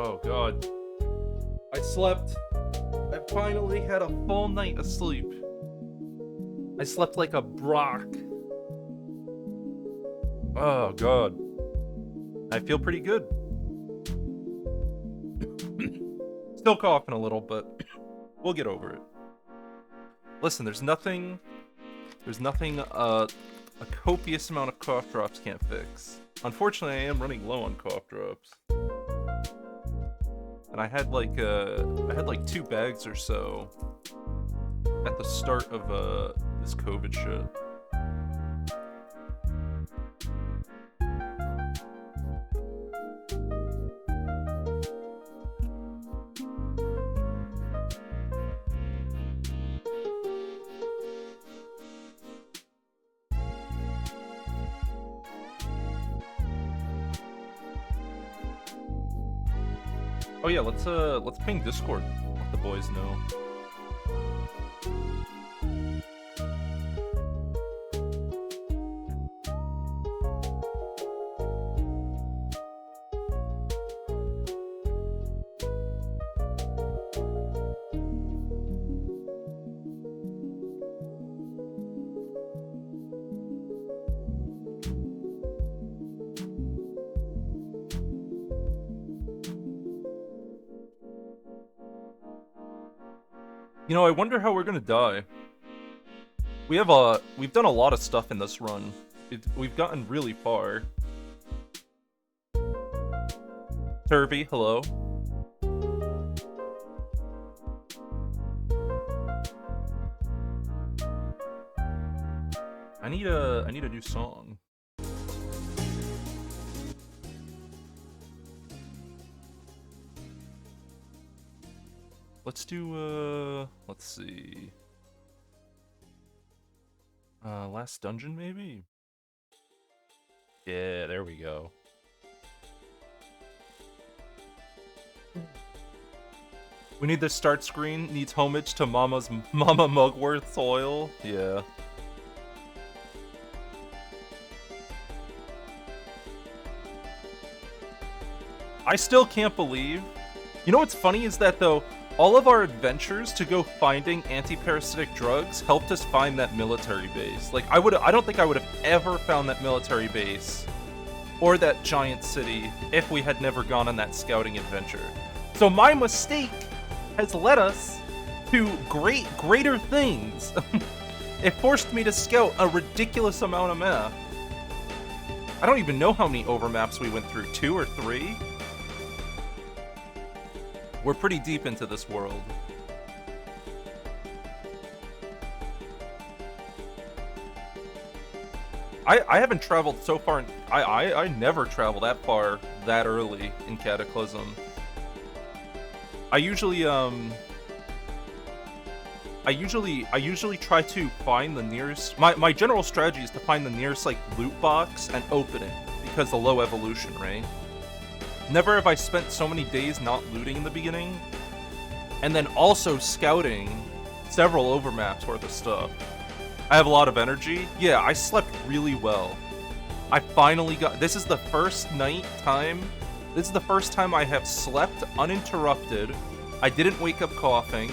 Oh god. I slept. I finally had a full night of sleep. I slept like a brock. Oh god. I feel pretty good. Still coughing a little, but we'll get over it. Listen, there's nothing a copious amount of cough drops can't fix. Unfortunately, I am running low on cough drops. And I had like 2 bags or so at the start of this COVID shit. Oh yeah, let's ping Discord. Let the boys know. You know, I wonder how we're gonna die. We've done a lot of stuff in this run. We've gotten really far. Turvy, hello. I need a new song. Let's do, let's see. Last Dungeon, maybe? Yeah, there we go. We need the start screen, needs homage to Mama Mugworth's oil. Yeah. I still can't believe. You know what's funny is that, though, all of our adventures to go finding anti-parasitic drugs helped us find that military base. Like, I don't think I would have ever found that military base or that giant city if we had never gone on that scouting adventure. So my mistake has led us to greater things. It forced me to scout a ridiculous amount of map. I don't even know how many overmaps we went through, 2 or 3? We're pretty deep into this world. I haven't traveled so far. I never travel that far that early in Cataclysm. I usually try to find the nearest. My general strategy is to find the nearest like loot box and open it because the low evolution, right? Never have I spent so many days not looting in the beginning, and then also scouting several overmaps worth of stuff. I have a lot of energy. Yeah, I slept really well. I finally got... This is the first time I have slept uninterrupted. I didn't wake up coughing.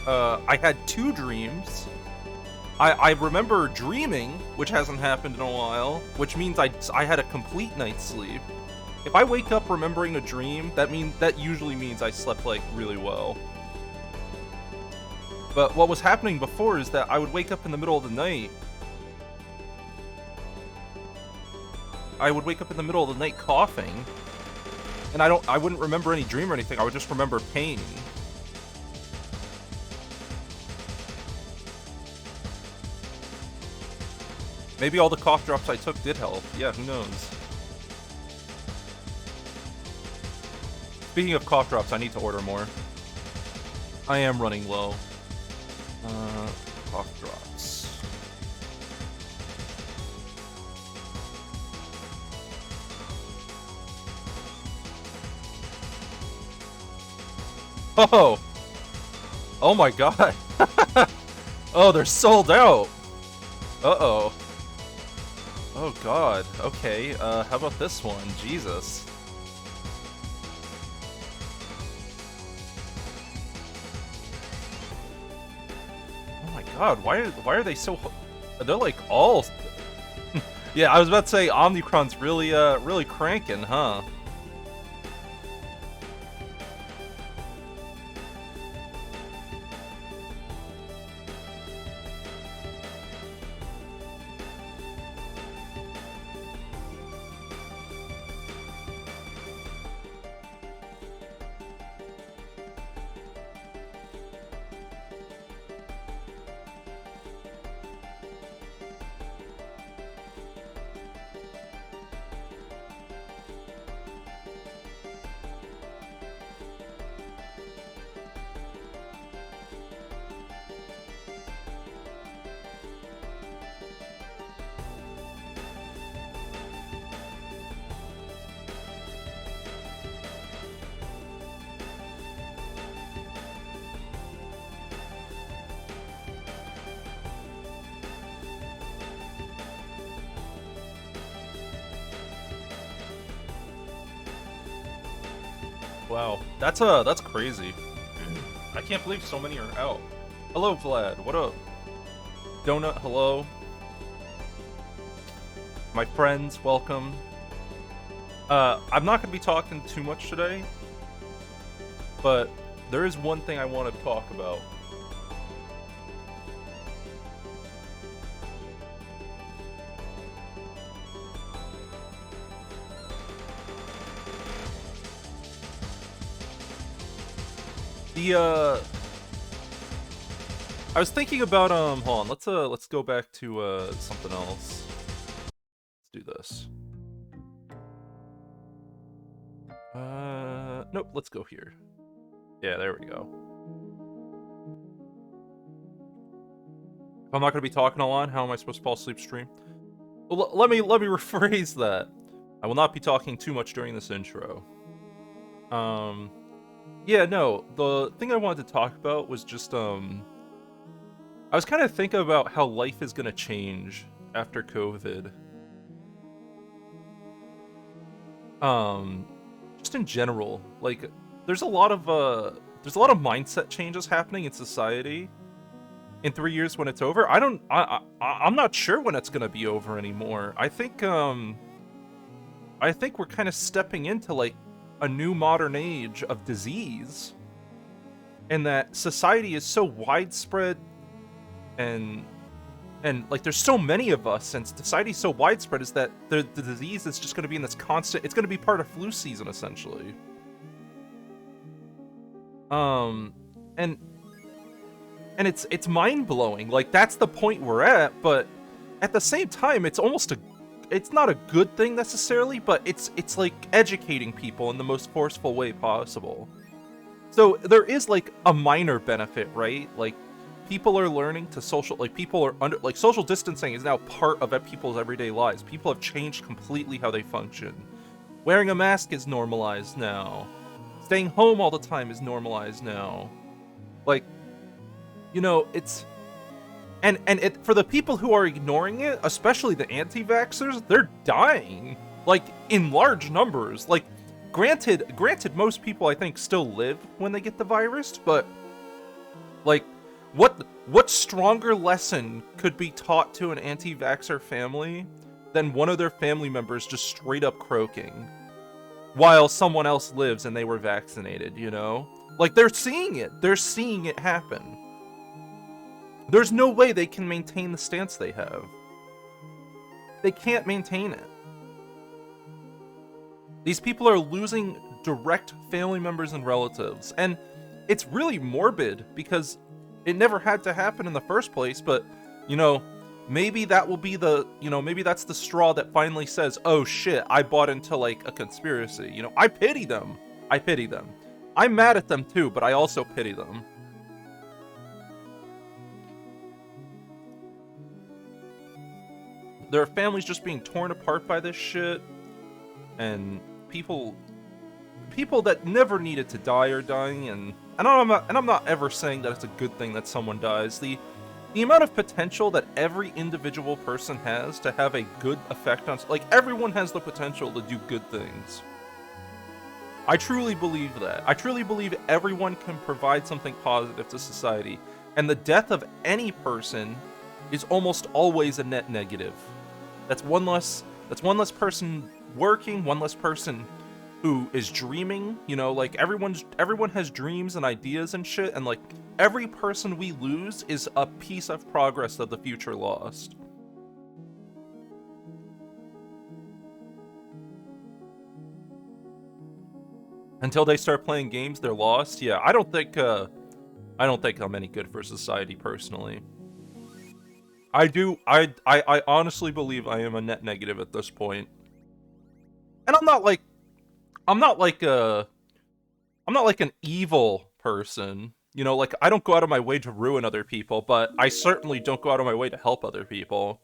I had 2 dreams. I remember dreaming, which hasn't happened in a while, which means I had a complete night's sleep. If I wake up remembering a dream, that usually means I slept, like, really well. But what was happening before is that I would wake up in the middle of the night. I would wake up in the middle of the night coughing, and I wouldn't remember any dream or anything. I would just remember pain. Maybe all the cough drops I took did help. Yeah, who knows? Speaking of cough drops, I need to order more. I am running low. Cough drops. Oh! Oh my god! Oh, they're sold out! Uh-oh. Oh god. Okay, how about this one? Jesus. God, why are they so... They're like all... Yeah, I was about to say Omnicron's really cranking, huh? Wow, that's crazy. I can't believe so many are out. Hello, Vlad. What up? Donut, hello. My friends, welcome. I'm not gonna be talking too much today, but there is one thing I want to talk about. I was thinking about, hold on, let's go back to, something else. Let's do this. Nope, let's go here. Yeah, there we go. If I'm not gonna be talking a lot, how am I supposed to fall asleep stream? Well, let me rephrase that. I will not be talking too much during this intro. Yeah, no, the thing I wanted to talk about was just, I was kind of thinking about how life is gonna change after COVID. Just in general, like, there's a lot of mindset changes happening in society in 3 years when it's over. I'm not sure when it's gonna be over anymore. I think we're kind of stepping into, like, a new modern age of disease, and that society is so widespread, and like there's so many of us, and society's so widespread, is that the disease is just going to be in this constant, it's going to be part of flu season essentially. And it's mind-blowing. Like, that's the point we're at, but at the same time it's not a good thing necessarily, but it's like educating people in the most forceful way possible. So there is, like, a minor benefit, right? Like, people are learning to social distancing is now part of people's everyday lives. People have changed completely how they function. Wearing a mask is normalized now. Staying home all the time is normalized now. Like, you know, it's... And for the people who are ignoring it, especially the anti-vaxxers, they're dying. Like, in large numbers. Like, granted, most people, I think, still live when they get the virus, but, like, what stronger lesson could be taught to an anti-vaxxer family than one of their family members just straight up croaking while someone else lives and they were vaccinated, you know? Like, they're seeing it happen. There's no way they can maintain the stance they have. They can't maintain it. These people are losing direct family members and relatives, and it's really morbid because it never had to happen in the first place, but, you know, maybe that will be maybe that's the straw that finally says, oh shit, I bought into, like, a conspiracy. You know, I pity them. I'm mad at them too, but I also pity them. There are families just being torn apart by this shit, and people that never needed to die are dying, and I'm not ever saying that it's a good thing that someone dies. The amount of potential that every individual person has to have a good effect on, like, everyone has the potential to do good things. I truly believe that. I truly believe everyone can provide something positive to society. And the death of any person is almost always a net negative. That's one less person working, one less person who is dreaming, you know, like everyone has dreams and ideas and shit, and like every person we lose is a piece of progress that the future lost. Until they start playing games, they're lost. Yeah, I don't think I'm any good for society personally. I honestly believe I am a net negative at this point. And I'm not like an evil person. You know, like I don't go out of my way to ruin other people, but I certainly don't go out of my way to help other people.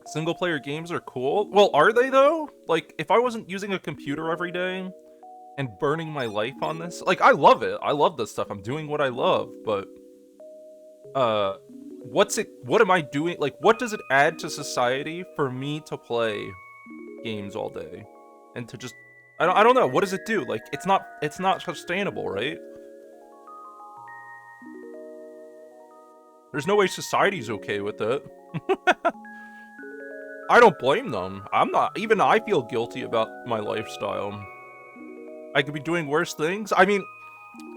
Single player games are cool. Well, are they though? Like, if I wasn't using a computer every day and burning my life on this, like, I love it. I love this stuff. I'm doing what I love, but what am I doing? Like, what does it add to society for me to play games all day and to just, I don't know. What does it do? Like, it's not sustainable, right? There's no way society's okay with it. I don't blame them. Even I feel guilty about my lifestyle. I could be doing worse things. I mean,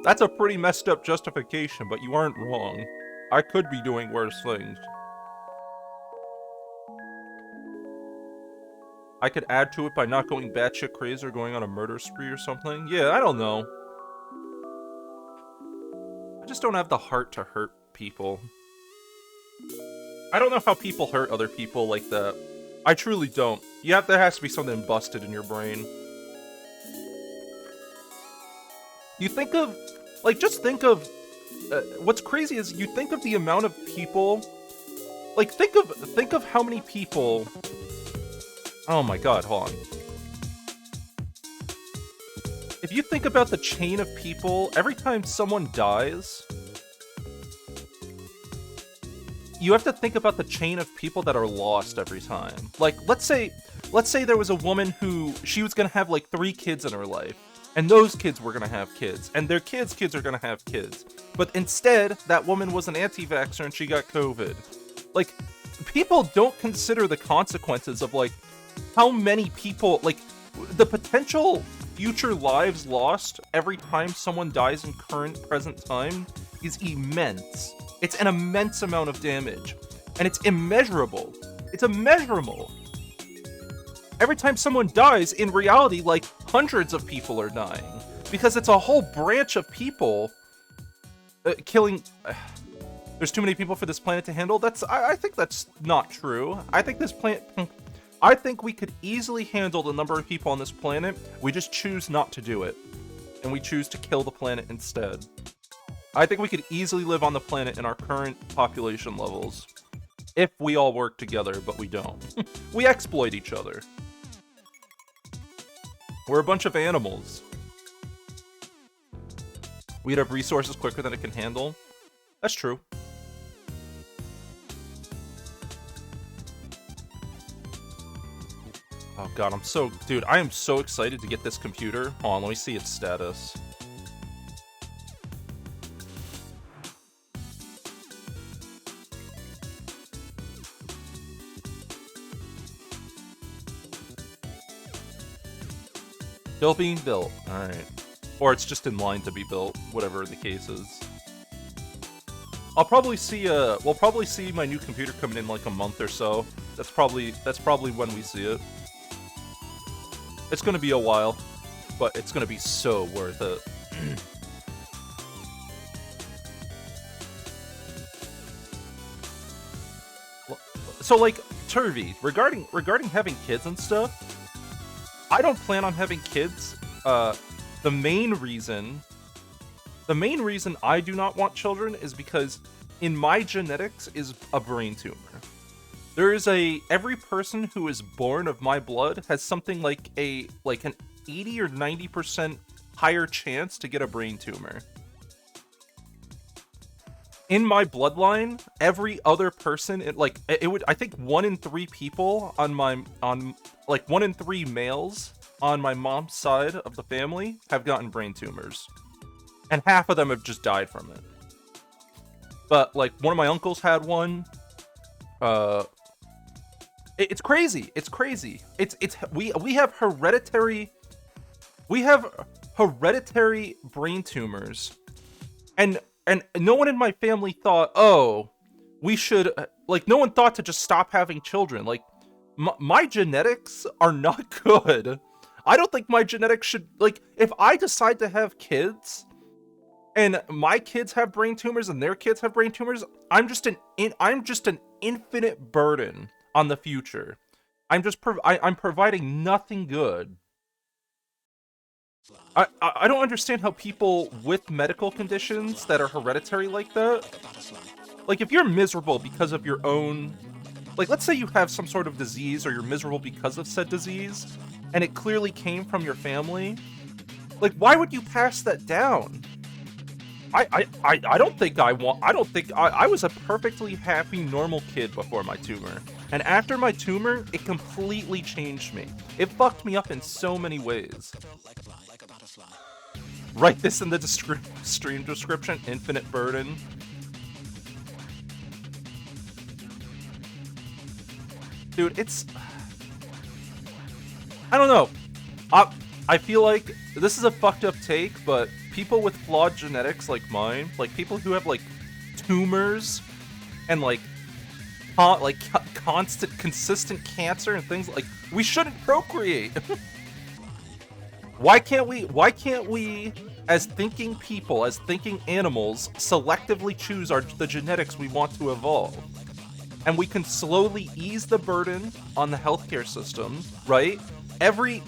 that's a pretty messed up justification, but you aren't wrong. I could be doing worse things. I could add to it by not going batshit crazy or going on a murder spree or something. Yeah, I don't know. I just don't have the heart to hurt people. I don't know how people hurt other people like that. I truly don't. There has to be something busted in your brain. You think of, like, just think of, what's crazy is you think of the amount of people, like, think of how many people, oh my god, hold on. If you think about the chain of people, every time someone dies, you have to think about the chain of people that are lost every time. Like, let's say there was a woman who, she was gonna have like 3 kids in her life, and those kids were gonna have kids, and their kids' kids are gonna have kids. But instead, that woman was an anti-vaxxer and she got COVID. Like, people don't consider the consequences of, like, how many people, like, the potential future lives lost every time someone dies in present time is immense. It's an immense amount of damage. And it's immeasurable. It's immeasurable. Every time someone dies, in reality, like, hundreds of people are dying. Because it's a whole branch of people killing... There's too many people for this planet to handle? I think that's not true. I think we could easily handle the number of people on this planet. We just choose not to do it. And we choose to kill the planet instead. I think we could easily live on the planet in our current population levels. If we all work together, but we don't. We exploit each other. We're a bunch of animals. We'd have resources quicker than it can handle. That's true. Oh god, dude, I am so excited to get this computer. Hold on, let me see its status. Still being built. Alright. Or it's just in line to be built, whatever the case is. I'll probably see, we'll probably see my new computer coming in like a month or so. That's probably when we see it. It's gonna be a while, but it's gonna be so worth it. So, like, Turvy, regarding having kids and stuff, I don't plan on having kids. The main reason I do not want children is because in my genetics is a brain tumor. Every person who is born of my blood has something like an 80 or 90% higher chance to get a brain tumor. In my bloodline, every other person, I think 1 in 3 people like 1 in 3 males on my mom's side of the family have gotten brain tumors. and half of them have just died from it. But like one of my uncles had one. It's crazy. It's crazy. We have hereditary brain tumors, and no one in my family thought, oh, we should, like, no one thought to just stop having children. Like, my genetics are not good. I don't think my genetics should, like, if I decide to have kids and my kids have brain tumors and their kids have brain tumors, I'm just an infinite burden on the future. I'm providing nothing good. I don't understand how people with medical conditions that are hereditary like that, like if you're miserable because of your own, like let's say you have some sort of disease or you're miserable because of said disease, and it clearly came from your family, like why would you pass that down? I don't think I was a perfectly happy, normal kid before my tumor. And after my tumor, it completely changed me. It fucked me up in so many ways. Write this in the stream description, infinite burden. Dude, it's... I don't know. I feel like this is a fucked up take, but people with flawed genetics like mine, like people who have like tumors and like consistent cancer and things, like we shouldn't procreate. Why can't we as thinking people, as thinking animals, selectively choose the genetics we want to evolve? And we can slowly ease the burden on the healthcare system, right? Every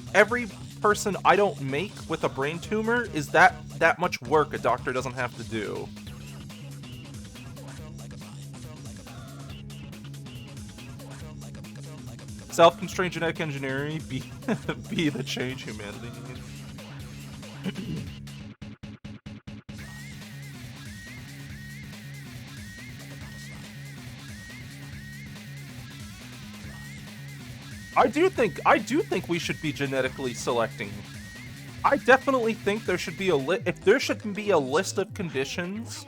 person I don't make with a brain tumor is that much work a doctor doesn't have to do. Self-constrained genetic engineering be the change humanity needs. I do think we should be genetically selecting. I definitely think there should be there should be a list of conditions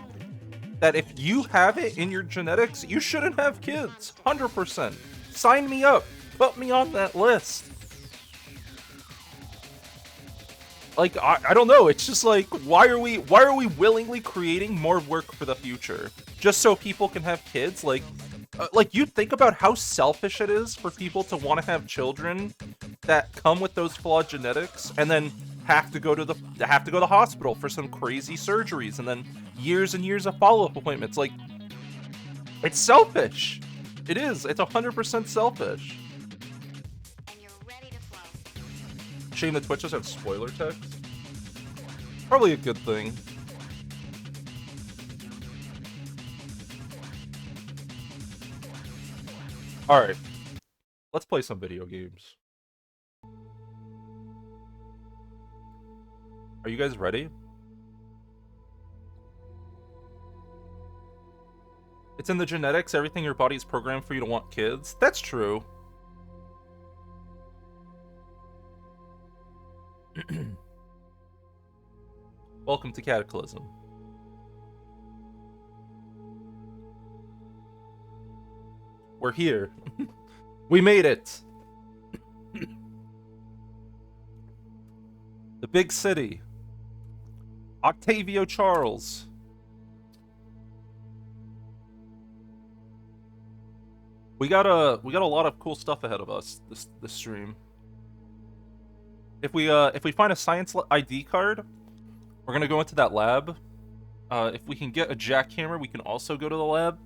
that if you have it in your genetics, you shouldn't have kids. 100%. Sign me up. Put me on that list. Like I don't know, it's just like why are we willingly creating more work for the future just so people can have kids? Like you think about how selfish it is for people to want to have children that come with those flawed genetics and then have to go to the hospital for some crazy surgeries and then years and years of follow-up appointments. Like, it's selfish. It is. It's 100% selfish. Shame the Twitch doesn't have spoiler text. Probably a good thing. Alright. Let's play some video games. Are you guys ready? It's in the genetics, everything your body's programmed for you to want kids. That's true. Welcome to Cataclysm. We're here. We made it. The big city. Octavio Charles. We got a lot of cool stuff ahead of us this stream. If we find a science ID card, we're gonna go into that lab. If we can get a jackhammer, we can also go to the lab.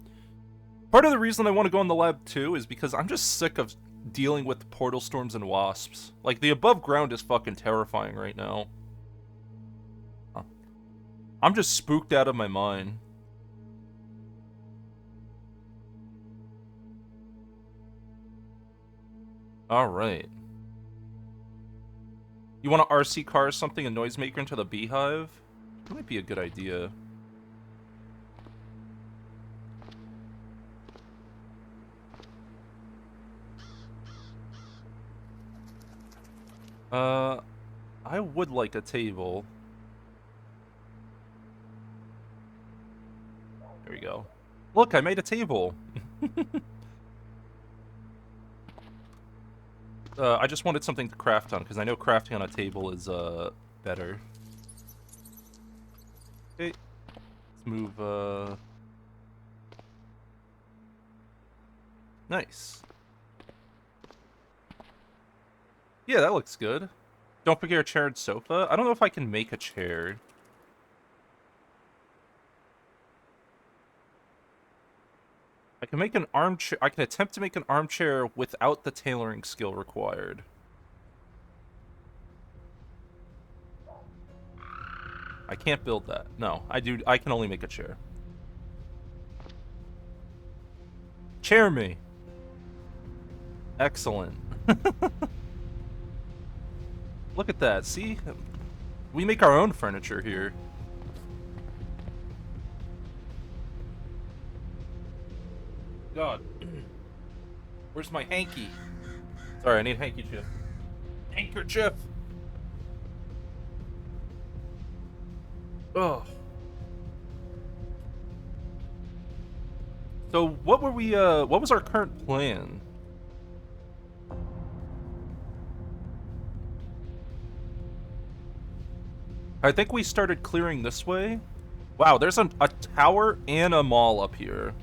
Part of the reason I want to go in the lab too is because I'm just sick of dealing with portal storms and wasps. Like, the above ground is fucking terrifying right now. I'm just spooked out of my mind. Alright. You want to RC car something, a noisemaker into the beehive? That might be a good idea. I would like a table. There we go. Look, I made a table. I just wanted something to craft on, because I know crafting on a table is, better. Okay. Let's move, Nice. Yeah, that looks good. Don't forget a chair and sofa. I don't know if I can make a chair. I can make an armchair. I can attempt to make an armchair without the tailoring skill required. I can't build that. No, I do. I can only make a chair. Chair me. Excellent. Look at that. See? We make our own furniture here. God. Where's my hanky? Sorry, I need handkerchief. Handkerchief! Ugh. So, what were we, what was our current plan? I think we started clearing this way. Wow, there's a tower and a mall up here.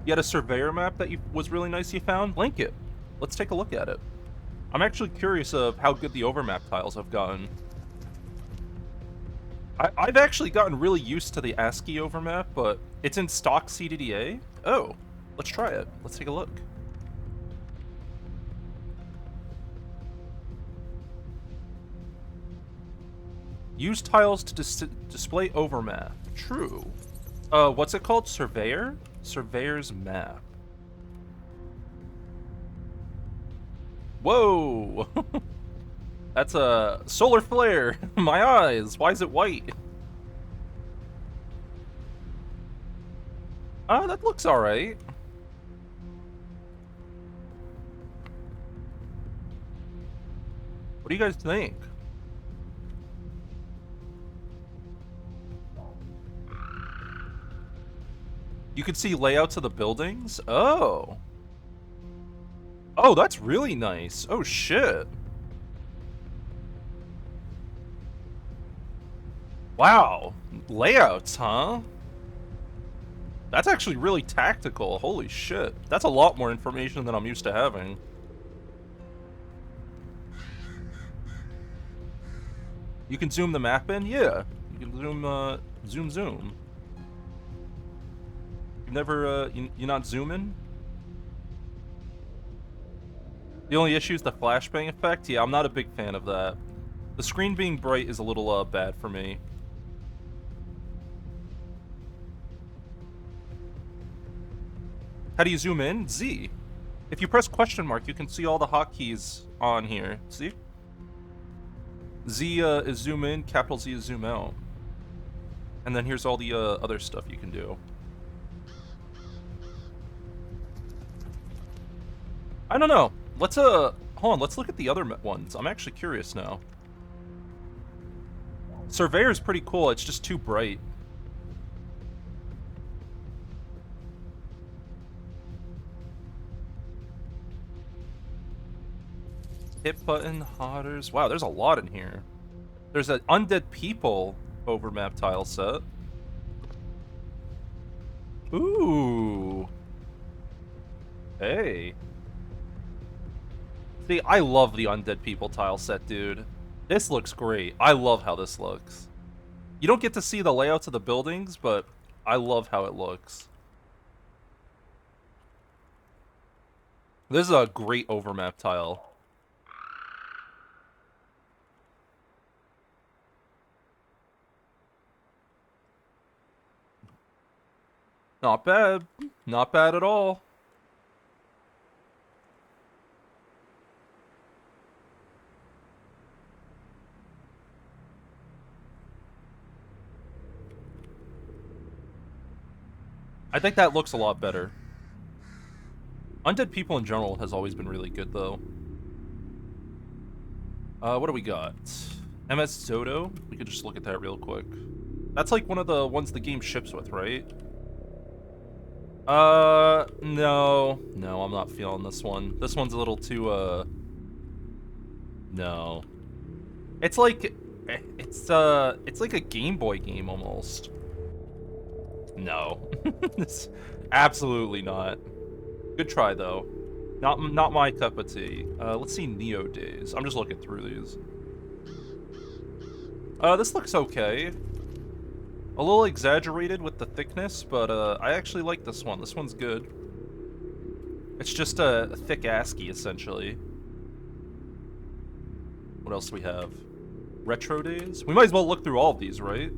You had a surveyor map that was really nice you found? Link it. Let's take a look at it. I'm actually curious of how good the overmap tiles have gotten. I've actually gotten really used to the ASCII overmap, but it's in stock CDDA. Oh, let's try it. Let's take a look. Use tiles to display overmap. True. What's it called? Surveyor? Surveyor's map. Whoa! That's a solar flare. My eyes. Why is it white? That looks alright. What do you guys think? You can see layouts of the buildings? Oh. Oh, that's really nice. Oh, shit. Wow. Layouts, huh? That's actually really tactical. Holy shit. That's a lot more information than I'm used to having. You can zoom the map in? Yeah. You can zoom, zoom. You've never, you not zooming? The only issue is the flashbang effect? Yeah, I'm not a big fan of that. The screen being bright is a little, bad for me. How do you zoom in? Z. If you press question mark, you can see all the hotkeys on here. See? Z, is zoom in, capital Z is zoom out. And then here's all the, other stuff you can do. I don't know. Let's, hold on, let's look at the other ones. I'm actually curious now. Surveyor's pretty cool, it's just too bright. Hit button, hodders. Wow, there's a lot in here. There's an Undead People overmap tile set. Ooh. Hey. See, I love the Undead People tile set, dude. This looks great. I love how this looks. You don't get to see the layouts of the buildings, but I love how it looks. This is a great overmap tile. Not bad. Not bad at all. I think that looks a lot better. Undead People in general has always been really good, though. What do we got? MS Zoto? We could just look at that real quick. That's like one of the ones the game ships with, right? No. No, I'm not feeling this one. This one's a little too, no. It's like, it's like a Game Boy game almost. No. Absolutely not. Good try, though. Not my cup of tea. Let's see Neo Days. I'm just looking through these. This looks okay. A little exaggerated with the thickness, but I actually like this one. This one's good. It's just a thick ASCII, essentially. What else do we have? Retro Days? We might as well look through all of these, right?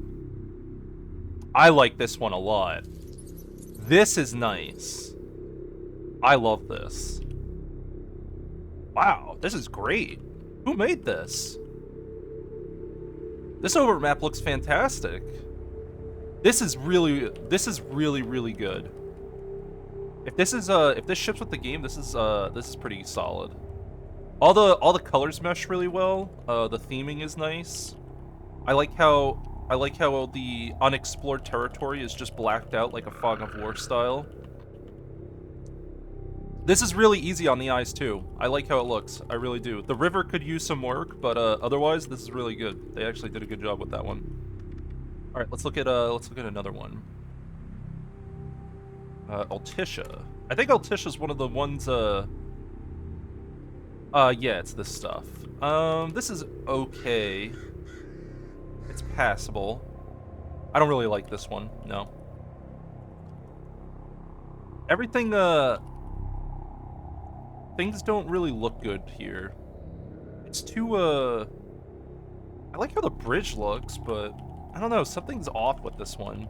I like this one a lot. This is nice. I love this. Wow, this is great. Who made this? This overmap looks fantastic. This is really, really good. If this ships with the game, this is pretty solid. All the colors mesh really well. The theming is nice. I like how the unexplored territory is just blacked out like a Fog of War style. This is really easy on the eyes too. I like how it looks. I really do. The river could use some work, but otherwise this is really good. They actually did a good job with that one. All right, let's look at another one. Altisha. I think Altisha's one of the ones. Yeah, it's this stuff. This is okay. It's passable. I don't really like this one. No. Everything. Things don't really look good here. It's too. I like how the bridge looks, but I don't know. Something's off with this one.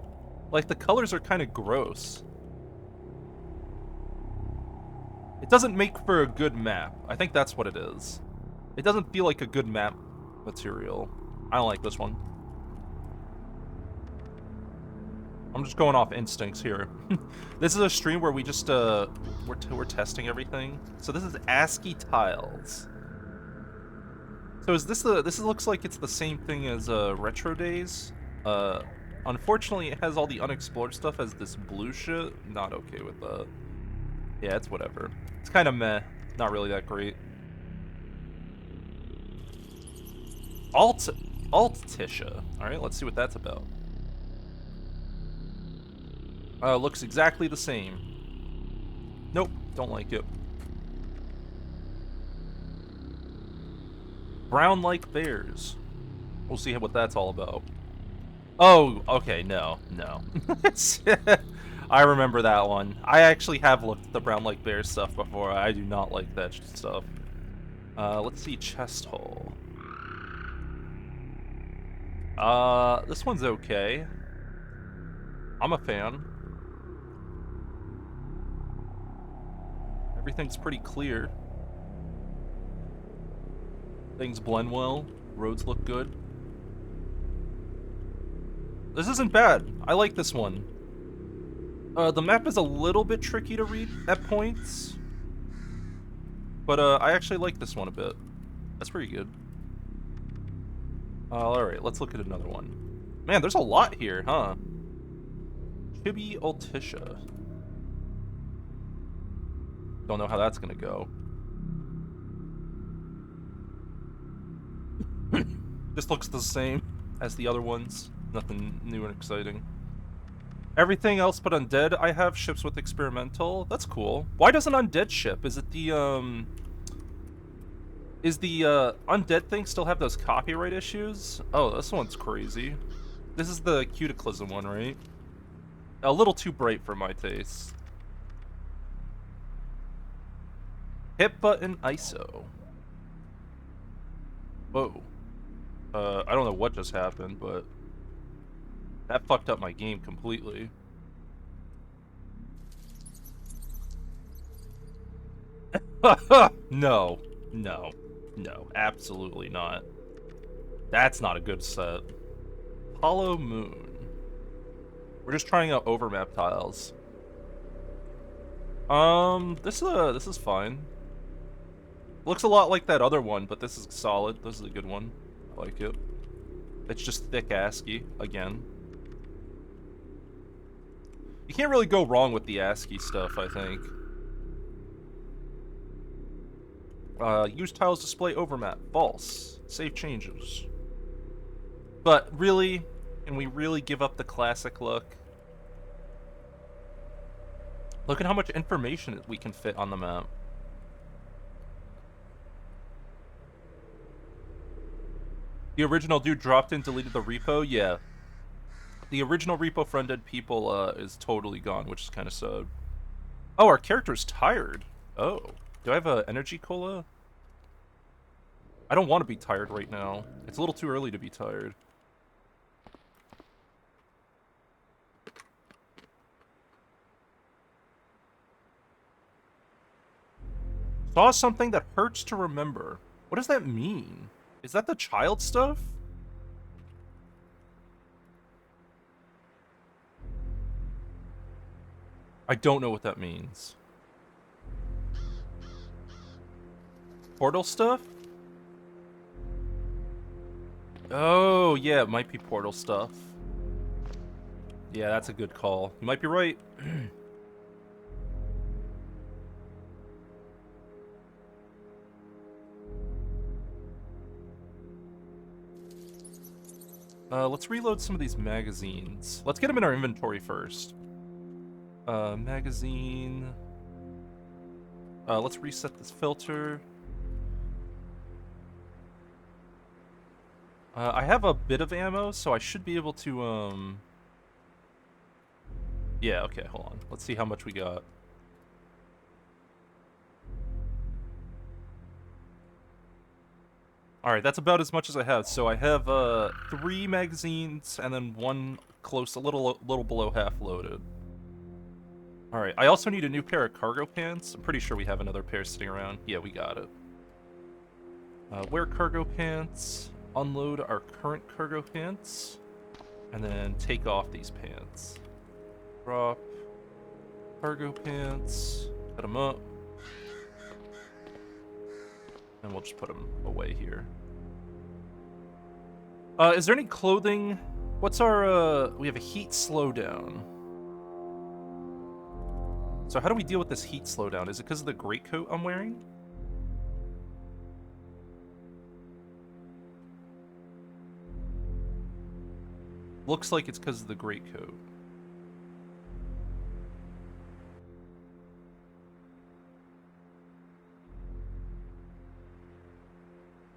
Like the colors are kind of gross. It doesn't make for a good map. I think that's what it is. It doesn't feel like a good map material. I don't like this one. I'm just going off instincts here. This is a stream where we just we're testing everything. So this is ASCII tiles. So is this this looks like it's the same thing as Retro Days. Unfortunately, it has all the unexplored stuff as this blue shit. Not okay with that. Yeah, it's whatever. It's kind of meh. Not really that great. Altisha. Alright, let's see what that's about. Looks exactly the same. Nope, don't like it. Brown like bears. We'll see what that's all about. Oh, okay, no. I remember that one. I actually have looked at the brown like bear stuff before. I do not like that stuff. Let's see, chest hole. This one's okay. I'm a fan. Everything's pretty clear. Things blend well. Roads look good. This isn't bad. I like this one. The map is a little bit tricky to read at points. But I actually like this one a bit. That's pretty good. Alright, let's look at another one. Man, there's a lot here, huh? Chibi Altisha. Don't know how that's gonna go. Just looks the same as the other ones. Nothing new and exciting. Everything else but Undead I have ships with experimental. That's cool. Why doesn't Undead ship? Is it the Is the Undead thing still have those copyright issues? Oh, this one's crazy. This is the Cuticlism one, right? A little too bright for my taste. Hit button ISO. Whoa. I don't know what just happened, but that fucked up my game completely. No, absolutely not. That's not a good set. Hollow Moon. We're just trying out overmap tiles. This is fine. Looks a lot like that other one, but this is solid. This is a good one. I like it. It's just thick ASCII, again. You can't really go wrong with the ASCII stuff, I think. Use tiles display overmap. False. Save changes. But really, can we really give up the classic look? Look at how much information we can fit on the map. The original dude dropped in, deleted the repo? Yeah. The original repo for Undead People is totally gone, which is kind of sad. Oh, our character's tired. Oh. Do I have a energy cola? I don't want to be tired right now. It's a little too early to be tired. Saw something that hurts to remember. What does that mean? Is that the child stuff? I don't know what that means. Portal stuff? Oh, yeah, it might be portal stuff. Yeah, that's a good call. You might be right. Let's reload some of these magazines. Let's get them in our inventory first. Magazine. Let's reset this filter. I have a bit of ammo, so I should be able to, Yeah, okay, hold on. Let's see how much we got. Alright, that's about as much as I have. So I have, 3 magazines, and then one close, a little below half loaded. Alright, I also need a new pair of cargo pants. I'm pretty sure we have another pair sitting around. Yeah, we got it. Wear cargo pants, unload our current cargo pants, and then take off these pants. Drop cargo pants, put them up, and we'll just put them away here. Is there any clothing? What's our, we have a heat slowdown. So how do we deal with this heat slowdown? Is it because of the greatcoat I'm wearing? Looks like it's because of the greatcoat.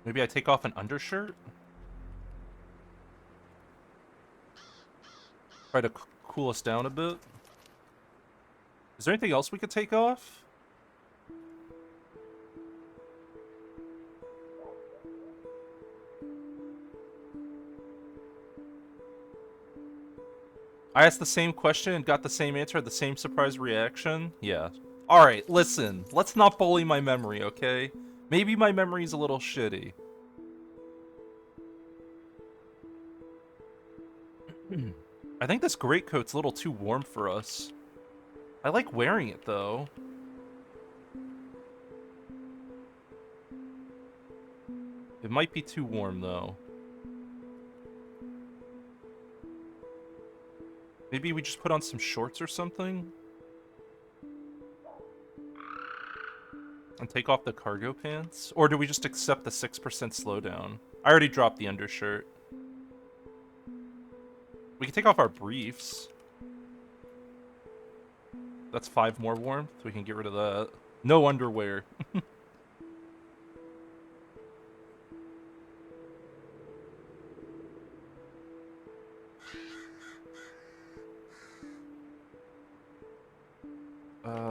Maybe I take off an undershirt? Try to cool us down a bit. Is there anything else we could take off? I asked the same question and got the same answer, the same surprise reaction? Yeah. Alright, listen. Let's not bully my memory, okay? Maybe my memory's a little shitty. I think this greatcoat's a little too warm for us. I like wearing it, though. It might be too warm, though. Maybe we just put on some shorts or something? And take off the cargo pants? Or do we just accept the 6% slowdown? I already dropped the undershirt. We can take off our briefs. That's 5 more warmth. We can get rid of that. No underwear.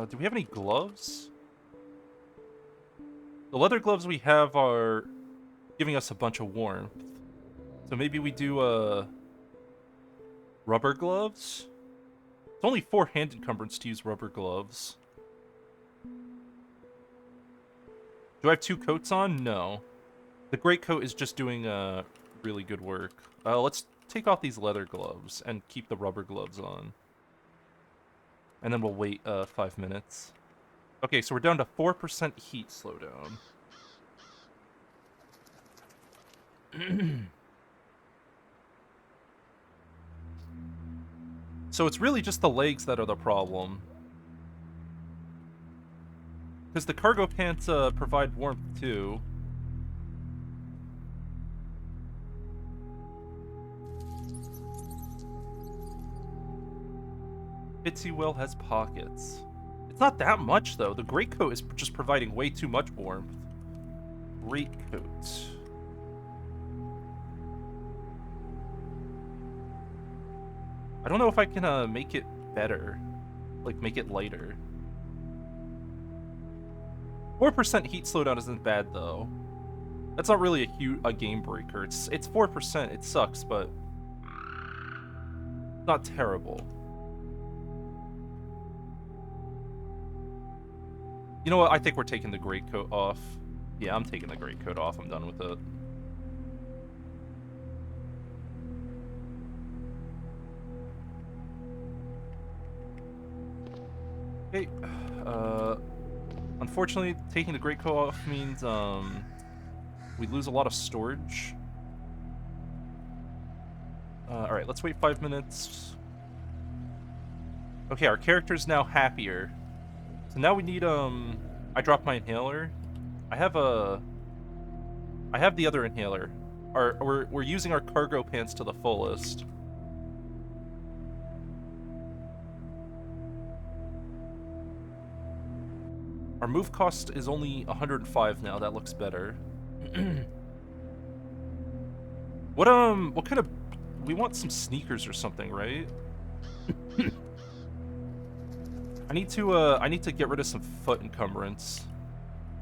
Do we have any gloves? The leather gloves we have are giving us a bunch of warmth. So maybe we do, rubber gloves? It's only 4 hand encumbrance to use rubber gloves. Do I have 2 coats on? No. The greatcoat is just doing, really good work. Let's take off these leather gloves and keep the rubber gloves on. And then we'll wait, 5 minutes. Okay, so we're down to 4% heat slowdown. So it's really just the legs that are the problem. Because the cargo pants provide warmth too. Bitsy Will has pockets. It's not that much though. The greatcoat is just providing way too much warmth. Greatcoat. I don't know if I can make it better. Like, make it lighter. 4% heat slowdown isn't bad, though. That's not really a game breaker. It's 4%. It sucks, but not terrible. You know what? I think we're taking the greatcoat off. Yeah, I'm taking the greatcoat off. I'm done with it. Okay. Unfortunately, taking the greatcoat off means we lose a lot of storage. All right, let's wait 5 minutes. Okay, our character's now happier. So now we need I dropped my inhaler. I have the other inhaler. We're using our cargo pants to the fullest. Our move cost is only 105 now. That looks better. What kind of... We want some sneakers or something, right? I need to get rid of some foot encumbrance.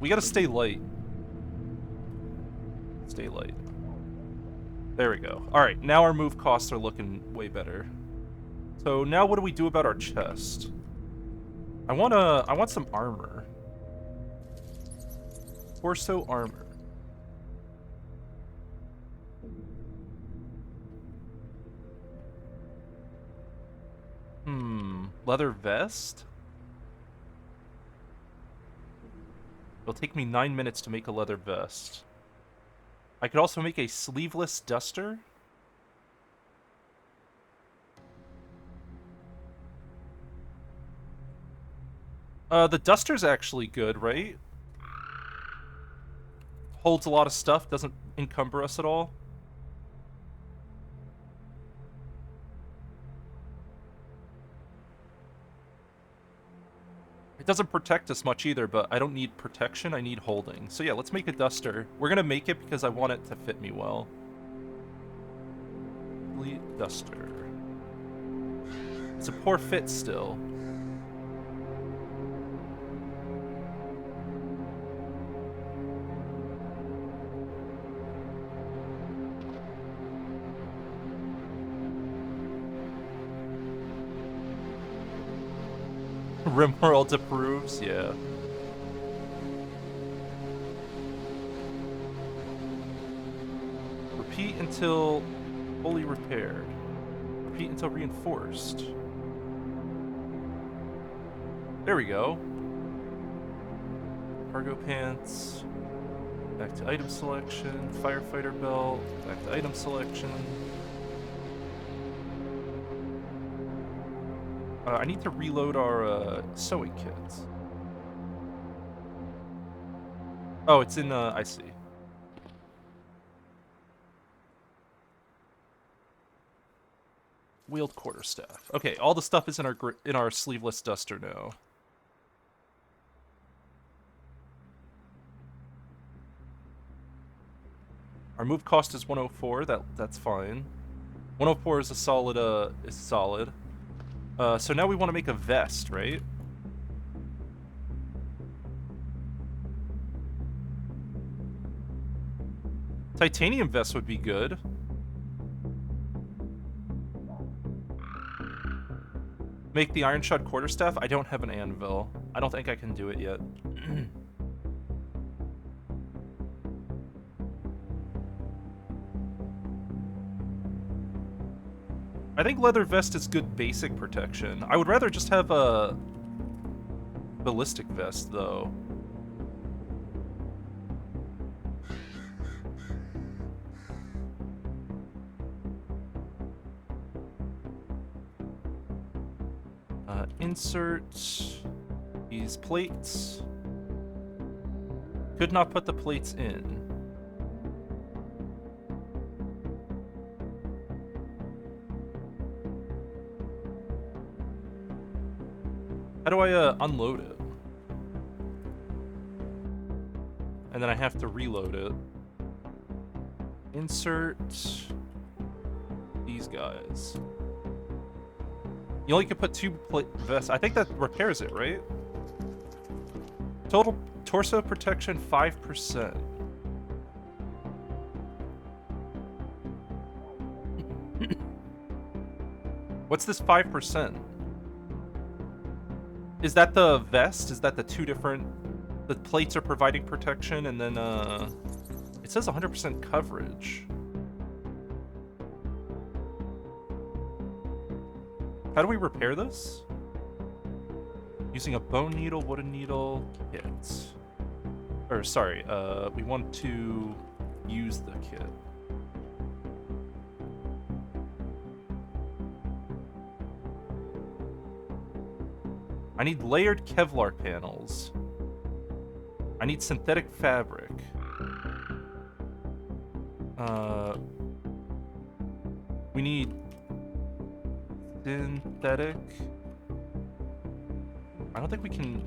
We gotta stay light. Stay light. There we go. Alright, now our move costs are looking way better. So now what do we do about our chest? I want some armor. Torso armor. Leather vest? It'll take me 9 minutes to make a leather vest. I could also make a sleeveless duster. The duster's actually good, right? Holds a lot of stuff, doesn't encumber us at all. It doesn't protect us much either, but I don't need protection, I need holding. So yeah, let's make a duster. We're gonna make it because I want it to fit me well. Complete duster. It's a poor fit still. Rimworld approves, yeah. Repeat until fully repaired. Repeat until reinforced. There we go. Cargo pants. Back to item selection. Firefighter belt. Back to item selection. I need to reload our sewing kits. Oh, it's in, I see. Wheeled quarterstaff. Okay, all the stuff is in our sleeveless duster now. Our move cost is 104. That's fine. 104 is a solid. So now we want to make a vest, right? Titanium vest would be good. Make the iron shod quarterstaff? I don't have an anvil. I don't think I can do it yet. I think leather vest is good basic protection. I would rather just have a ballistic vest, though. Insert these plates. Could not put the plates in. How do I unload it? And then I have to reload it. Insert these guys. You only can put 2 vests. I think that repairs it, right? Total torso protection 5%. What's this 5%? Is that the vest? Is that the 2 different... The plates are providing protection, and then, it says 100% coverage. How do we repair this? Using a bone needle, wooden needle, kit. Or, sorry, we want to use the kit. I need layered Kevlar panels. I need synthetic fabric. We need synthetic. I don't think we can.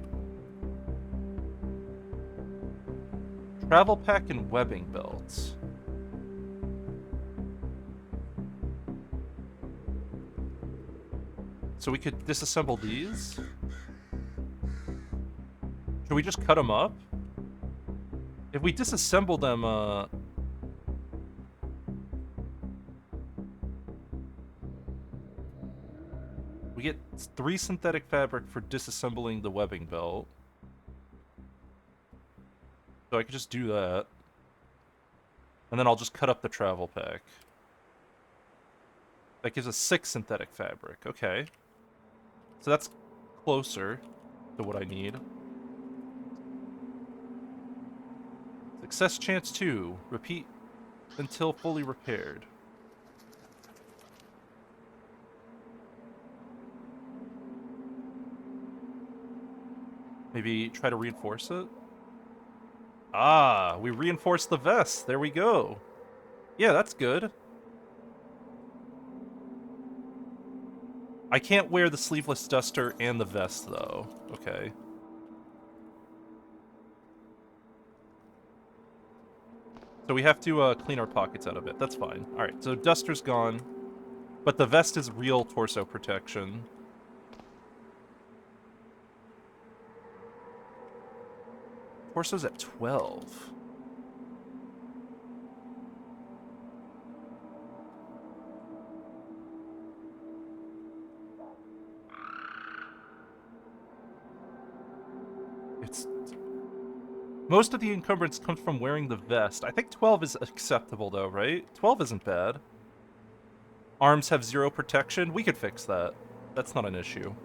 Travel pack and webbing belts. So we could disassemble these. Should we just cut them up? If we disassemble them, we get 3 synthetic fabric for disassembling the webbing belt. So I could just do that. And then I'll just cut up the travel pack. That gives us 6 synthetic fabric. Okay. So that's closer to what I need. Success chance 2. Repeat until fully repaired. Maybe try to reinforce it? Ah, we reinforced the vest. There we go. Yeah, that's good. I can't wear the sleeveless duster and the vest, though. Okay. So we have to clean our pockets out a bit. That's fine. Alright, so duster's gone. But the vest is real torso protection. Torso's at 12. Most of the encumbrance comes from wearing the vest. I think 12 is acceptable, though, right? 12 isn't bad. Arms have 0 protection. We could fix that. That's not an issue.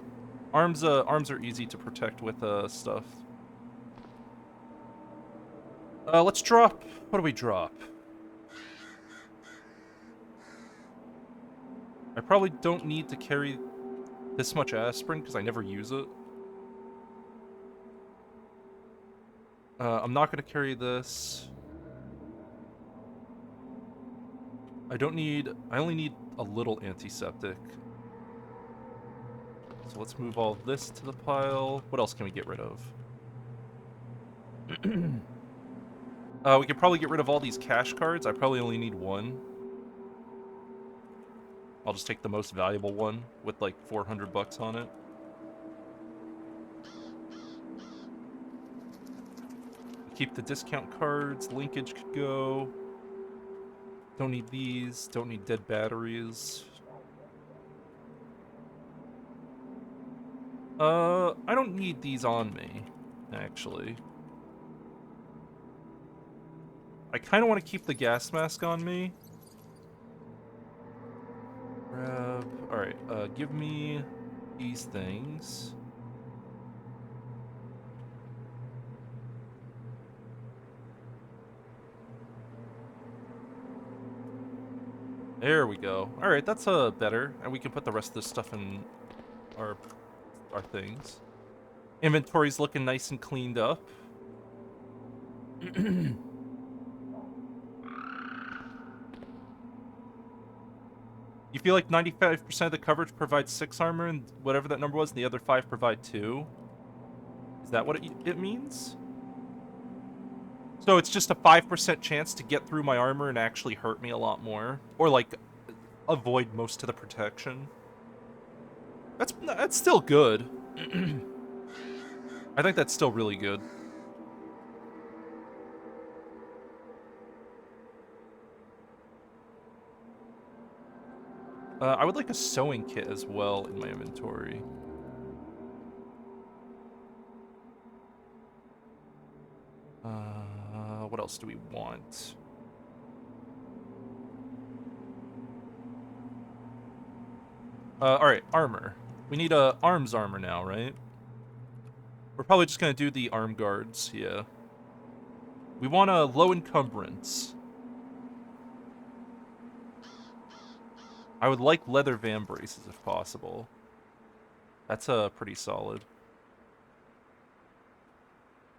Arms are easy to protect with stuff. Let's drop... What do we drop? I probably don't need to carry this much aspirin, because I never use it. I'm not going to carry this. I only need a little antiseptic. So let's move all this to the pile. What else can we get rid of? We could probably get rid of all these cash cards. I probably only need 1. I'll just take the most valuable one with like 400 bucks on it. Keep the discount cards. Linkage could go. Don't need these. Don't need dead batteries. I don't need these on me, actually. I kind of want to keep the gas mask on me. Grab... Alright, give me these things. There we go. Alright, that's better. And we can put the rest of this stuff in our our things. Inventory's looking nice and cleaned up. You feel like 95% of the coverage provides 6 armor, and whatever that number was, and the other 5 provide 2? Is that what it means? So it's just a 5% chance to get through my armor and actually hurt me a lot more? Or, like, avoid most of the protection? That's still good. I think that's still really good. I would like a sewing kit as well in my inventory. What else do we want? Alright, armor. We need a arms armor now, right? We're probably just gonna do the arm guards, yeah. We want a low encumbrance. I would like leather van braces if possible. That's pretty solid.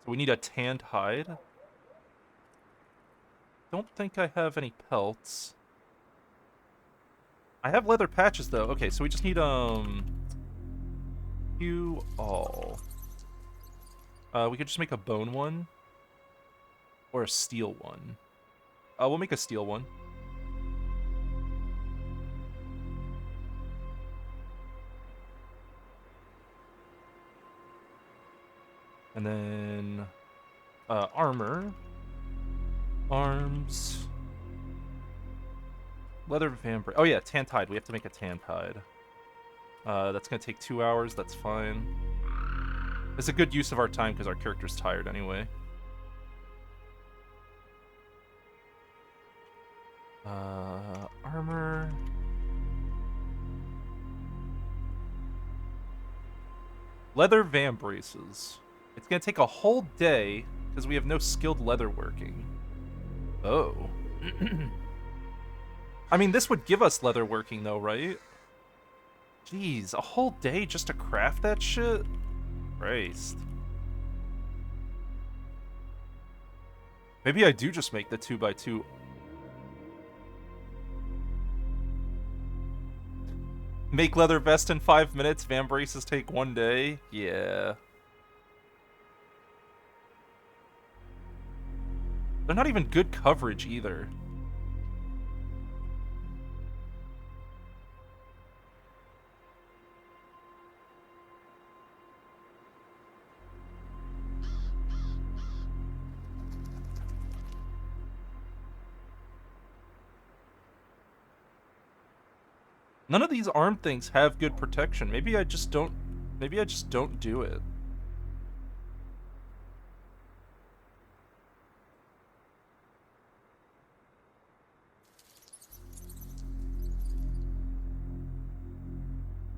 So we need a tanned hide. Don't think I have any pelts. I have leather patches though. Okay, so we just need you all. We could just make a bone one or a steel one. We'll make a steel one. And then armor, arms, leather van brace. Oh yeah, tanned hide. We have to make a tanned hide. That's gonna take 2 hours. That's fine. It's a good use of our time because our character's tired anyway. Armor. Leather van braces. It's gonna take a whole day because we have no skilled leather working. Oh. I mean, this would give us leather working though, right? Jeez, a whole day just to craft that shit? Christ. Maybe I do just make the 2x2. Make leather vest in 5 minutes, van braces take 1 day? Yeah. They're not even good coverage either. None of these arm things have good protection. Maybe I just don't do it.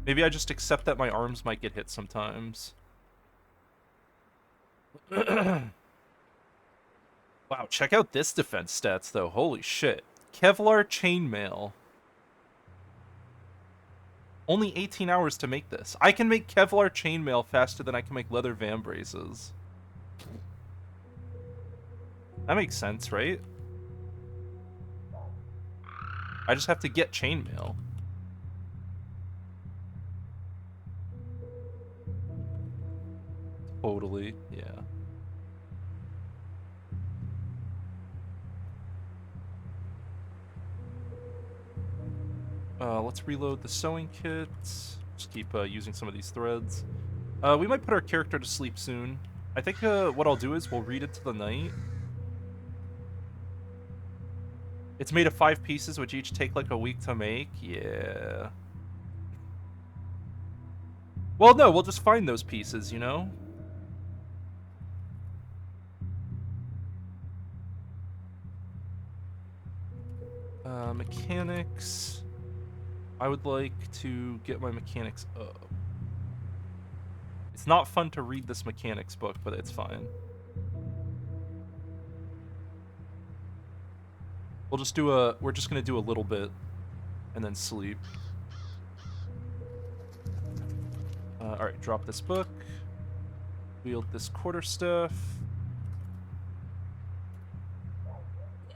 Maybe I just accept that my arms might get hit sometimes. Wow, check out this defense stats though. Holy shit. Kevlar Chainmail. Only 18 hours to make this. I can make Kevlar Chainmail faster than I can make leather van braces. That makes sense, right? I just have to get chainmail. Totally, yeah. Let's reload the sewing kit. Just keep using some of these threads. We might put our character to sleep soon. I think what I'll do is we'll read it to the night. It's made of 5 pieces, which each take like a week to make. Yeah. Well, no, we'll just find those pieces, you know? Mechanics. I would like to get my mechanics up. It's not fun to read this mechanics book, but it's fine. We're just gonna do a little bit and then sleep. Alright, drop this book. Wield this quarterstaff.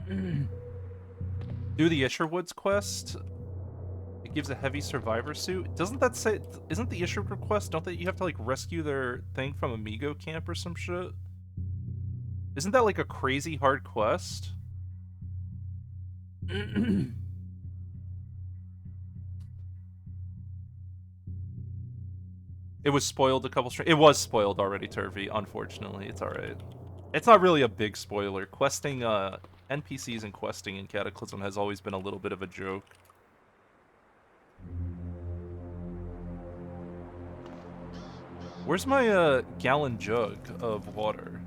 Do the Isherwoods quest. It gives a heavy survivor suit. Doesn't that say... Isn't the Isherwood quest... Don't they... You have to, like, rescue their thing from Amigo camp or some shit? Isn't that, like, a crazy hard quest? It was spoiled a couple streams. It was spoiled already, Turvy, unfortunately. It's alright. It's not really a big spoiler. Questing, NPCs and questing in Cataclysm has always been a little bit of a joke. Where's my, gallon jug of water?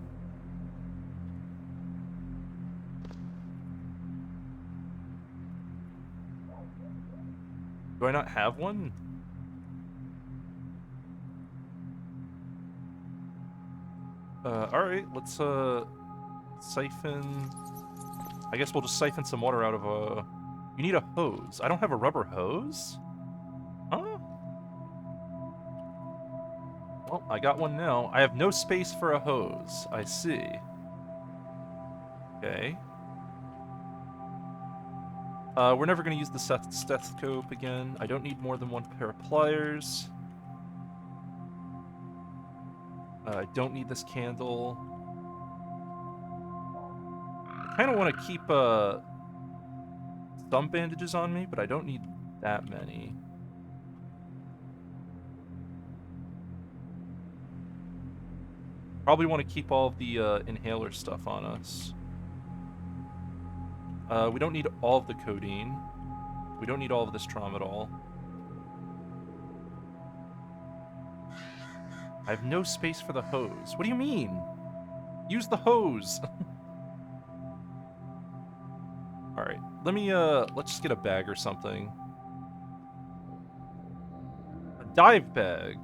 Do I not have one? Alright, let's, siphon... I guess we'll just siphon some water out of a... You need a hose. I don't have a rubber hose? Huh? Well, I got one now. I have no space for a hose. I see. Okay. We're never gonna use the stethoscope again. I don't need more than one pair of pliers. I don't need this candle. I kind of want to keep some bandages on me, but I don't need that many. Probably want to keep all of the inhaler stuff on us. We don't need all of the codeine. We don't need all of this tramadol. I have no space for the hose. What do you mean? Use the hose! Alright, let me, let's just get a bag or something. A dive bag.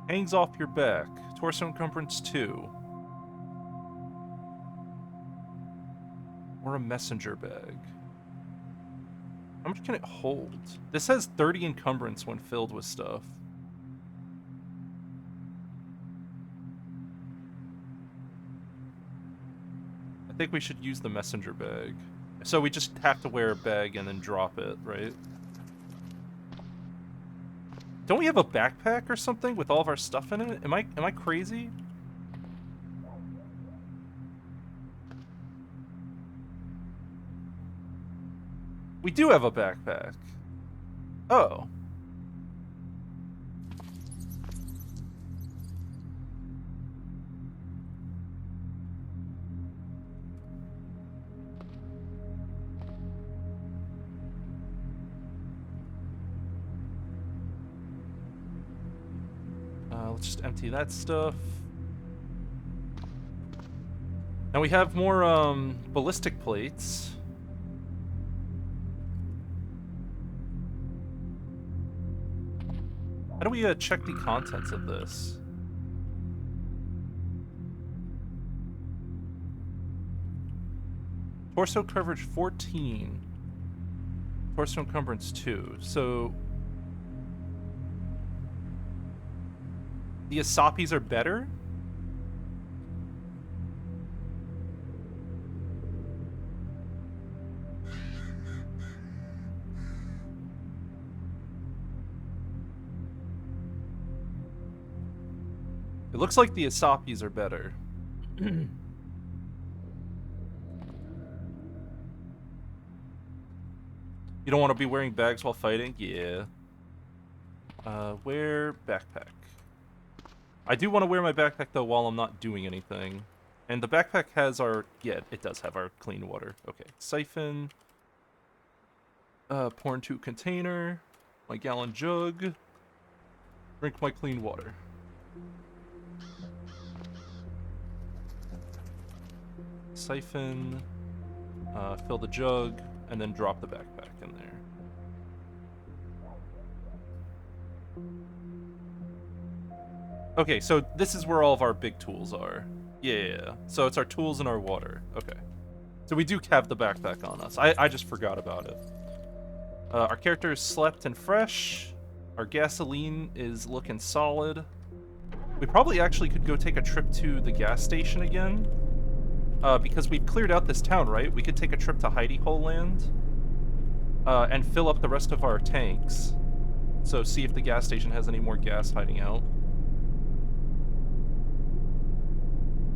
Hangs off your back. Torso encumbrance 2. Or a messenger bag. How much can it hold? This has 30 encumbrance when filled with stuff. I think we should use the messenger bag. So we just have to wear a bag and then drop it, right? Don't we have a backpack or something with all of our stuff in it? Am I crazy? We do have a backpack. Oh. Let's just empty that stuff. Now we have more, ballistic plates. How do we, check the contents of this? Torso coverage 14. Torso encumbrance 2. So... the Asapis are better? It looks like the Asapis are better. You don't want to be wearing bags while fighting? Yeah. Wear backpack. I do want to wear my backpack, though, while I'm not doing anything. And the backpack has our... yeah, it does have our clean water. Okay. Siphon. Pour into a container. My gallon jug. Drink my clean water. Siphon. Fill the jug. And then drop the backpack in there. Okay, so this is where all of our big tools are. Yeah. So it's our tools and our water. Okay. So we do have the backpack on us. I just forgot about it. Our character is slept and fresh. Our gasoline is looking solid. We probably actually could go take a trip to the gas station again. Because we've cleared out this town, right? We could take a trip to Hidey Hole Land. And fill up the rest of our tanks. So see if the gas station has any more gas hiding out.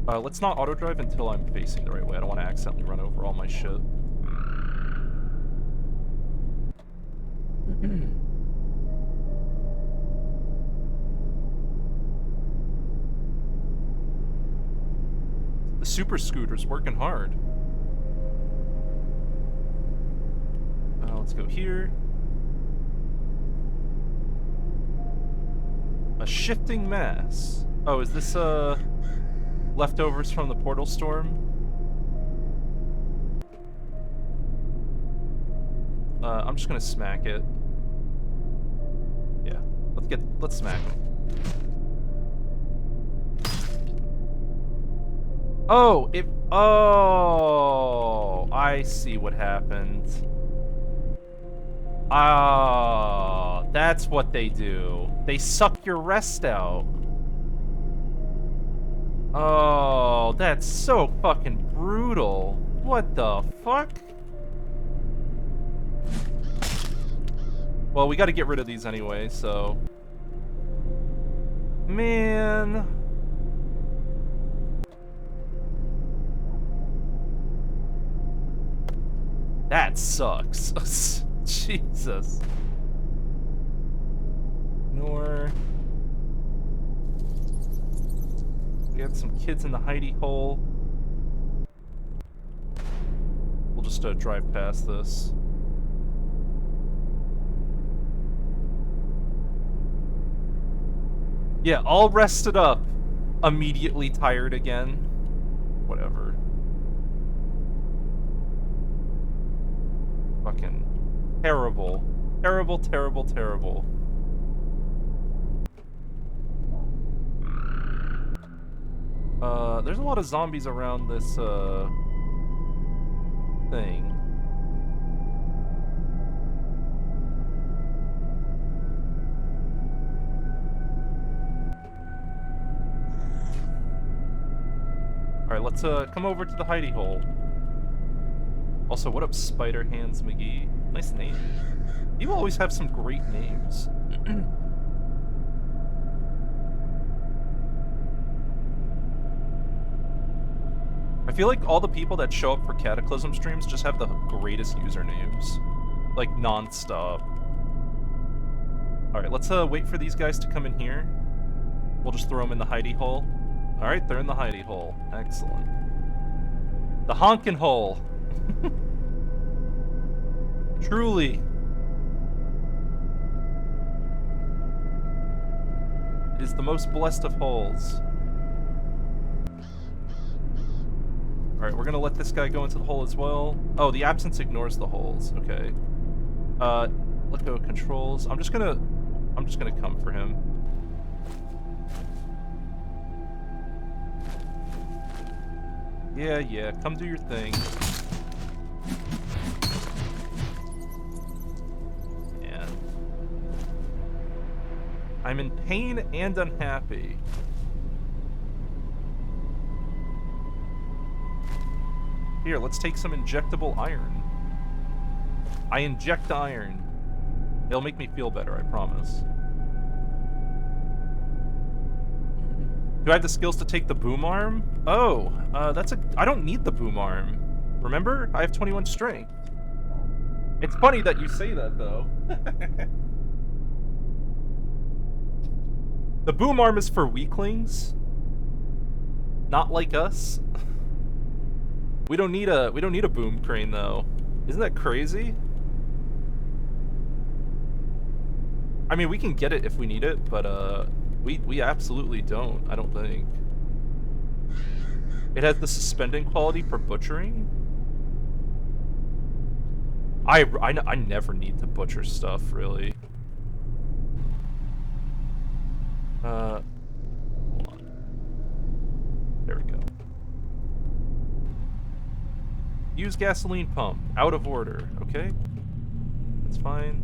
Let's not auto-drive until I'm facing the right way. I don't want to accidentally run over all my shit. The super scooter's working hard. Let's go here. A shifting mass. Oh, is this, leftovers from the portal storm? I'm just gonna smack it. Yeah, let's smack him. Oh, oh, I see what happened. Ah, that's what they do. They suck your rest out. Oh, that's so fucking brutal. What the fuck? Well, we gotta get rid of these anyway, so... Man... That sucks. Jesus. Ignore. We got some kids in the hidey hole. We'll just drive past this. Yeah, all rested up. Immediately tired again. Whatever. Fucking terrible. Terrible, terrible, terrible. There's a lot of zombies around this, thing. Alright, let's, come over to the hidey hole. Also, what up, Spider Hands McGee? Nice name. You always have some great names. I feel like all the people that show up for Cataclysm streams just have the greatest usernames. Like, non-stop. Alright, let's wait for these guys to come in here. We'll just throw them in the hidey hole. Alright, they're in the hidey hole. Excellent. The honkin' hole. Truly. It is the most blessed of holes. Alright, we're gonna let this guy go into the hole as well. Oh, the absence ignores the holes. Okay. Let go of controls. I'm just gonna come for him. Yeah, come do your thing. Man. I'm in pain and unhappy. Here, let's take some injectable iron. I inject iron. It'll make me feel better, I promise. Do I have the skills to take the boom arm? Oh, I don't need the boom arm. Remember? I have 21 strength. It's funny that you say that, though. The boom arm is for weaklings. Not like us. We don't need a boom crane, though. Isn't that crazy? I mean, we can get it if we need it, but we absolutely don't, I don't think. It has the suspending quality for butchering. I never need to butcher stuff, really. Hold on. There we go. Use gasoline pump. Out of order. Okay. That's fine.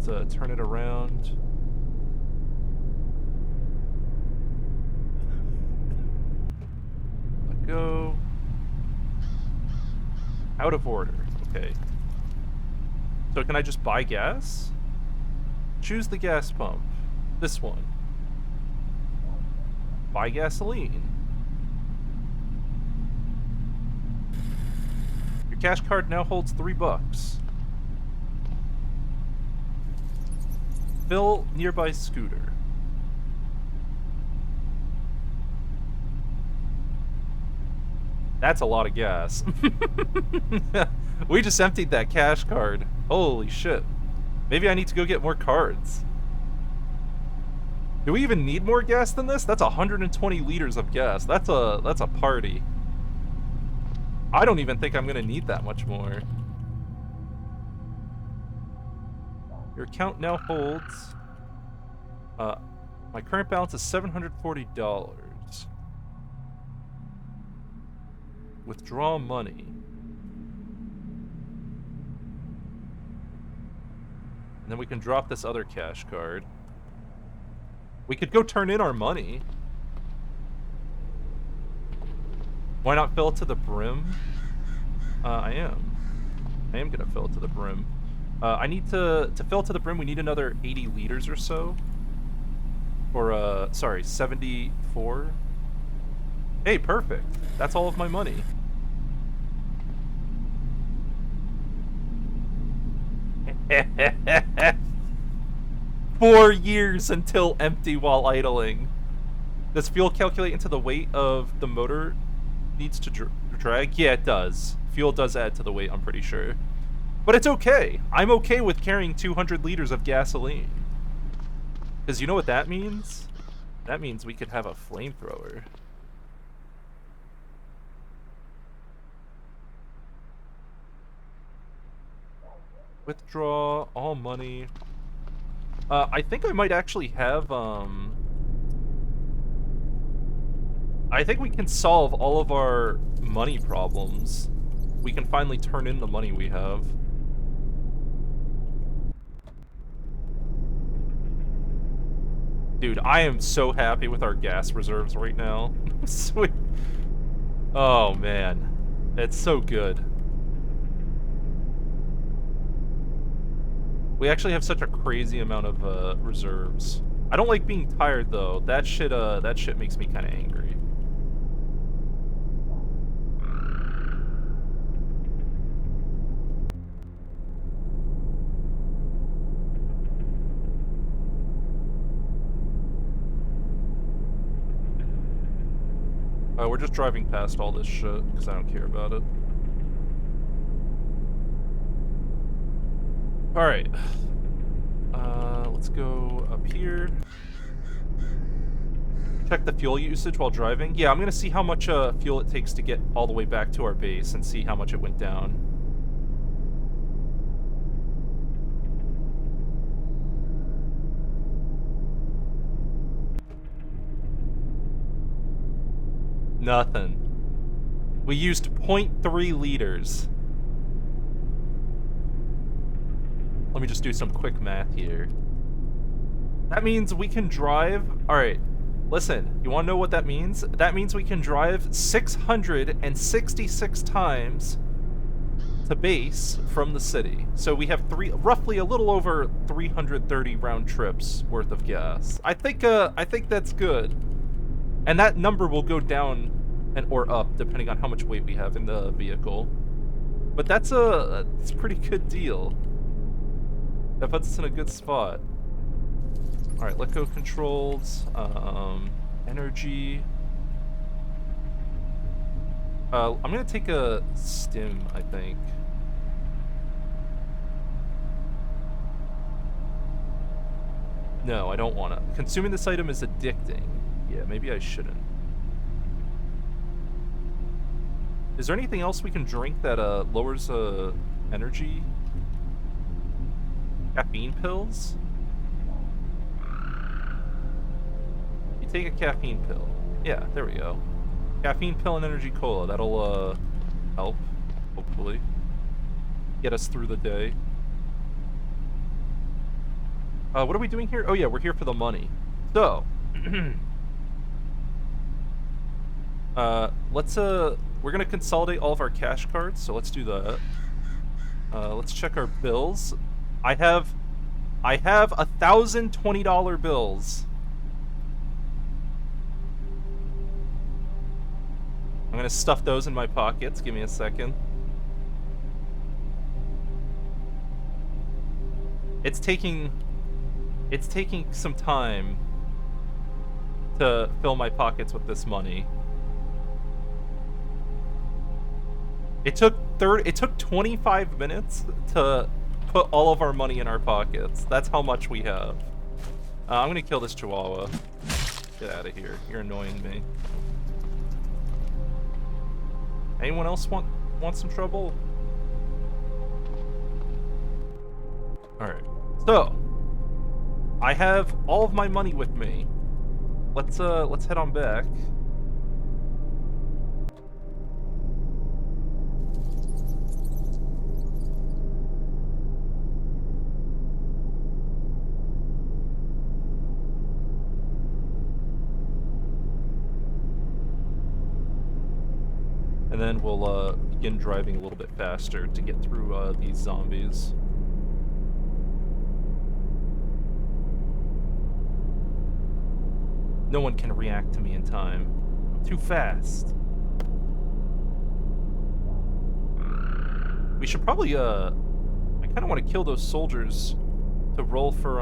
Let's turn it around. Let go. Out of order. Okay. So can I just buy gas? Choose the gas pump. This one. Buy gasoline. Your cash card now holds $3. Fill nearby scooter. That's a lot of gas. We just emptied that cash card. Holy shit. Maybe I need to go get more cards. Do we even need more gas than this? That's 120 liters of gas. That's a party. I don't even think I'm gonna need that much more. Your account now holds... my current balance is $740. Withdraw money. And then we can drop this other cash card. We could go turn in our money. Why not fill it to the brim? I am gonna fill it to the brim. I need to fill it to the brim, we need another 80 liters or so. Or, sorry, 74. Hey, perfect. That's all of my money. Four years until empty while idling. Does fuel calculate into the weight of the motor needs to drag? Yeah, it does. Fuel does add to the weight, I'm pretty sure. But it's okay. I'm okay with carrying 200 liters of gasoline. Because you know what that means? That means we could have a flamethrower. Withdraw all money. I think I might actually have, I think we can solve all of our money problems. We can finally turn in the money we have. Dude, I am so happy with our gas reserves right now. Sweet. Oh, man. It's so good. We actually have such a crazy amount of reserves. I don't like being tired though. That shit makes me kind of angry. We're just driving past all this shit because I don't care about it. Alright. Let's go up here. Check the fuel usage while driving. Yeah, I'm gonna see how much fuel it takes to get all the way back to our base and see how much it went down. Nothing. We used 0.3 liters. Let me just do some quick math here. That means we can drive... Alright, listen, you wanna know what that means? That means we can drive 666 times to base from the city. So we have roughly a little over 330 round trips worth of gas. I think that's good. And that number will go down or up depending on how much weight we have in the vehicle. But that's a pretty good deal. That puts us in a good spot. Alright, let go controls, energy. I'm gonna take a stim, I think. No, I don't wanna. Consuming this item is addicting. Yeah, maybe I shouldn't. Is there anything else we can drink that lowers energy? Caffeine pills? You take a caffeine pill. Yeah, there we go. Caffeine pill and energy cola. That'll help, hopefully. Get us through the day. What are we doing here? Oh yeah, we're here for the money. So, we're gonna consolidate all of our cash cards, so let's do that. Let's check our bills. I have $1,020 bills. I'm gonna stuff those in my pockets. Give me a second. It's taking some time to fill my pockets with this money. It took 25 minutes to put all of our money in our pockets. That's how much we have. I'm gonna kill this chihuahua. Get out of here. You're annoying me. Anyone else want some trouble? Alright. So, I have all of my money with me. Let's head on back. And then we'll begin driving a little bit faster to get through these zombies. No one can react to me in time. I'm too fast. We should probably, I kind of want to kill those soldiers to roll for,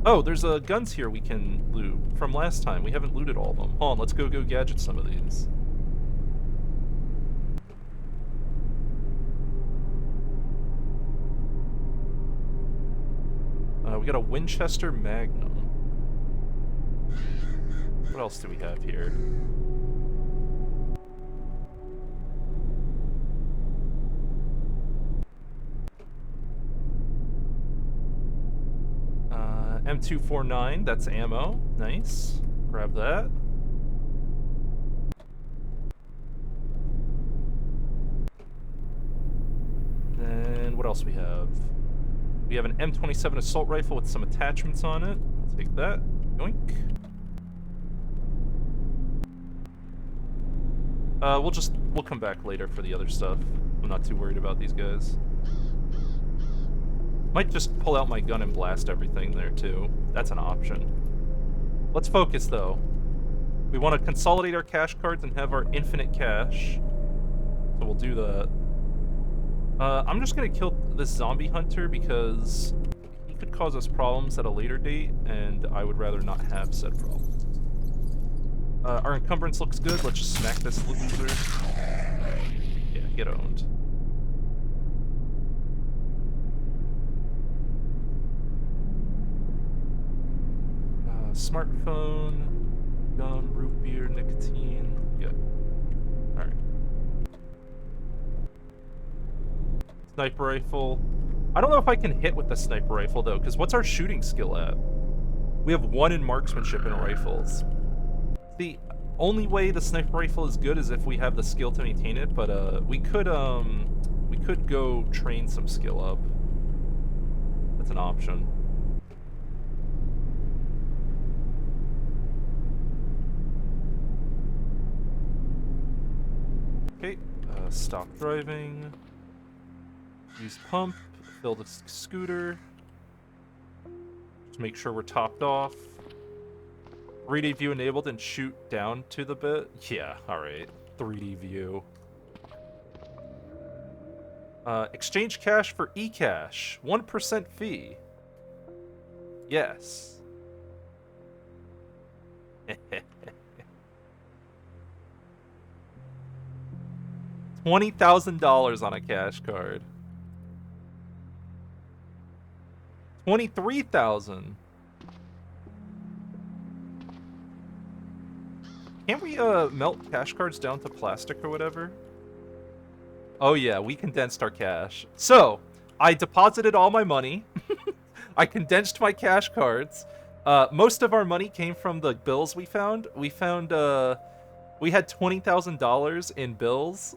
Oh, there's guns here we can loot from last time. We haven't looted all of them. Hold on, let's go gadget some of these. We got a Winchester Magnum. What else do we have here? M249, that's ammo. Nice. Grab that. Then what else we have? We have an M27 assault rifle with some attachments on it. I'll take that. Yoink. We'll come back later for the other stuff. I'm not too worried about these guys. Might just pull out my gun and blast everything there too. That's an option. Let's focus though. We want to consolidate our cash cards and have our infinite cash. So we'll do that. I'm just gonna kill this zombie hunter because he could cause us problems at a later date, and I would rather not have said problems. Our encumbrance looks good. Let's just smack this loser. Yeah, get owned. Smartphone, gum, root beer, nicotine. Good. Alright. Sniper rifle. I don't know if I can hit with the sniper rifle, though, because what's our shooting skill at? We have 1 in marksmanship in rifles. The only way the sniper rifle is good is if we have the skill to maintain it, but we could go train some skill up. That's an option. Okay, stop driving. Use pump, fill the scooter. Just make sure we're topped off. 3D view enabled and shoot down to the bit. Yeah, alright. 3D view. Exchange cash for e-cash. 1% fee. Yes. $20,000 on a cash card. 23,000. Can't we melt cash cards down to plastic or whatever? Oh yeah, we condensed our cash. So, I deposited all my money. I condensed my cash cards. Most of our money came from the bills we found. We found we had $20,000 in bills.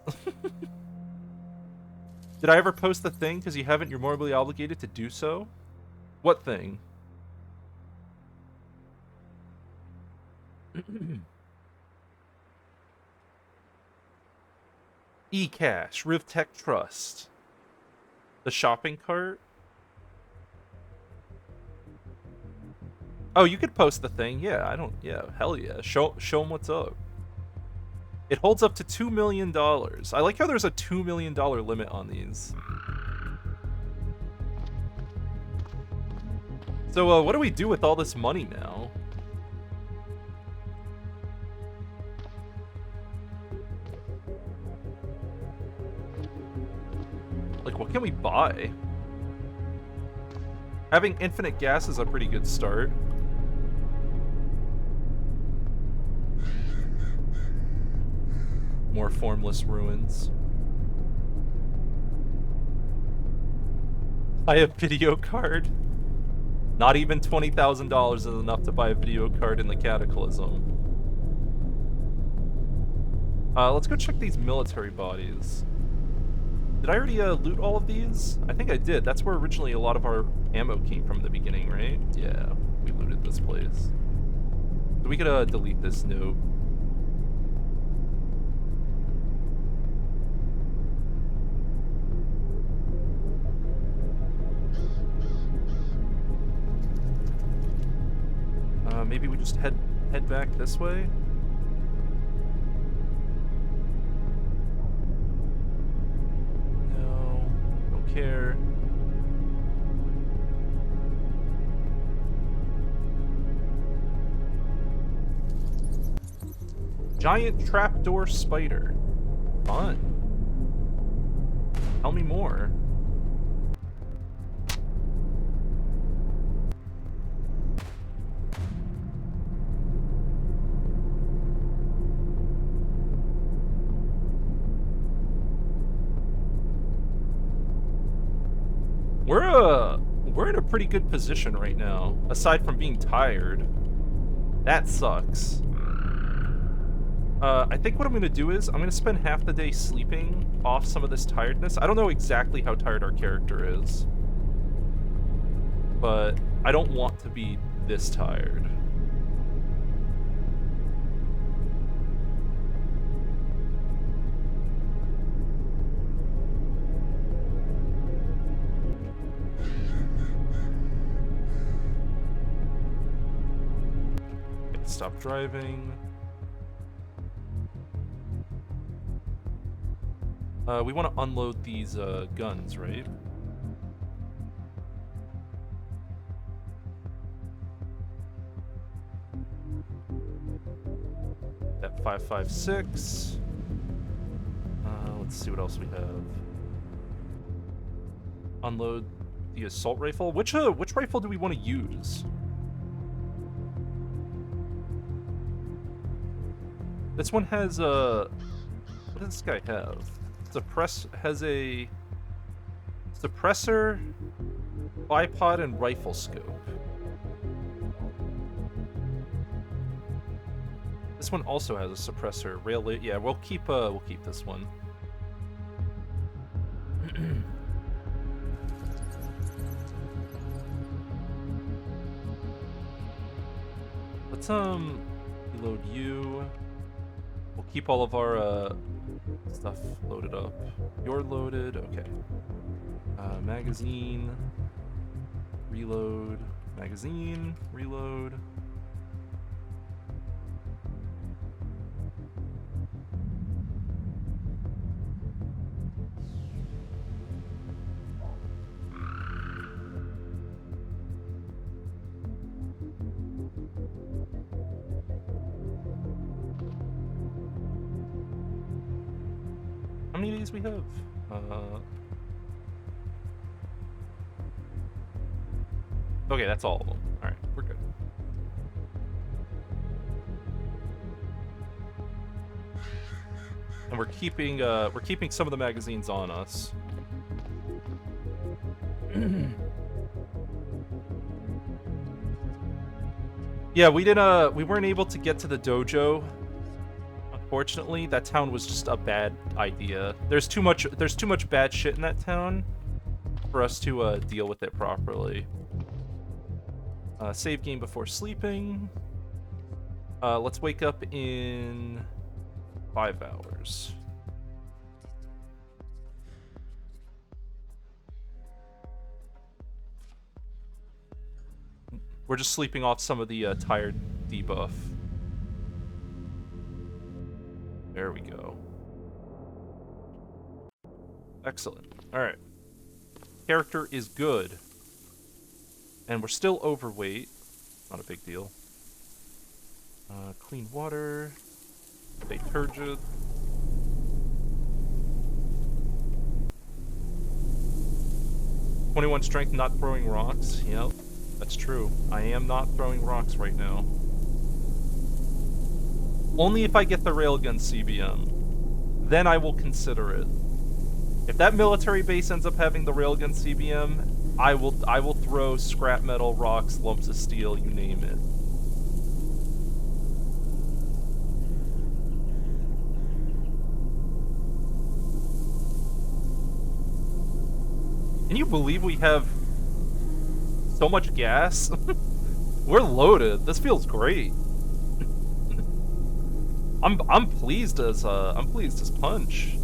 Did I ever post the thing? Because you haven't, you're morally obligated to do so. What thing? eCash, Rivtech Trust. The shopping cart? Oh, you could post the thing. Yeah, I don't... Yeah, hell yeah. Show them what's up. It holds up to $2 million. I like how there's a $2 million limit on these. So, what do we do with all this money now? Like, what can we buy? Having infinite gas is a pretty good start. More formless ruins. Buy a video card. Not even $20,000 is enough to buy a video card in the Cataclysm. Let's go check these military bodies. Did I already loot all of these? I think I did. That's where originally a lot of our ammo came from in the beginning, right? Yeah, we looted this place. So we could delete this note. Maybe we just head back this way? No, don't care. Giant trapdoor spider. Fun. Tell me more. We're in a pretty good position right now, aside from being tired. That sucks. I think what I'm gonna do is I'm gonna spend half the day sleeping off some of this tiredness. I don't know exactly how tired our character is, but I don't want to be this tired. Stop driving. We want to unload these guns, right? That 5.56. Let's see what else we have. Unload the assault rifle. Which rifle do we want to use? This one has a... What does this guy have? Has a suppressor, bipod, and rifle scope. This one also has a suppressor. Yeah, we'll keep this one. Let's reload you. We'll keep all of our stuff loaded up. You're loaded, okay. Magazine, reload, magazine, reload. How many of these we have? Okay, that's all of them. All right, we're good. And we're keeping some of the magazines on us. Yeah, we weren't able to get to the dojo. Unfortunately, that town was just a bad idea. There's too much bad shit in that town for us to deal with it properly. Save game before sleeping. Let's wake up in 5 hours. We're just sleeping off some of the tired debuff. There we go. Excellent. Alright. Character is good. And we're still overweight. Not a big deal. Clean water. Detergent. "21 strength, not throwing rocks." Yep, that's true. I am not throwing rocks right now. Only if I get the railgun CBM. Then I will consider it. If that military base ends up having the railgun CBM, I will throw scrap metal, rocks, lumps of steel, you name it. Can you believe we have so much gas? We're loaded. This feels great. I'm pleased as punch.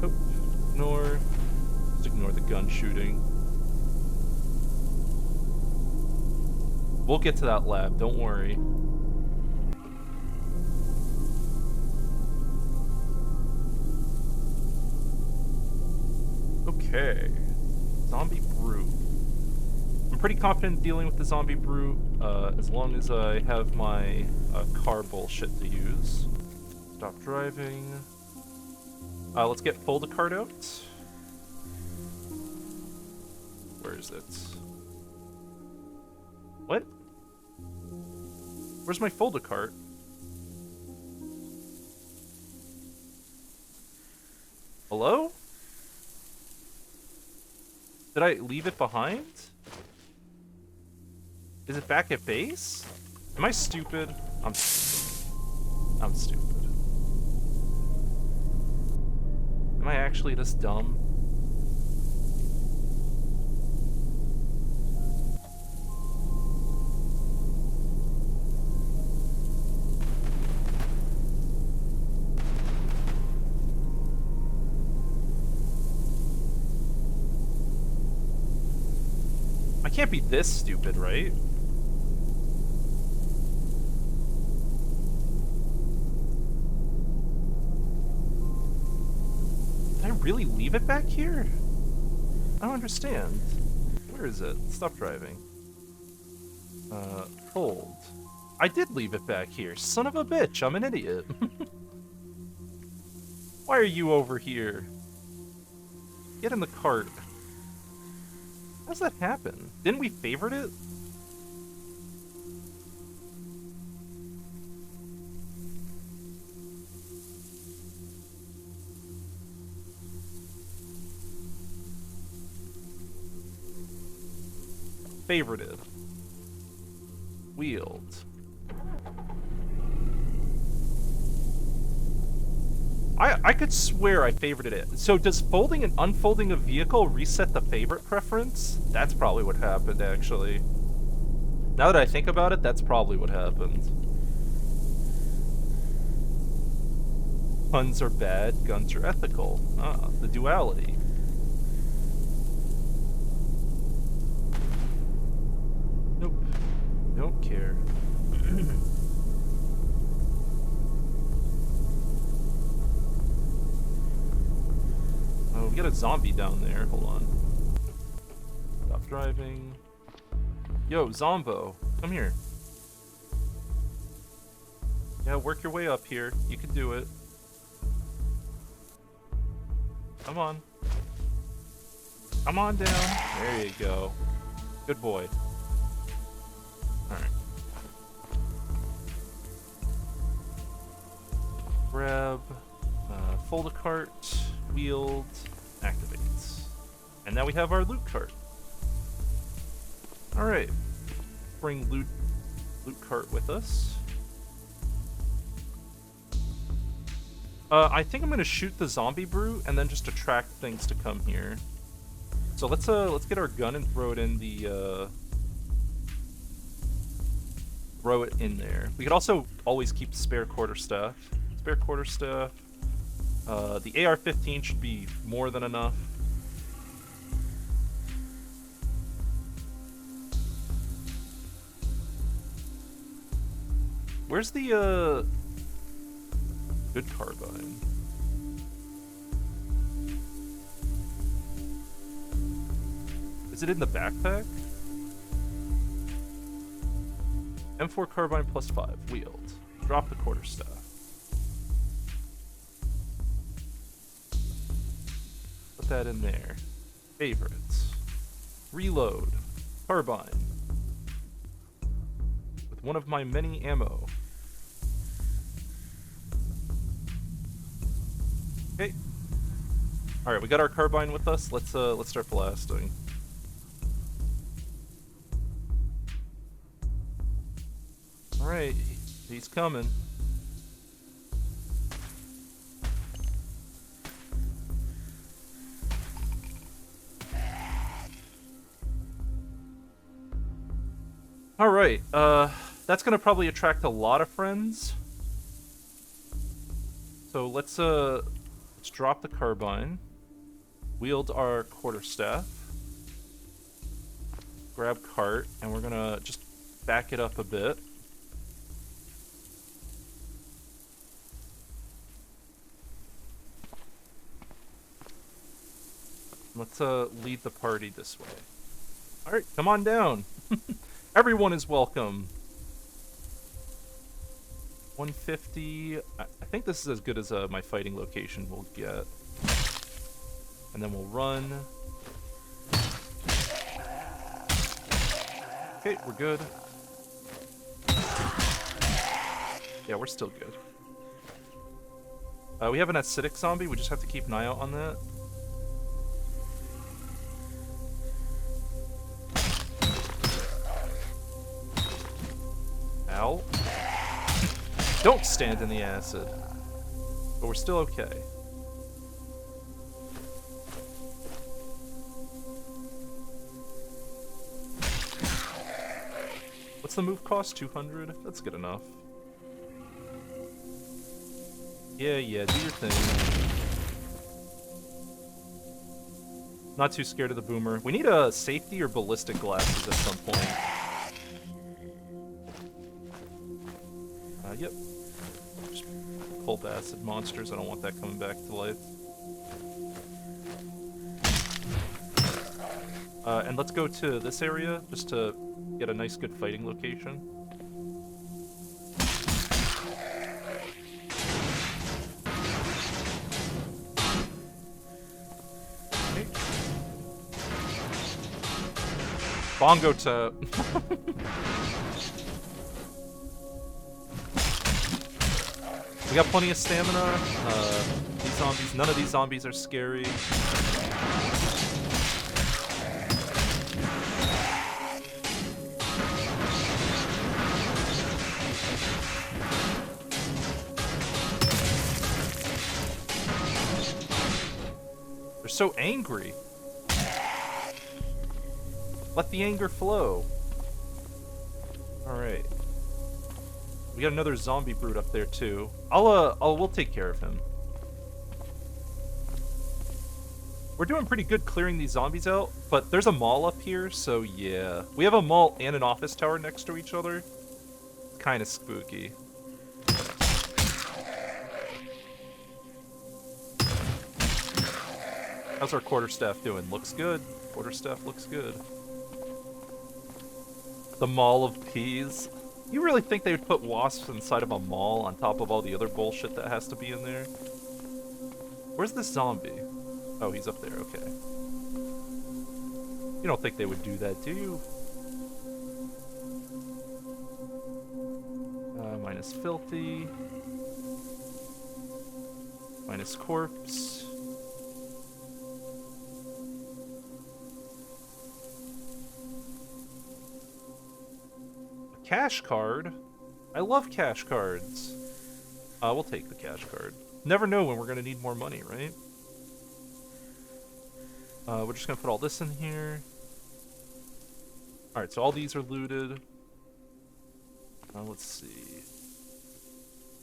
Oh, just ignore the gun shooting. We'll get to that lab, don't worry. Okay. Zombie Brute. I'm pretty confident dealing with the Zombie Brute, as long as I have my car bullshit to use. Stop driving. Let's get folder cart out. Where is it? What? Where's my folder cart? Hello? Did I leave it behind? Is it back at base? Am I stupid? I'm stupid. Am I actually this dumb? I can't be this stupid, right? Did I really leave it back here? I don't understand. Where is it? Stop driving. Hold. I did leave it back here. Son of a bitch, I'm an idiot. Why are you over here? Get in the cart. How does that happen? Didn't we favorite it? Favorited. Wheeled. I could swear I favorited it. So does folding and unfolding a vehicle reset the favorite preference? That's probably what happened, actually. Now that I think about it, that's probably what happened. Puns are bad, guns are ethical. Ah, the duality. Nope. Don't care. Oh, we got a zombie down there. Hold on. Stop driving. Yo, Zombo, come here. Yeah, work your way up here. You can do it. Come on. Come on down. There you go. Good boy. Alright. Grab, fold a cart, wheeled, activates. And now we have our loot cart. Alright. Bring loot cart with us. I think I'm gonna shoot the zombie brute and then just attract things to come here. So let's get our gun and throw it in the throw it in there. We could also always keep spare quarterstaff. Spare quarterstaff. The AR-15 should be more than enough. Where's the good carbine? Is it in the backpack? M4 carbine +5, wheeled. Drop the quarterstaff. Put that in there. Favorites. Reload. Carbine. With one of my many ammo. Okay. Alright, we got our carbine with us. Let's start blasting. Alright, he's coming. Alright, that's gonna probably attract a lot of friends. So let's drop the carbine. Wield our quarterstaff. Grab cart, and we're gonna just back it up a bit. Let's lead the party this way. Alright, come on down. Everyone is welcome. 150. I think this is as good as my fighting location will get. And then we'll run. Okay, we're good. Yeah, we're still good. We have an acidic zombie. We just have to keep an eye out on that. Ow. Don't stand in the acid. But we're still okay. What's the move cost? 200? That's good enough. Yeah, do your thing. Not too scared of the boomer. We need a safety or ballistic glasses at some point. Yep. Just pulp acid monsters. I don't want that coming back to life. And let's go to this area just to get a nice, good fighting location. Okay. Bongo to. We got plenty of stamina. These zombies, none of these zombies are scary. They're so angry. Let the anger flow. Alright. We got another zombie brute up there too. We'll take care of him. We're doing pretty good clearing these zombies out, but there's a mall up here, so yeah. We have a mall and an office tower next to each other. Kind of spooky. How's our quarterstaff doing? Looks good. Quarterstaff looks good. The Mall of Peas. You really think they would put wasps inside of a mall on top of all the other bullshit that has to be in there? Where's this zombie? Oh, he's up there, okay. You don't think they would do that, do you? Minus filthy. Minus corpse. Cash card? I love cash cards. We'll take the cash card. Never know when we're gonna need more money, right? We're just gonna put all this in here. Alright, so all these are looted. Let's see.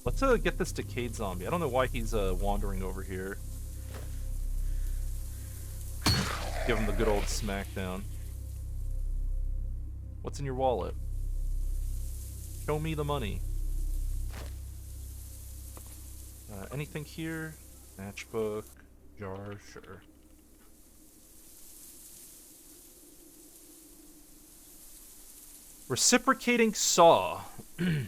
Let's get this decayed zombie. I don't know why he's wandering over here. Give him the good old smackdown. What's in your wallet? Show me the money. Anything here? Matchbook, jar, sure. Reciprocating saw. 2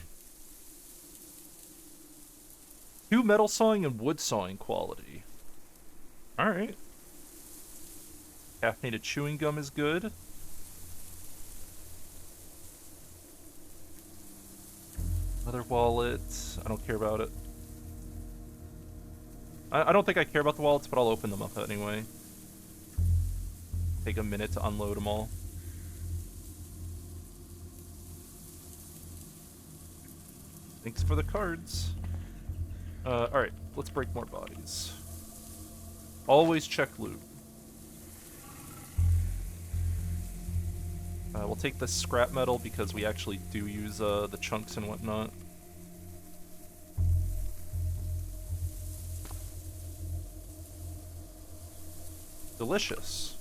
metal sawing and wood sawing quality. Alright. Caffeinated chewing gum is good. Another wallet. I don't care about it. I don't think I care about the wallets, but I'll open them up anyway. Take a minute to unload them all. Thanks for the cards. Alright, let's break more bodies. Always check loot. We'll take the scrap metal because we actually do use the chunks and whatnot. Delicious.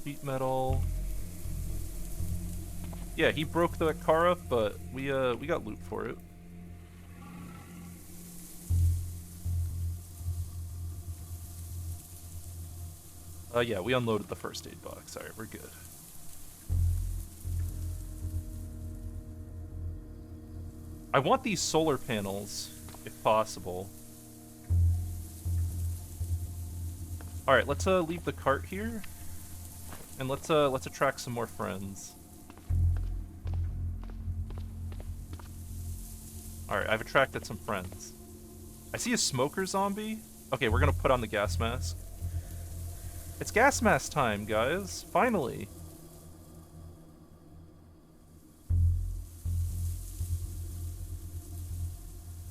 Sheet metal. Yeah, he broke the car up, but we got loot for it. Yeah, we unloaded the first aid box. Alright, we're good. I want these solar panels, if possible. Alright, let's leave the cart here. And let's attract some more friends. Alright, I've attracted some friends. I see a smoker zombie. Okay, we're gonna put on the gas mask. It's gas mask time, guys. Finally.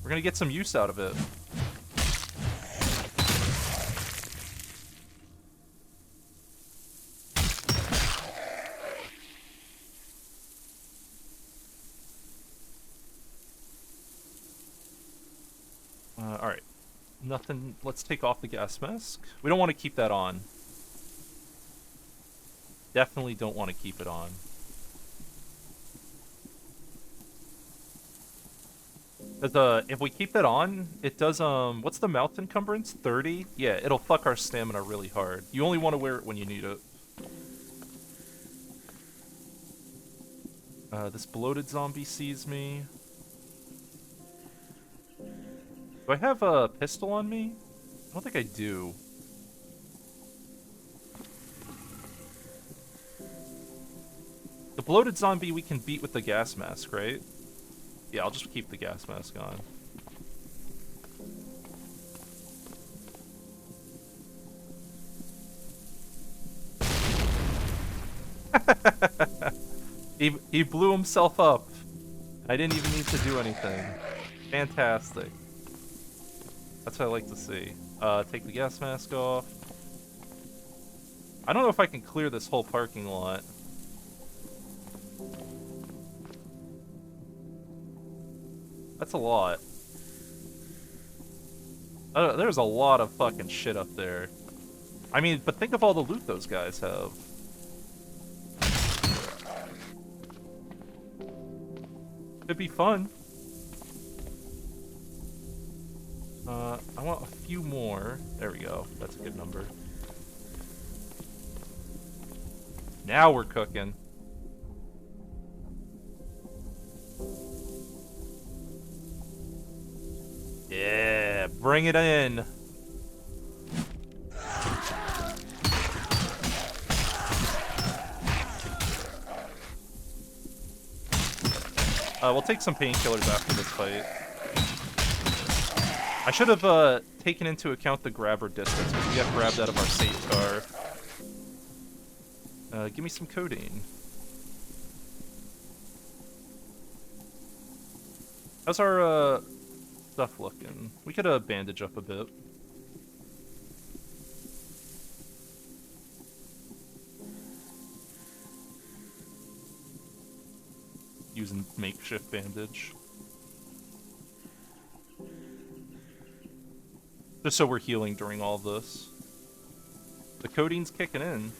We're gonna get some use out of it. Alright. Nothing. Let's take off the gas mask. We don't want to keep that on. Definitely don't want to keep it on. Because, if we keep it on, it does, what's the mouth encumbrance? 30? Yeah, it'll fuck our stamina really hard. You only want to wear it when you need it. This bloated zombie sees me. Do I have a pistol on me? I don't think I do. The bloated zombie we can beat with the gas mask, right? Yeah, I'll just keep the gas mask on. He blew himself up. I didn't even need to do anything. Fantastic. That's what I like to see. Take the gas mask off. I don't know if I can clear this whole parking lot. That's a lot. There's a lot of fucking shit up there. I mean, but think of all the loot those guys have. Could be fun. I want a few more. There we go. That's a good number. Now we're cooking. Yeah, bring it in. We'll take some painkillers after this fight. I should have taken into account the grabber distance, because we got grabbed out of our safe car. Give me some codeine. How's our stuff looking? We could bandage up a bit. using makeshift bandage. Just so we're healing during all this. The codeine's kicking in.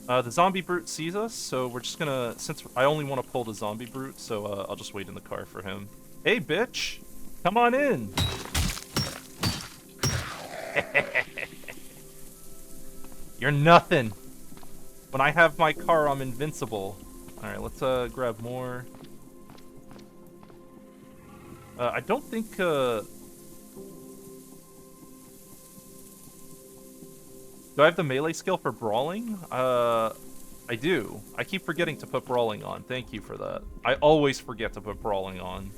The zombie brute sees us, so we're just gonna... Since I only want to pull the zombie brute, so I'll just wait in the car for him. Hey, bitch! Come on in! You're nothing! When I have my car, I'm invincible. Alright, let's grab more. I don't think... Do I have the melee skill for brawling? I do. I keep forgetting to put brawling on. Thank you for that. I always forget to put brawling on.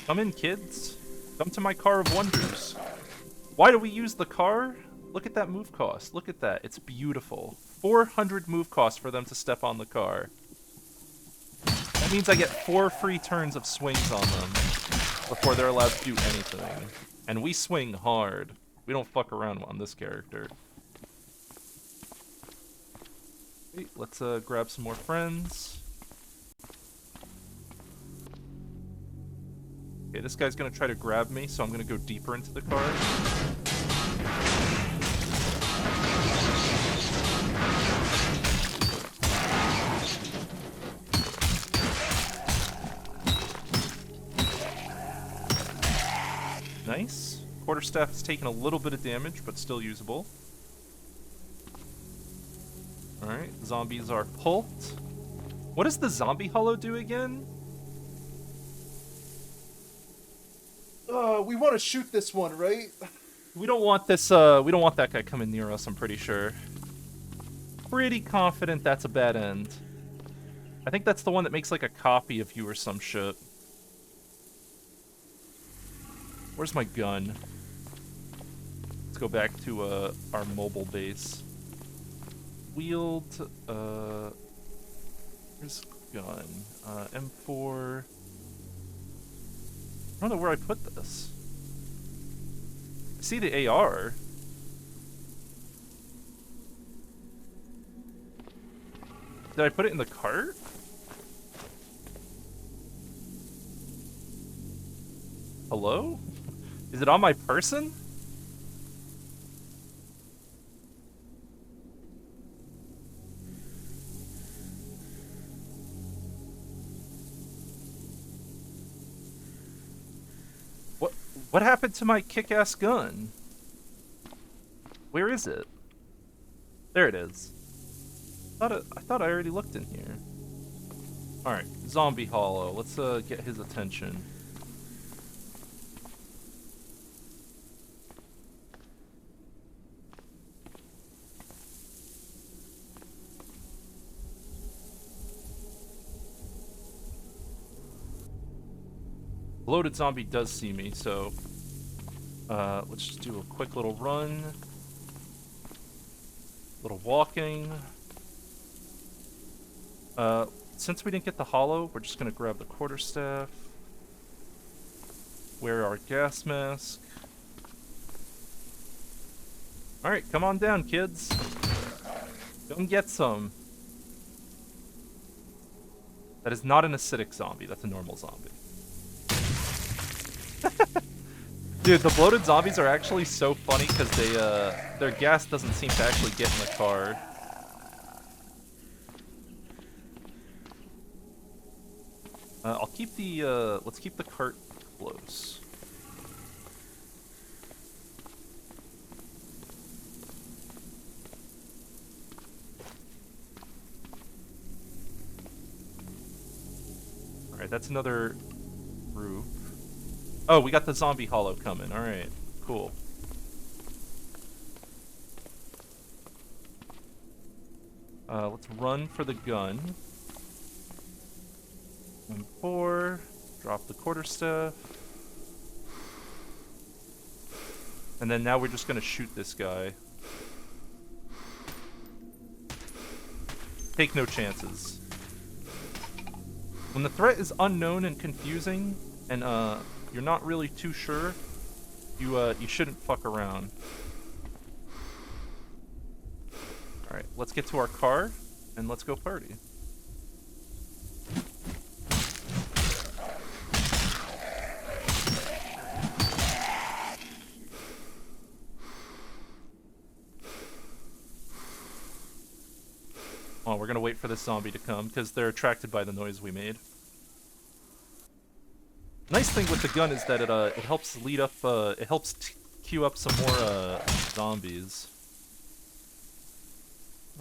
Come in, kids. Come to my car of wonders. Why do we use the car? Look at that move cost. Look at that. It's beautiful. 400 move cost for them to step on the car. That means I get 4 free turns of swings on them before they're allowed to do anything. And we swing hard. We don't fuck around on this character. Okay, let's grab some more friends. Okay, this guy's gonna try to grab me, so I'm gonna go deeper into the car. Nice. Quarterstaff is taking a little bit of damage, but still usable. Alright, zombies are pulped. What does the zombie hollow do again? We want to shoot this one, right? We don't want this, we don't want that guy coming near us, I'm pretty sure. Pretty confident that's a bad end. I think that's the one that makes like a copy of you or some shit. Where's my gun? Let's go back to our mobile base. Wield, where's gun? M4. I don't know where I put this. I see the AR. Did I put it in the cart? Hello? Is it on my person? What happened to my kick-ass gun? Where is it? There it is. I thought I already looked in here. Alright, zombie hollow. Let's get his attention. Loaded zombie does see me, so let's just do a quick little run. Little walking. Since we didn't get the hollow, we're just gonna grab the quarterstaff. Wear our gas mask. Alright, come on down, kids. Come get some. That is not an acidic zombie, that's a normal zombie. Dude, the bloated zombies are actually so funny because they, their gas doesn't seem to actually get in the car. I'll keep the, let's keep the cart close. Alright, that's another roof. Oh, we got the zombie hollow coming. Alright, cool. Let's run for the gun. M4, drop the quarterstaff. And then now we're just gonna shoot this guy. Take no chances. When the threat is unknown and confusing, and you're not really too sure, you shouldn't fuck around. Alright, let's get to our car, and let's go party. Oh, we're gonna wait for this zombie to come, because they're attracted by the noise we made. Nice thing with the gun is that it helps lead up, it helps queue up some more, zombies.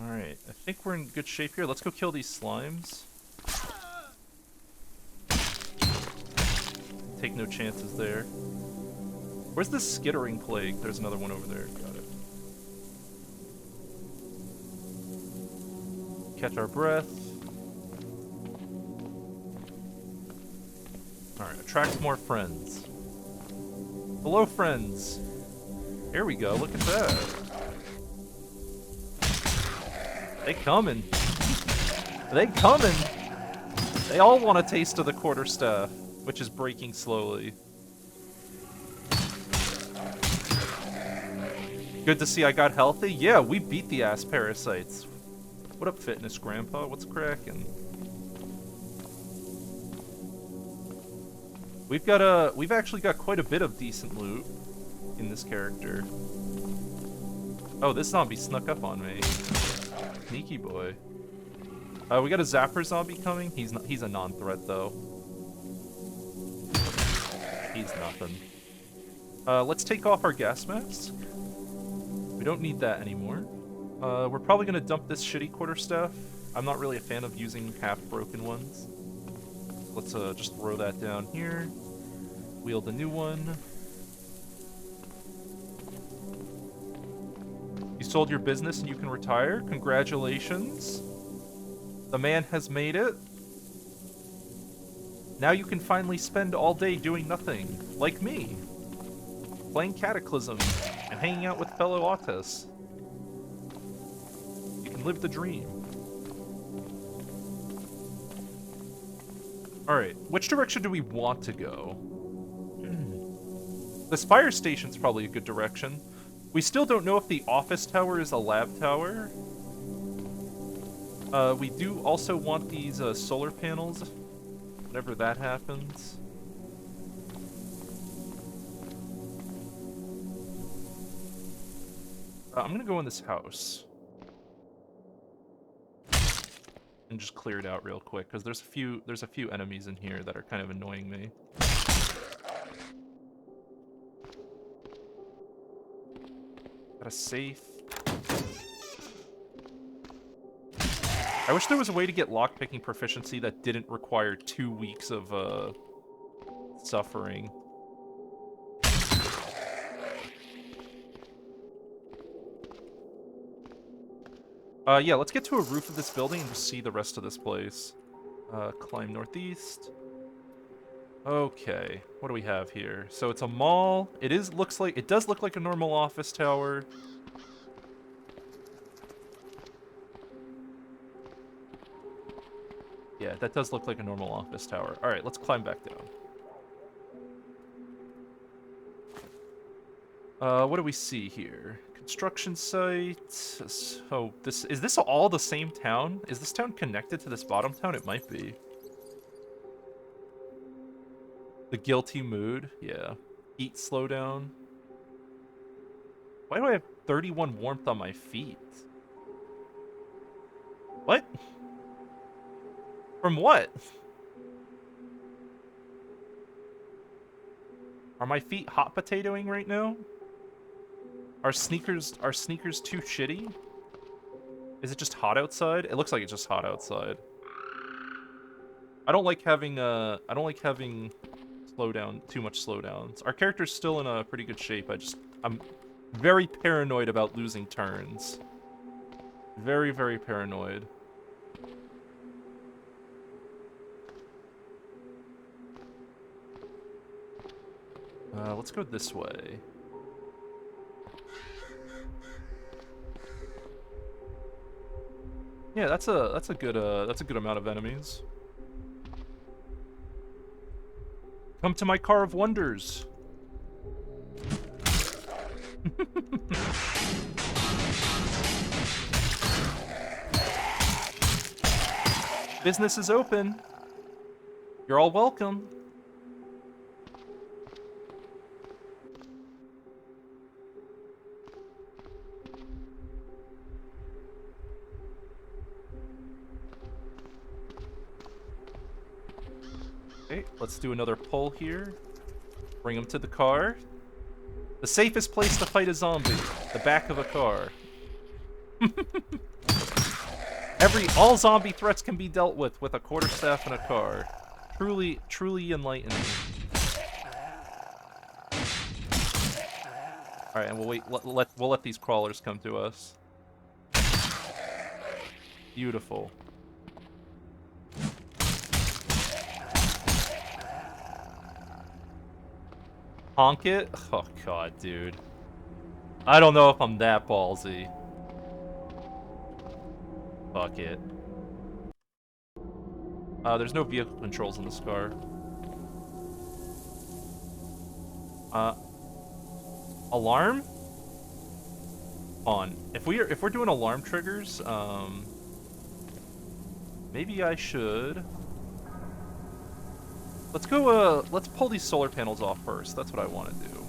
Alright, I think we're in good shape here. Let's go kill these slimes. Take no chances there. Where's the skittering plague? There's another one over there. Got it. Catch our breath. Alright, attract more friends. Hello, friends. Here we go, look at that. They coming. They coming. They all want a taste of the quarterstaff, which is breaking slowly. Good to see I got healthy. Yeah, we beat the ass parasites. What up, fitness grandpa? What's cracking? We've actually got quite a bit of decent loot in this character. Oh, this zombie snuck up on me. Sneaky boy. We got a zapper zombie coming. He's a non-threat though. He's nothing. Let's take off our gas mask. We don't need that anymore. We're probably gonna dump this shitty quarterstaff. I'm not really a fan of using half-broken ones. Let's just throw that down here. Wield a new one. You sold your business and you can retire. Congratulations. The man has made it. Now you can finally spend all day doing nothing, like me. Playing Cataclysm and hanging out with fellow autists. You can live the dream. Alright, which direction do we want to go? This fire station's probably a good direction. We still don't know if the office tower is a lab tower. We do also want these solar panels, whenever that happens. I'm gonna go in this house. And just clear it out real quick, because there's a few enemies in here that are kind of annoying me. Got a safe. I wish there was a way to get lockpicking proficiency that didn't require 2 weeks of suffering. Yeah, let's get to a roof of this building and just see the rest of this place. Climb northeast. Okay, what do we have here? So it's a mall. It does look like a normal office tower. Yeah, that does look like a normal office tower. All right, let's climb back down. What do we see here? Construction site. So is this all the same town? Is this town connected to this bottom town? It might be. The guilty mood. Yeah. Heat slowdown. Why do I have 31 warmth on my feet? What? From what? Are my feet hot potatoing right now? Are sneakers too shitty? Is it just hot outside? It looks like it's just hot outside. I don't like having too much slowdowns. Our character's still in a pretty good shape. I'm very paranoid about losing turns. Very, very paranoid. Let's go this way. Yeah, that's a good amount of enemies. Come to my car of wonders. Business is open. You're all welcome. Okay, let's do another pull here. Bring him to the car. The safest place to fight a zombie. The back of a car. All zombie threats can be dealt with a quarterstaff and a car. Truly, truly enlightening. All right, and we'll wait. We'll let these crawlers come to us. Beautiful. Honk it? Oh god, dude. I don't know if I'm that ballsy. Fuck it. There's no vehicle controls in this car. Alarm? On. If we're doing alarm triggers, maybe I should. Let's go, let's pull these solar panels off first. That's what I want to do.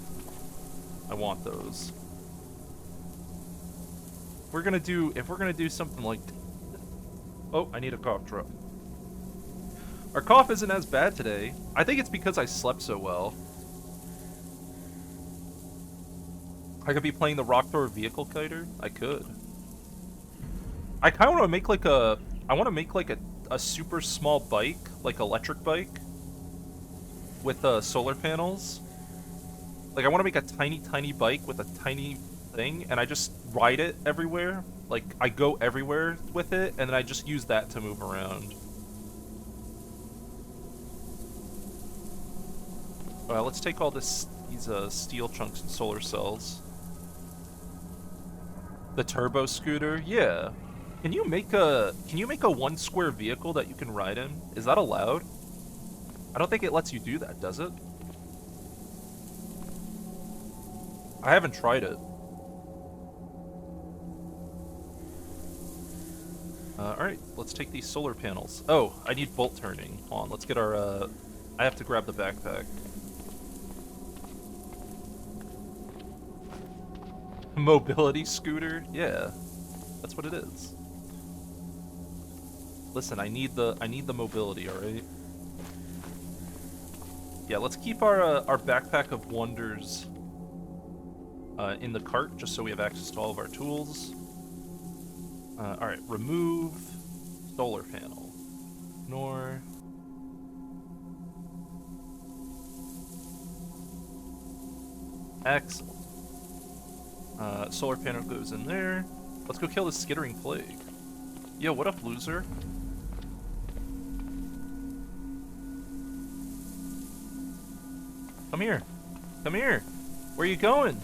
I want those. If we're gonna do something like... Oh, I need a cough drop. Our cough isn't as bad today. I think it's because I slept so well. I could be playing the Rock Thrower Vehicle Kiter. I could. I kind of want to make like a... I want to make like a super small bike, like electric bike, with solar panels. Like I want to make a tiny bike with a tiny thing, and I just ride it everywhere. Like I go everywhere with it, and then I just use that to move around. Let's take all these steel chunks and solar cells. The turbo scooter, yeah. Can you make a 1 square vehicle that you can ride in? Is that allowed? I don't think it lets you do that, does it? I haven't tried it. Alright, let's take these solar panels. Oh, I need bolt turning. Hold on, let's get our, I have to grab the backpack. Mobility scooter? Yeah. That's what it is. Listen, I need the mobility, alright? Yeah, let's keep our backpack of wonders in the cart, just so we have access to all of our tools. Alright, remove solar panel. Ignore. Excellent. Solar panel goes in there. Let's go kill this skittering plague. Yo, what up, loser? Come here. Come here. Where are you going?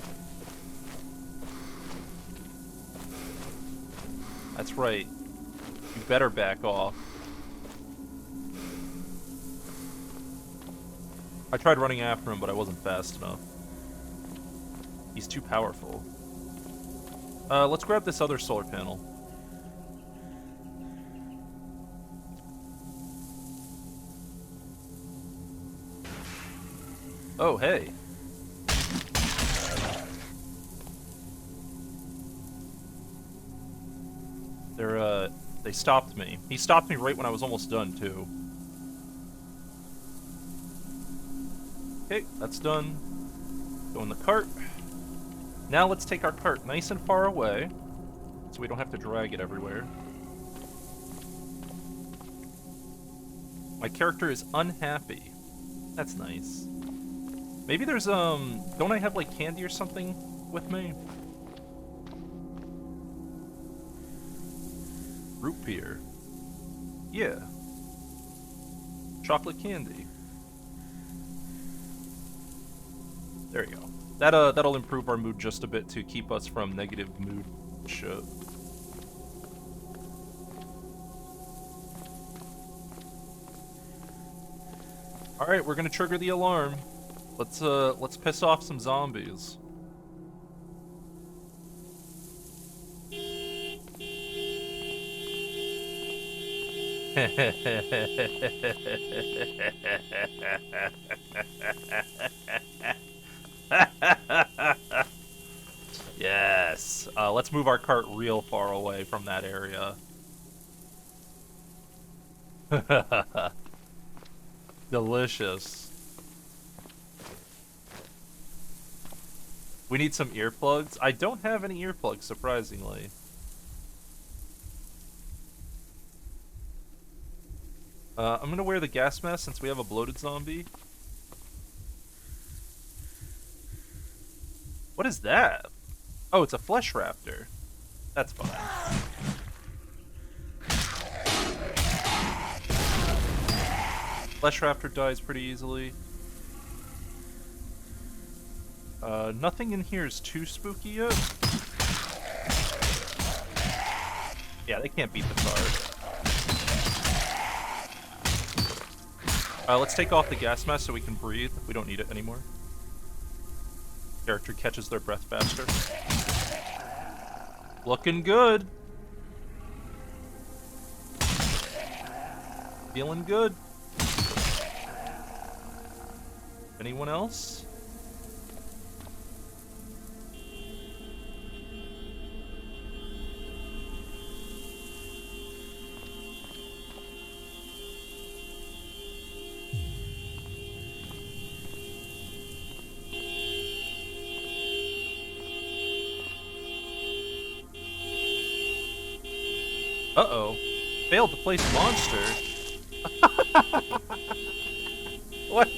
That's right. You better back off. I tried running after him, but I wasn't fast enough. He's too powerful. Let's grab this other solar panel. Oh, hey. They stopped me. He stopped me right when I was almost done, too. Okay, that's done. Go in the cart. Now let's take our cart nice and far away, so we don't have to drag it everywhere. My character is unhappy. That's nice. Maybe there's, don't I have, like, candy or something with me? Root beer. Yeah. Chocolate candy. There you go. That'll improve our mood just a bit to keep us from negative mood shit. Alright, we're gonna trigger the alarm. Let's piss off some zombies. Yes. Let's move our cart real far away from that area. Delicious. We need some earplugs. I don't have any earplugs, surprisingly. I'm gonna wear the gas mask since we have a bloated zombie. What is that? Oh, it's a flesh raptor. That's fine. Flesh raptor dies pretty easily. Nothing in here is too spooky yet. Yeah, they can't beat the card. Let's take off the gas mask so we can breathe. We don't need it anymore. Character catches their breath faster. Looking good. Feeling good. Anyone else? Uh-oh. Failed to place monster. What?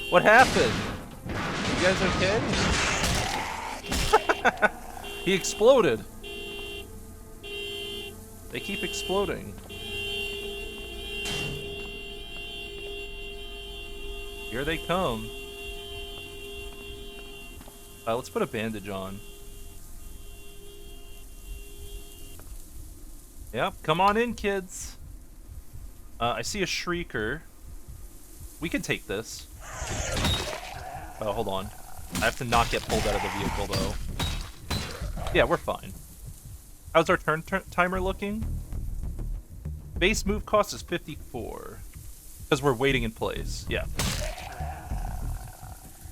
What happened? You guys okay? He exploded. They keep exploding. Here they come. Let's put a bandage on. Yep, come on in, kids. I see a shrieker. We can take this. Oh, hold on. I have to not get pulled out of the vehicle, though. Yeah, we're fine. How's our turn timer looking? Base move cost is 54. Because we're waiting in place. Yeah.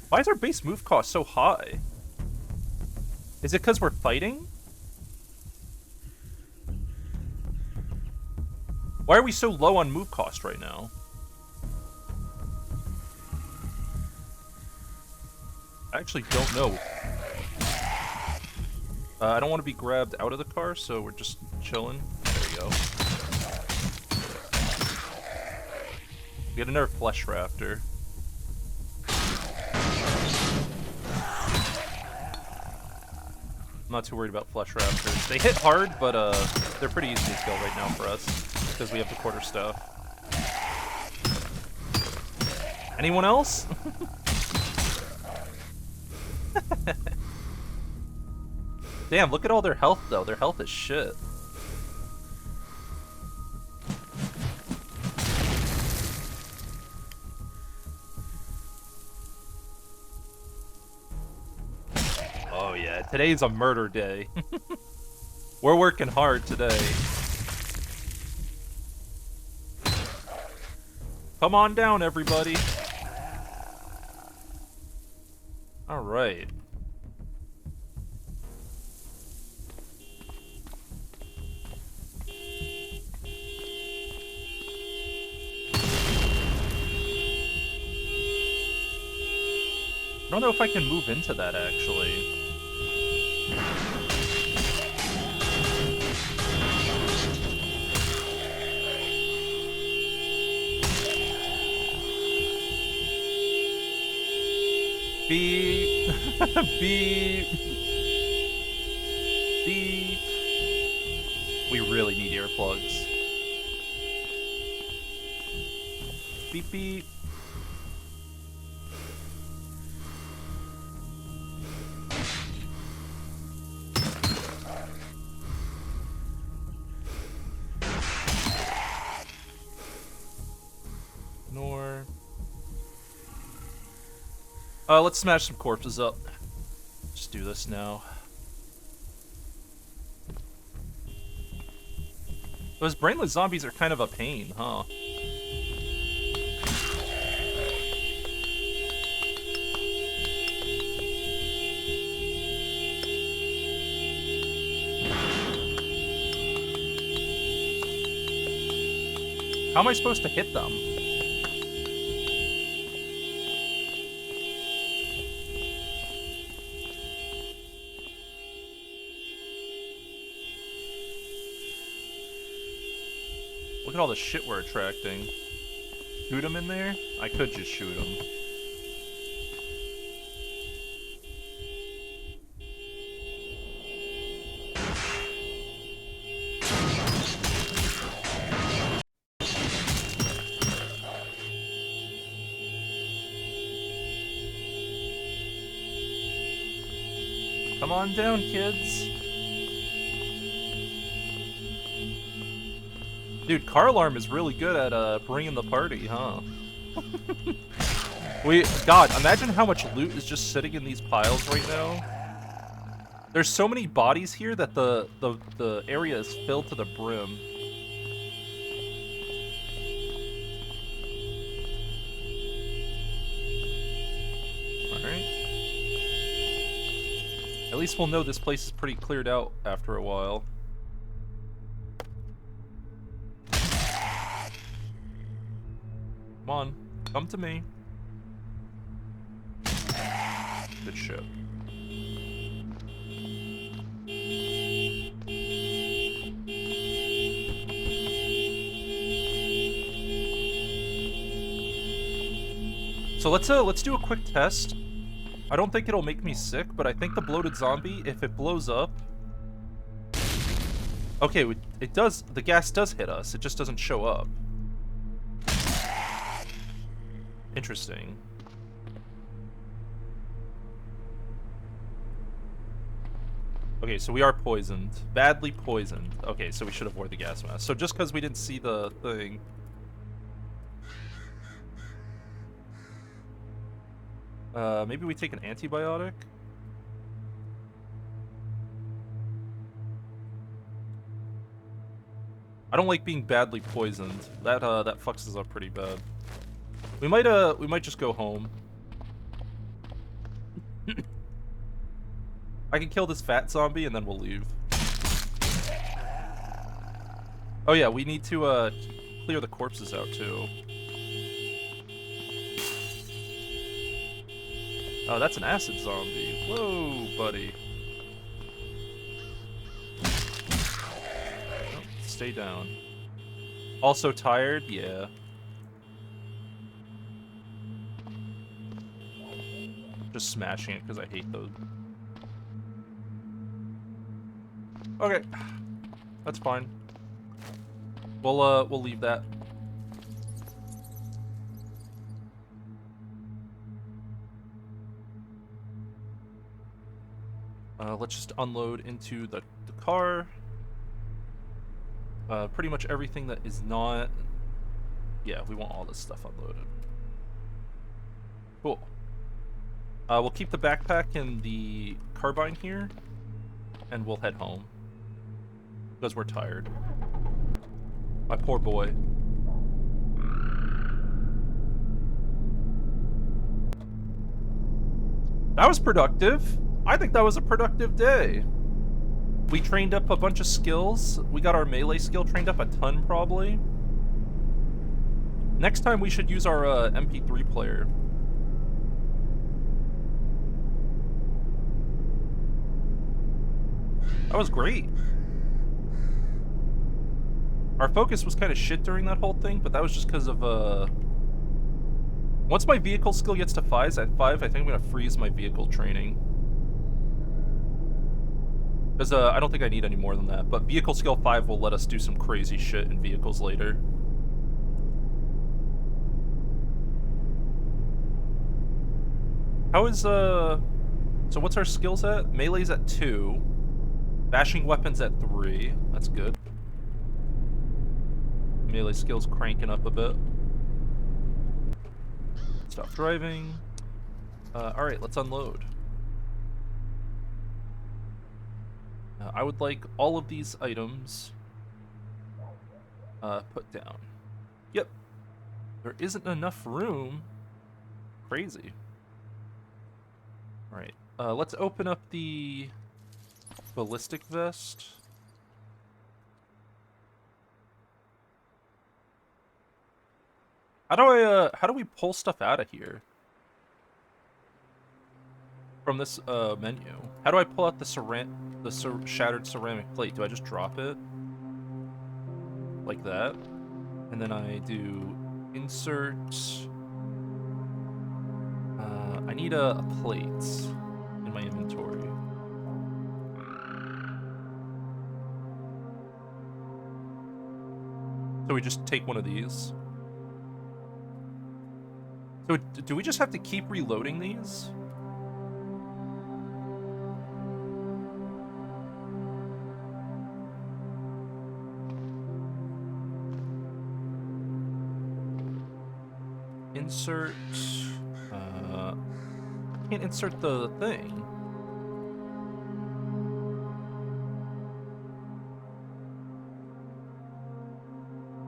Why is our base move cost so high? Is it because we're fighting? Why are we so low on move cost right now? I actually don't know. I don't want to be grabbed out of the car, so we're just chilling. There you go. We get another flesh raptor. I'm not too worried about flesh raptors. They hit hard, but they're pretty easy to kill right now for us because we have the quarterstaff. Anyone else? Damn, look at all their health, though. Their health is shit. Oh, yeah. Today's a murder day. We're working hard today. Come on down, everybody. All right. I don't know if I can move into that, actually. Beep. Beep. Beep. We really need earplugs. Beep beep. Ignore. Let's smash some corpses up. Just do this now. Those brainless zombies are kind of a pain, huh? How am I supposed to hit them? Look at all the shit we're attracting. Shoot him in there? I could just shoot him. Come on down, kids. Dude, car alarm is really good at bringing the party, huh? God, imagine how much loot is just sitting in these piles right now. There's so many bodies here that the area is filled to the brim. Alright. At least we'll know this place is pretty cleared out after a while. Come on, come to me. Good shit. So let's do a quick test. I don't think it'll make me sick, but I think the bloated zombie, if it blows up... Okay, it does, the gas does hit us, it just doesn't show up. Interesting. Okay, so we are poisoned. Badly poisoned. Okay, so we should avoid the gas mask. So just because we didn't see the thing... maybe we take an antibiotic? I don't like being badly poisoned. That fucks us up pretty bad. We might just go home. I can kill this fat zombie and then we'll leave. Oh yeah, we need to clear the corpses out too. Oh, that's an acid zombie. Whoa, buddy. Oh, stay down. Also tired? Yeah. Just smashing it because I hate those. Okay. That's fine. We'll leave that. Let's just unload into the car. Pretty much everything that is not... Yeah, we want all this stuff unloaded. Cool. We'll keep the backpack and the carbine here, and we'll head home. Because we're tired. My poor boy. That was productive. I think that was a productive day. We trained up a bunch of skills. We got our melee skill trained up a ton, probably. Next time we should use our MP3 player. That was great. Our focus was kind of shit during that whole thing, but that was just because of, Once my vehicle skill gets to 5, I think I'm gonna freeze my vehicle training. Because, I don't think I need any more than that, but vehicle skill 5 will let us do some crazy shit in vehicles later. How is, So what's our skills at? Melee's at 2. Bashing weapons at 3. That's good. Melee skills cranking up a bit. Stop driving. Alright, let's unload. I would like all of these items. Put down. Yep. There isn't enough room. Crazy. Alright. Let's open up the ballistic vest. How do we pull stuff out of here? From this, menu. How do I pull out the shattered ceramic plate? Do I just drop it? Like that? And then I do insert. I need a plate in my inventory. So we just take one of these. So do we just have to keep reloading these? Insert. I can't insert the thing.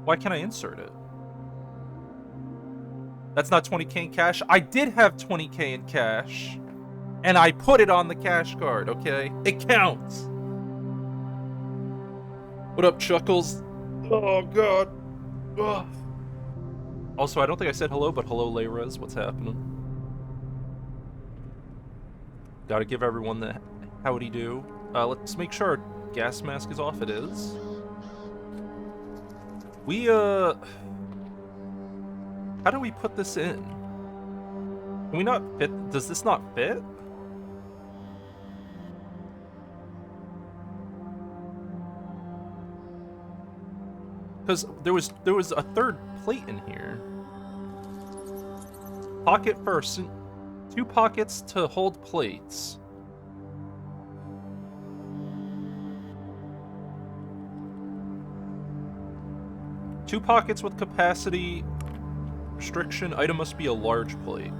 Why can't I insert it? That's not 20k in cash. I did have 20k in cash, and I put it on the cash card, okay? It counts. What up, Chuckles? Oh, God. Ugh. Also, I don't think I said hello, but hello, Layras. What's happening? Gotta give everyone the howdy do. Let's make sure our gas mask is off. It is. How do we put this in? Can we not fit? Does this not fit? Because there was a third plate in here. Pocket first. 2 pockets to hold plates. Two pockets with capacity restriction. Item must be a large plate.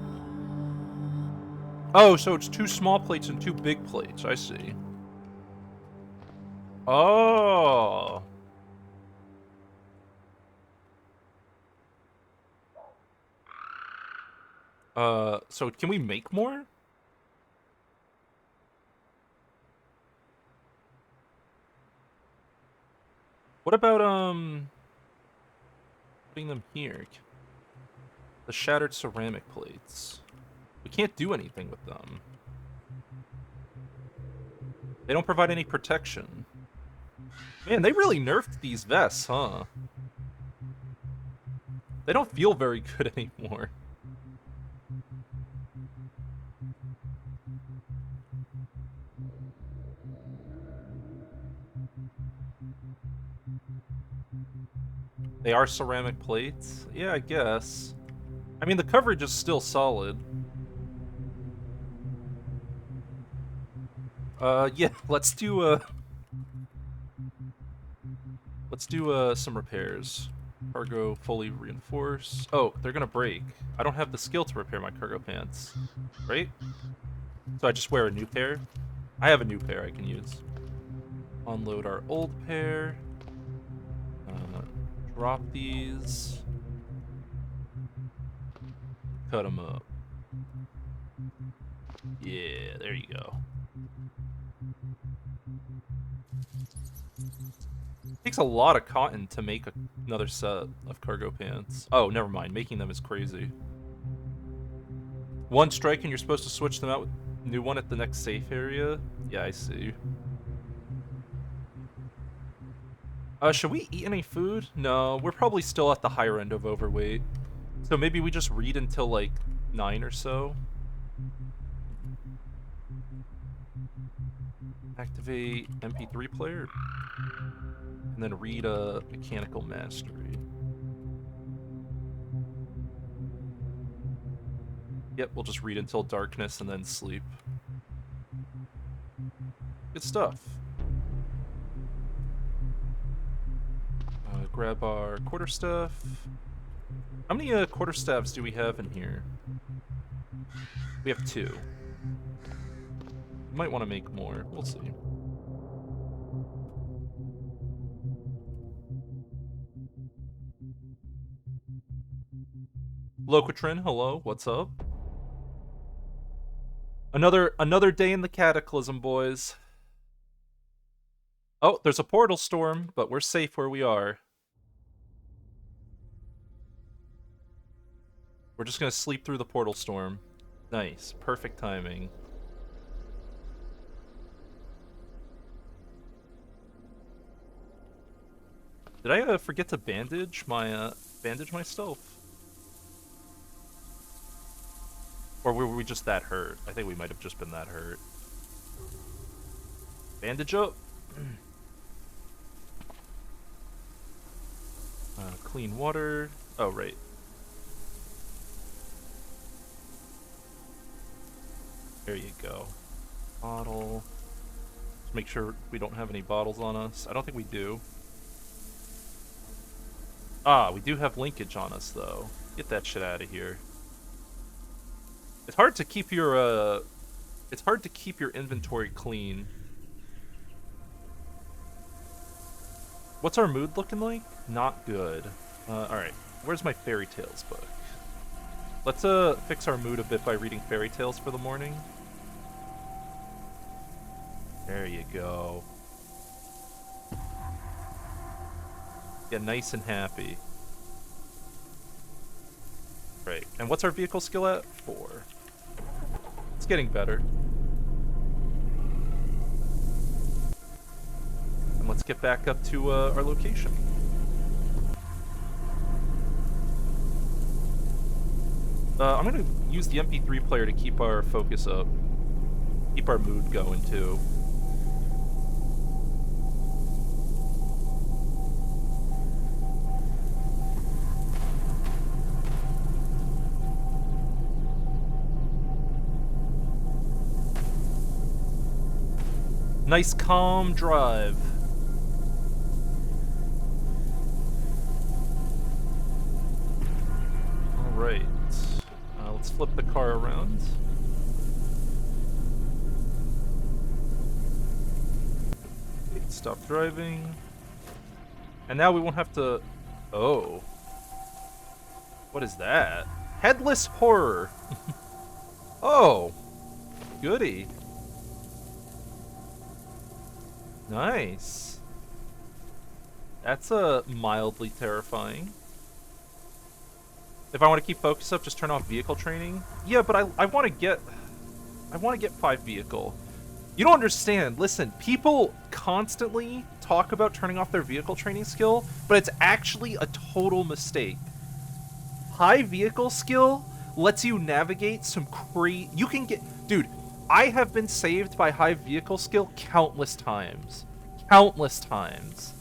Oh, so it's 2 small plates and 2 big plates. I see. Oh. So can we make more? What about, putting them here? The shattered ceramic plates. We can't do anything with them. They don't provide any protection. Man, they really nerfed these vests, huh? They don't feel very good anymore. They are ceramic plates? Yeah, I guess. I mean, the coverage is still solid. Yeah, let's do some repairs. Cargo fully reinforced. Oh, they're gonna break. I don't have the skill to repair my cargo pants. Right? So I just wear a new pair? I have a new pair I can use. Unload our old pair. Drop these. Cut them up. Yeah, there you go. It takes a lot of cotton to make another set of cargo pants. Oh, never mind. Making them is crazy. 1 strike and you're supposed to switch them out with a new one at the next safe area? Yeah, I see. Should we eat any food? No, we're probably still at the higher end of overweight. So maybe we just read until, like, 9 or so. Activate MP3 player. And then read a mechanical mastery. Yep, we'll just read until darkness and then sleep. Good stuff. Grab our quarterstaff. How many quarterstaffs do we have in here? We have 2. We might want to make more. We'll see. Loquatrin, hello, what's up? Another day in the Cataclysm, boys. Oh, there's a portal storm, but we're safe where we are. We're just gonna sleep through the portal storm. Nice, perfect timing. Did I forget to bandage myself? Or were we just that hurt? I think we might have just been that hurt. Bandage up. Clean water. Oh, right. There you go. Bottle. Let's make sure we don't have any bottles on us. I don't think we do. Ah, we do have linkage on us, though. Get that shit out of here. It's hard to keep your, inventory clean. What's our mood looking like? Not good. Alright. Where's my fairy tales book? Let's, fix our mood a bit by reading fairy tales for the morning. There you go. Get nice and happy. Right. And what's our vehicle skill at? 4. It's getting better. And let's get back up to our location. I'm gonna use the MP3 player to keep our focus up. Keep our mood going, too. Nice calm drive. Alright. Let's flip the car around. Stop driving. And now we won't have to... Oh. What is that? Headless horror. Oh. Goody. Nice. That's mildly terrifying. If I want to keep focus up, just turn off vehicle training. Yeah, but I want to get 5 vehicle. You don't understand. Listen, people constantly talk about turning off their vehicle training skill, but it's actually a total mistake. High vehicle skill lets you navigate some you can get... Dude, I have been saved by high vehicle skill countless times. Countless times.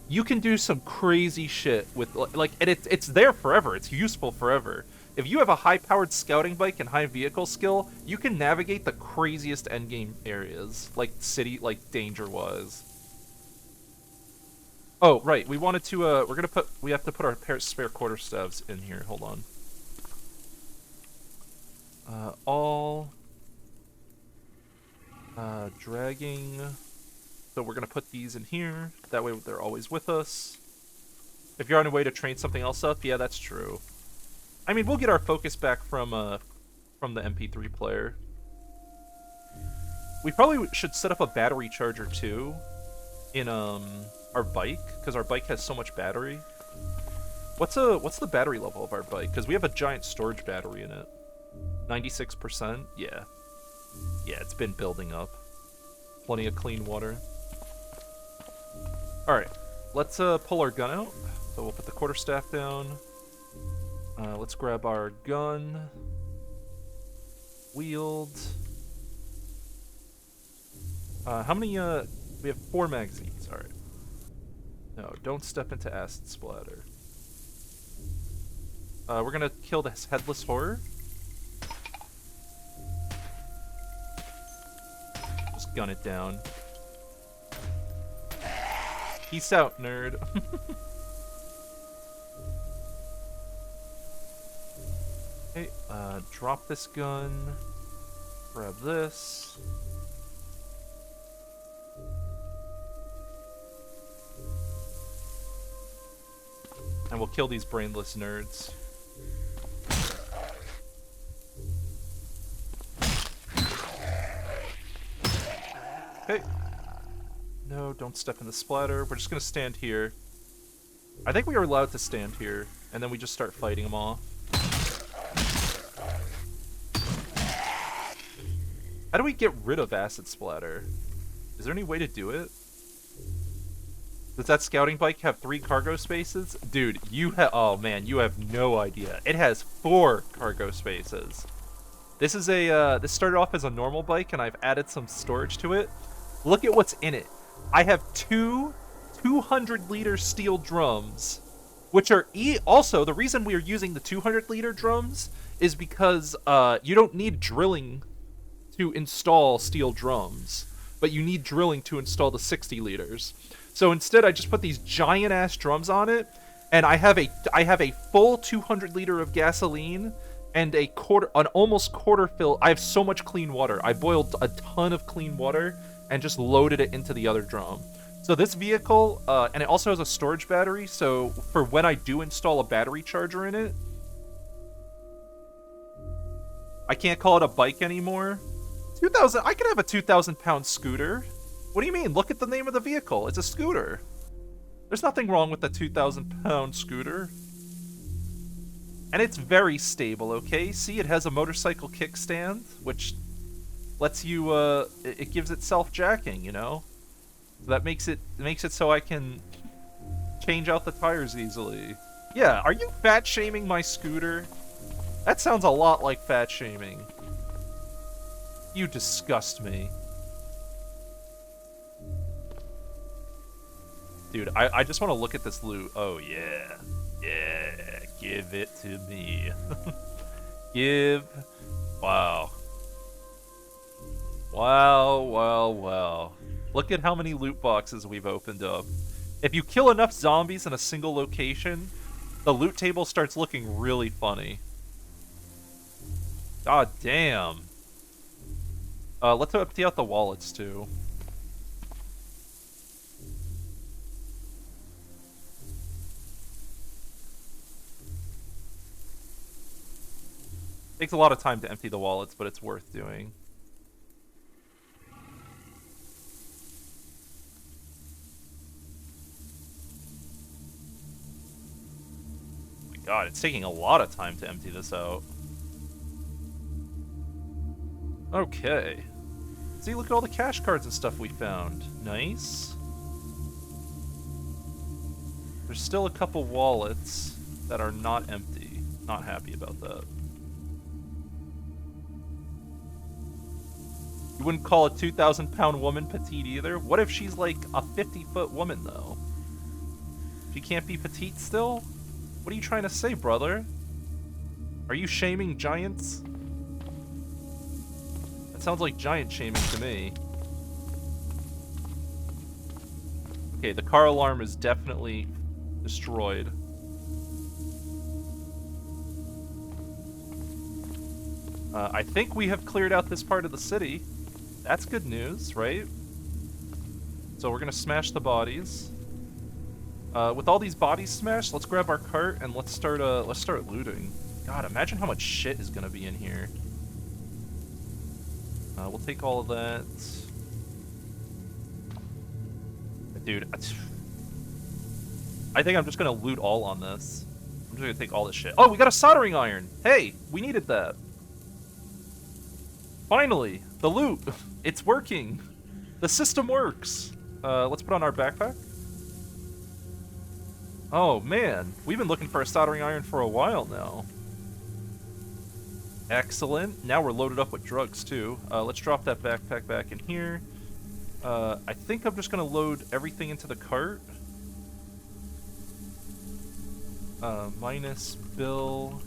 You can do some crazy shit with, like, and it's there forever. It's useful forever. If you have a high-powered scouting bike and high vehicle skill, you can navigate the craziest endgame areas, like danger was. Oh, right. We wanted to, we have to put our spare quarterstaves in here. Hold on. Dragging. So we're gonna put these in here. That way they're always with us. If you're on your way to train something else up, yeah, that's true. I mean, we'll get our focus back from the MP3 player. We probably should set up a battery charger too in our bike, because our bike has so much battery. What's the battery level of our bike? Because we have a giant storage battery in it. 96%? Yeah. Yeah, it's been building up. Plenty of clean water. Alright, let's pull our gun out. So we'll put the quarterstaff down. Let's grab our gun. Wield. How many, we have 4 magazines, alright. No, don't step into acid splatter. We're gonna kill this headless horror. Just gun it down. Peace out, nerd. Okay, drop this gun. Grab this. And we'll kill these brainless nerds. Okay. No, don't step in the splatter. We're just gonna stand here. I think we are allowed to stand here, and then we just start fighting them off. How do we get rid of acid splatter? Is there any way to do it? Does that scouting bike have 3 cargo spaces? Dude, oh man, you have no idea. It has 4 cargo spaces. This is this started off as a normal bike, and I've added some storage to it. Look at what's in it. I have 2 200-liter steel drums, which are also, the reason we are using the 200-liter drums is because you don't need drilling to install steel drums, but you need drilling to install the 60 liters. So instead, I just put these giant-ass drums on it, and I have a full 200 liter of gasoline and an almost quarter fill. I have so much clean water. I boiled a ton of clean water and just loaded it into the other drum. So this vehicle, and it also has a storage battery, so for when I do install a battery charger in it, I can't call it a bike anymore. I could have a 2,000-pound scooter. What do you mean? Look at the name of the vehicle. It's a scooter. There's nothing wrong with the 2,000-pound scooter. And it's very stable, okay? See, it has a motorcycle kickstand, which lets you, it gives it self-jacking, you know? So that makes it so I can change out the tires easily. Yeah, are you fat-shaming my scooter? That sounds a lot like fat-shaming. You disgust me. Dude, I just want to look at this loot. Oh, yeah. Yeah, give it to me. Wow. Wow. Look at how many loot boxes we've opened up. If you kill enough zombies in a single location, the loot table starts looking really funny. God damn. Let's empty out the wallets, too. Takes a lot of time to empty the wallets, but it's worth doing. Oh my god, it's taking a lot of time to empty this out. Okay. See, look at all the cash cards and stuff we found. Nice. There's still a couple wallets that are not empty. Not happy about that. You wouldn't call a 2,000-pound woman petite either? What if she's like a 50-foot woman, though? She can't be petite still? What are you trying to say, brother? Are you shaming giants? That sounds like giant shaming to me. Okay, the car alarm is definitely destroyed. I think we have cleared out this part of the city. That's good news, right? So we're gonna smash the bodies. With all these bodies smashed, let's grab our cart and let's start looting. God, imagine how much shit is gonna be in here. We'll take all of that. Dude, I think I'm just gonna loot all on this. I'm just gonna take all this shit. Oh, we got a soldering iron! Hey, we needed that. Finally, the loot. It's working. The system works. Let's put on our backpack. Oh man, we've been looking for a soldering iron for a while now. Excellent. Now we're loaded up with drugs too. Let's drop that backpack back in here. I think I'm just gonna load everything into the cart. Minus bill.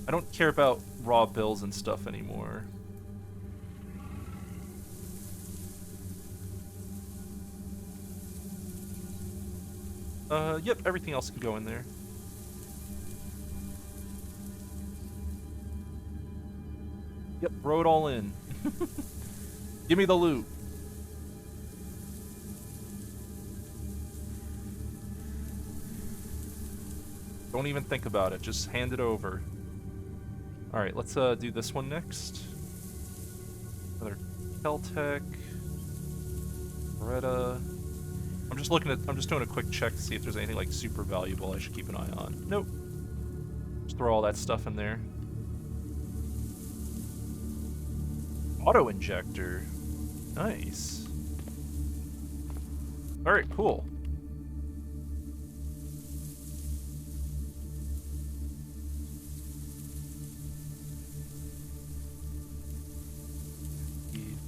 I don't care about raw bills and stuff anymore. Yep, everything else can go in there. Yep, throw it all in. Give me the loot. Don't even think about it, just hand it over. Alright, let's do this one next. Another Caltech. Beretta. I'm just doing a quick check to see if there's anything like super valuable I should keep an eye on. Nope. Just throw all that stuff in there. Auto injector. Nice. Alright, cool.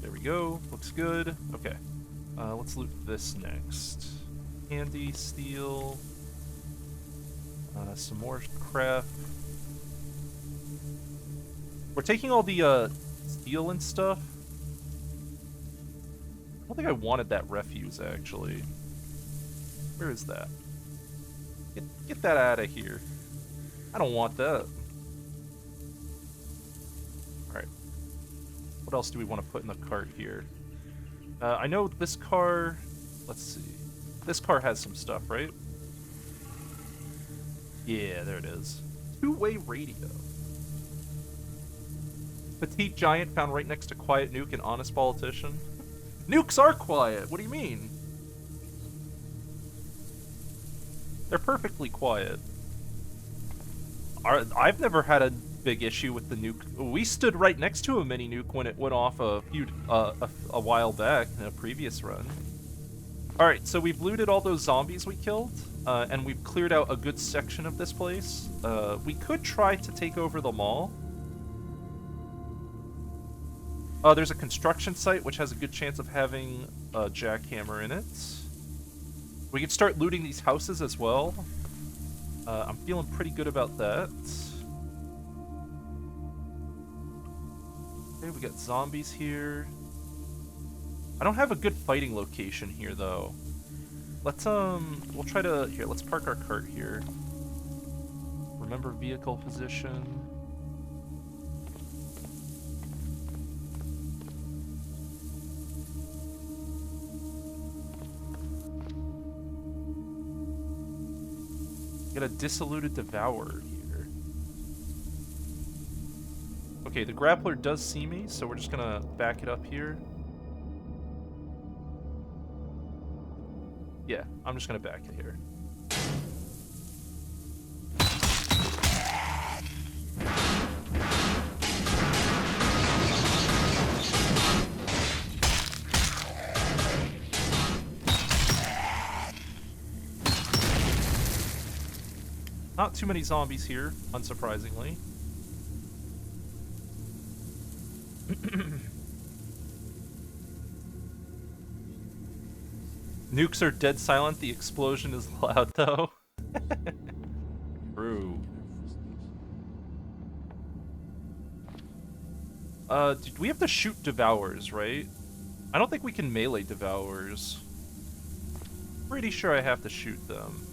There we go. Looks good. Okay. Let's loot this next. Candy, steel. Some more crap. We're taking all the steel and stuff. I don't think I wanted that refuse, actually. Where is that? Get that out of here. I don't want that. Alright. What else do we want to put in the cart here? I know this car... Let's see. This car has some stuff, right? Yeah, there it is. Two-way radio. Petite giant found right next to quiet nuke and honest politician. Nukes are quiet! What do you mean? They're perfectly quiet. I've never had a big issue with the nuke. We stood right next to a mini nuke when it went off a while back in a previous run. Alright, so we've looted all those zombies we killed, and we've cleared out a good section of this place. We could try to take over the mall. There's a construction site which has a good chance of having a jackhammer in it. We could start looting these houses as well. I'm feeling pretty good about that. Okay, we got zombies here. I don't have a good fighting location here, though. Let's, we'll try to... Here, let's park our cart here. Remember vehicle position. Get a disilluted devourer here. Okay, the grappler does see me, so we're just gonna back it up here. Yeah, I'm just gonna back it here. Not too many zombies here, unsurprisingly. Nukes are dead silent, the explosion is loud, though. True. We have to shoot devours, right? I don't think we can melee devours. Pretty sure I have to shoot them.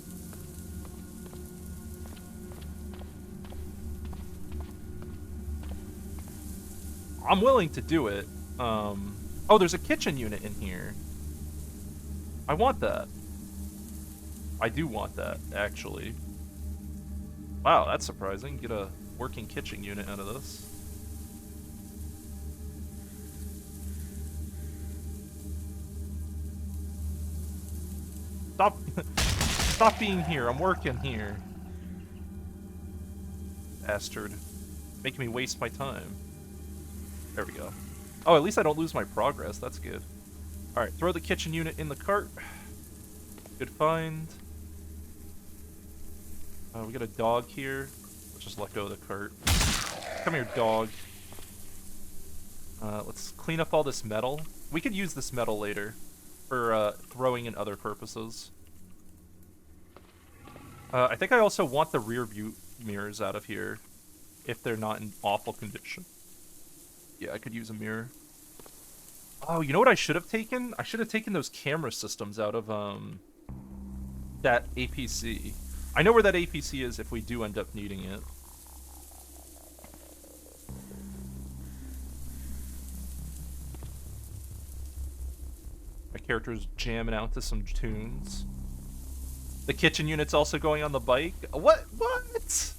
I'm willing to do it. Oh, there's a kitchen unit in here. I want that. I do want that, actually. Wow, that's surprising. Get a working kitchen unit out of this. Stop! Stop being here. I'm working here. Bastard. Making me waste my time. There we go. Oh, at least I don't lose my progress. That's good. Alright, throw the kitchen unit in the cart. Good find. We got a dog here. Let's just let go of the cart. Come here, dog. Let's clean up all this metal. We could use this metal later for throwing in other purposes. I think I also want the rear view mirrors out of here if they're not in awful condition. Yeah, I could use a mirror. Oh, you know what I should have taken? I should have taken those camera systems out of, that APC. I know where that APC is if we do end up needing it. My character's jamming out to some tunes. The kitchen unit's also going on the bike. What? What?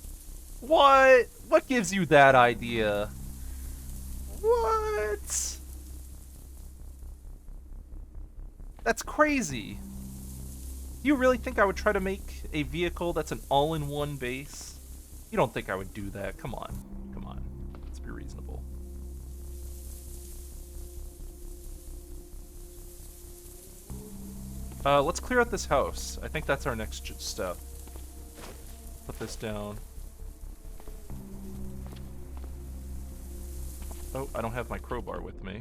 What? What gives you that idea? What? That's crazy. Do you really think I would try to make a vehicle that's an all-in-one base? You don't think I would do that? Come on. Come on. Let's be reasonable. Let's clear out this house. I think that's our next step. Put this down. Oh, I don't have my crowbar with me.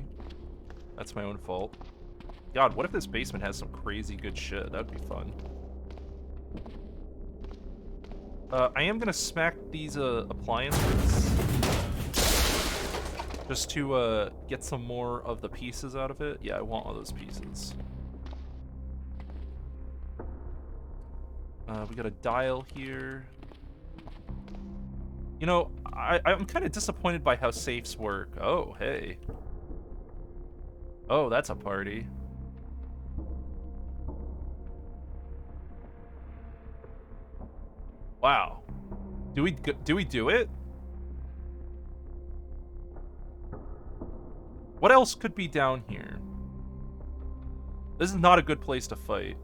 That's my own fault. God, what if this basement has some crazy good shit? That'd be fun. I am gonna smack these appliances just to get some more of the pieces out of it. Yeah, I want all those pieces. We got a dial here. You know, I'm kind of disappointed by how safes work. Oh, hey. Oh, that's a party. Wow. Do we do it? What else could be down here? This is not a good place to fight.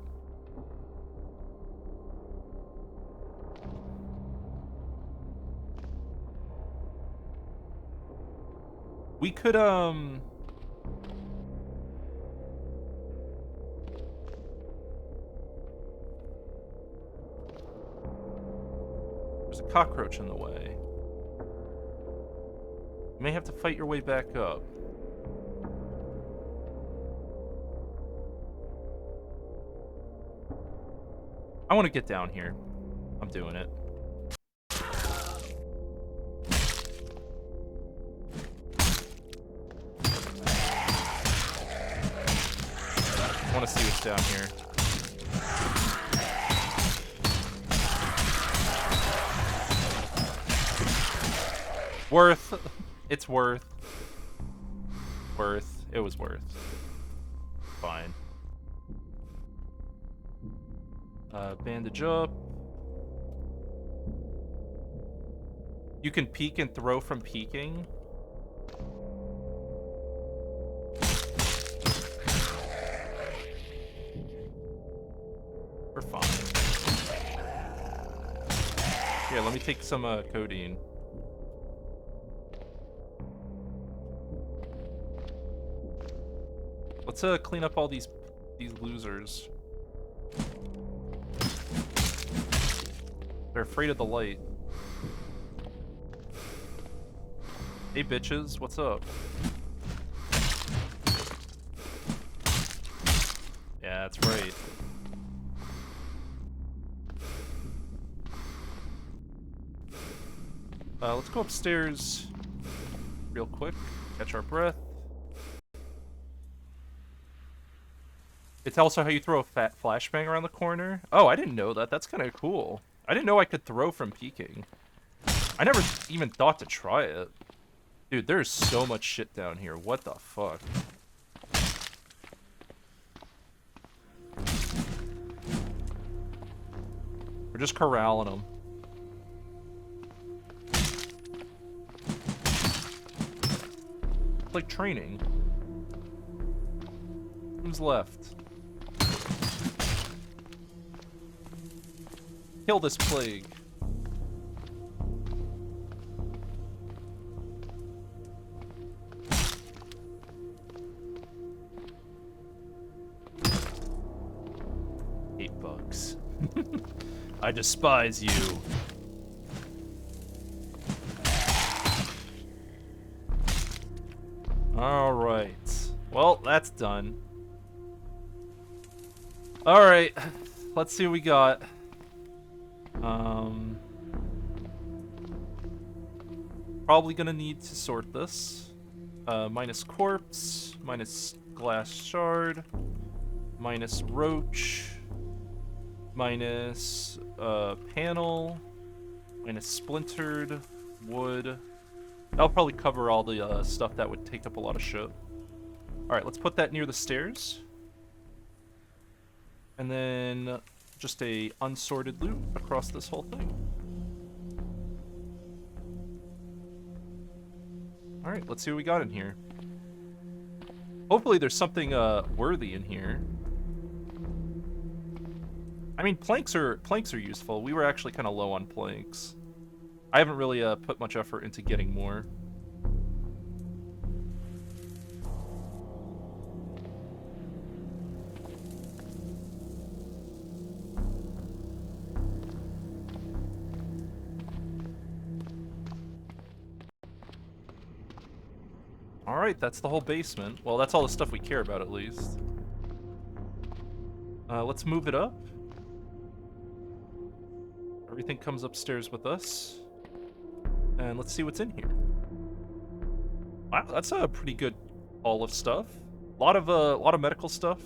We could, there's a cockroach in the way. You may have to fight your way back up. I want to get down here. I'm doing it. I want to see what's down here. Worth. It's worth. Worth. It was worth. Fine. Bandage up. You can peek and throw from peeking. We're fine. Here, let me take some codeine. Let's clean up all these losers. They're afraid of the light. Hey bitches, what's up? Yeah, that's right. Let's go upstairs real quick, catch our breath. It's also how you throw a fat flashbang around the corner. Oh, I didn't know that. That's kind of cool. I didn't know I could throw from peeking. I never even thought to try it. Dude, there's so much shit down here. What the fuck? We're just corralling them. Like training. Who's left? Kill this plague. $8. I despise you. Alright. Well, that's done. Alright. Let's see what we got. Probably gonna need to sort this. Minus corpse, minus glass shard, minus roach, minus panel, minus splintered wood. That'll probably cover all the stuff that would take up a lot of shit. Alright, let's put that near the stairs. And then just a unsorted loot across this whole thing. Alright, let's see what we got in here. Hopefully there's something worthy in here. I mean, planks are useful. We were actually kind of low on planks. I haven't really put much effort into getting more. Alright, that's the whole basement. Well, that's all the stuff we care about, at least. Let's move it up. Everything comes upstairs with us. And let's see what's in here. Wow, that's a pretty good haul of stuff. A lot of medical stuff.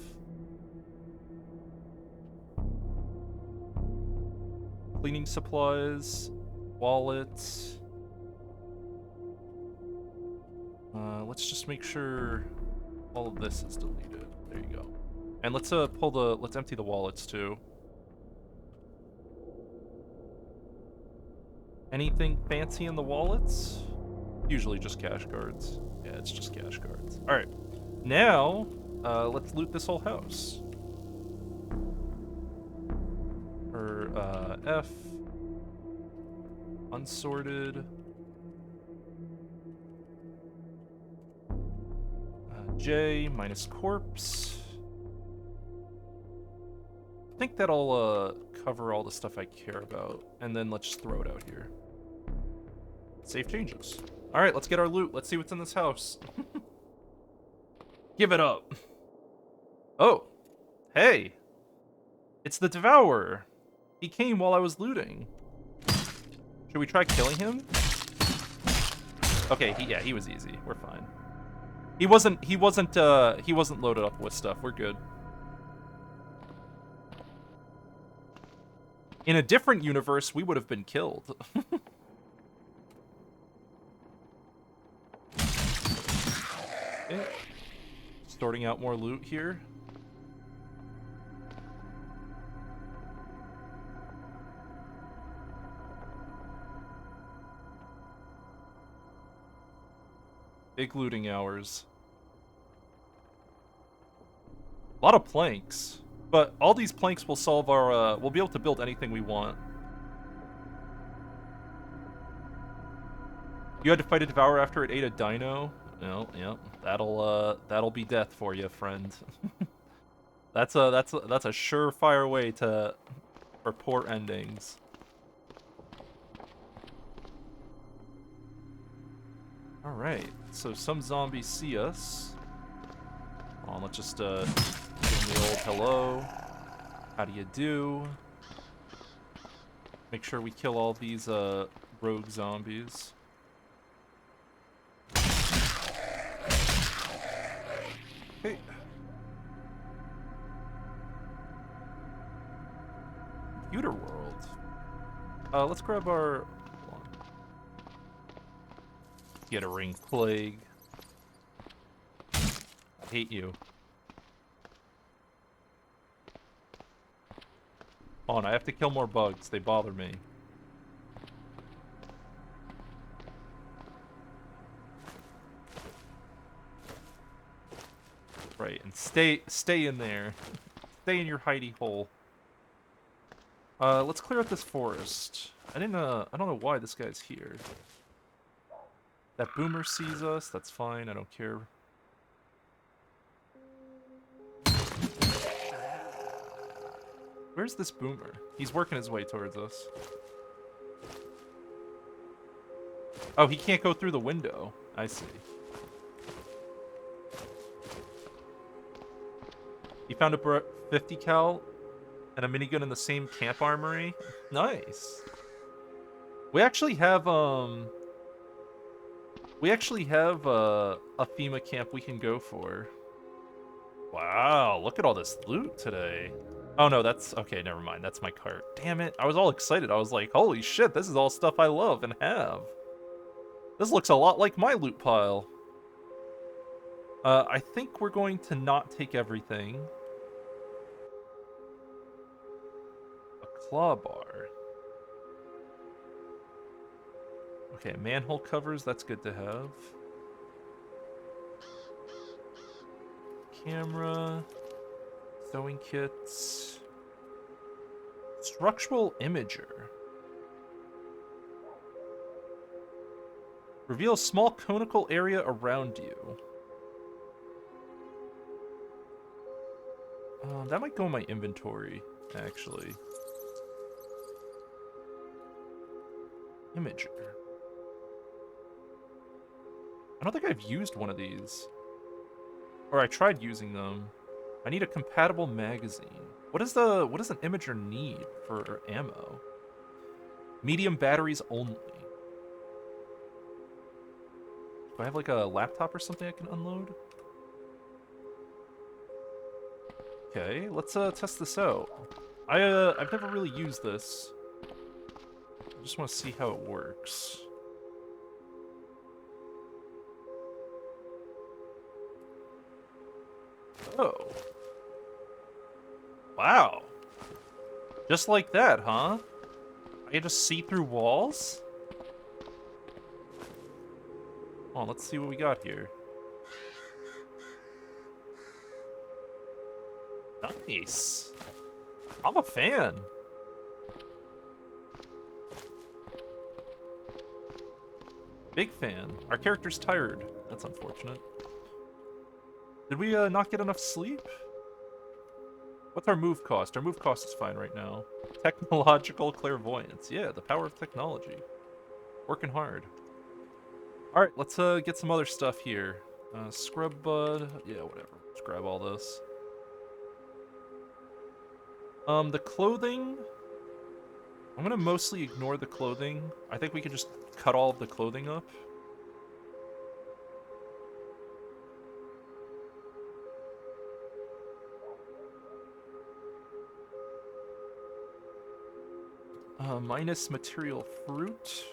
Cleaning supplies, wallets. Let's just make sure all of this is deleted. There you go. And let's empty the wallets too. Anything fancy in the wallets? Usually just cash cards. Yeah, it's just cash cards. All right. Now, let's loot this whole house. F. Unsorted. J minus corpse. I think that'll cover all the stuff I care about. And then let's just throw it out here. Save changes. All right, let's get our loot. Let's see what's in this house. Give it up. Oh, hey. It's the Devourer. He came while I was looting. Should we try killing him? Okay, he was easy. We're fine. He wasn't loaded up with stuff. We're good. In a different universe, we would have been killed. Okay. Sorting out more loot here. Big looting hours. A lot of planks. But all these planks will solve our, we'll be able to build anything we want. You had to fight a Devourer after it ate a dino? No, yep. That'll be death for you, friend. That's a surefire way to report endings. Alright, so some zombies see us. Oh, let's just give them the old hello. How do you do? Make sure we kill all these rogue zombies. Okay. Computer world. Let's grab our... Get a ring plague. I hate you. Hold on, I have to kill more bugs. They bother me. Right, and stay in there. Stay in your hidey hole. Let's clear out this forest. I don't know why this guy's here. That boomer sees us, that's fine, I don't care. Where's this boomer? He's working his way towards us. Oh, he can't go through the window. I see. He found a 50 cal and a minigun in the same camp armory. Nice. We actually have a FEMA camp we can go for. Wow, look at all this loot today. Oh no, that's okay, never mind. That's my cart. Damn it. I was all excited. I was like, holy shit, this is all stuff I love and have. This looks a lot like my loot pile. I think we're going to not take everything. A claw bar. Okay, manhole covers, that's good to have. Camera. Sewing kits. Structural imager. Reveal a small conical area around you. That might go in my inventory, actually. Imager. I don't think I've used one of these. Or I tried using them. I need a compatible magazine. What does an imager need for ammo? Medium batteries only. Do I have like a laptop or something I can unload? Okay, let's test this out. I've never really used this. I just want to see how it works. Oh. Wow. Just like that, huh? I can just see through walls? Oh, let's see what we got here. Nice. I'm a fan. Big fan. Our character's tired. That's unfortunate. Did we not get enough sleep? What's our move cost? Our move cost is fine right now. Technological clairvoyance. Yeah, the power of technology. Working hard. Alright, let's get some other stuff here. Scrub bud. Yeah, whatever. Let's grab all this. The clothing... I'm gonna mostly ignore the clothing. I think we can just cut all of the clothing up. Minus material fruit.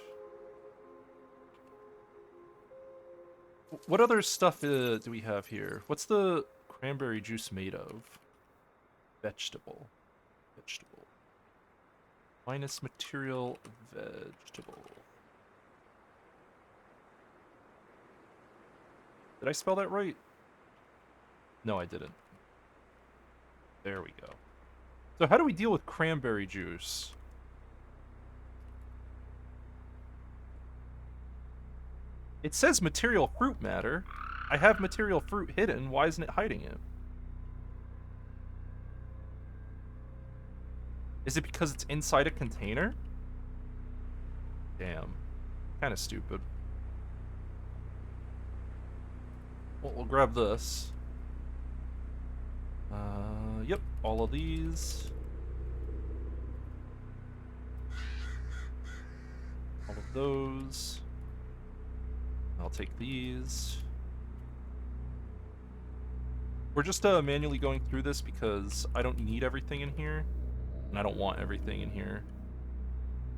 What other stuff do we have here? What's the cranberry juice made of? Vegetable. Vegetable. Minus material vegetable. Did I spell that right? No, I didn't. There we go. So how do we deal with cranberry juice? It says material fruit matter. I have material fruit hidden. Why isn't it hiding it? Is it because it's inside a container? Damn. Kind of stupid. Well, we'll grab this. Yep, all of these. All of those. I'll take these. We're just manually going through this because I don't need everything in here. And I don't want everything in here.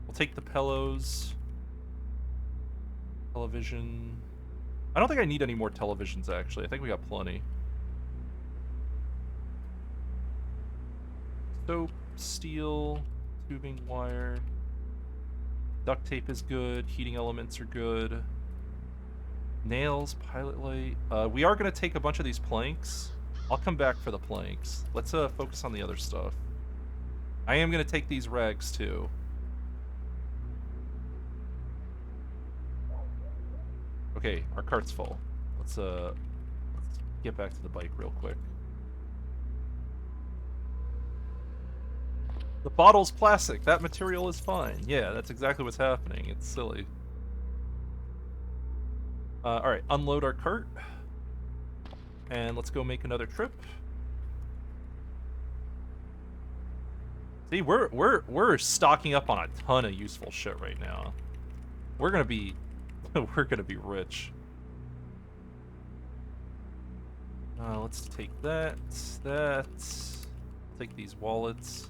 We'll take the pillows. Television. I don't think I need any more televisions, actually. I think we got plenty. Soap, steel, tubing, wire. Duct tape is good. Heating elements are good. Nails, pilot light. We are going to take a bunch of these planks. I'll come back for the planks. Let's focus on the other stuff. I am going to take these rags, too. Okay, our cart's full. Let's get back to the bike real quick. The bottle's plastic. That material is fine. Yeah, that's exactly what's happening. It's silly. Alright, unload our cart. And let's go make another trip. See, we're stocking up on a ton of useful shit right now. We're gonna be we're gonna be rich. Let's take that. Take these wallets.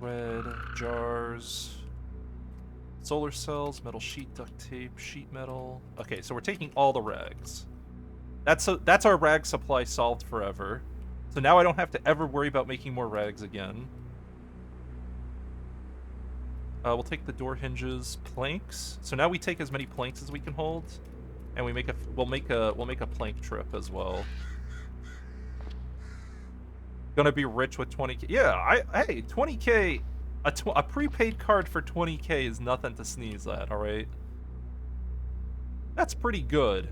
Red jars. Solar cells, metal sheet, duct tape, sheet metal. Okay, so we're taking all the rags. That's our rag supply solved forever. So now I don't have to ever worry about making more rags again. We'll take the door hinges, planks. So now we take as many planks as we can hold, and we'll make a plank trip as well. Gonna be rich with 20k. Yeah, hey, 20k, a prepaid card for 20k is nothing to sneeze at, all right? That's pretty good.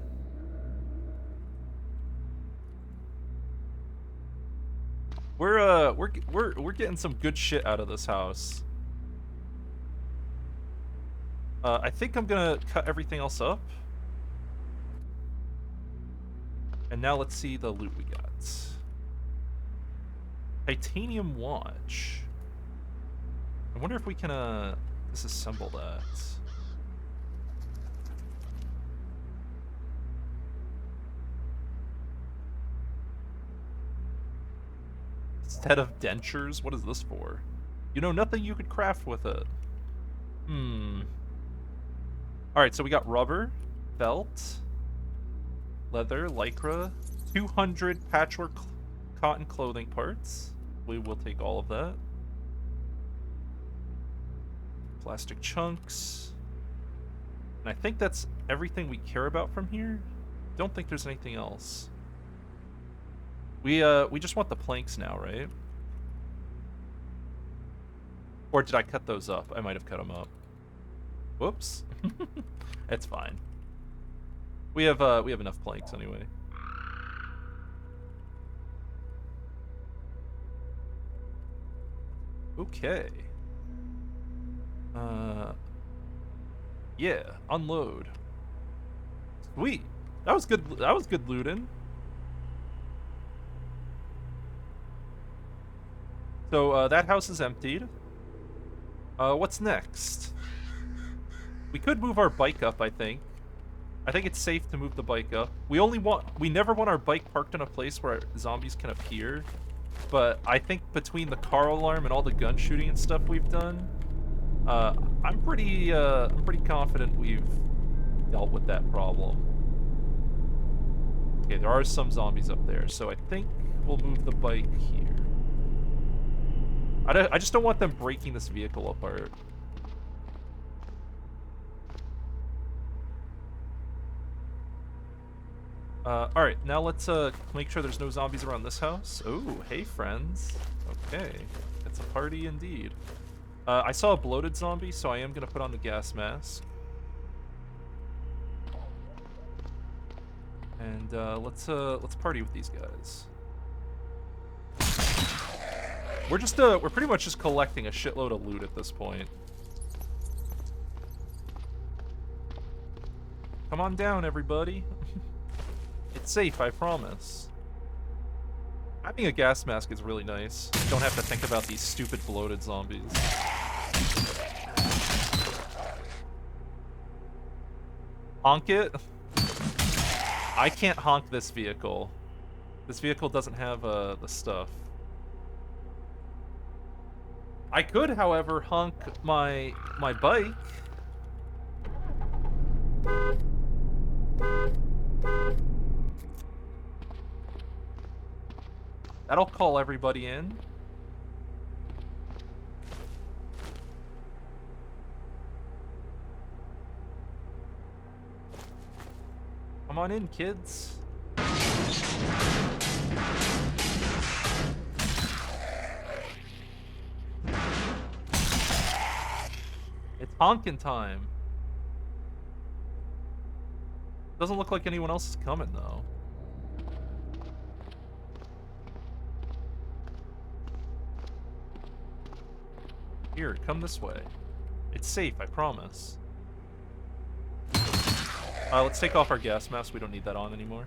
We're getting some good shit out of this house. I think I'm gonna cut everything else up. And now let's see the loot we got. Titanium watch. I wonder if we can disassemble that. Instead of dentures, what is this for? You know, nothing you could craft with it. Alright, so we got rubber, felt, leather, lycra, 200 patchwork cotton clothing parts. We will take all of that. Plastic chunks. And I think that's everything we care about from here. Don't think there's anything else. We just want the planks now, right? Or did I cut those up? I might have cut them up. Whoops. It's fine. We have enough planks anyway. Okay. Yeah, unload. Sweet. That was good. That was good looting. So that house is emptied. What's next? We could move our bike up, I think. I think it's safe to move the bike up. We never want our bike parked in a place where zombies can appear. But I think between the car alarm and all the gun shooting and stuff we've done, I'm pretty confident we've dealt with that problem. Okay, there are some zombies up there, so I think we'll move the bike here. I just don't want them breaking this vehicle apart. Alright, now let's make sure there's no zombies around this house. Oh, hey friends. Okay, it's a party indeed. I saw a bloated zombie, so I am gonna put on the gas mask. And let's party with these guys. We're pretty much just collecting a shitload of loot at this point. Come on down, everybody. It's safe, I promise. Having a gas mask is really nice. You don't have to think about these stupid bloated zombies. Honk it? I can't honk this vehicle. This vehicle doesn't have the stuff. I could, however, honk my bike. That'll call everybody in. Come on in, kids. It's honking time. Doesn't look like anyone else is coming, though. Here, come this way. It's safe, I promise. Let's take off our gas mask. We don't need that on anymore.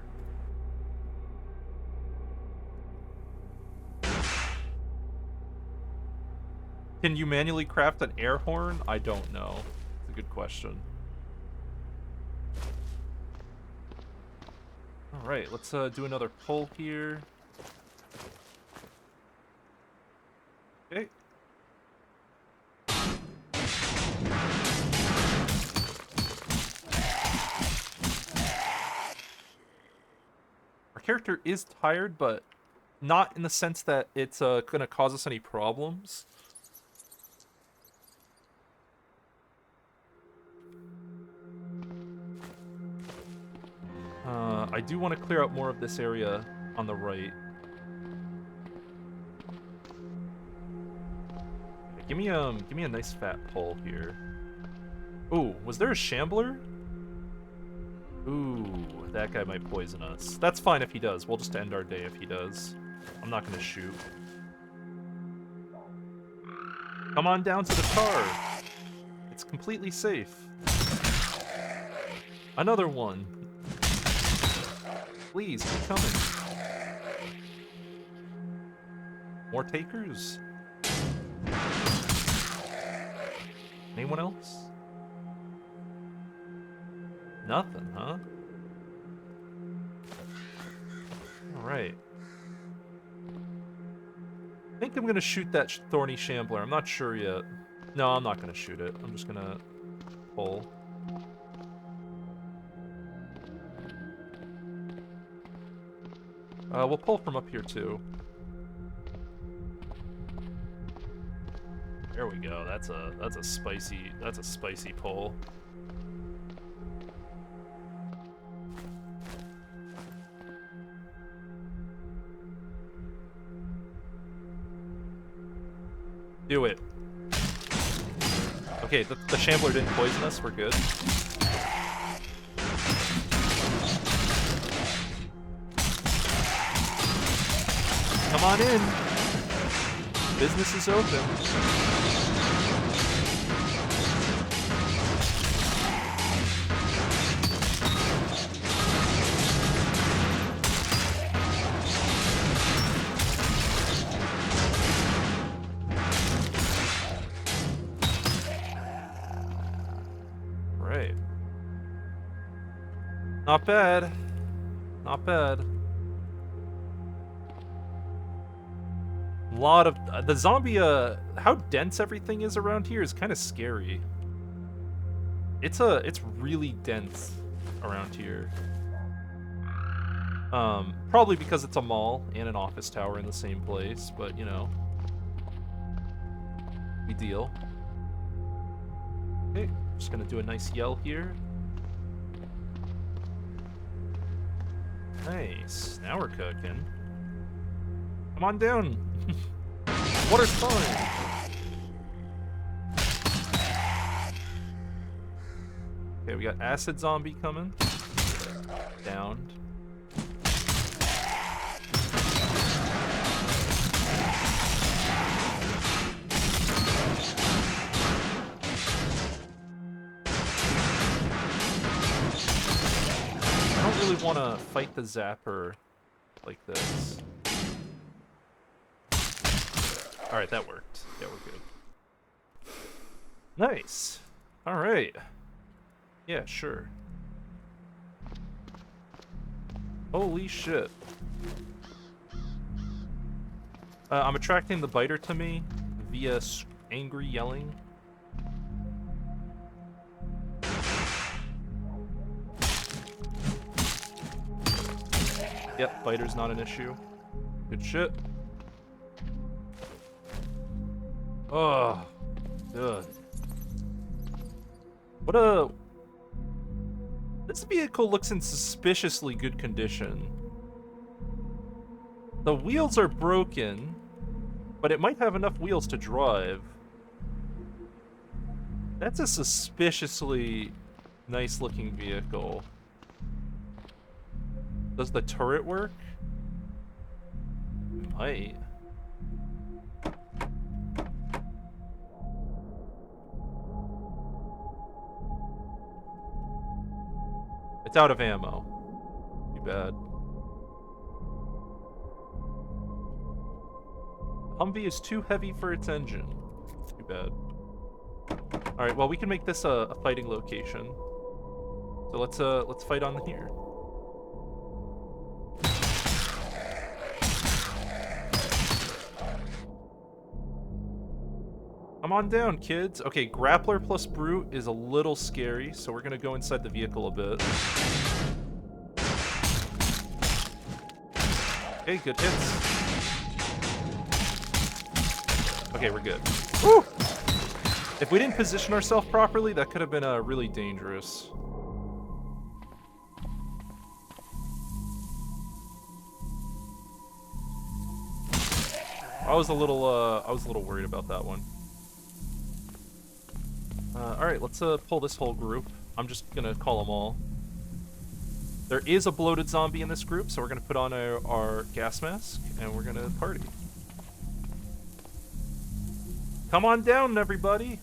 Can you manually craft an air horn? I don't know. It's a good question. Alright, let's do another pull here. Okay. Our character is tired, but not in the sense that it's gonna cause us any problems. I do want to clear out more of this area on the right. give me a nice fat pull here. Ooh, was there a shambler? Ooh, that guy might poison us. That's fine if he does. We'll just end our day if he does. I'm not gonna shoot. Come on down to the car. It's completely safe. Another one. Please, keep coming. More takers? Anyone else? Nothing, huh? Alright. I think I'm gonna shoot that thorny shambler. I'm not sure yet. No, I'm not gonna shoot it. I'm just gonna pull. We'll pull from up here too. There we go. That's a spicy pull. Do it. Okay, the shambler didn't poison us. We're good. Come on in. Business is open. Right. Not bad. Not bad. A lot of the zombie how dense everything is around here is kind of scary. It's really dense around here. Probably because it's a mall and an office tower in the same place, but you know, we deal. Okay, just gonna do a nice yell here. Nice. Now we're cooking. Come on down. Water's fine. Okay, we got acid zombie coming. Downed. I don't really want to fight the zapper like this. Alright, that worked. Yeah, we're good. Nice. Alright. Yeah, sure. Holy shit. I'm attracting the biter to me via angry yelling. Yep, biter's not an issue. Good shit. Oh, good. This vehicle looks in suspiciously good condition. The wheels are broken, but it might have enough wheels to drive. That's a suspiciously nice looking vehicle. Does the turret work? It might. It's out of ammo. Too bad. Humvee is too heavy for its engine. Too bad. Alright, well we can make this a fighting location. So let's fight on here. Come on down, kids. Okay, grappler plus brute is a little scary, so we're gonna go inside the vehicle a bit. Okay, good hits. Okay, we're good. Woo! If we didn't position ourselves properly, that could have been really dangerous. I was a little worried about that one. Alright, let's pull this whole group. I'm just gonna call them all. There is a bloated zombie in this group, so we're gonna put on our gas mask, and we're gonna party. Come on down, everybody!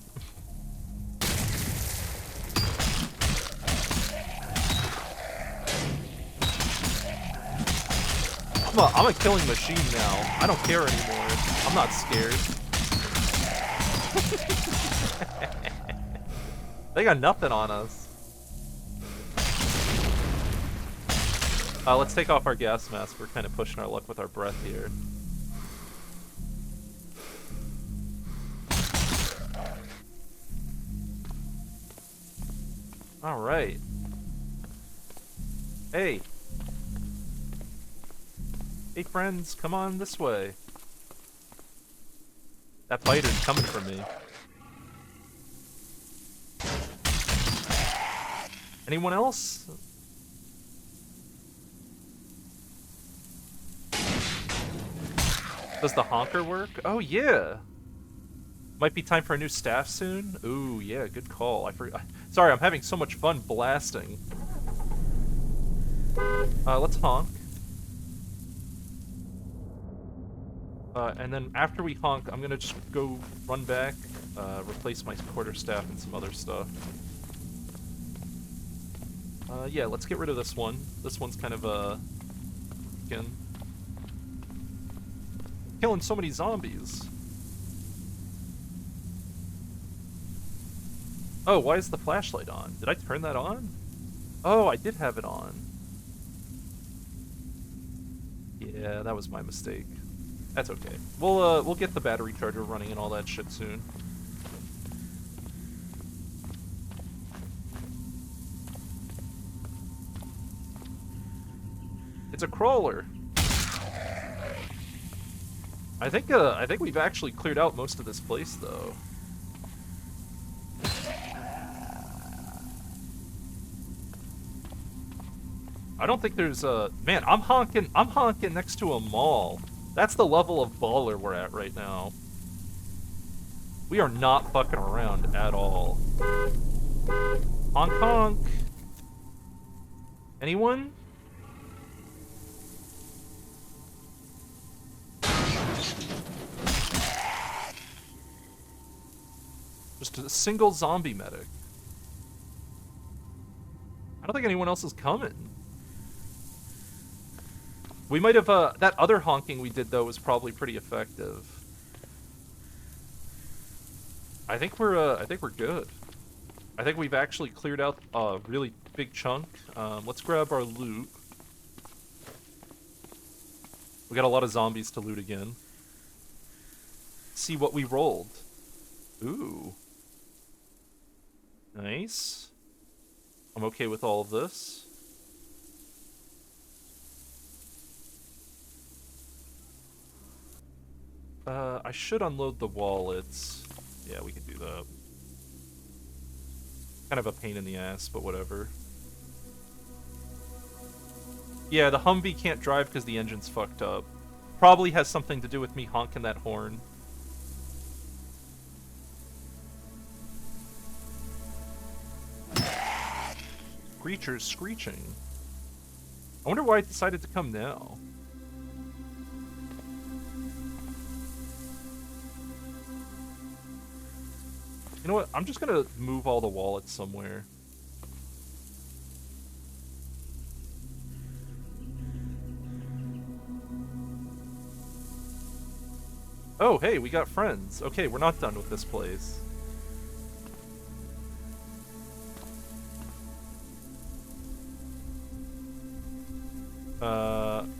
I'm a killing machine now. I don't care anymore. I'm not scared. They got nothing on us. Let's take off our gas mask. We're kind of pushing our luck with our breath here. Alright. Hey. Hey friends, come on this way. That biter's coming for me. Anyone else? Does the honker work? Oh yeah! Might be time for a new staff soon? Ooh, yeah, good call. Sorry, I'm having so much fun blasting. Let's honk. And then after we honk, I'm gonna just go run back, replace my quarterstaff and some other stuff. Yeah, let's get rid of this one. This one's kind of, again, killing so many zombies. Oh, why is the flashlight on? Did I turn that on? Oh, I did have it on. Yeah, that was my mistake. That's okay. We'll get the battery charger running and all that shit soon. It's a crawler. I think we've actually cleared out most of this place though. I don't think there's a man. I'm honking next to a mall. That's the level of baller we're at right now. We are not fucking around at all. Honk honk. Anyone? Just a single zombie medic. I don't think anyone else is coming. We might have, that other honking we did, though, was probably pretty effective. I think we're good. I think we've actually cleared out a really big chunk. Let's grab our loot. We got a lot of zombies to loot again. See what we rolled. Ooh. Nice. I'm okay with all of this. I should unload the wallets. Yeah, we could do that. Kind of a pain in the ass, but whatever. Yeah, the Humvee can't drive because the engine's fucked up. Probably has something to do with me honking that horn. Screechers screeching. I wonder why it decided to come now. You know what? I'm just gonna move all the wallets somewhere. Oh, hey, we got friends. Okay, we're not done with this place.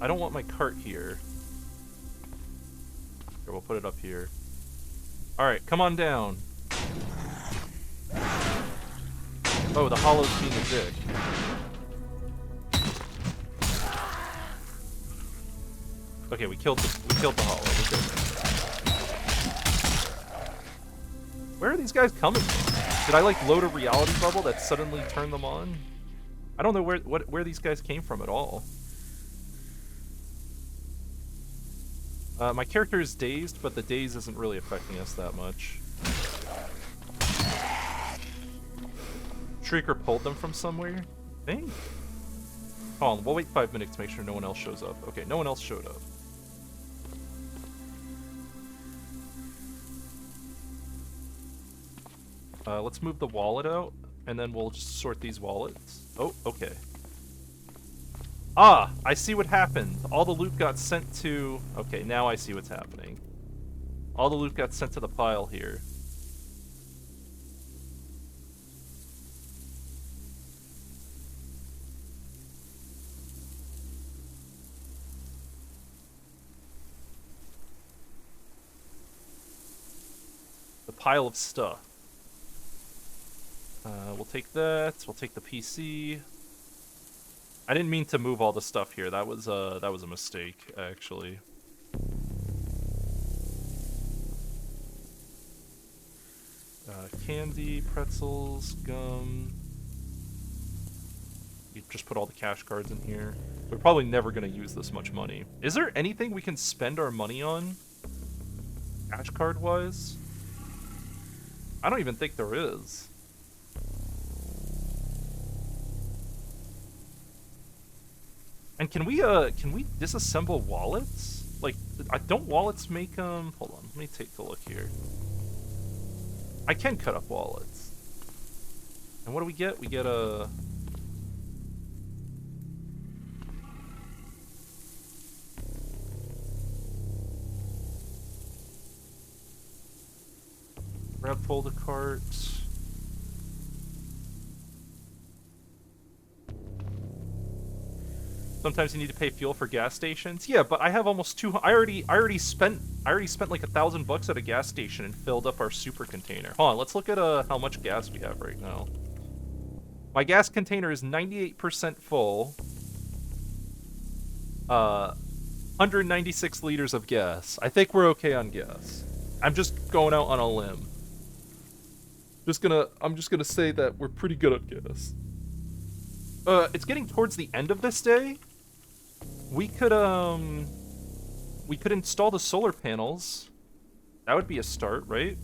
I don't want my cart here. Here, we'll put it up here. Alright, come on down. Oh, the hollow's being a dick. Okay, we killed the hollow. Where are these guys coming from? Did I like load a reality bubble that suddenly turned them on? I don't know where these guys came from at all. My character is dazed, but the daze isn't really affecting us that much. Shrieker pulled them from somewhere? Dang. Hold on, we'll wait 5 minutes to make sure no one else shows up. Okay, no one else showed up. Let's move the wallet out, and then we'll just sort these wallets. Oh, okay. Ah, I see what happened. All the loot got sent to... Okay, now I see what's happening. All the loot got sent to the pile here. The pile of stuff. We'll take that. We'll take the PC. I didn't mean to move all the stuff here. That was a mistake, actually. Candy, pretzels, gum. You just put all the cash cards in here. We're probably never gonna use this much money. Is there anything we can spend our money on? Cash card wise? I don't even think there is. And can we disassemble wallets? Like, don't wallets make, hold on, let me take a look here. I can cut up wallets. And what do we get? We get a... Grab folder cart. Sometimes you need to pay fuel for gas stations. Yeah, but I have almost 200. I already spent like $1,000 at a gas station and filled up our super container. Hold on, let's look at how much gas we have right now. My gas container is 98% full. 196 liters of gas. I think we're okay on gas. I'm just going out on a limb. I'm just gonna say that we're pretty good at gas. It's getting towards the end of this day. We could install the solar panels. That would be a start, right?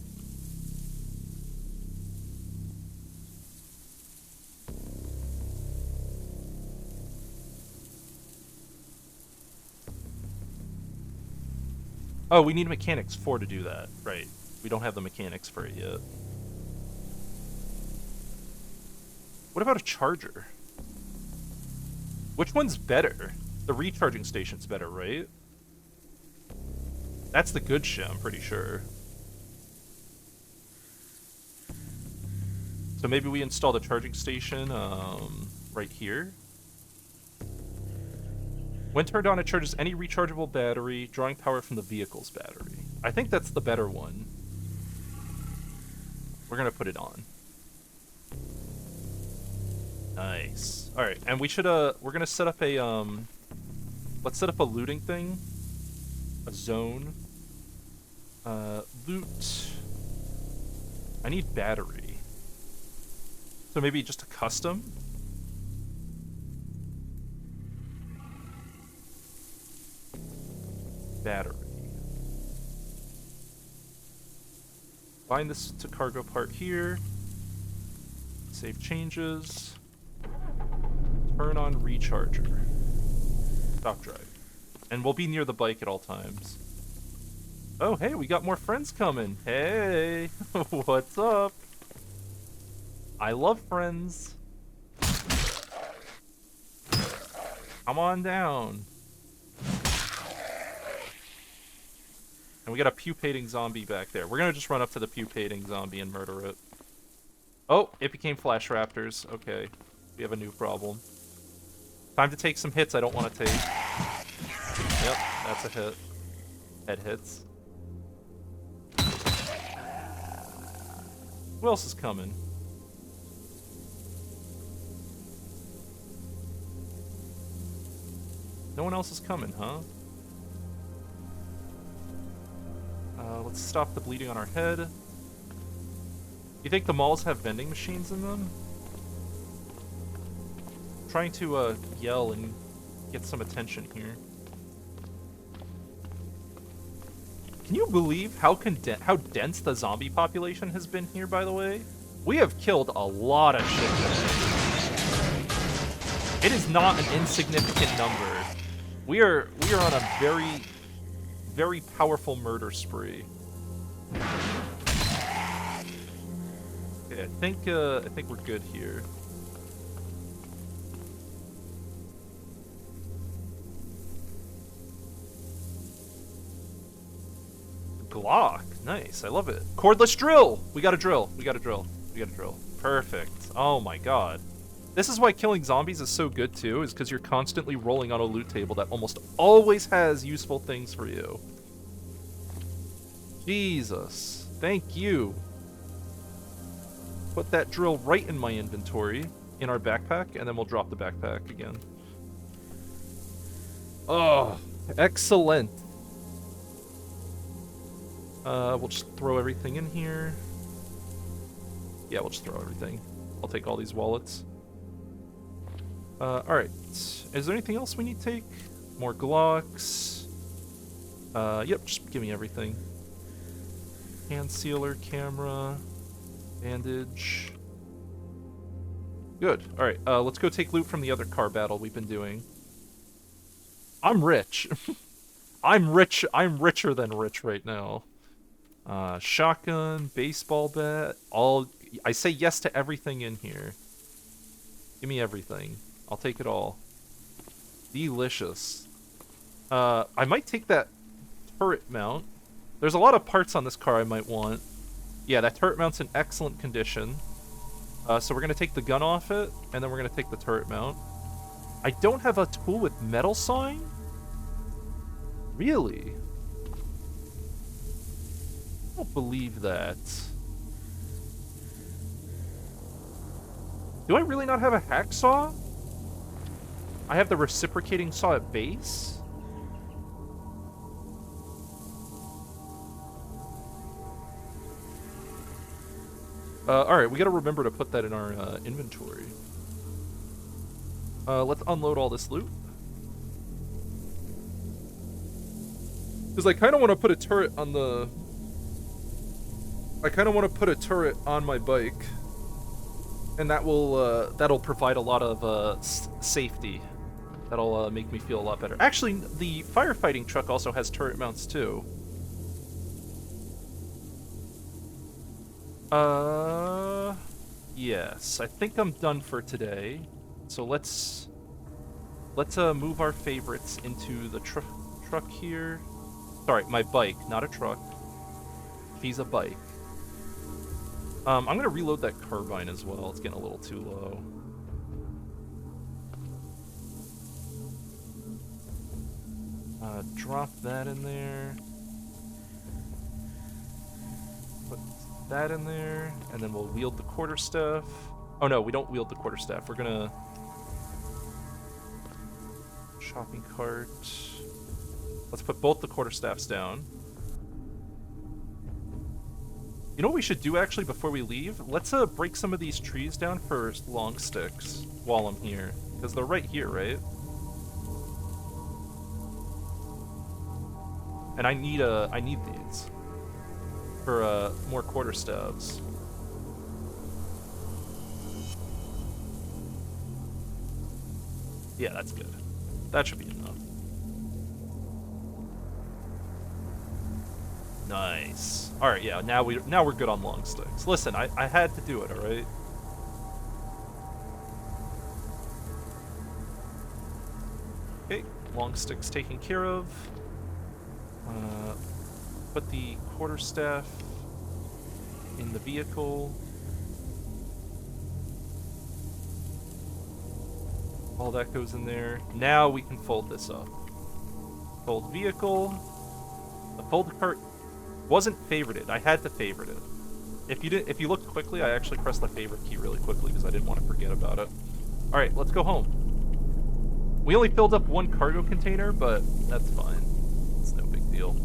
Oh, we need mechanics 4 to do that. Right. We don't have the mechanics for it yet. What about a charger? Which one's better? The recharging station's better, right? That's the good shit, I'm pretty sure. So maybe we install the charging station right here. When turned on, it charges any rechargeable battery, drawing power from the vehicle's battery. I think that's the better one. We're gonna put it on. Nice. Alright, and we should, we're gonna set up a, let's set up a looting thing. A zone. Loot. I need battery. So maybe just a custom? Battery. Bind this to cargo part here. Save changes. Turn on recharger. Stop driving. And we'll be near the bike at all times. Oh, hey, we got more friends coming. Hey, what's up? I love friends. Come on down. And we got a pupating zombie back there. We're gonna just run up to the pupating zombie and murder it. Oh, it became flash raptors. Okay, we have a new problem. Time to take some hits I don't want to take. Yep, that's a hit. Head hits. Who else is coming? No one else is coming, huh? Let's stop the bleeding on our head. You think the malls have vending machines in them? I'm trying to yell and get some attention here. Can you believe how dense the zombie population has been here, by the way? We have killed a lot of shit today. It is not an insignificant number. We are on a very, very powerful murder spree. Okay, I think we're good here. Glock, nice, I love it. Cordless drill! We got a drill, we got a drill, we got a drill. Perfect. Oh my god. This is why killing zombies is so good too, is because you're constantly rolling on a loot table that almost always has useful things for you. Jesus. Thank you. Put that drill right in my inventory, in our backpack, and then we'll drop the backpack again. Oh, excellent. We'll just throw everything in here. Yeah, we'll just throw everything. I'll take all these wallets. Alright. Is there anything else we need to take? More Glocks. Yep, just give me everything. Hand sealer, camera, bandage. Good. Alright, let's go take loot from the other car battle we've been doing. I'm rich. I'm richer than rich right now. Shotgun, baseball bat, I say yes to everything in here. Give me everything. I'll take it all. Delicious. I might take that turret mount. There's a lot of parts on this car I might want. Yeah, that turret mount's in excellent condition. So we're gonna take the gun off it, and then we're gonna take the turret mount. I don't have a tool with metal sawing? Really? I don't believe that. Do I really not have a hacksaw? I have the reciprocating saw at base? Alright, we gotta remember to put that in our inventory. Let's unload all this loot. Because I kind of want to put a turret on the... I kind of want to put a turret on my bike. And that will, that'll provide a lot of, safety. That'll, make me feel a lot better. Actually, the firefighting truck also has turret mounts, too. Yes. I think I'm done for today. So let's move our favorites into the truck here. Sorry, my bike, not a truck. She's a bike. I'm gonna reload that carbine as well. It's getting a little too low. Drop that in there. Put that in there, and then we'll wield the quarterstaff. Oh no, we don't wield the quarterstaff. We're gonna... Shopping cart. Let's put both the quarterstaffs down. You know what we should do, actually, before we leave? Let's break some of these trees down for long sticks while I'm here. Because they're right here, right? And I need these for more quarterstaffs. Yeah, that's good. That should be enough. Nice. All right, yeah. Now we're good on long sticks. Listen, I had to do it. All right. Okay, long sticks taken care of. Put the quarterstaff in the vehicle. All that goes in there. Now we can fold this up. Fold vehicle. The fold cart wasn't favorited. I had to favorite it. If you looked quickly, I actually pressed the favorite key really quickly because I didn't want to forget about it. All right, let's go home. We only filled up one cargo container, but that's fine. It's no big deal.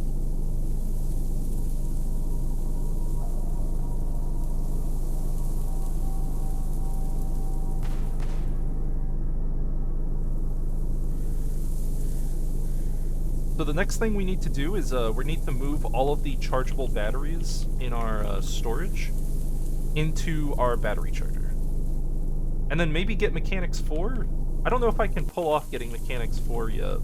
So the next thing we need to do is we need to move all of the chargeable batteries in our storage. into our battery charger. And then maybe get Mechanics 4? I don't know if I can pull off getting Mechanics 4 yet.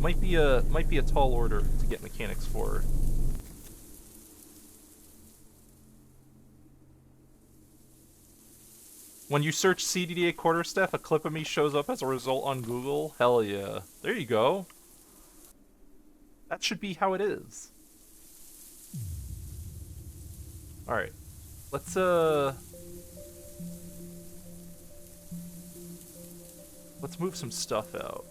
Might be a tall order to get Mechanics 4. When you search CDDA quarterstaff, a clip of me shows up as a result on Google. Hell yeah. There you go. That should be how it is. Alright. Let's move some stuff out.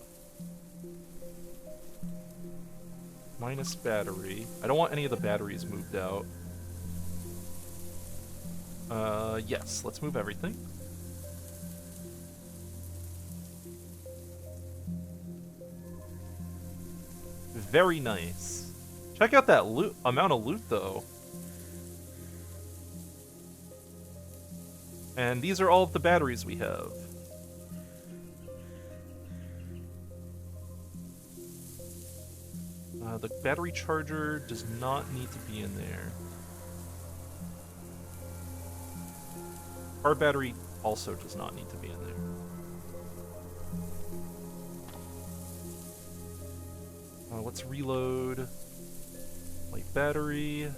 Minus battery. I don't want any of the batteries moved out. Yes, let's move everything. Very nice. Check out that loot amount of loot, though. And these are all of the batteries we have. The battery charger does not need to be in there. Our battery also does not need to be in there. Let's reload light battery.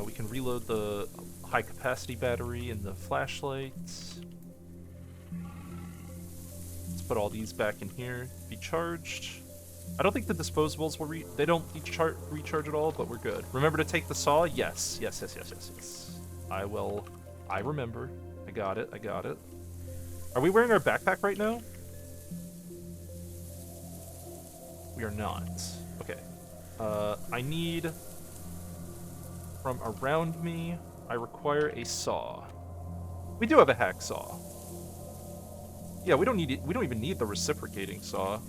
We can reload the high capacity battery and the flashlights. Let's put all these back in here, be charged. I don't think the disposables will they don't recharge at all, but we're good. Remember to take the saw? Yes. I remember. I got it. Are we wearing our backpack right now? We are not. Okay. I need... From around me, I require a saw. We do have a hacksaw. Yeah, we don't need it. We don't even need the reciprocating saw.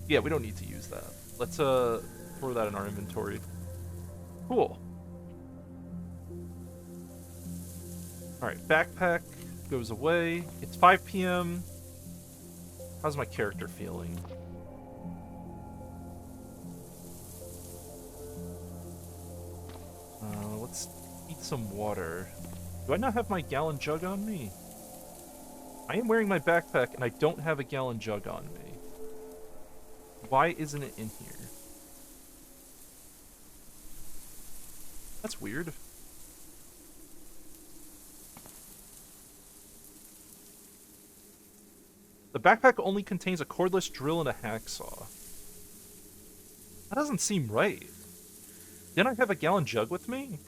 Yeah, we don't need to use that. Let's throw that in our inventory. Cool. Alright, backpack goes away. It's 5 p.m. How's my character feeling? Let's eat some water. Do I not have my gallon jug on me? I am wearing my backpack and I don't have a gallon jug on me. Why isn't it in here? That's weird. The backpack only contains a cordless drill and a hacksaw. That doesn't seem right. Didn't I have a gallon jug with me?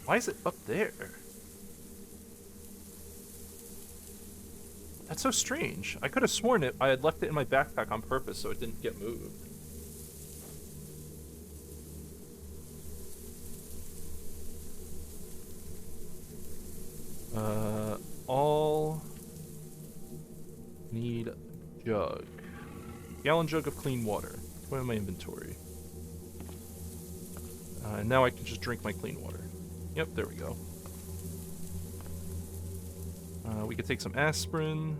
Why is it up there? That's so strange. I could have sworn I had left it in my backpack on purpose so it didn't get moved. All need jug. Gallon jug of clean water. Put it in my inventory. And now I can just drink my clean water. Yep, there we go. We could take some aspirin.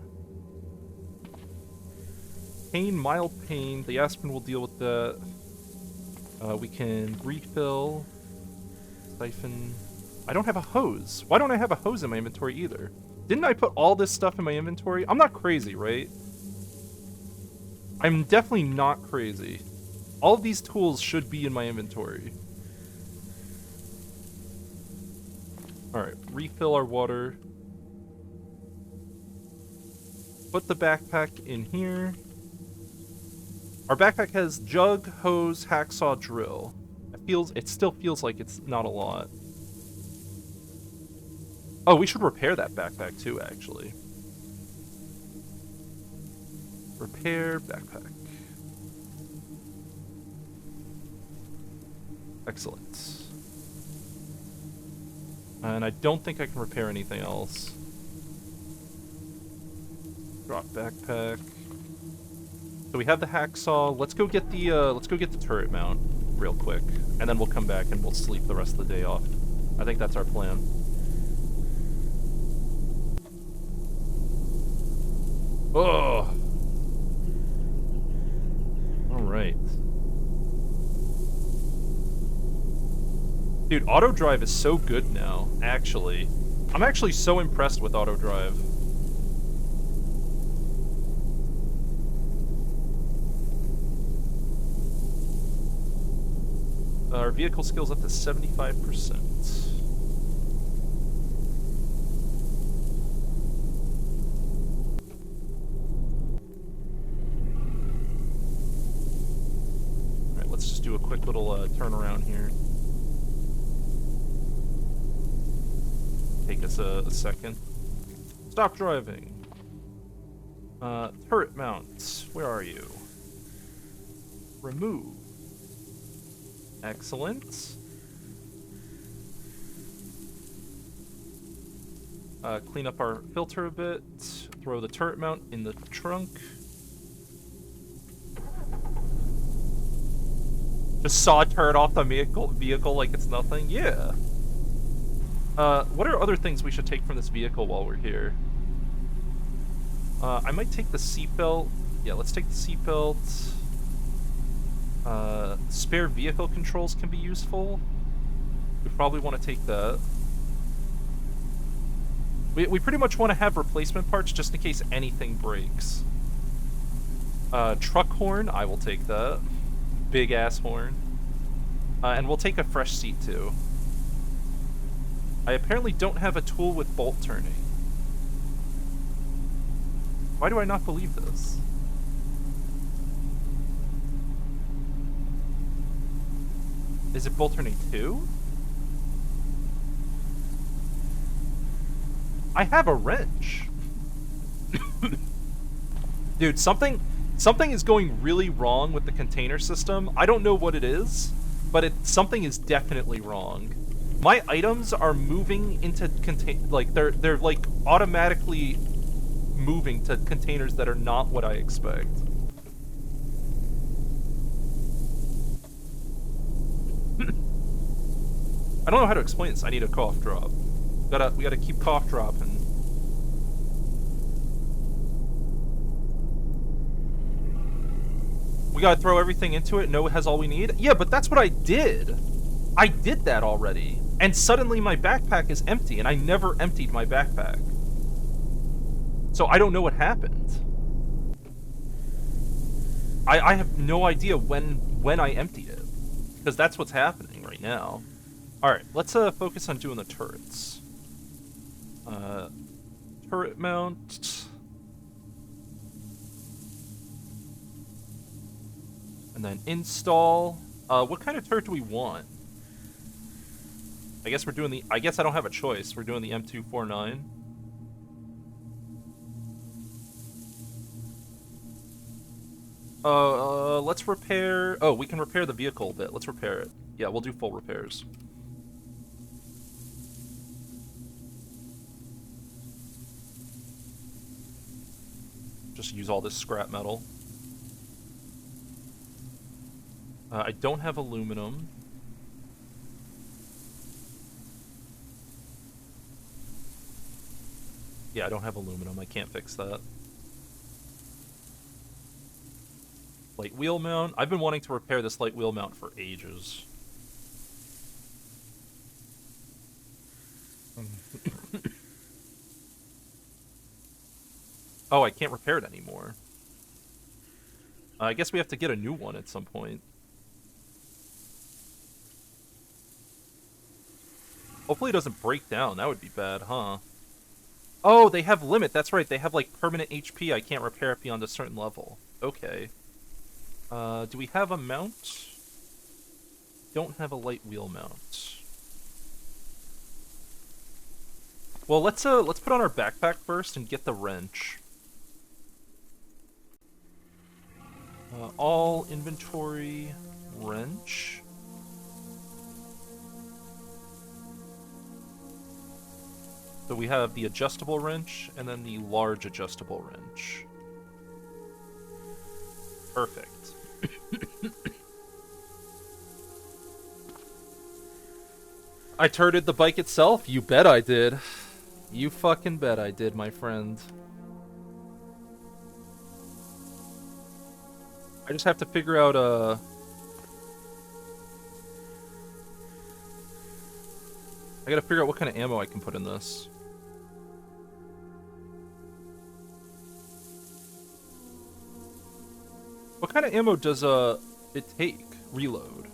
Pain, mild pain. The aspirin will deal with that. We can refill. Siphon. I don't have a hose. Why don't I have a hose in my inventory either? Didn't I put all this stuff in my inventory? I'm not crazy, right? I'm definitely not crazy. All of these tools should be in my inventory. Alright, refill our water. Put the backpack in here. Our backpack has jug, hose, hacksaw, drill. It still feels like it's not a lot. Oh, we should repair that backpack too, actually. Repair backpack. Excellent. And I don't think I can repair anything else. Drop backpack. So we have the hacksaw. Let's go get the turret mount real quick, and then we'll come back and we'll sleep the rest of the day off. I think that's our plan. Oh! Alright. Dude, auto drive is so good now, actually. I'm actually so impressed with auto drive. Our vehicle skill's up to 75%. Alright, let's just do a quick little turnaround here. Take us a second. Stop driving. Turret mounts. Where are you? Remove. Excellent. Clean up our filter a bit. Throw the turret mount in the trunk. Just saw a turret off the vehicle like it's nothing? Yeah. What are other things we should take from this vehicle while we're here? I might take the seatbelt. Yeah, let's take the seatbelt. Spare vehicle controls can be useful. We probably want to take that. We pretty much want to have replacement parts just in case anything breaks. Truck horn, I will take that. Big ass horn. And we'll take a fresh seat too. I apparently don't have a tool with bolt turning. Why do I not believe this? Is it bolt turning 2? I have a wrench. Dude, something is going really wrong with the container system. I don't know what it is, but something is definitely wrong. My items are moving into they're like automatically moving to containers that are not what I expect. I don't know how to explain this. I need a cough drop. We gotta keep cough dropping. We gotta throw everything into it. No, it has all we need. Yeah, but that's what I did. I did that already. And suddenly my backpack is empty, and I never emptied my backpack. So I don't know what happened. I have no idea when I emptied it. Because that's what's happening right now. Alright, let's focus on doing the turrets. Turret mount. And then install. What kind of turret do we want? I guess we're doing the... I guess I don't have a choice. We're doing the M249. Let's repair... Oh, we can repair the vehicle a bit. Let's repair it. Yeah, we'll do full repairs. Just use all this scrap metal. I don't have aluminum. Yeah, I don't have aluminum. I can't fix that. Light wheel mount. I've been wanting to repair this light wheel mount for ages. Oh, I can't repair it anymore. I guess we have to get a new one at some point. Hopefully it doesn't break down. That would be bad, huh? Oh, they have limit. That's right. They have, like, permanent HP. I can't repair it beyond a certain level. Okay. Do we have a mount? Don't have a light wheel mount. Well, let's put on our backpack first and get the wrench. All inventory, wrench. So we have the adjustable wrench and then the large adjustable wrench. Perfect. I turreted the bike itself? You bet I did. You fucking bet I did, my friend. I just have to figure out, I gotta figure out what kind of ammo I can put in this. What kind of ammo does, it take? Reload.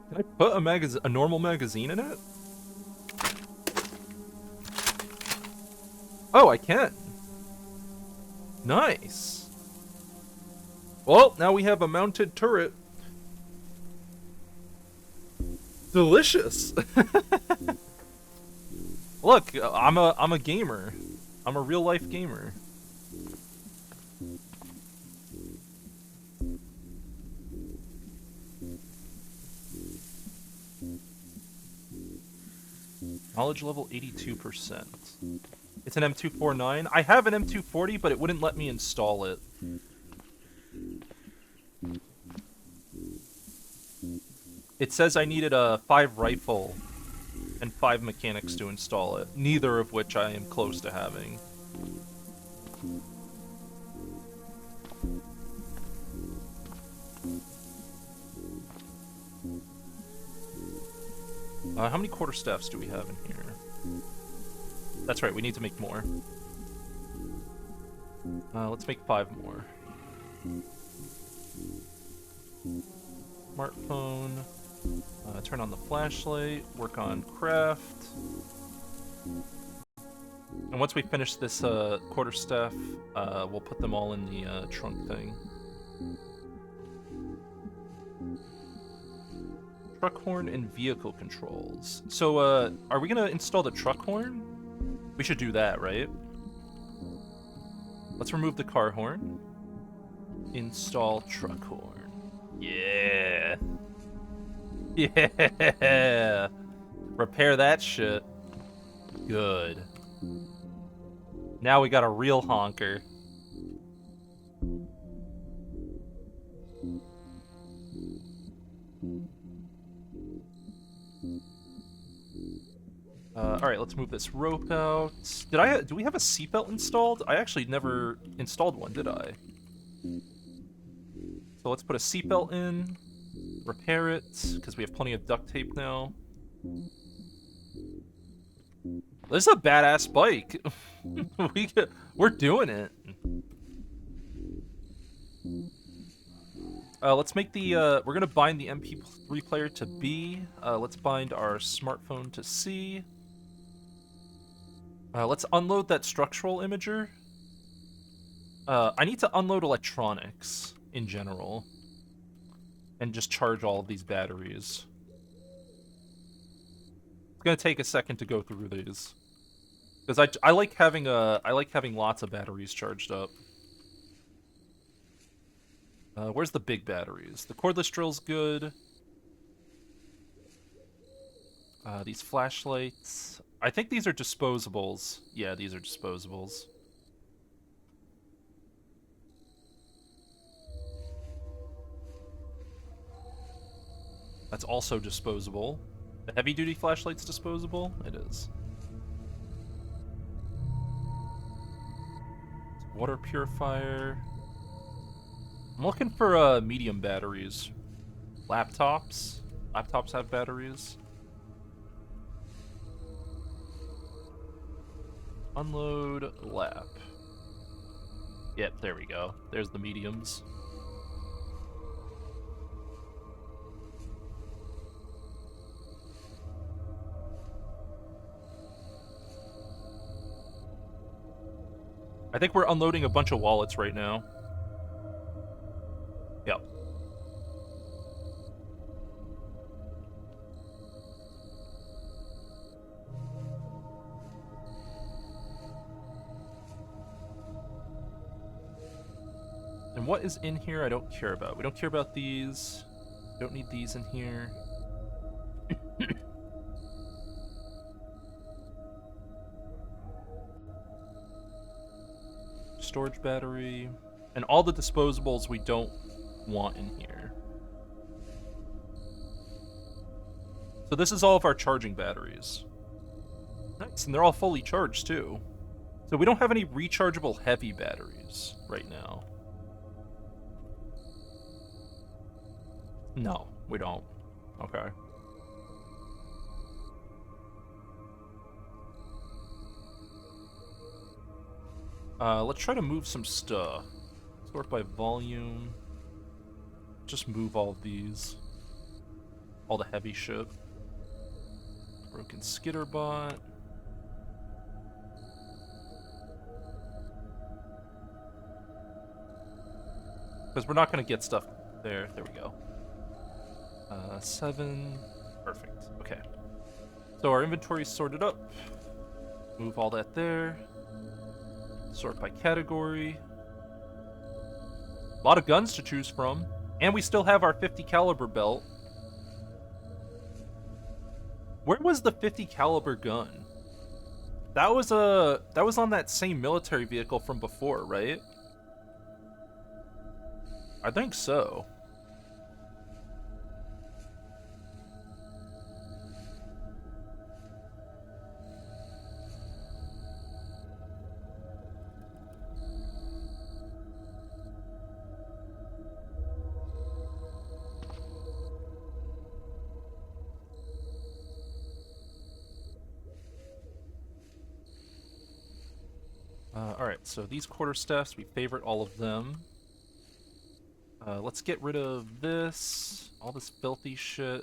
Can I put a normal magazine in it? Oh, I can. Nice. Well, now we have a mounted turret. Delicious. Look, I'm a gamer. I'm a real life gamer. Knowledge level 82%. It's an M249. I have an M240, but it wouldn't let me install it. It says I needed a 5 rifle and 5 mechanics to install it, neither of which I am close to having. How many quarterstaffs do we have in here? That's right, we need to make more. Let's make 5 more. Smartphone. Turn on the flashlight. Work on craft. And once we finish this quarterstaff, we'll put them all in the trunk thing. Truck horn and vehicle controls. So, are we gonna install the truck horn? We should do that, right? Let's remove the car horn. Install truck horn. Yeah. Yeah. Repair that shit. Good. Now we got a real honker. Alright, let's move this rope out. Do we have a seatbelt installed? I actually never installed one, did I? So let's put a seatbelt in, repair it, because we have plenty of duct tape now. This is a badass bike. We're doing it. Let's make the, we're gonna bind the MP3 player to B. Let's bind our smartphone to C. Let's unload that structural imager. I need to unload electronics in general. And just charge all of these batteries. It's gonna take a second to go through these. Because I like having lots of batteries charged up. Where's the big batteries? The cordless drill's good. These flashlights. I think these are disposables. Yeah, these are disposables. That's also disposable. The heavy-duty flashlight's disposable? It is. Water purifier. I'm looking for medium batteries. Laptops. Laptops have batteries. Unload lap. Yep, there we go. There's the mediums. I think we're unloading a bunch of wallets right now. Yep. And what is in here I don't care about. We don't care about these. Don't need these in here. Storage battery. And all the disposables we don't want in here. So this is all of our charging batteries. Nice, and they're all fully charged too. So we don't have any rechargeable heavy batteries right now. No, we don't. Okay. Let's try to move some stuff. Sort by volume. Just move all of these. All the heavy shit. Broken skitterbot. Because we're not going to get stuff there. There we go. 7. Perfect. Okay. So our inventory's sorted up. Move all that there. Sort by category. A lot of guns to choose from. And we still have our 50 caliber belt. Where was the 50 caliber gun? That was on that same military vehicle from before, right? I think so. Alright, so these quarterstaffs, we favorite all of them. Let's get rid of this, all this filthy shit,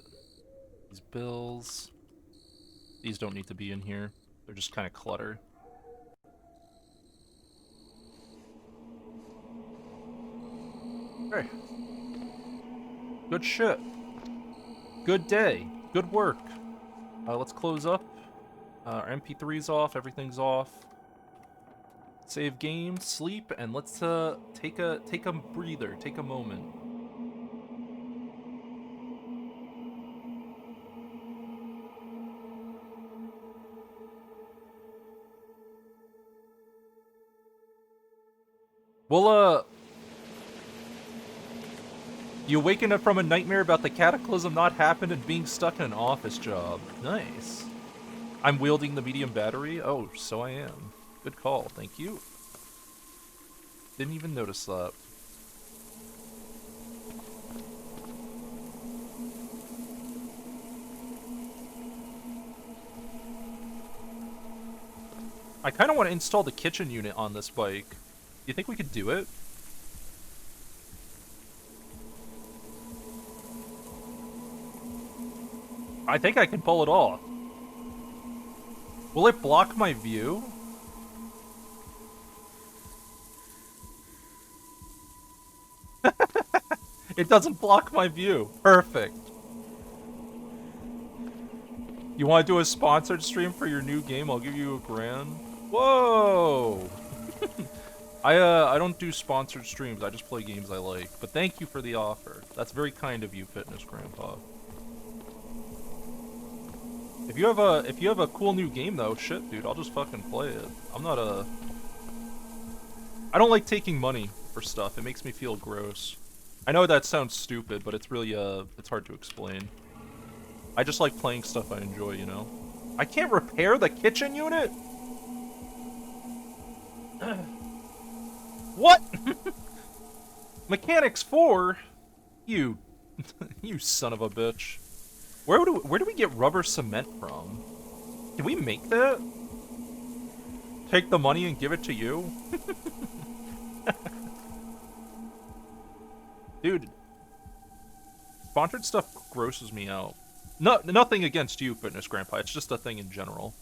these bills. These don't need to be in here. They're just kind of clutter. Okay. Good shit. Good day. Good work. Let's close up. Our MP3's off, everything's off. Save game, sleep, and let's take a breather, take a moment. Well, you waking up from a nightmare about the cataclysm not happened and being stuck in an office job. Nice. I'm wielding the medium battery? Oh, so I am. Good call, thank you. Didn't even notice that. I kind of want to install the kitchen unit on this bike. Do you think we could do it? I think I can pull it off. Will it block my view? It doesn't block my view. Perfect. You want to do a sponsored stream for your new game? I'll give you $1,000. Whoa! I don't do sponsored streams. I just play games I like. But thank you for the offer. That's very kind of you, Fitness Grandpa. If you have a cool new game though, shit, dude, I'll just fucking play it. I don't like taking money for stuff. It makes me feel gross. I know that sounds stupid, but it's really, it's hard to explain. I just like playing stuff I enjoy, you know? I can't repair the kitchen unit? What? Mechanics 4? You... you son of a bitch. Where do we get rubber cement from? Can we make that? Take the money and give it to you? Dude, sponsored stuff grosses me out. Nothing against you, Fitness Grandpa. It's just a thing in general.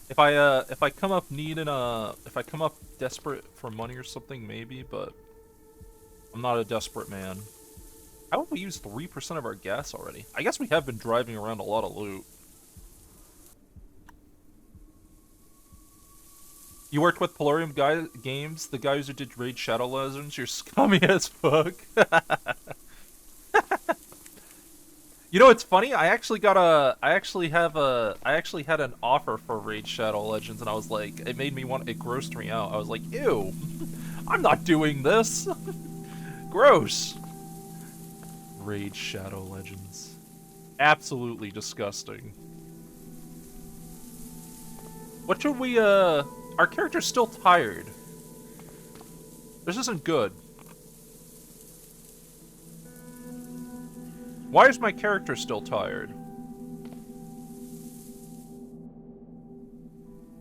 If I come up if I come up desperate for money or something, maybe, but I'm not a desperate man. How have we used 3% of our gas already? I guess we have been driving around a lot of loot. You worked with Polarium Games, the guys who did Raid Shadow Legends. You're scummy as fuck. You know, it's funny. I actually had an offer for Raid Shadow Legends, and I was like, it grossed me out. I was like, ew, I'm not doing this. Gross. Raid Shadow Legends. Absolutely disgusting. What should we, our character's still tired. This isn't good. Why is my character still tired?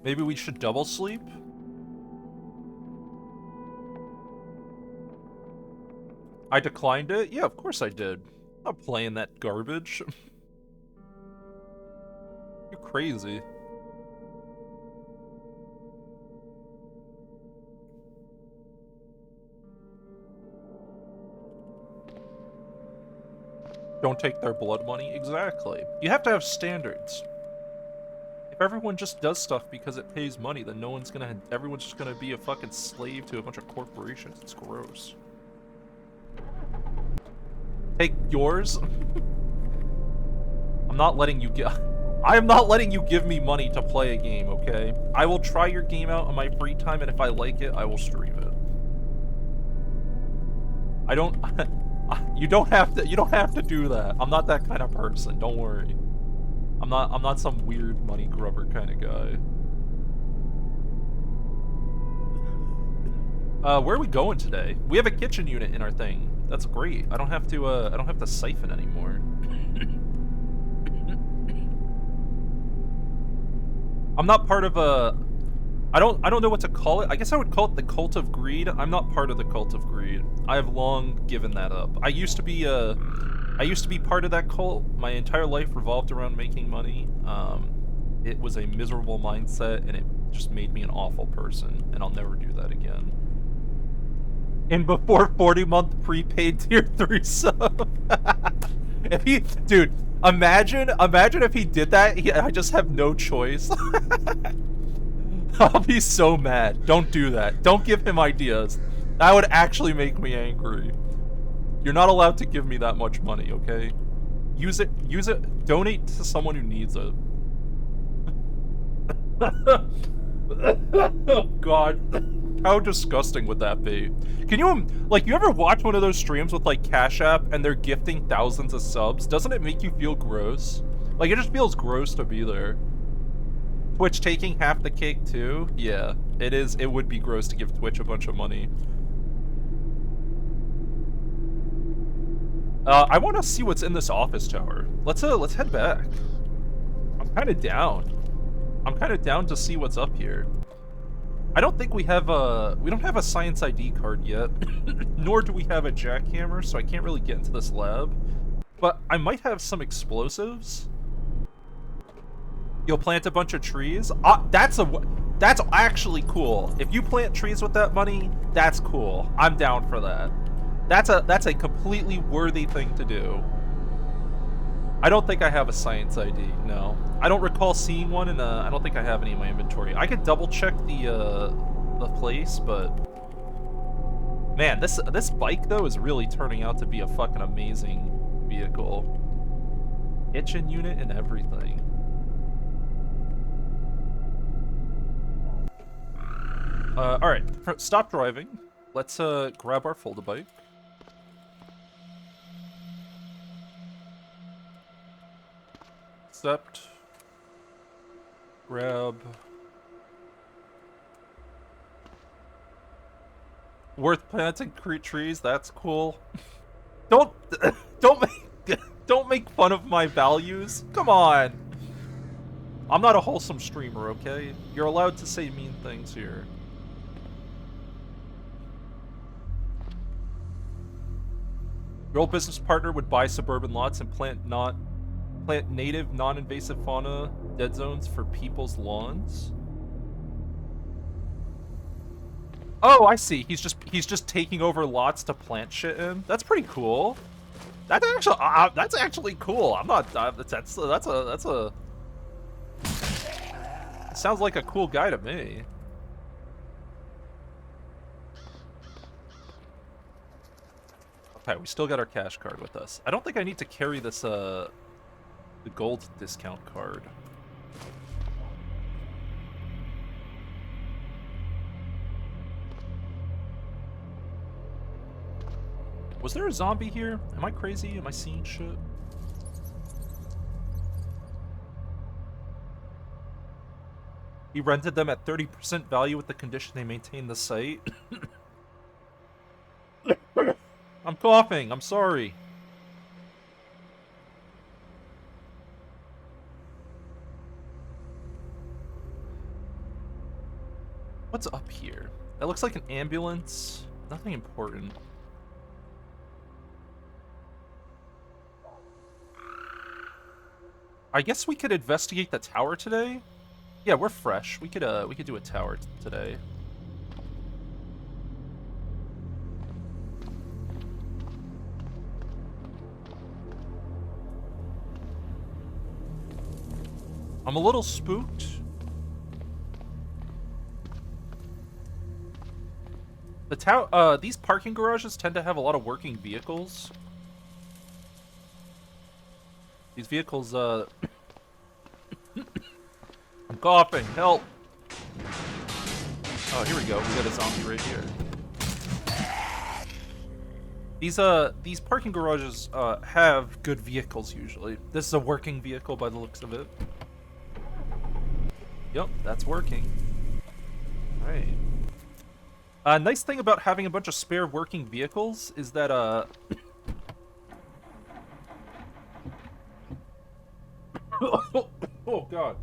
Maybe we should double sleep? I declined it? Yeah, of course I did. I'm not playing that garbage. You're crazy. Don't take their blood money? Exactly. You have to have standards. If everyone just does stuff because it pays money, then no one's gonna... Everyone's just gonna be a fucking slave to a bunch of corporations. It's gross. Take yours? I'm not letting you get... I am not letting you give me money to play a game, okay? I will try your game out on my free time, and if I like it, I will stream it. I don't... You don't have to do that. I'm not that kind of person, don't worry. I'm not some weird money grubber kind of guy. Where are we going today? We have a kitchen unit in our thing. That's great. I don't have to siphon anymore. I'm not part of a... I don't know what to call it. I guess I would call it the Cult of Greed. I'm not part of the Cult of Greed. I have long given that up. I used to be part of that cult. My entire life revolved around making money. It was a miserable mindset, and it just made me an awful person, and I'll never do that again. And before 40-month prepaid tier 3 sub. If he... Dude, imagine if he did that. I just have no choice. I'll be so mad. Don't do that. Don't give him ideas. That would actually make me angry. You're not allowed to give me that much money, okay? Use it. Donate to someone who needs it. Oh, God. How disgusting would that be? Can you, like, you ever watch one of those streams with, like, Cash App and they're gifting thousands of subs? Doesn't it make you feel gross? Like, it just feels gross to be there. Twitch taking half the cake too? Yeah, it is. It would be gross to give Twitch a bunch of money. I want to see what's in this office tower. Let's head back. I'm kind of down. I'm kind of down to see what's up here. I don't think we don't have a science ID card yet, nor do we have a jackhammer, so I can't really get into this lab. But I might have some explosives. You'll plant a bunch of trees. That's actually cool. If you plant trees with that money, that's cool. I'm down for that. That's a completely worthy thing to do. I don't think I have a science ID. No, I don't recall seeing one, and I don't think I have any in my inventory. I could double check the place, but man, this bike though is really turning out to be a fucking amazing vehicle. Kitchen unit and everything. Alright, stop driving. Let's, grab our fold-a-bike. Accept. Grab. Worth planting trees, that's cool. Don't make fun of my values. Come on. I'm not a wholesome streamer, okay? You're allowed to say mean things here. Your old business partner would buy suburban lots and plant native, non-invasive fauna dead zones for people's lawns. Oh, I see. He's just taking over lots to plant shit in. That's pretty cool. That's actually cool. I'm not. That's a. Sounds like a cool guy to me. Okay, we still got our cash card with us. I don't think I need to carry this, the gold discount card. Was there a zombie here? Am I crazy? Am I seeing shit? He rented them at 30% value with the condition they maintain the site. I'm coughing. I'm sorry. What's up here? That looks like an ambulance. Nothing important. I guess we could investigate the tower today. Yeah, we're fresh. We could do a tower today. I'm a little spooked. These parking garages tend to have a lot of working vehicles. These vehicles, I'm coughing. Help! Oh, here we go. We got a zombie right here. These parking garages, have good vehicles usually. This is a working vehicle by the looks of it. Yep, that's working. Alright. Nice thing about having a bunch of spare working vehicles is that, oh, God.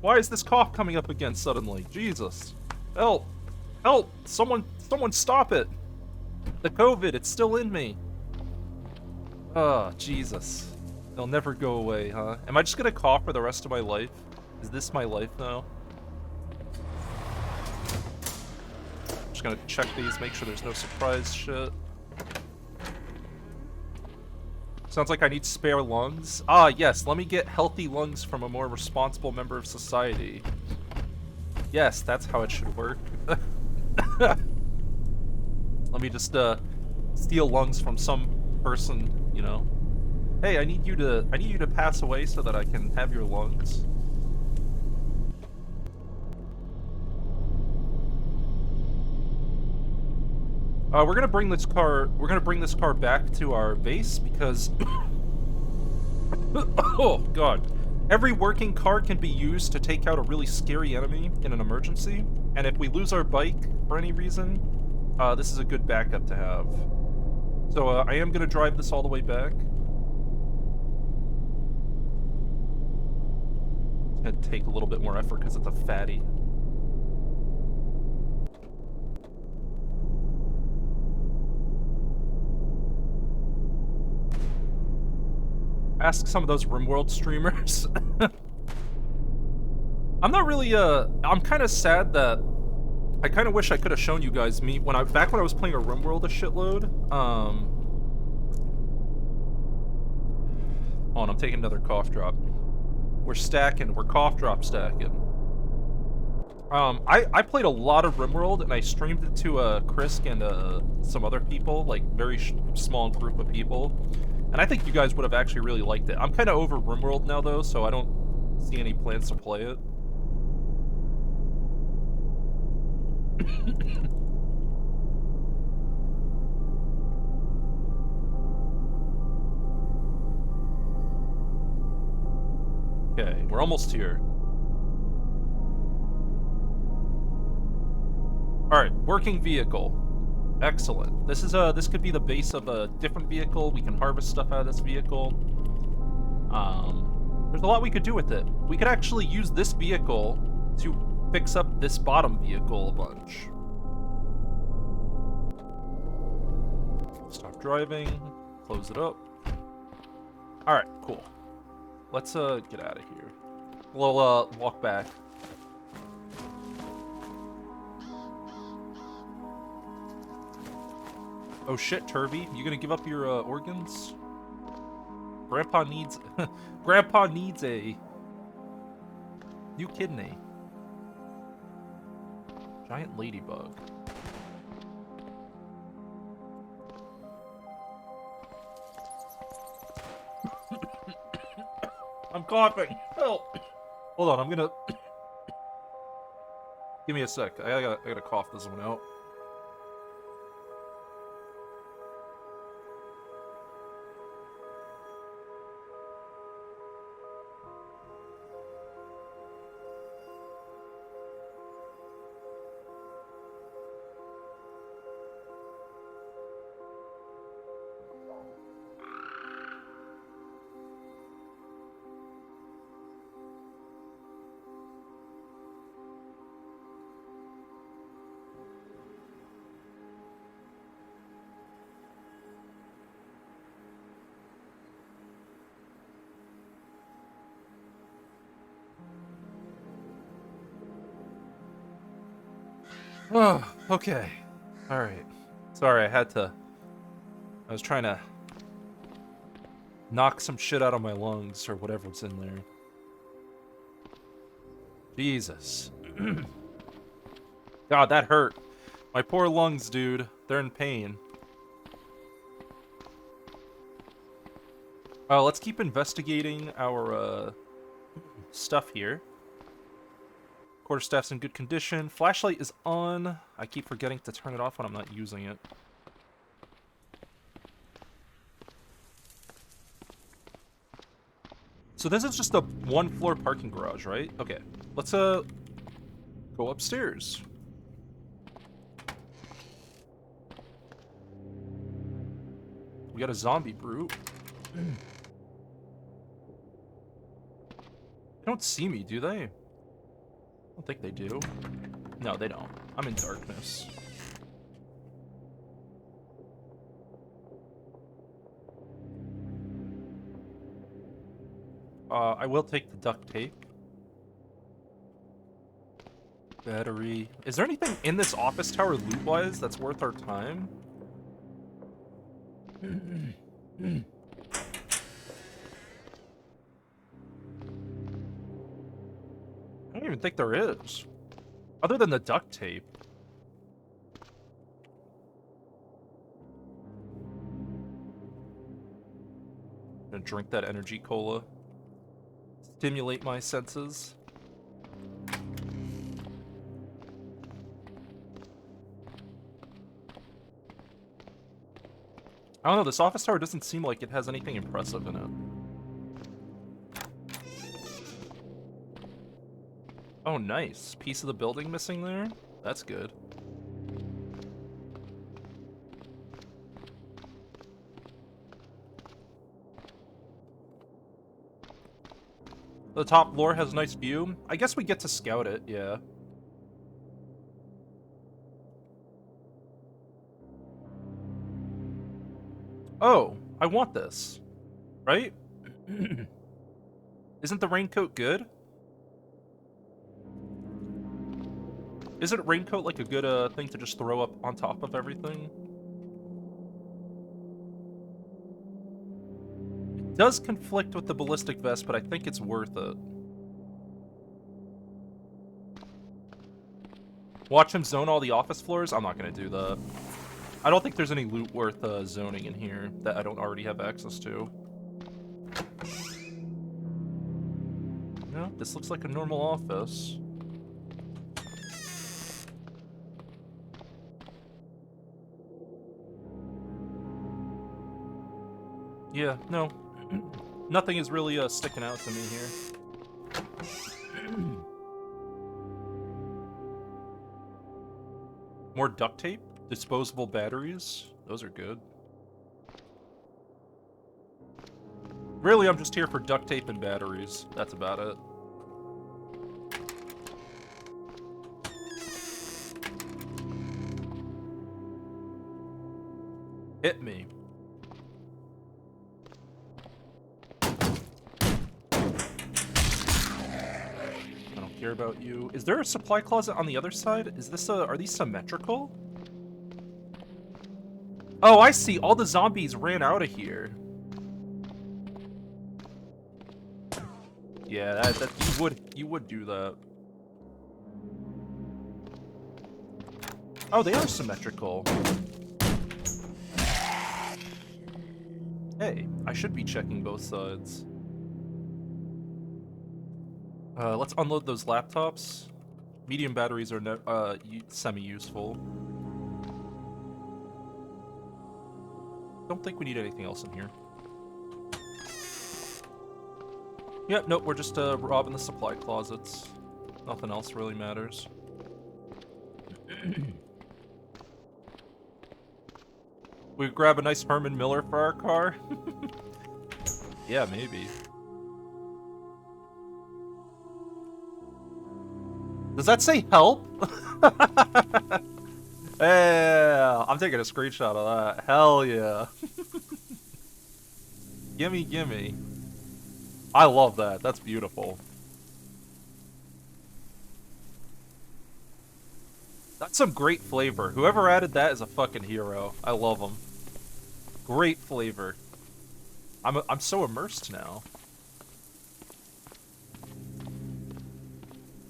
Why is this cough coming up again suddenly? Jesus. Help. Help! Someone stop it! The COVID, it's still in me. Oh, Jesus. It'll never go away, huh? Am I just gonna cough for the rest of my life? Is this my life now? Just gonna check these, make sure there's no surprise shit. Sounds like I need spare lungs. Ah, yes, let me get healthy lungs from a more responsible member of society. Yes, that's how it should work. Let me just, steal lungs from some person, you know. Hey, I need you to pass away so that I can have your lungs. We're gonna bring this car back to our base because oh god. Every working car can be used to take out a really scary enemy in an emergency, and if we lose our bike for any reason, this is a good backup to have. So I am gonna drive this all the way back. It's gonna take a little bit more effort because it's a fatty. Ask some of those RimWorld streamers. I'm not really, I'm kind of sad that I kind of wish I could have shown you guys me back when I was playing a RimWorld a shitload. Hold on, I'm taking another cough drop. We're cough drop stacking. I played a lot of RimWorld and I streamed it to Krisk and some other people, like very small group of people. And I think you guys would have actually really liked it. I'm kind of over RimWorld now though, so I don't see any plans to play it. Okay, we're almost here. Alright, working vehicle. Excellent. This could be the base of a different vehicle. We can harvest stuff out of this vehicle. There's a lot we could do with it. We could actually use this vehicle to fix up this bottom vehicle a bunch. Stop driving. Close it up. Alright, cool. Let's get out of here. We'll walk back. Oh shit, Turvy, you gonna give up your organs? Grandpa needs Grandpa needs a new kidney. Giant ladybug. I'm coughing. Help. Hold on, I'm gonna give me a sec. I gotta cough this one out. Oh, okay. Alright. Sorry, I was trying to knock some shit out of my lungs or whatever's in there. Jesus. God, that hurt. My poor lungs, dude. They're in pain. Let's keep investigating our, stuff here. Quarterstaff's in good condition. Flashlight is on. I keep forgetting to turn it off when I'm not using it. So this is just a one-floor parking garage, right? Okay. Let's, go upstairs. We got a zombie brute. They don't see me, do they? I don't think they do. No, they don't. I'm in darkness. I will take the duct tape. Battery. Is there anything in this office tower loot-wise that's worth our time? I don't even think there is. Other than the duct tape. I'm gonna drink that energy cola. Stimulate my senses. I don't know, this office tower doesn't seem like it has anything impressive in it. Oh, nice. Piece of the building missing there? That's good. The top floor has a nice view. I guess we get to scout it, yeah. Oh, I want this. Right? Isn't the raincoat good? Isn't raincoat like a good thing to just throw up on top of everything? It does conflict with the ballistic vest, but I think it's worth it. Watch him zone all the office floors? I'm not gonna do that. I don't think there's any loot worth zoning in here that I don't already have access to. No, this looks like a normal office. Yeah, no. Nothing is really sticking out to me here. More duct tape? Disposable batteries? Those are good. Really, I'm just here for duct tape and batteries. That's about it. Hit me. I don't care about you. Is there a supply closet on the other side? Is this are these symmetrical? Oh, I see. All the zombies ran out of here. Yeah, that you would do that. Oh, they are symmetrical. Hey, I should be checking both sides. Let's unload those laptops. Medium batteries are semi-useful. Don't think we need anything else in here. Yep, nope, we're just robbing the supply closets. Nothing else really matters. We grab a nice Herman Miller for our car? Yeah, maybe. Does that say help? Yeah, I'm taking a screenshot of that. Hell yeah. Gimme, gimme. I love that. That's beautiful. That's some great flavor. Whoever added that is a fucking hero. I love them. Great flavor. I'm so immersed now.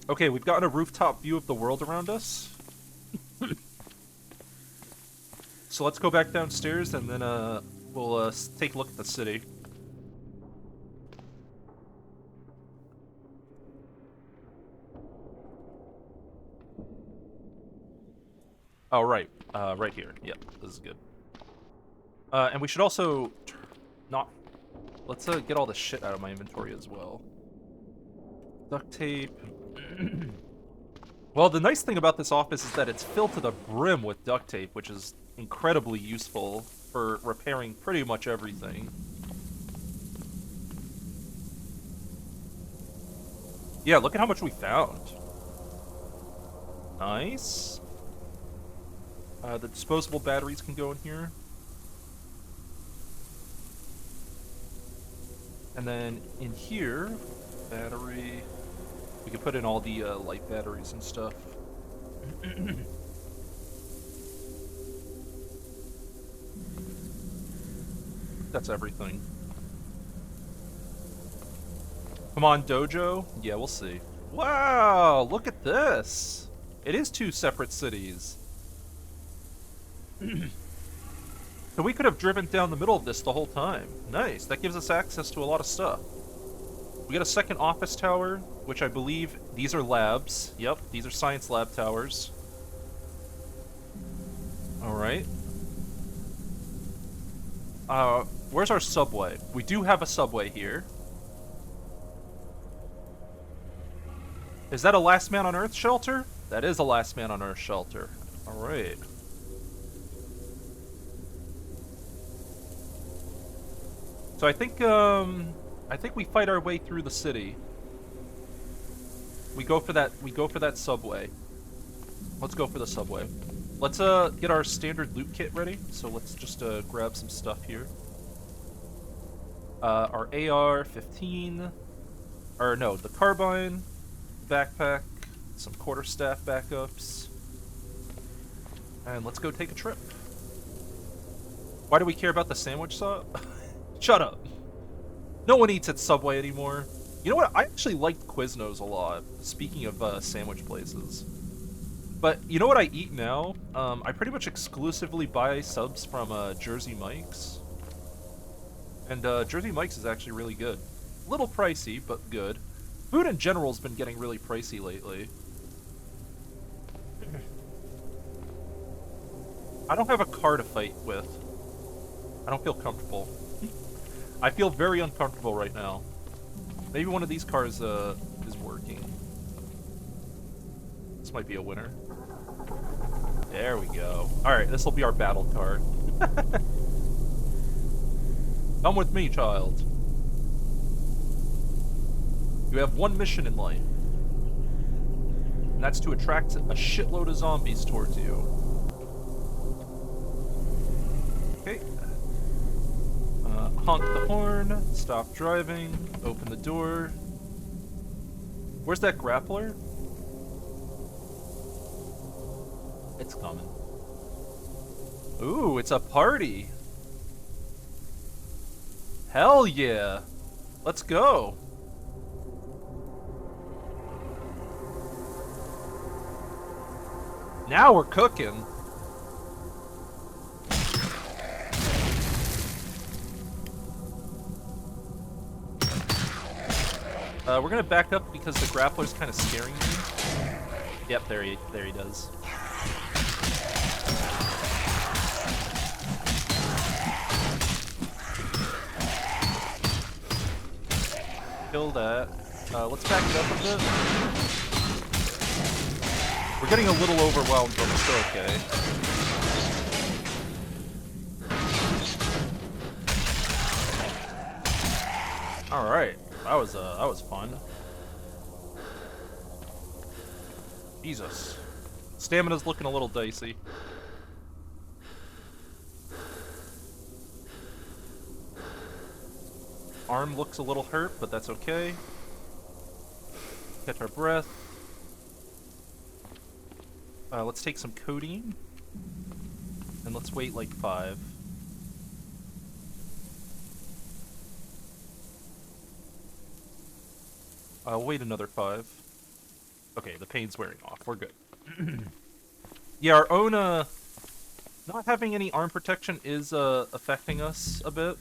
Okay, we've gotten a rooftop view of the world around us. So let's go back downstairs and then we'll take a look at the city. Oh, right. Right here. Yep, this is good. And we should also not... Let's get all this shit out of my inventory as well. Duct tape. Well, the nice thing about this office is that it's filled to the brim with duct tape, which is incredibly useful for repairing pretty much everything. Yeah, look at how much we found. Nice. The disposable batteries can go in here. And then in here, battery... We can put in all the light batteries and stuff. That's everything. Come on, Dojo? Yeah, we'll see. Wow, look at this! It is 2 separate cities. So we could have driven down the middle of this the whole time. Nice, that gives us access to a lot of stuff. We got a second office tower, which I believe these are labs. Yep, these are science lab towers. Alright. Where's our subway? We do have a subway here. Is that a Last Man on Earth shelter? That is a Last Man on Earth shelter. Alright. So I think we fight our way through the city. We go for that subway. Let's go for the subway. Let's get our standard loot kit ready. So let's just grab some stuff here. Our AR-15, or no, the carbine, backpack, some quarterstaff backups, and let's go take a trip. Why do we care about the sandwich shop? Shut up. No one eats at Subway anymore. You know what? I actually liked Quiznos a lot, speaking of sandwich places. But you know what I eat now? I pretty much exclusively buy subs from Jersey Mike's. And Jersey Mike's is actually really good. A little pricey, but good. Food in general has been getting really pricey lately. I don't have a car to fight with. I don't feel comfortable. I feel very uncomfortable right now. Maybe one of these cars is working. This might be a winner. There we go. Alright, this will be our battle car. Come with me, child. You have one mission in life. And that's to attract a shitload of zombies towards you. Okay. Honk the horn, stop driving, open the door. Where's that grappler? It's coming. Ooh, it's a party! Hell yeah! Let's go! Now we're cooking! We're gonna back up because the grappler's kind of scaring me. Yep, there he does. Kill that. Let's back it up a bit. We're getting a little overwhelmed, but we're still okay. All right. That was fun. Jesus. Stamina's looking a little dicey. Arm looks a little hurt, but that's okay. Catch our breath. Let's take some codeine. And let's wait like 5. I'll wait another 5. Okay, the pain's wearing off. We're good. Yeah, our own, not having any arm protection is, affecting us a bit.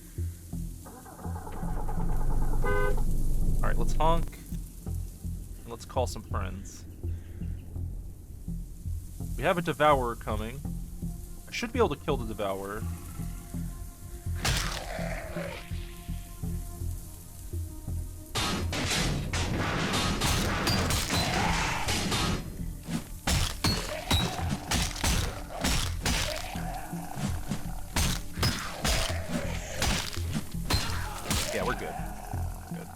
Alright, let's honk. And let's call some friends. We have a Devourer coming. I should be able to kill the Devourer. Yeah, we're good. Good.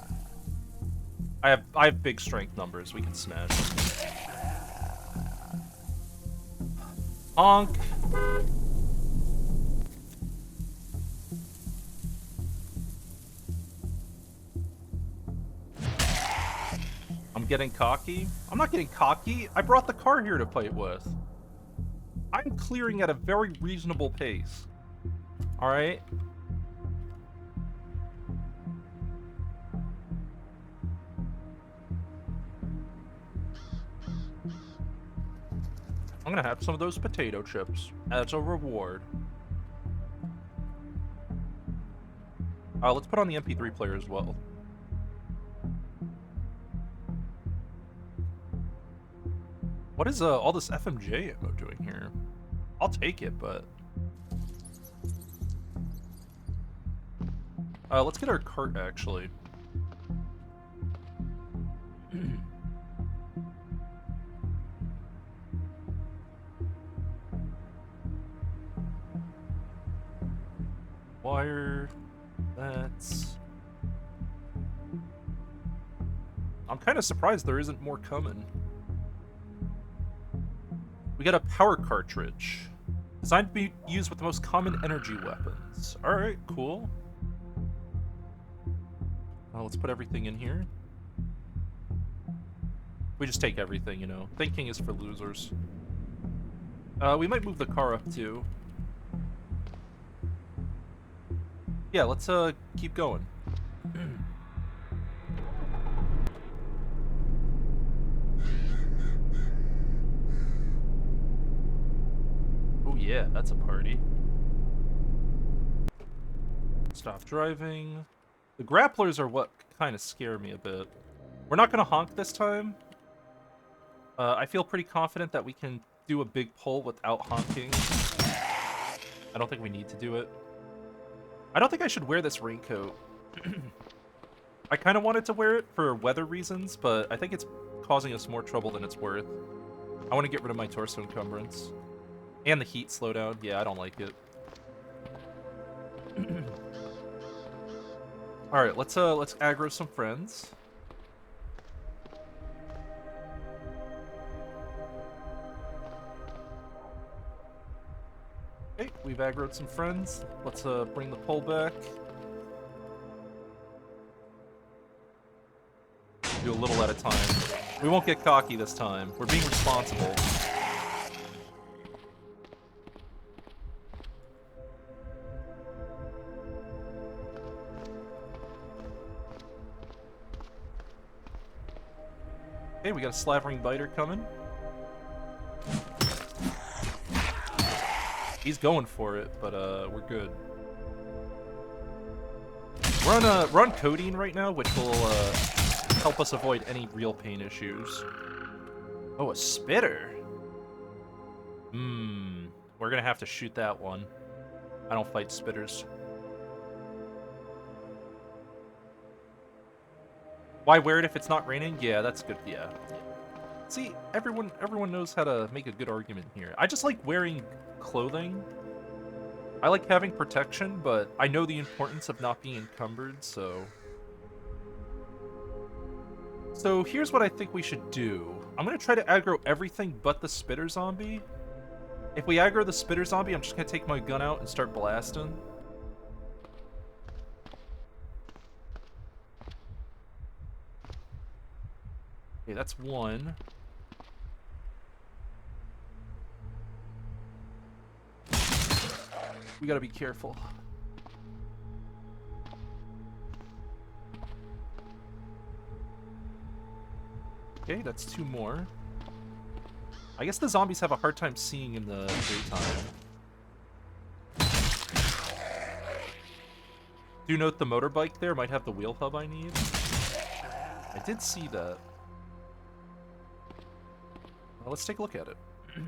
I have big strength numbers. We can smash. Honk. I'm getting cocky. I'm not getting cocky. I brought the car here to fight with. I'm clearing at a very reasonable pace. Alright? I'm gonna have some of those potato chips as a reward. Let's put on the MP3 player as well. What is all this FMJ ammo doing here? I'll take it, but... let's get our cart, actually. Wire... That's... I'm kind of surprised there isn't more coming. We got a power cartridge. Designed to be used with the most common energy weapons. Alright, cool. Let's put everything in here. We just take everything, you know. Thinking is for losers. We might move the car up, too. Yeah, let's, keep going. Oh yeah, that's a party. Stop driving. The grapplers are what kind of scare me a bit. We're not gonna honk this time. I feel pretty confident that we can do a big pull without honking. I don't think we need to do it. I don't think I should wear this raincoat. I kind of wanted to wear it for weather reasons, but I think it's causing us more trouble than it's worth. I want to get rid of my torso encumbrance. And the heat slowdown. Yeah, I don't like it. Alright, let's aggro some friends. Okay, we've aggroed some friends. Let's bring the pole back. Do a little at a time. We won't get cocky this time. We're being responsible. Okay, we got a slavering biter coming. He's going for it, but we're good. We're on codeine right now, which will help us avoid any real pain issues. Oh, a spitter. We're gonna have to shoot that one. I don't fight spitters. Why wear it if it's not raining? Yeah, that's good. Yeah. See, everyone knows how to make a good argument here. I just like wearing clothing. I like having protection, but I know the importance of not being encumbered, so... So here's what I think we should do. I'm gonna try to aggro everything but the spitter zombie. If we aggro the spitter zombie, I'm just gonna take my gun out and start blasting. Okay, that's one. We gotta be careful. Okay, that's 2 more. I guess the zombies have a hard time seeing in the daytime. Do note the motorbike there might have the wheel hub I need. I did see that. Well, let's take a look at it. It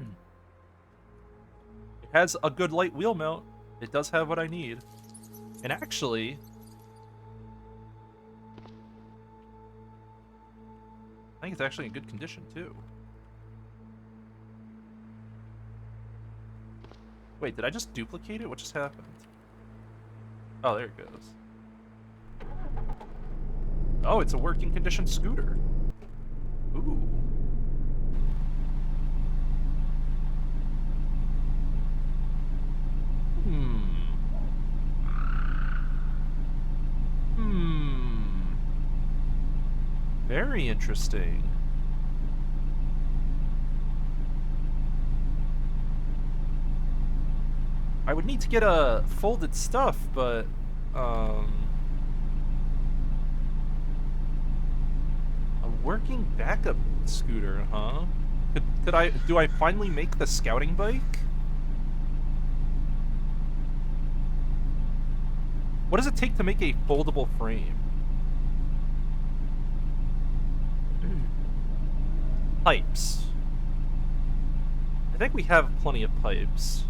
has a good light wheel mount. It does have what I need. And actually... I think it's actually in good condition, too. Wait, did I just duplicate it? What just happened? Oh, there it goes. Oh, it's a working condition scooter. Ooh. Very interesting. I would need to get a folded stuff, but a working backup scooter, huh? Do I finally make the scouting bike? What does it take to make a foldable frame? Pipes. I think we have plenty of pipes.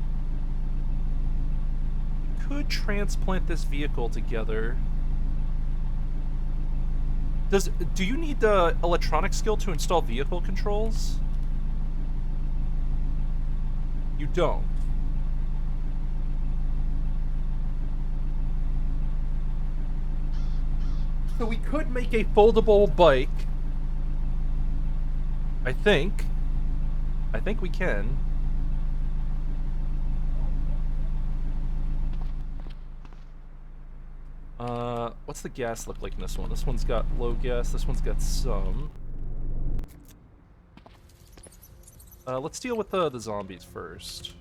We could transplant this vehicle together. Do you need the electronic skill to install vehicle controls? You don't. So we could make a foldable bike. I think we can. What's the gas look like in this one? This one's got low gas, this one's got some. Let's deal with the zombies first.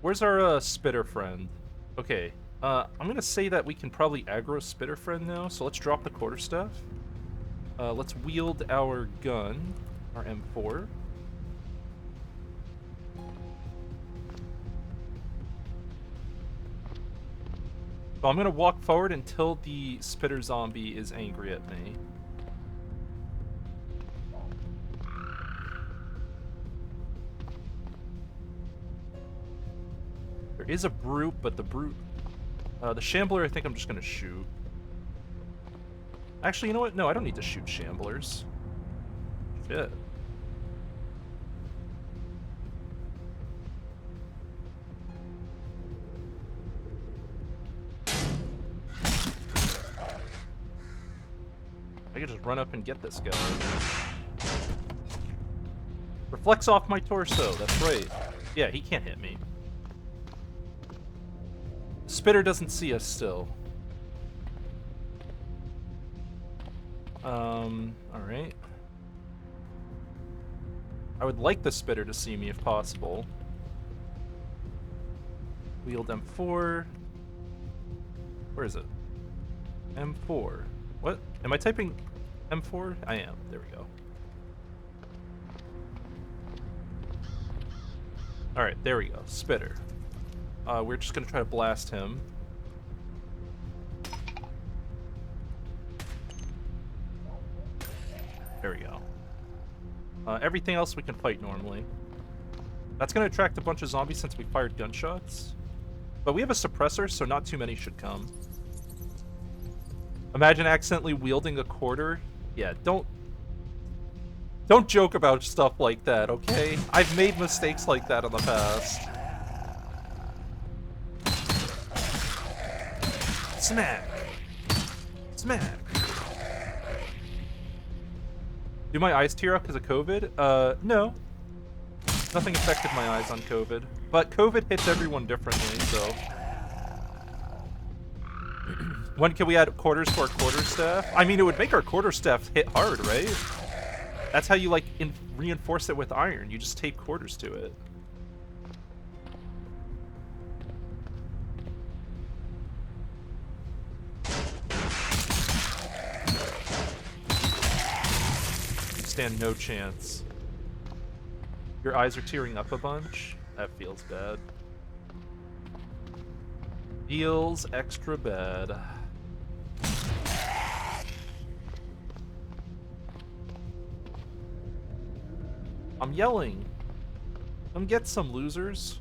Where's our spitter friend? Okay, I'm gonna say that we can probably aggro spitter friend now, so let's drop the quarterstaff. Let's wield our gun, our M4. So I'm gonna walk forward until the spitter zombie is angry at me. There is a brute, but the shambler I think I'm just gonna shoot. Actually, you know what? No, I don't need to shoot shamblers. Shit. I could just run up and get this guy. Reflects off my torso, that's right. Yeah, he can't hit me. Spitter doesn't see us still. Alright. I would like the spitter to see me if possible. Wield M4. Where is it? M4. What? Am I typing M4? I am. There we go. Alright, there we go. Spitter. We're just gonna try to blast him. There we go. Everything else we can fight normally. That's gonna attract a bunch of zombies since we fired gunshots. But we have a suppressor, so not too many should come. Imagine accidentally wielding a quarter. Yeah, don't joke about stuff like that, okay? I've made mistakes like that in the past. Smack! Smack! Do my eyes tear up because of COVID? No. Nothing affected my eyes on COVID. But COVID hits everyone differently, so... When can we add quarters to our quarterstaff? I mean, it would make our quarterstaff hit hard, right? That's how you, like, reinforce it with iron. You just tape quarters to it. stand no chance. Your eyes are tearing up a bunch? That feels bad. Feels extra bad. I'm yelling. Come get some, losers.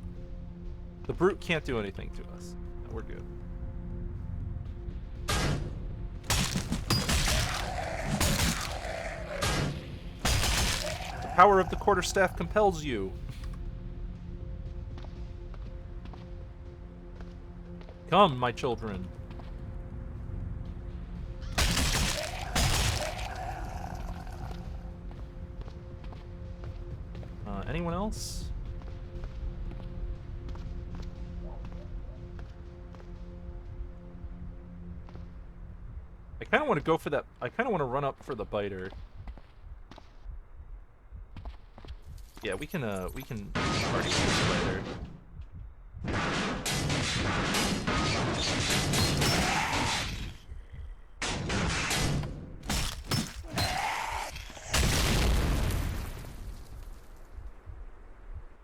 The brute can't do anything to us. No, we're good. The power of the quarterstaff compels you. Come, my children. Anyone else? I kind of want to go for that. I kind of want to run up for the biter. Yeah, we can already use the biter.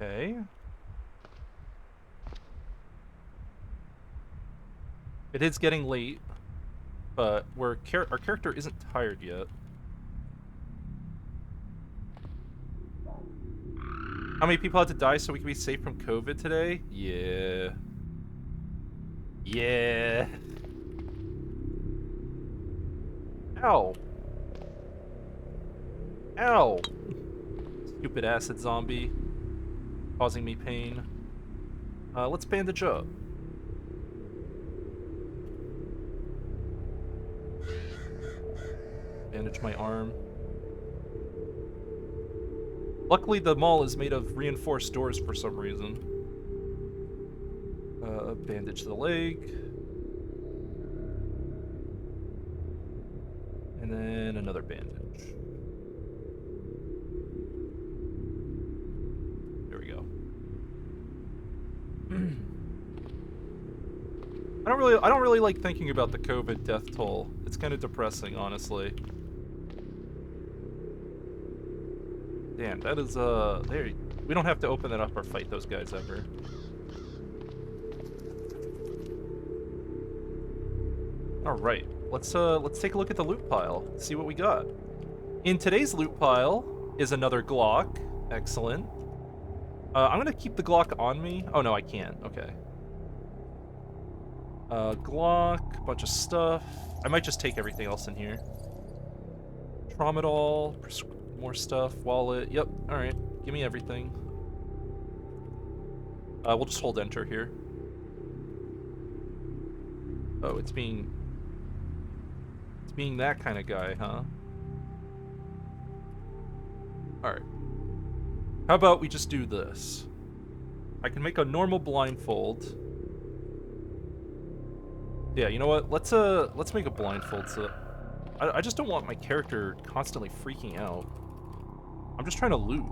Okay. It is getting late, but our character isn't tired yet. How many people had to die so we can be safe from COVID today? Yeah. Yeah. Ow. Ow. Stupid acid zombie. Causing me pain. Let's bandage up. Bandage my arm. Luckily, the mall is made of reinforced doors for some reason. Bandage the leg. And then another bandage. There we go. I don't really like thinking about the COVID death toll. It's kind of depressing, honestly. Damn, that is, there. We don't have to open that up or fight those guys ever. Alright, let's take a look at the loot pile, see what we got. In today's loot pile is another Glock. Excellent. I'm gonna keep the Glock on me. Oh, no, I can't. Okay. Glock, bunch of stuff. I might just take everything else in here. Tramadol, more stuff, wallet. Yep, alright. Give me everything. We'll just hold enter here. Oh, it's being that kind of guy, huh? Alright. How about we just do this? I can make a normal blindfold. Yeah, you know what? Let's make a blindfold so I just don't want my character constantly freaking out. I'm just trying to loot.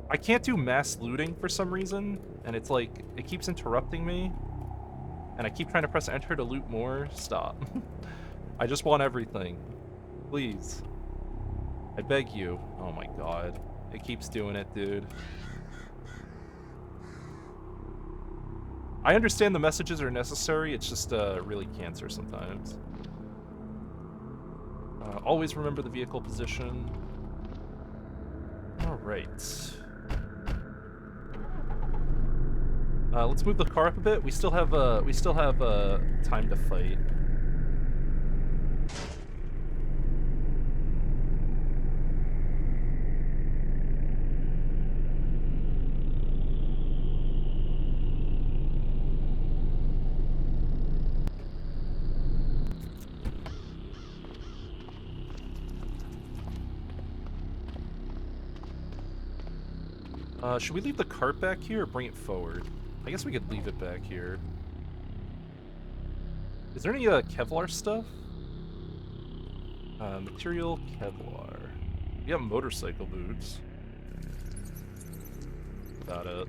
I can't do mass looting for some reason, and it's like, it keeps interrupting me. And I keep trying to press enter to loot more. Stop. I just want everything. Please. I beg you. Oh my god. It keeps doing it, dude. I understand the messages are necessary, it's just really cancer sometimes. Always remember the vehicle position. Alright. Let's move the car up a bit. We still have time to fight. Should we leave the cart back here or bring it forward? I guess we could leave it back here. Is there any Kevlar stuff? Material Kevlar. We have motorcycle boots. About it.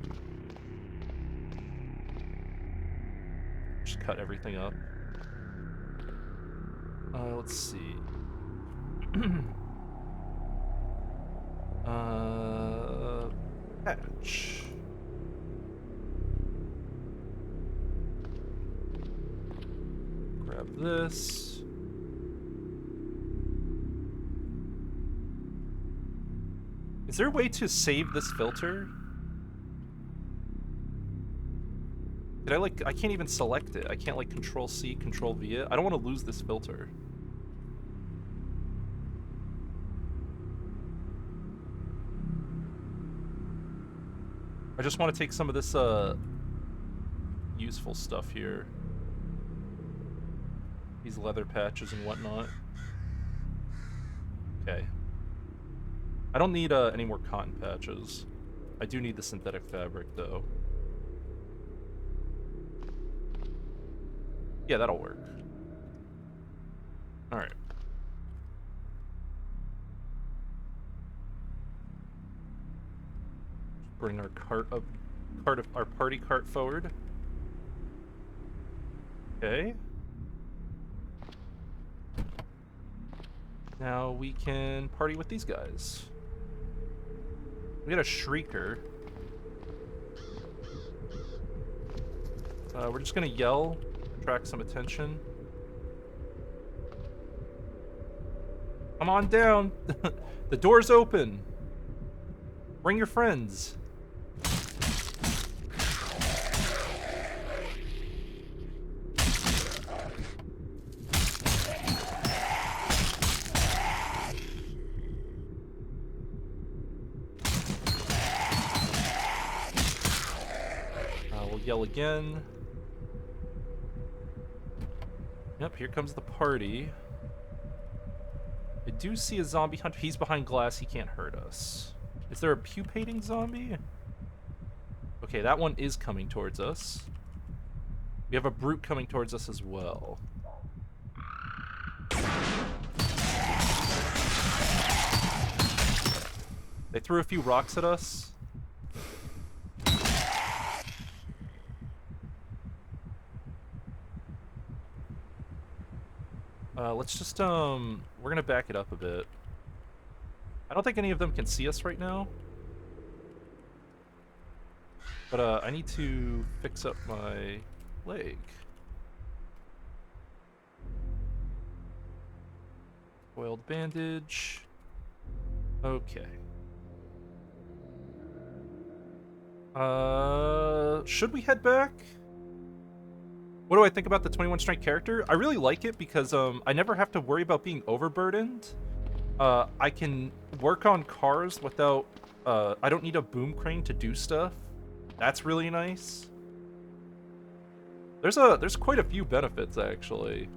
Just cut everything up. Let's see. Patch. Grab this. Is there a way to save this filter? Did I I can't even select it. I can't like Control C, Control V it. I don't want to lose this filter. I just want to take some of this useful stuff here. These leather patches and whatnot. Okay. I don't need any more cotton patches. I do need the synthetic fabric though. Yeah, that'll work. Alright. Bring our our party cart forward. Okay. Now we can party with these guys. We got a shrieker. We're just gonna yell, attract some attention. Come on down. The door's open. Bring your friends. We'll yell again. Yep, here comes the party. I do see a zombie hunter. He's behind glass. He can't hurt us. Is there a pupating zombie? Okay, that one is coming towards us. We have a brute coming towards us as well. They threw a few rocks at us. Let's just, we're gonna back it up a bit. I don't think any of them can see us right now. But, I need to fix up my leg. Oiled bandage. Okay. Should we head back? What do I think about the 21 strength character? I really like it because I never have to worry about being overburdened. I can work on cars without I don't need a boom crane to do stuff. That's really nice. There's quite a few benefits actually.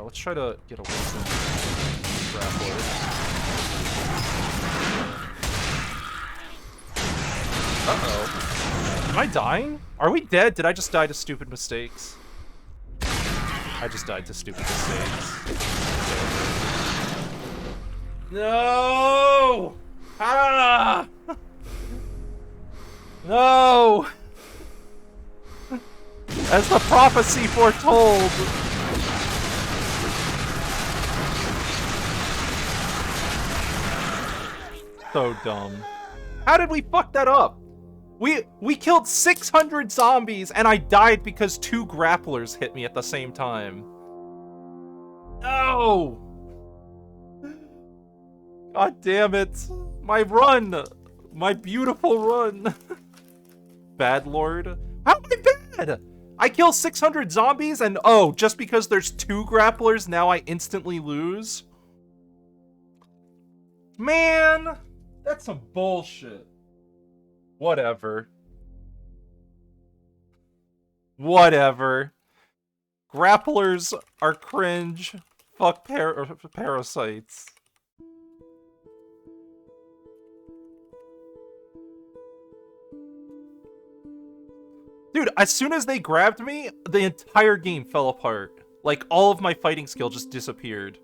Let's try to get away from grapplers. Uh-oh. Am I dying? Are we dead? Did I just die to stupid mistakes? I just died to stupid mistakes. No! Ah! No! As the prophecy foretold! So dumb. How did we fuck that up? We killed 600 zombies and I died because 2 grapplers hit me at the same time. No! God damn it. My run! My beautiful run! Bad Lord. How am I bad? I kill 600 zombies and oh, just because there's 2 grapplers, now I instantly lose? Man! That's some bullshit. Whatever. Whatever. Grapplers are cringe. Fuck parasites. Dude, as soon as they grabbed me, the entire game fell apart. Like, all of my fighting skill just disappeared.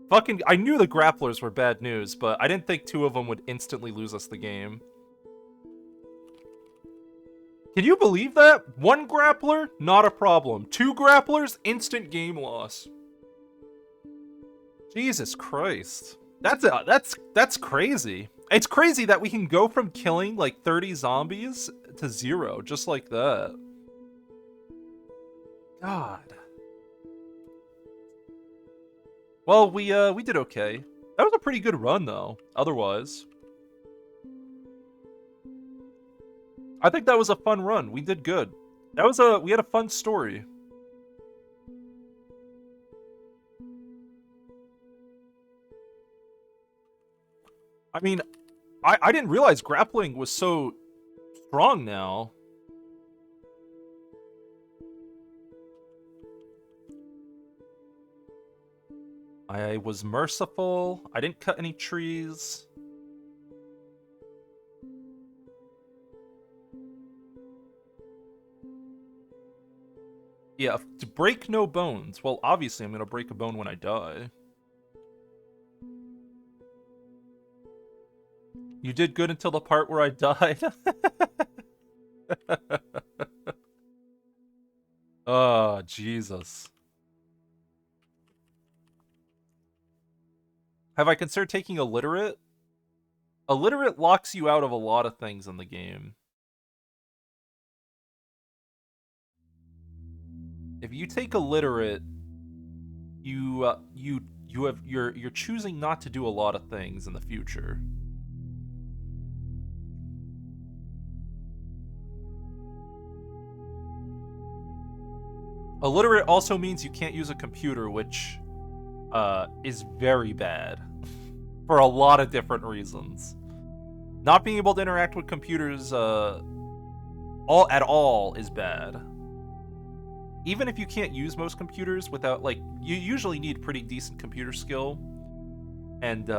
Fucking, I knew the grapplers were bad news, but I didn't think 2 of them would instantly lose us the game. Can you believe that? 1 grappler, not a problem. 2 grapplers, instant game loss. Jesus Christ. That's crazy. It's crazy that we can go from killing like 30 zombies to 0 just like that. God. Well, we did okay. That was a pretty good run though, otherwise. I think that was a fun run. We did good. We had a fun story. I mean, I didn't realize grappling was so strong now. I was merciful. I didn't cut any trees. Yeah, to break no bones. Well, obviously I'm gonna break a bone when I die. You did good until the part where I died. Oh, Jesus. Have I considered taking illiterate? Illiterate locks you out of a lot of things in the game. If you take illiterate, you're choosing not to do a lot of things in the future. Illiterate also means you can't use a computer, which is very bad for a lot of different reasons. Not being able to interact with computers at all is bad. Even if you can't use most computers without, like, you usually need pretty decent computer skill and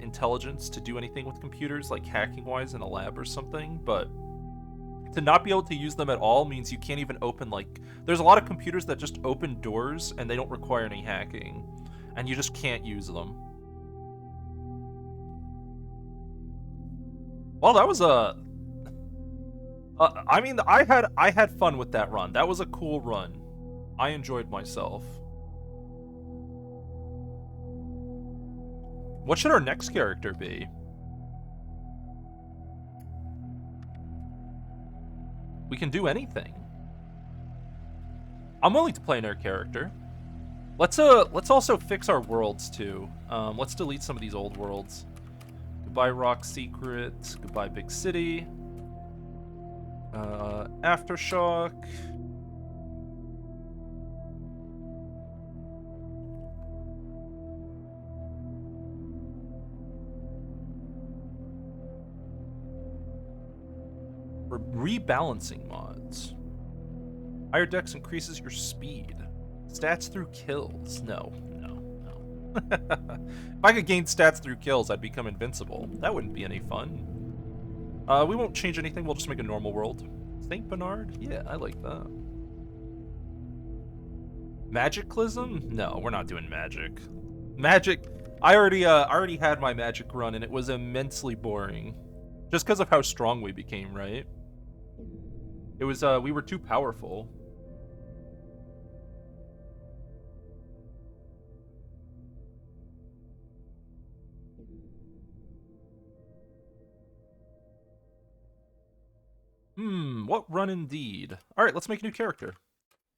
intelligence to do anything with computers, like hacking-wise in a lab or something, but to not be able to use them at all means you can't even open, like, there's a lot of computers that just open doors and they don't require any hacking, and you just can't use them. Well, that was I mean, I had fun with that run. That was a cool run. I enjoyed myself. What should our next character be? We can do anything. I'm willing to play an air character. Let's also fix our worlds too. Let's delete some of these old worlds. Goodbye Rock Secret. Goodbye Big City. Aftershock. Rebalancing mods. Higher dex increases your speed. Stats through kills. No. If I could gain stats through kills, I'd become invincible. That wouldn't be any fun. We won't change anything. We'll just make a normal world. St. Bernard? Yeah, I like that. Magicalism? No, we're not doing magic. Magic. I already had my magic run, and it was immensely boring. Just because of how strong we became, right? It was, we were too powerful. What run indeed? Alright, let's make a new character.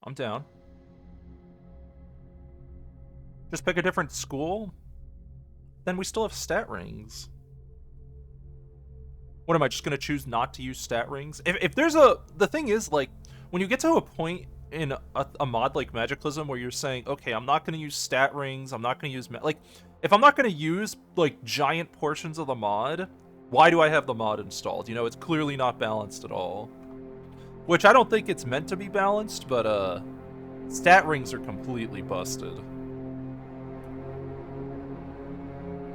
I'm down. Just pick a different school? Then we still have stat rings. What am I just gonna choose not to use stat rings? If there's the thing is, like, when you get to a point in a mod like Magicalism where you're saying, okay, I'm not gonna use stat rings, I'm not gonna use like, if I'm not gonna use like giant portions of the mod, why do I have the mod installed? You know, it's clearly not balanced at all. Which I don't think it's meant to be balanced, but stat rings are completely busted.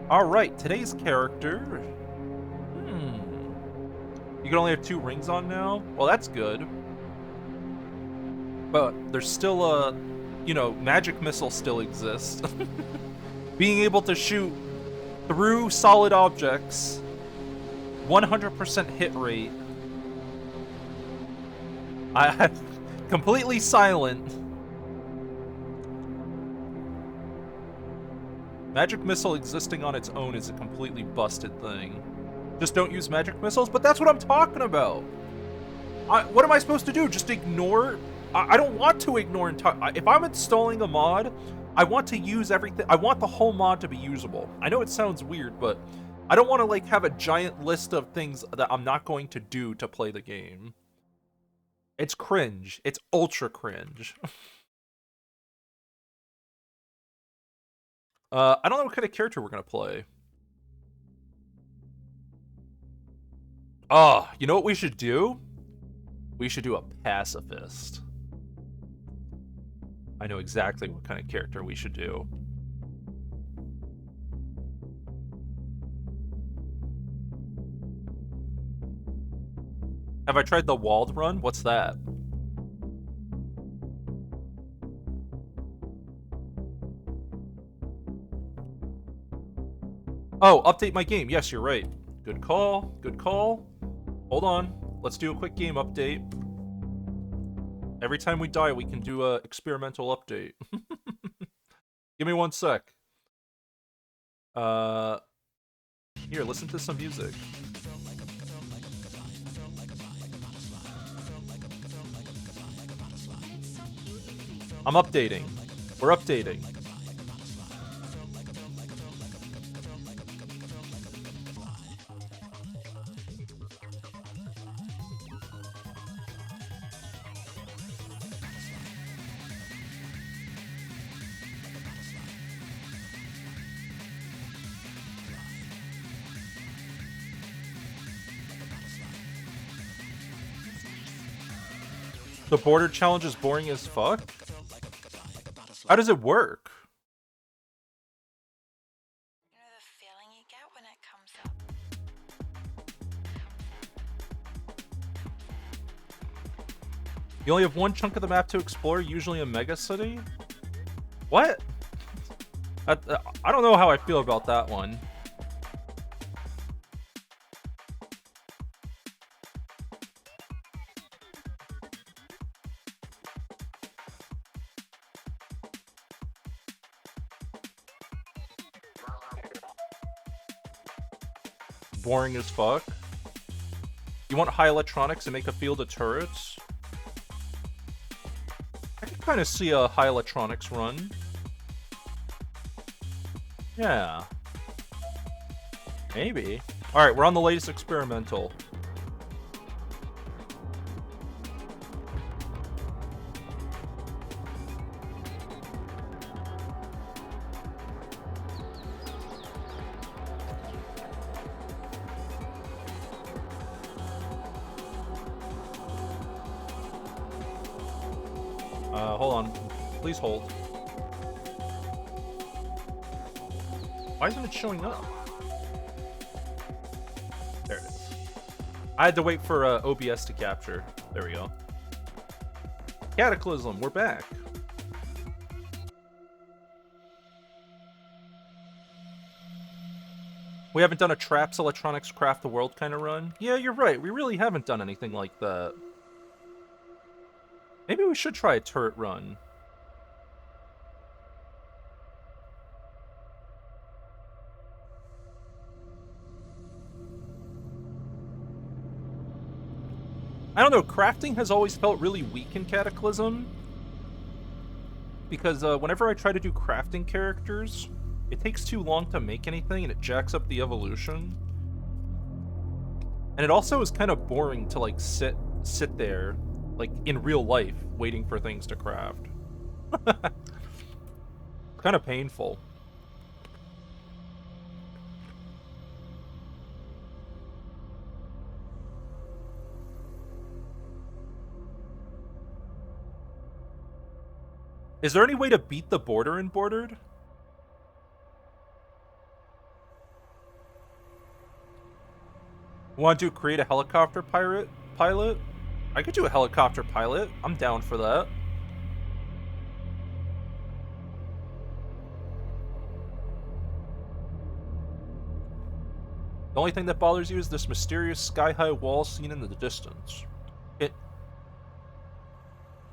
Alright, today's character. You can only have 2 rings on now? Well, that's good. But there's still you know, magic missile still exists. Being able to shoot through solid objects, 100% hit rate. I completely silent. Magic missile existing on its own is a completely busted thing. Just don't use magic missiles, but that's what I'm talking about. What am I supposed to do? Just ignore? I don't want to ignore if I'm installing a mod, I want to use everything. I want the whole mod to be usable. I know it sounds weird, but I don't want to like have a giant list of things that I'm not going to do to play the game. It's cringe. It's ultra cringe. I don't know what kind of character we're gonna play. Oh, you know what we should do? We should do a pacifist. I know exactly what kind of character we should do. Have I tried the walled run? What's that? Oh, update my game. Yes, you're right. Good call. Good call. Hold on. Let's do a quick game update. Every time we die, we can do a experimental update. Give me 1 sec. Here, listen to some music. I'm updating. We're updating. The border challenge is boring as fuck? How does it work? You know the feeling you get when it comes up? You only have one chunk of the map to explore, usually a mega city? What? I don't know how I feel about that one. Boring as fuck. You want high electronics and make a field of turrets? I can kind of see a high electronics run. Yeah. Maybe. Alright, we're on the latest experimental. Hold on. Please hold. Why isn't it showing up? There it is. I had to wait for OBS to capture. There we go. Cataclysm, we're back. We haven't done a Traps Electronics Craft the World kind of run? Yeah, you're right. We really haven't done anything like that. Maybe we should try a turret run. I don't know, crafting has always felt really weak in Cataclysm. Because whenever I try to do crafting characters, it takes too long to make anything and it jacks up the evolution. And it also is kind of boring to like sit there, like in real life, waiting for things to craft. Kind of painful. Is there any way to beat the border in Bordered? Want to create a helicopter pilot? I could do a helicopter pilot. I'm down for that. The only thing that bothers you is this mysterious sky-high wall seen in the distance.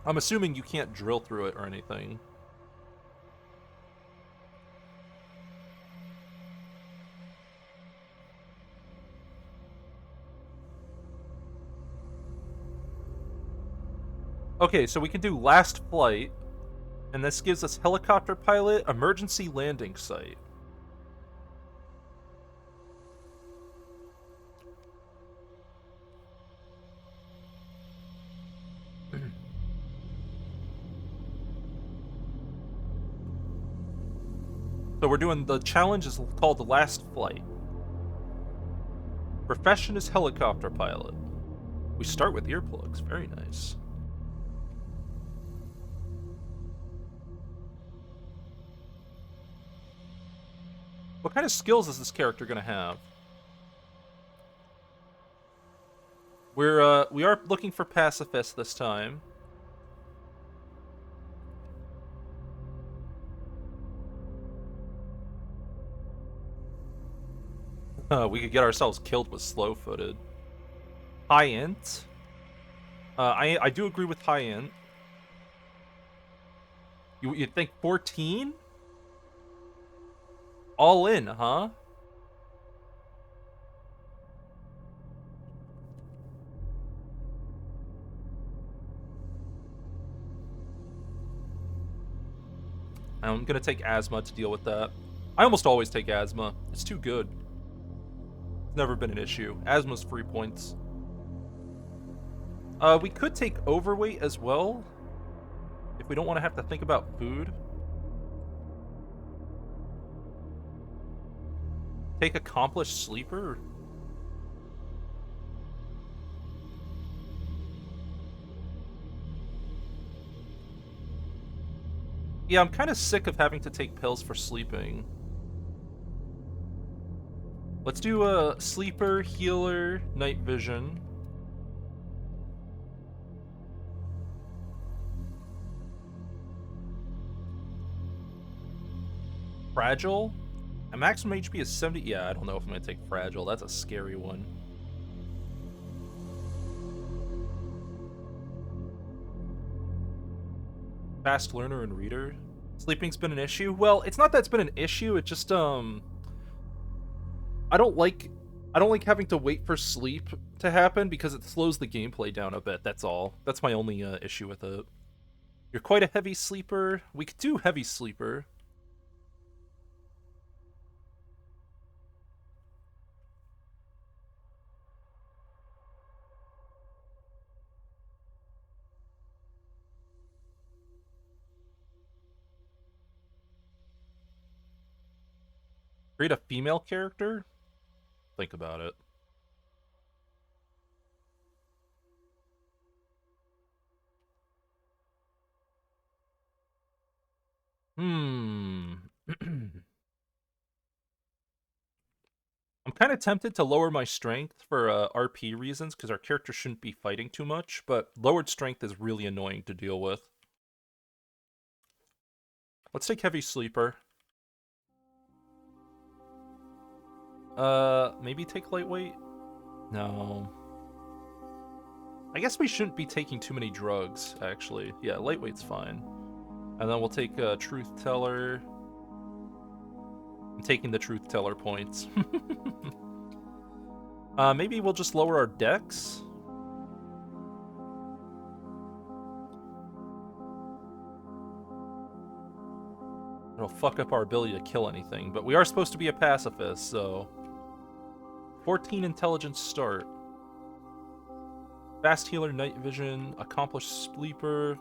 I'm assuming you can't drill through it or anything. Okay, so we can do last flight, and this gives us helicopter pilot, emergency landing site. So we're doing, the challenge is called the last flight. Profession is helicopter pilot. We start with earplugs, very nice. What kind of skills is this character gonna have? We are looking for pacifist this time. We could get ourselves killed with slow-footed. High int. I do agree with high int. You think 14? All in, huh? I'm gonna take asthma to deal with that. I almost always take asthma. It's too good. It's never been an issue. Asthma's free points. We could take overweight as well, if we don't want to have to think about food. Take accomplished sleeper. Yeah, I'm kind of sick of having to take pills for sleeping. Let's do a sleeper, healer, night vision. Fragile? And maximum HP is 70. Yeah, I don't know if I'm gonna take fragile. That's a scary one. Fast learner and reader. Sleeping's been an issue? Well, it's not that it's been an issue, it just I don't like having to wait for sleep to happen because it slows the gameplay down a bit, that's all. That's my only issue with it. You're quite a heavy sleeper. We could do heavy sleeper. Create a female character? Think about it. I'm kind of tempted to lower my strength for RP reasons, because our character shouldn't be fighting too much, but lowered strength is really annoying to deal with. Let's take heavy sleeper. Maybe take lightweight? No. I guess we shouldn't be taking too many drugs, actually. Yeah, lightweight's fine. And then we'll take truth teller. I'm taking the truth teller points. Maybe we'll just lower our dex. It'll fuck up our ability to kill anything, but we are supposed to be a pacifist, so 14 intelligence start. Fast healer, night vision, accomplished sleeper.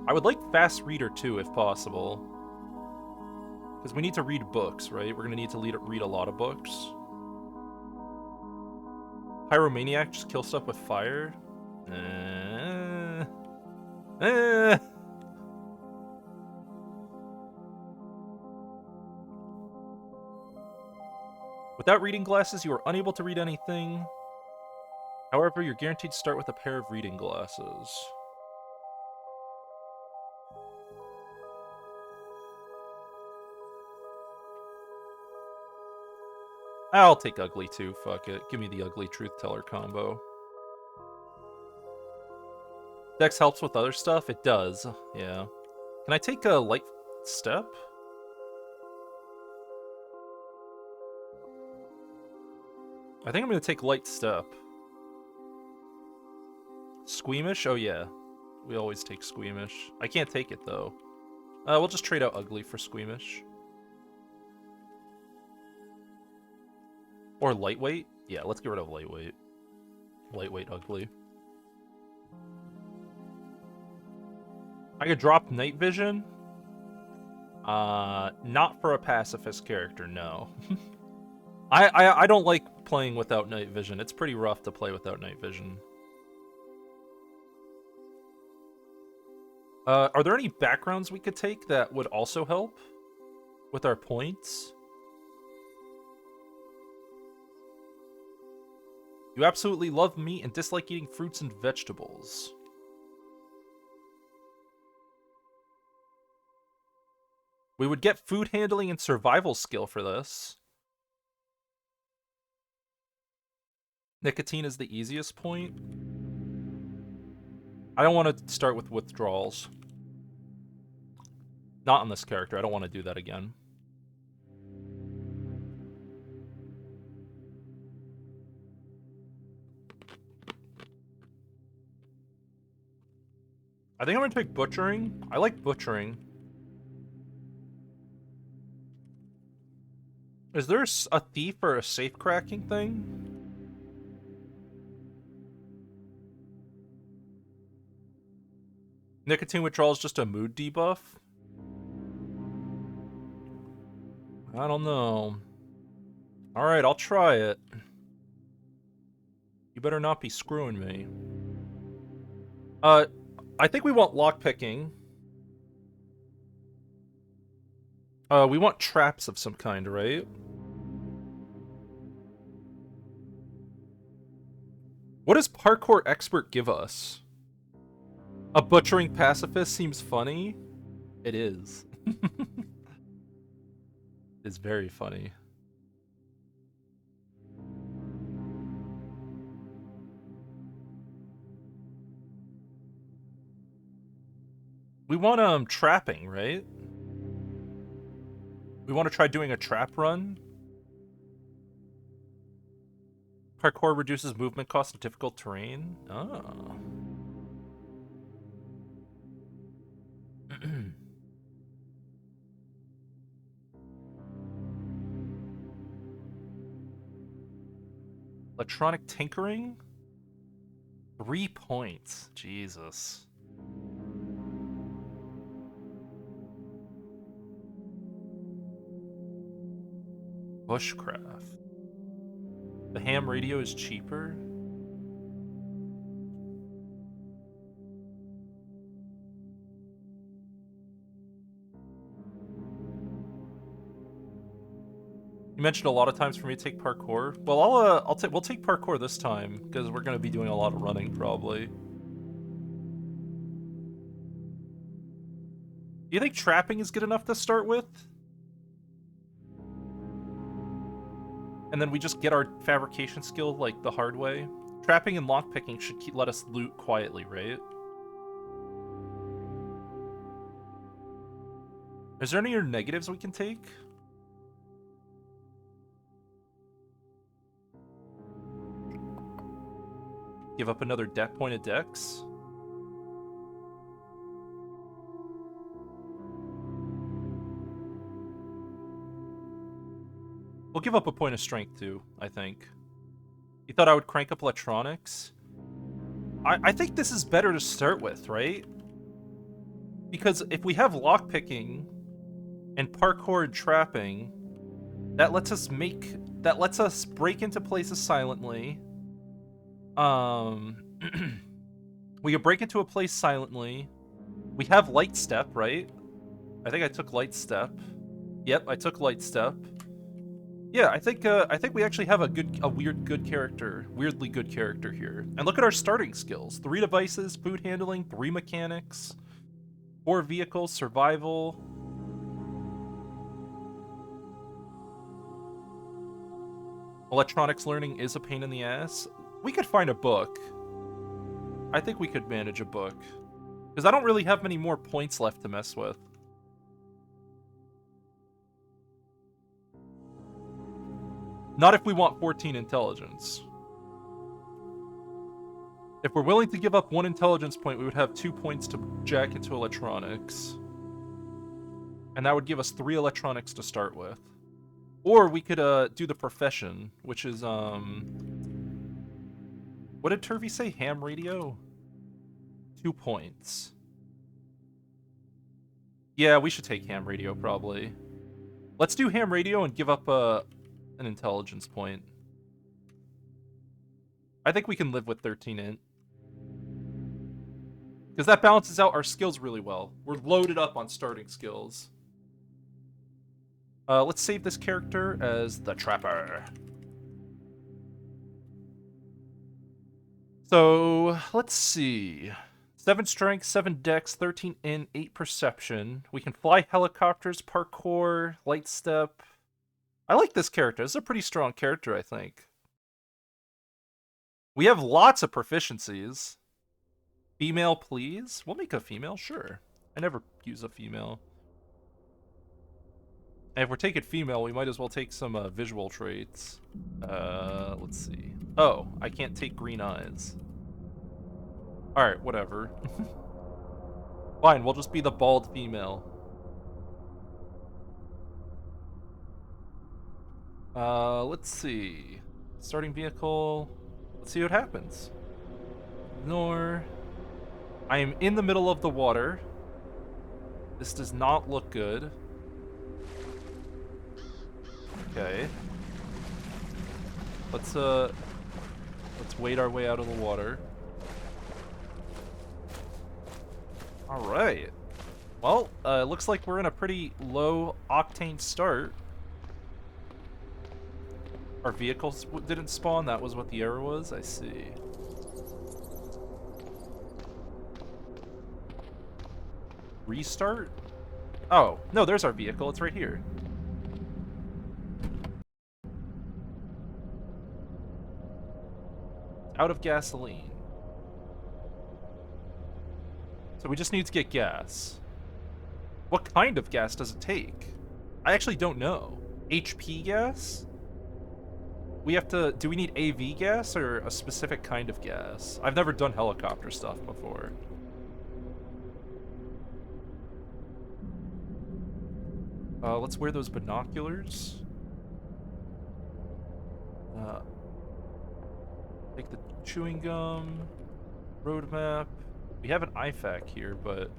I would like fast reader too, if possible. Because we need to read books, right? We're gonna need to read a lot of books. Pyromaniac, just kill stuff with fire. Without reading glasses, you are unable to read anything. However, you're guaranteed to start with a pair of reading glasses. I'll take ugly too, fuck it. Give me the ugly truth teller combo. Dex helps with other stuff? It does, yeah. Can I take a light step? I think I'm gonna take light step. Squeamish? Oh yeah. We always take squeamish. I can't take it though. We'll just trade out ugly for squeamish. Or lightweight? Yeah, let's get rid of lightweight. Lightweight ugly. I could drop night vision. Not for a pacifist character, no. I don't like playing without night vision. It's pretty rough to play without night vision. Are there any backgrounds we could take that would also help with our points? You absolutely love meat and dislike eating fruits and vegetables. We would get food handling and survival skill for this. Nicotine is the easiest point. I don't want to start with withdrawals. Not on this character. I don't want to do that again. I think I'm going to take butchering. I like butchering. Is there a thief or a safe cracking thing? Nicotine withdrawal is just a mood debuff? I don't know. Alright, I'll try it. You better not be screwing me. I think we want lockpicking. We want traps of some kind, right? What does parkour expert give us? A butchering pacifist seems funny. It is. It's very funny. We want trapping, right? We want to try doing a trap run. Parkour reduces movement cost of difficult terrain. Oh. Electronic tinkering? 3 points. Jesus. Bushcraft. The ham radio is cheaper? You mentioned a lot of times for me to take parkour. Well, we'll take parkour this time because we're gonna be doing a lot of running probably. Do you think trapping is good enough to start with? And then we just get our fabrication skill like the hard way. Trapping and lockpicking should let us loot quietly, right? Is there any other negatives we can take? Give up another point of dex? We'll give up a point of strength too, I think. You thought I would crank up electronics? I think this is better to start with, right? Because if we have lockpicking and parkour and trapping, that lets us break into places silently. We can break into a place silently. We have light step, right? I think I took light step. Yep, I took light step. Yeah, I think we actually have a weirdly good character here. And look at our starting skills: 3 devices, food handling, 3 mechanics, 4 vehicles, survival. Electronics learning is a pain in the ass. We could find a book. I think we could manage a book. Because I don't really have many more points left to mess with. Not if we want 14 intelligence. If we're willing to give up 1 intelligence point, we would have 2 points to jack into electronics. And that would give us 3 electronics to start with. Or we could do the profession, which is what did Turvey say? Ham radio? 2 points. Yeah, we should take ham radio probably. Let's do ham radio and give up an intelligence point. I think we can live with 13 int. Because that balances out our skills really well. We're loaded up on starting skills. Let's save this character as the Trapper. So, let's see. 7 strength, 7 dex, 13 in, 8 perception. We can fly helicopters, parkour, light step. I like this character. This is a pretty strong character, I think. We have lots of proficiencies. Female, please? We'll make a female, sure. I never use a female. And if we're taking female, we might as well take some visual traits. Let's see. Oh, I can't take green eyes. Alright, whatever. Fine, we'll just be the bald female. Let's see. Starting vehicle. Let's see what happens. Ignore. I am in the middle of the water. This does not look good. Okay. Let's wade our way out of the water. Alright. Well, it looks like we're in a pretty low octane start. Our vehicles didn't spawn, that was what the error was? I see. Restart? Oh, no, there's our vehicle, it's right here. Out of gasoline. So we just need to get gas. What kind of gas does it take? I actually don't know. HP gas? We have to... Do we need AV gas or a specific kind of gas? I've never done helicopter stuff before. Let's wear those binoculars. Take the chewing gum. Roadmap. We have an IFAC here, but...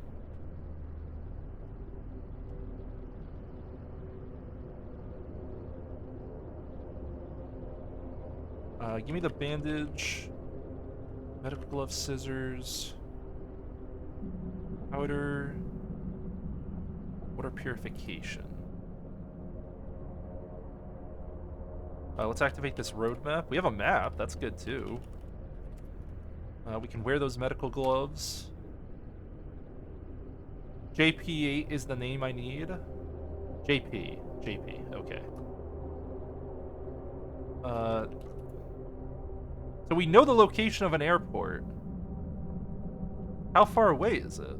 give me the bandage. Medical gloves, scissors. Powder. Water purification. Let's activate this roadmap. We have a map, that's good too. We can wear those medical gloves. JP8 is the name I need. JP, okay. So we know the location of an airport. How far away is it?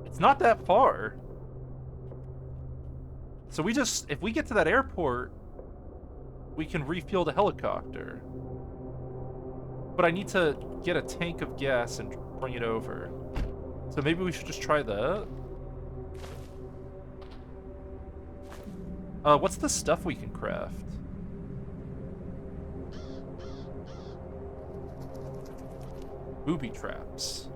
It's not that far. So we just, if we get to that airport, we can refuel the helicopter. But I need to get a tank of gas and bring it over. So maybe we should just try that. What's the stuff we can craft? Booby traps.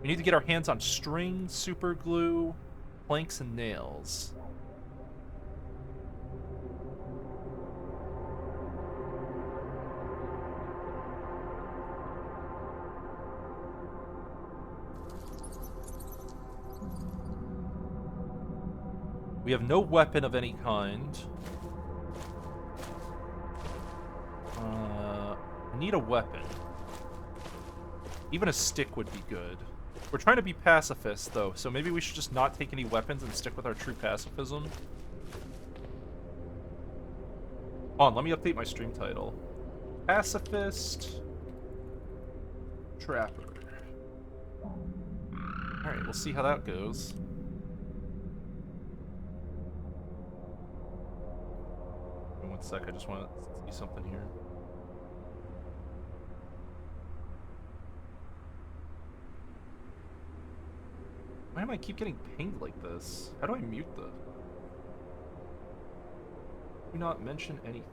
We need to get our hands on string, super glue, planks, and nails. We have no weapon of any kind. I need a weapon. Even a stick would be good. We're trying to be pacifists, though, so maybe we should just not take any weapons and stick with our true pacifism. Hold on, let me update my stream title. Pacifist Trapper. Alright, we'll see how that goes. One sec, I just want to see something here. Why am I keep getting pinged like this? How do I mute this? Do not mention anything.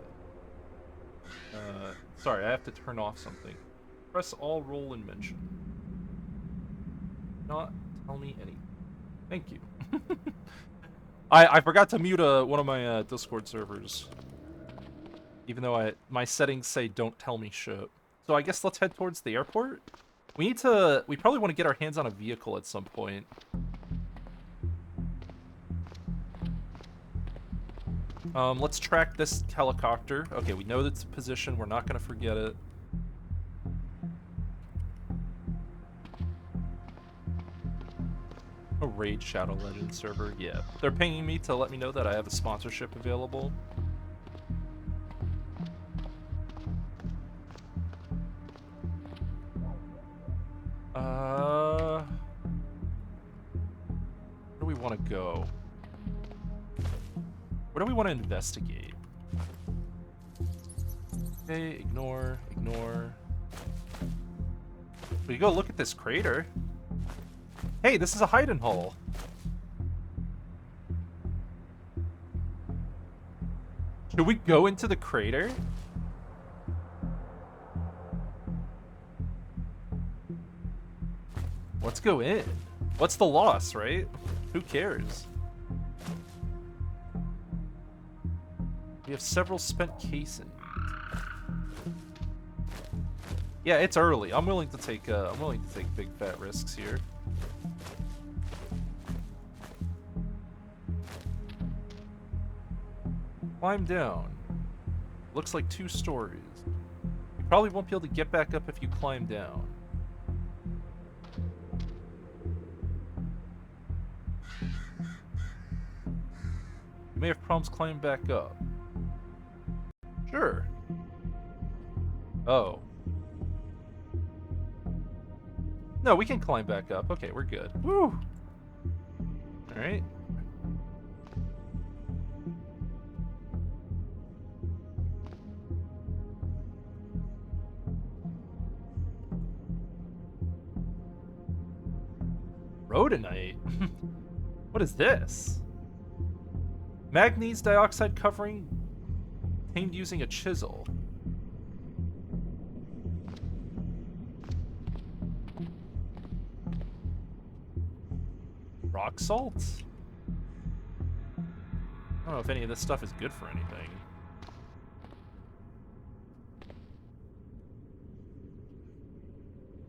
Sorry, I have to turn off something. Press all roll and mention. Not tell me anything. Thank you. I forgot to mute one of my Discord servers. Even though my settings say don't tell me shit. So I guess let's head towards the airport. We probably want to get our hands on a vehicle at some point. Let's track this helicopter. Okay, we know its position. We're not going to forget it. A Raid Shadow Legends server. Yeah, they're pinging me to let me know that I have a sponsorship available. Where do we want to go? Where do we want to investigate? Okay, ignore. We go look at this crater. Hey, this is a hide-and hole. Should we go into the crater? Let's go in. What's the loss, right? Who cares? We have several spent casings. Yeah, it's early. I'm willing to take big fat risks here. Climb down. Looks like 2 stories. You probably won't be able to get back up if you climb down. You may have problems climbing back up. Sure. Oh. No, we can climb back up. Okay, we're good. Woo! Alright. Rhodonite? What is this? Manganese dioxide covering obtained using a chisel. Rock salt? I don't know if any of this stuff is good for anything.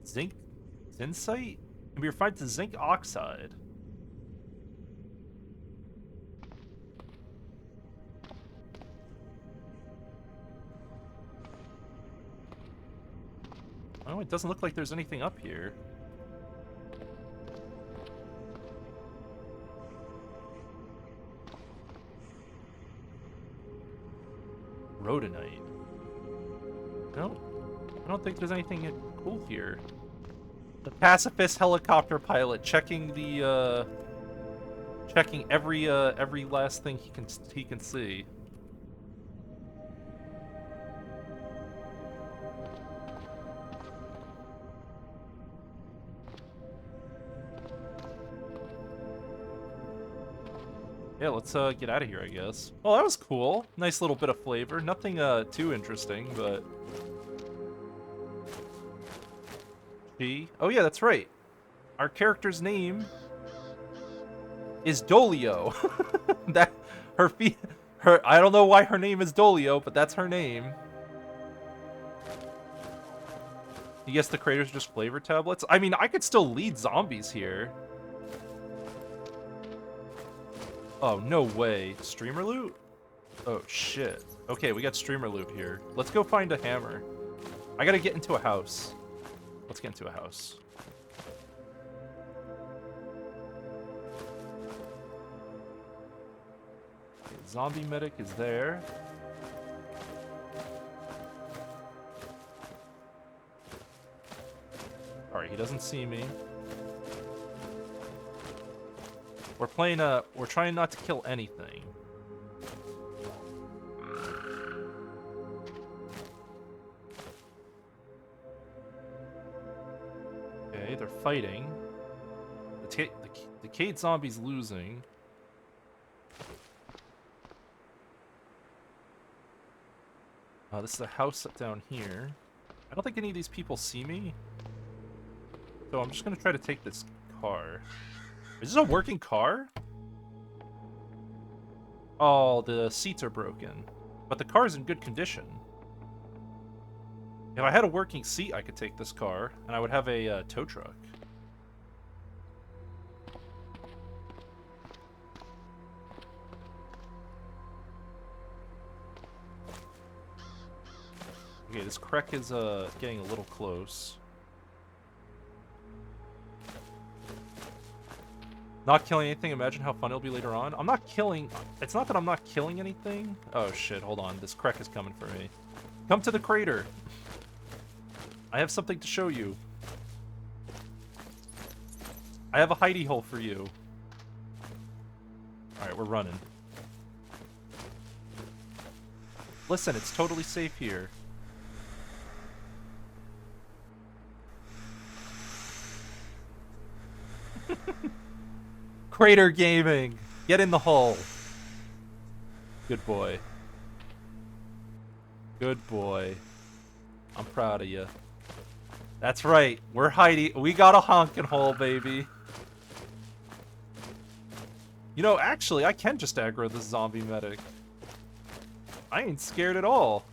Zinc? Zincite? Can be refined to zinc oxide. Oh, it doesn't look like there's anything up here. Rhodonite. No, I don't think there's anything cool here. The pacifist helicopter pilot checking the checking every last thing he can see. Yeah, let's get out of here, I guess. Well, that was cool. Nice little bit of flavor. Nothing too interesting, but... Oh yeah, that's right. Our character's name is Dolio. I don't know why her name is Dolio, but that's her name. You guess the craters are just flavor tablets? I mean, I could still lead zombies here. Oh, no way. Streamer loot? Oh, shit. Okay, we got streamer loot here. Let's go find a hammer. I gotta get into a house. Let's get into a house. Zombie medic is there. Alright, he doesn't see me. We're trying not to kill anything. Okay, they're fighting. The Cade zombie's losing. This is a house down here. I don't think any of these people see me. So I'm just gonna try to take this car. Is this a working car? Oh, the seats are broken. But the car is in good condition. If I had a working seat, I could take this car, and I would have a tow truck. Okay, this Krek is getting a little close. Not killing anything, imagine how fun it'll be later on. I'm not killing... It's not that I'm not killing anything. Oh shit, hold on. This Krek is coming for me. Come to the crater. I have something to show you. I have a hidey hole for you. Alright, we're running. Listen, it's totally safe here. Crater Gaming! Get in the hole! Good boy. Good boy. I'm proud of you. That's right. We're hiding. We got a honking hole, baby. You know, actually, I can just aggro this zombie medic. I ain't scared at all.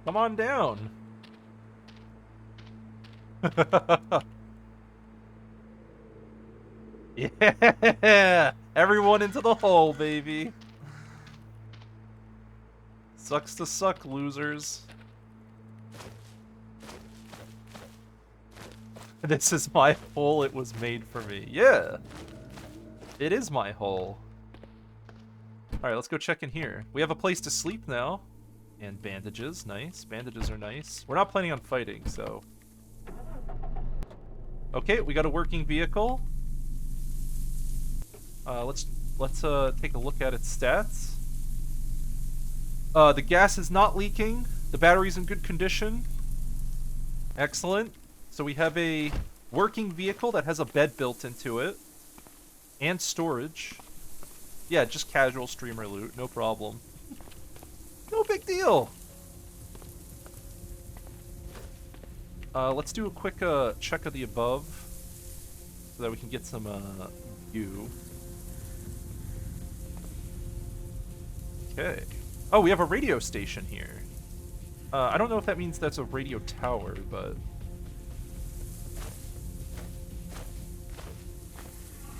Come on down. Yeah! Everyone into the hole, baby. Sucks to suck, losers. This is my hole, it was made for me. Yeah! It is my hole. Alright, let's go check in here. We have a place to sleep now. And bandages, nice. Bandages are nice. We're not planning on fighting, so... Okay, we got a working vehicle. Let's take a look at its stats. The gas is not leaking. The battery's in good condition. Excellent. So we have a working vehicle that has a bed built into it. And storage. Yeah, just casual streamer loot, no problem. No big deal. Let's do a quick check of the above so that we can get some view. Okay. Oh, we have a radio station here. I don't know if that means that's a radio tower, but...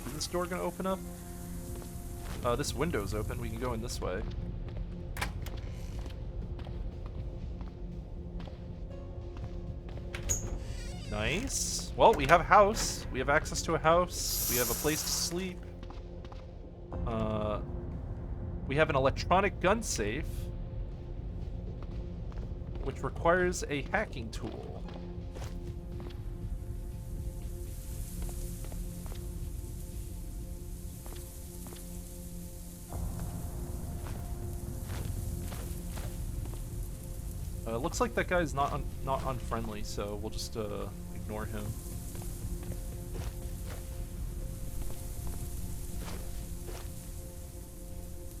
Is this door gonna open up? This window's open. We can go in this way. Nice. Well, we have a house. We have access to a house. We have a place to sleep. We have an electronic gun safe, which requires a hacking tool. Looks like that guy's not unfriendly, so we'll just ignore him.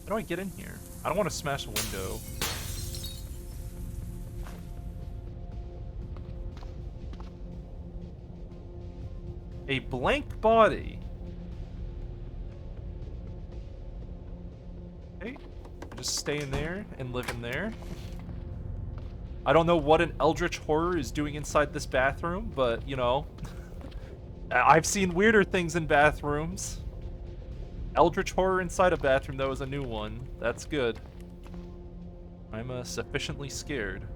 How do I get in here? I don't want to smash a window. A blank body. Okay, just stay in there and live in there. I don't know what an eldritch horror is doing inside this bathroom, but, you know, I've seen weirder things in bathrooms. Eldritch horror inside a bathroom, though, is a new one. That's good. I'm sufficiently scared.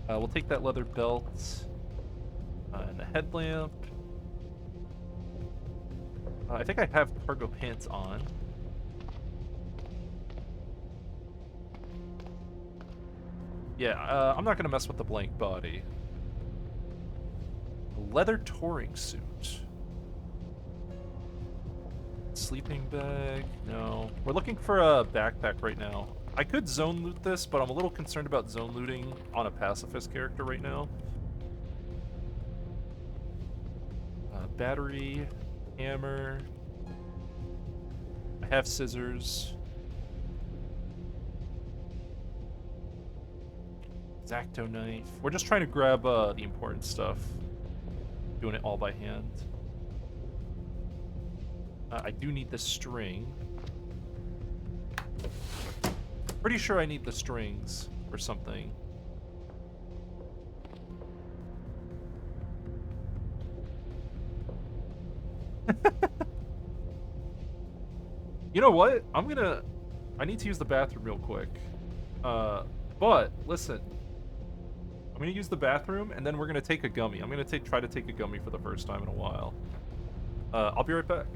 We'll take that leather belt and the headlamp. I think I have cargo pants on. Yeah, I'm not gonna mess with the blank body. A leather touring suit. Sleeping bag, no. We're looking for a backpack right now. I could zone loot this, but I'm a little concerned about zone looting on a pacifist character right now. Battery, hammer. I have scissors. X-Acto knife. We're just trying to grab the important stuff. Doing it all by hand. I do need the string. Pretty sure I need the strings or something. You know what? I need to use the bathroom real quick. But listen. I'm gonna use the bathroom and then we're gonna take a gummy. I'm gonna try to take a gummy for the first time in a while. I'll be right back.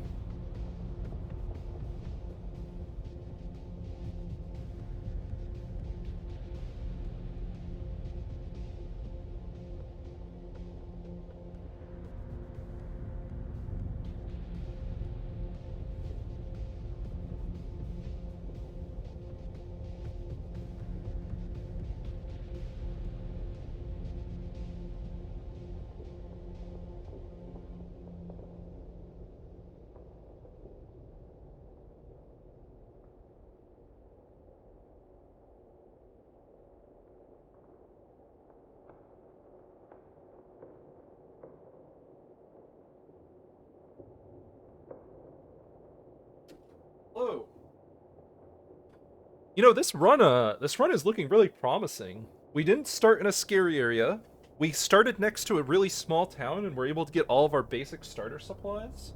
Hello. You know, this run is looking really promising. We didn't start in a scary area. We started next to a really small town and we're able to get all of our basic starter supplies.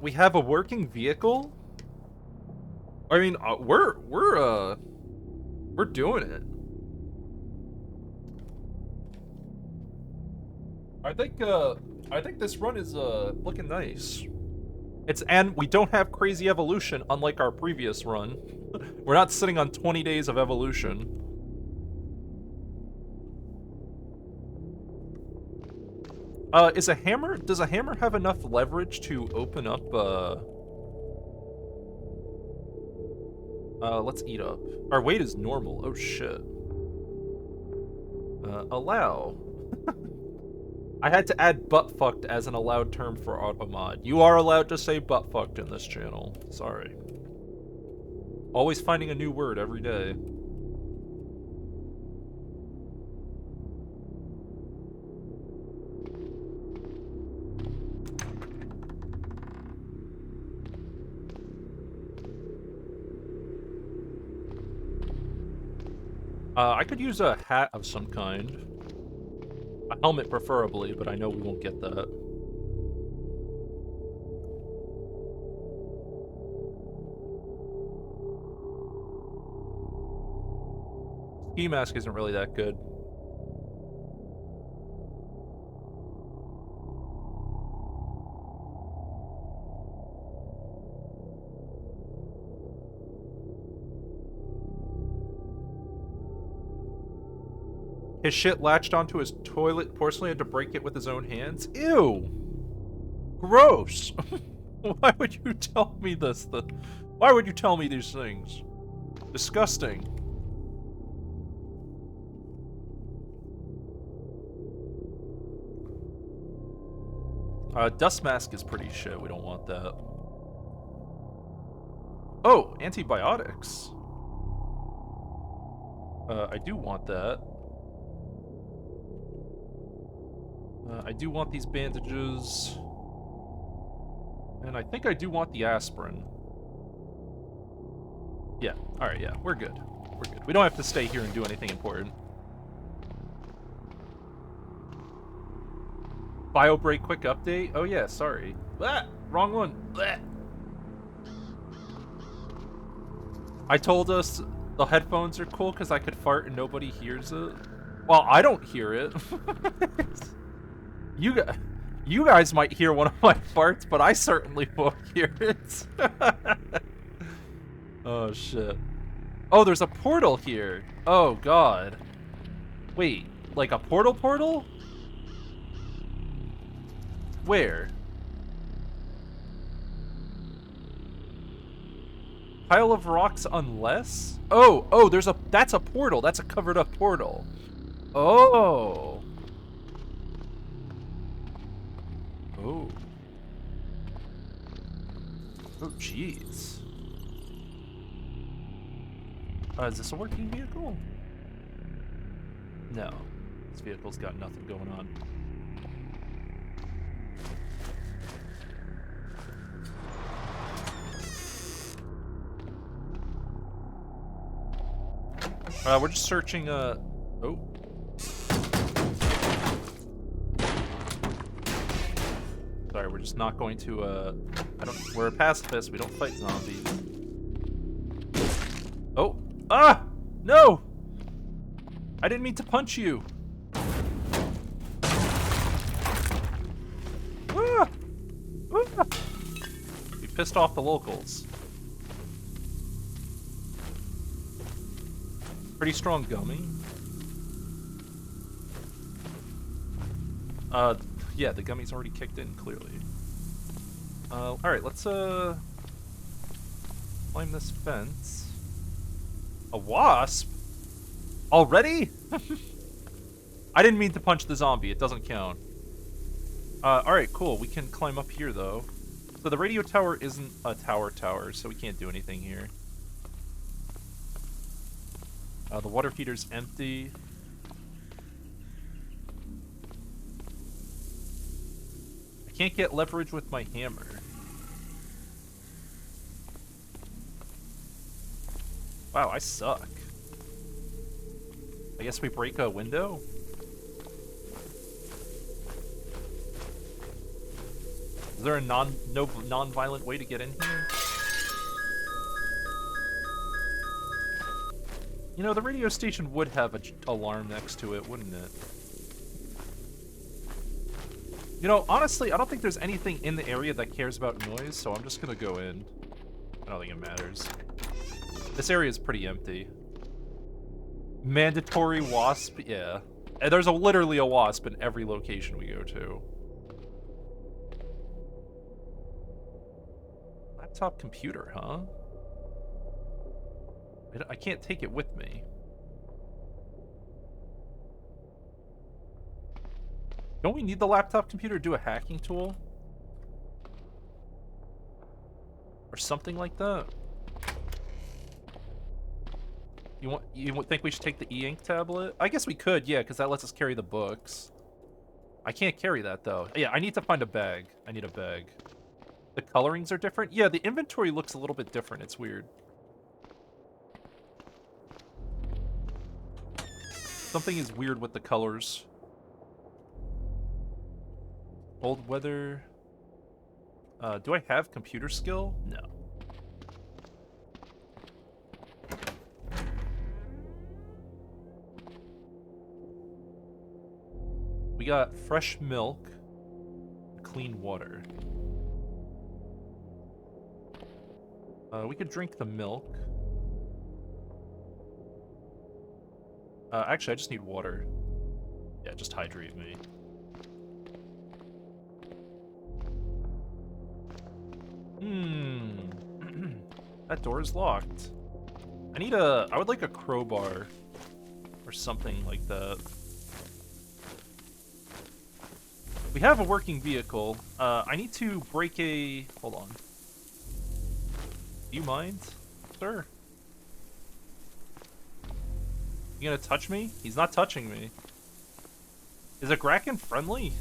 We have a working vehicle. I mean, we're doing it. I think this run is looking nice. And we don't have crazy evolution, unlike our previous run. We're not sitting on 20 days of evolution. Does a hammer have enough leverage to open up, let's eat up. Our weight is normal, oh shit. Allow. I had to add butt-fucked as an allowed term for automod. You are allowed to say butt-fucked in this channel. Sorry. Always finding a new word every day. I could use a hat of some kind. A helmet preferably, but I know we won't get that. Ski mask isn't really that good. His shit latched onto his toilet porcelain, had to break it with his own hands. Ew! Gross! Why would you tell me this? Why would you tell me these things? Disgusting. Dust mask is pretty shit. We don't want that. Oh, antibiotics. I do want that. I do want these bandages. And I think I do want the aspirin. Yeah, alright, yeah, we're good. We're good. We don't have to stay here and do anything important. BioBreak quick update? Oh yeah, sorry. Blah! Wrong one. Blah! I told us the headphones are cool because I could fart and nobody hears it. Well, I don't hear it. You guys might hear one of my farts, but I certainly won't hear it. Oh, shit. Oh, there's a portal here. Oh, God. Wait, like a portal? Where? Pile of rocks unless? Oh, that's a portal. That's a covered up portal. Oh. Oh. Oh, jeez. Is this a working vehicle? No. This vehicle's got nothing going on. We're just searching, oh. Sorry, we're just not going to, we're a pacifist, we don't fight zombies. Oh! Ah! No! I didn't mean to punch you! Ah! Ah! You pissed off the locals. Pretty strong gummy. Yeah, the gummy's already kicked in, clearly. Alright, let's, climb this fence. A wasp? Already? I didn't mean to punch the zombie, it doesn't count. Alright, cool, we can climb up here, though. So the radio tower isn't a tower, so we can't do anything here. The water heater's empty. I can't get leverage with my hammer. Wow, I suck. I guess we break a window? Is there a non-violent way to get in here? You know, the radio station would have an alarm next to it, wouldn't it? You know, honestly, I don't think there's anything in the area that cares about noise, so I'm just gonna go in. I don't think it matters. This area is pretty empty. Mandatory wasp? Yeah. And there's literally a wasp in every location we go to. Laptop computer, huh? I can't take it with me. Don't we need the laptop computer to do a hacking tool? Or something like that? You think we should take the e-ink tablet? I guess we could, yeah, because that lets us carry the books. I can't carry that, though. Yeah, I need to find a bag. I need a bag. The colorings are different? Yeah, the inventory looks a little bit different. It's weird. Something is weird with the colors. Old weather. Do I have computer skill? No. We got fresh milk, clean water. We could drink the milk. Actually, I just need water. Yeah, just hydrate me. That door is locked. I would like a crowbar. Or something like that. We have a working vehicle. I need to break a... Hold on. Do you mind, sir? You gonna touch me? He's not touching me. Is a Kraken friendly?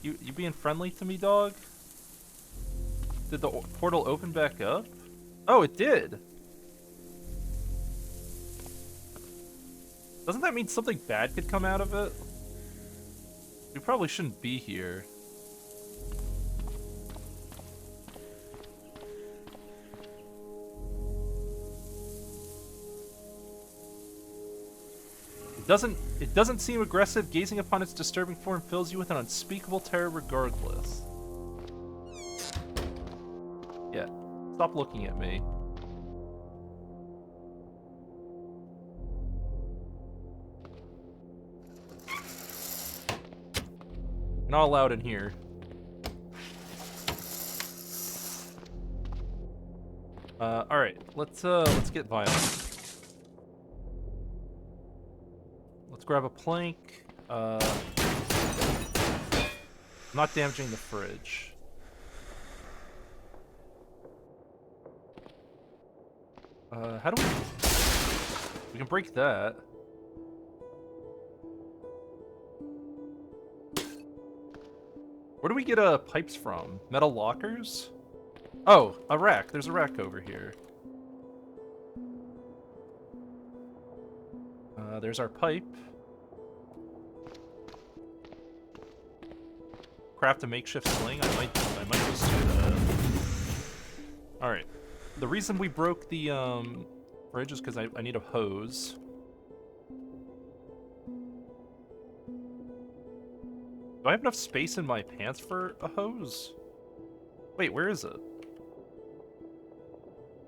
You being friendly to me, dog? Did the portal open back up? Oh, it did. Doesn't that mean something bad could come out of it? We probably shouldn't be here. doesn't seem aggressive. Gazing upon its disturbing form fills you with an unspeakable terror regardless. Yeah. Stop looking at me. You're not allowed in here. Alright, let's get violent. Let's grab a plank. I'm not damaging the fridge. How do we can break that. Where do we get pipes from? Metal lockers? Oh, a rack. There's a rack over here. There's our pipe. Craft a makeshift sling. I might just do that. All right. The reason we broke the fridge is because I need a hose. Do I have enough space in my pants for a hose? Wait, where is it?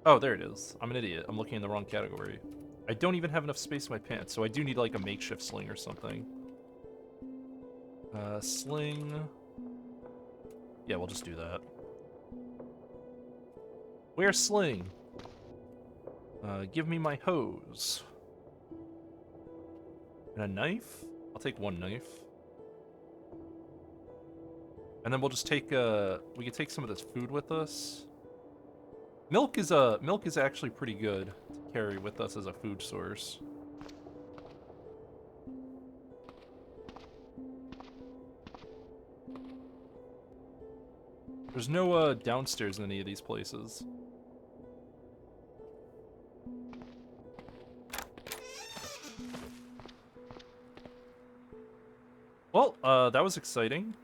Oh, there it is. I'm an idiot. I'm looking in the wrong category. I don't even have enough space in my pants, so I do need like a makeshift sling or something. Sling. Yeah, we'll just do that. Where's sling? Give me my hose. And a knife? I'll take one knife. And then we'll just take we can take some of this food with us. Milk is actually pretty good to carry with us as a food source. There's no downstairs in any of these places. Well, that was exciting.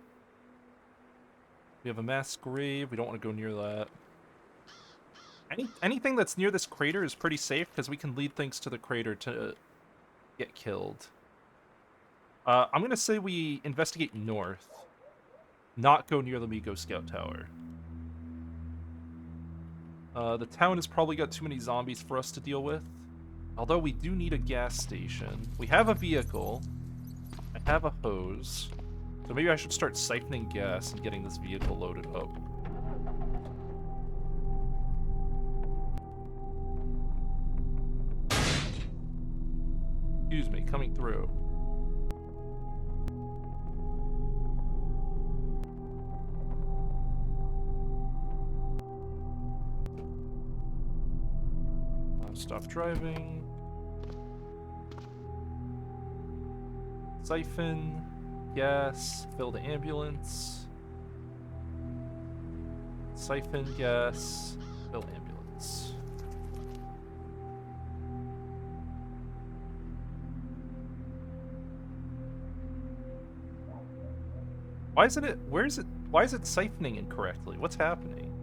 We have a mass grave. We don't want to go near that. Anything that's near this crater is pretty safe because we can lead things to the crater to get killed. I'm gonna say we investigate north, not go near the Miko Scout Tower. The town has probably got too many zombies for us to deal with. Although we do need a gas station. We have a vehicle. I have a hose. So maybe I should start siphoning gas and getting this vehicle loaded up. Excuse me, coming through. Stop driving. Siphon. Gas. Fill the ambulance. Siphon gas. Fill ambulance. Why isn't it? Where is it? Why is it siphoning incorrectly? What's happening?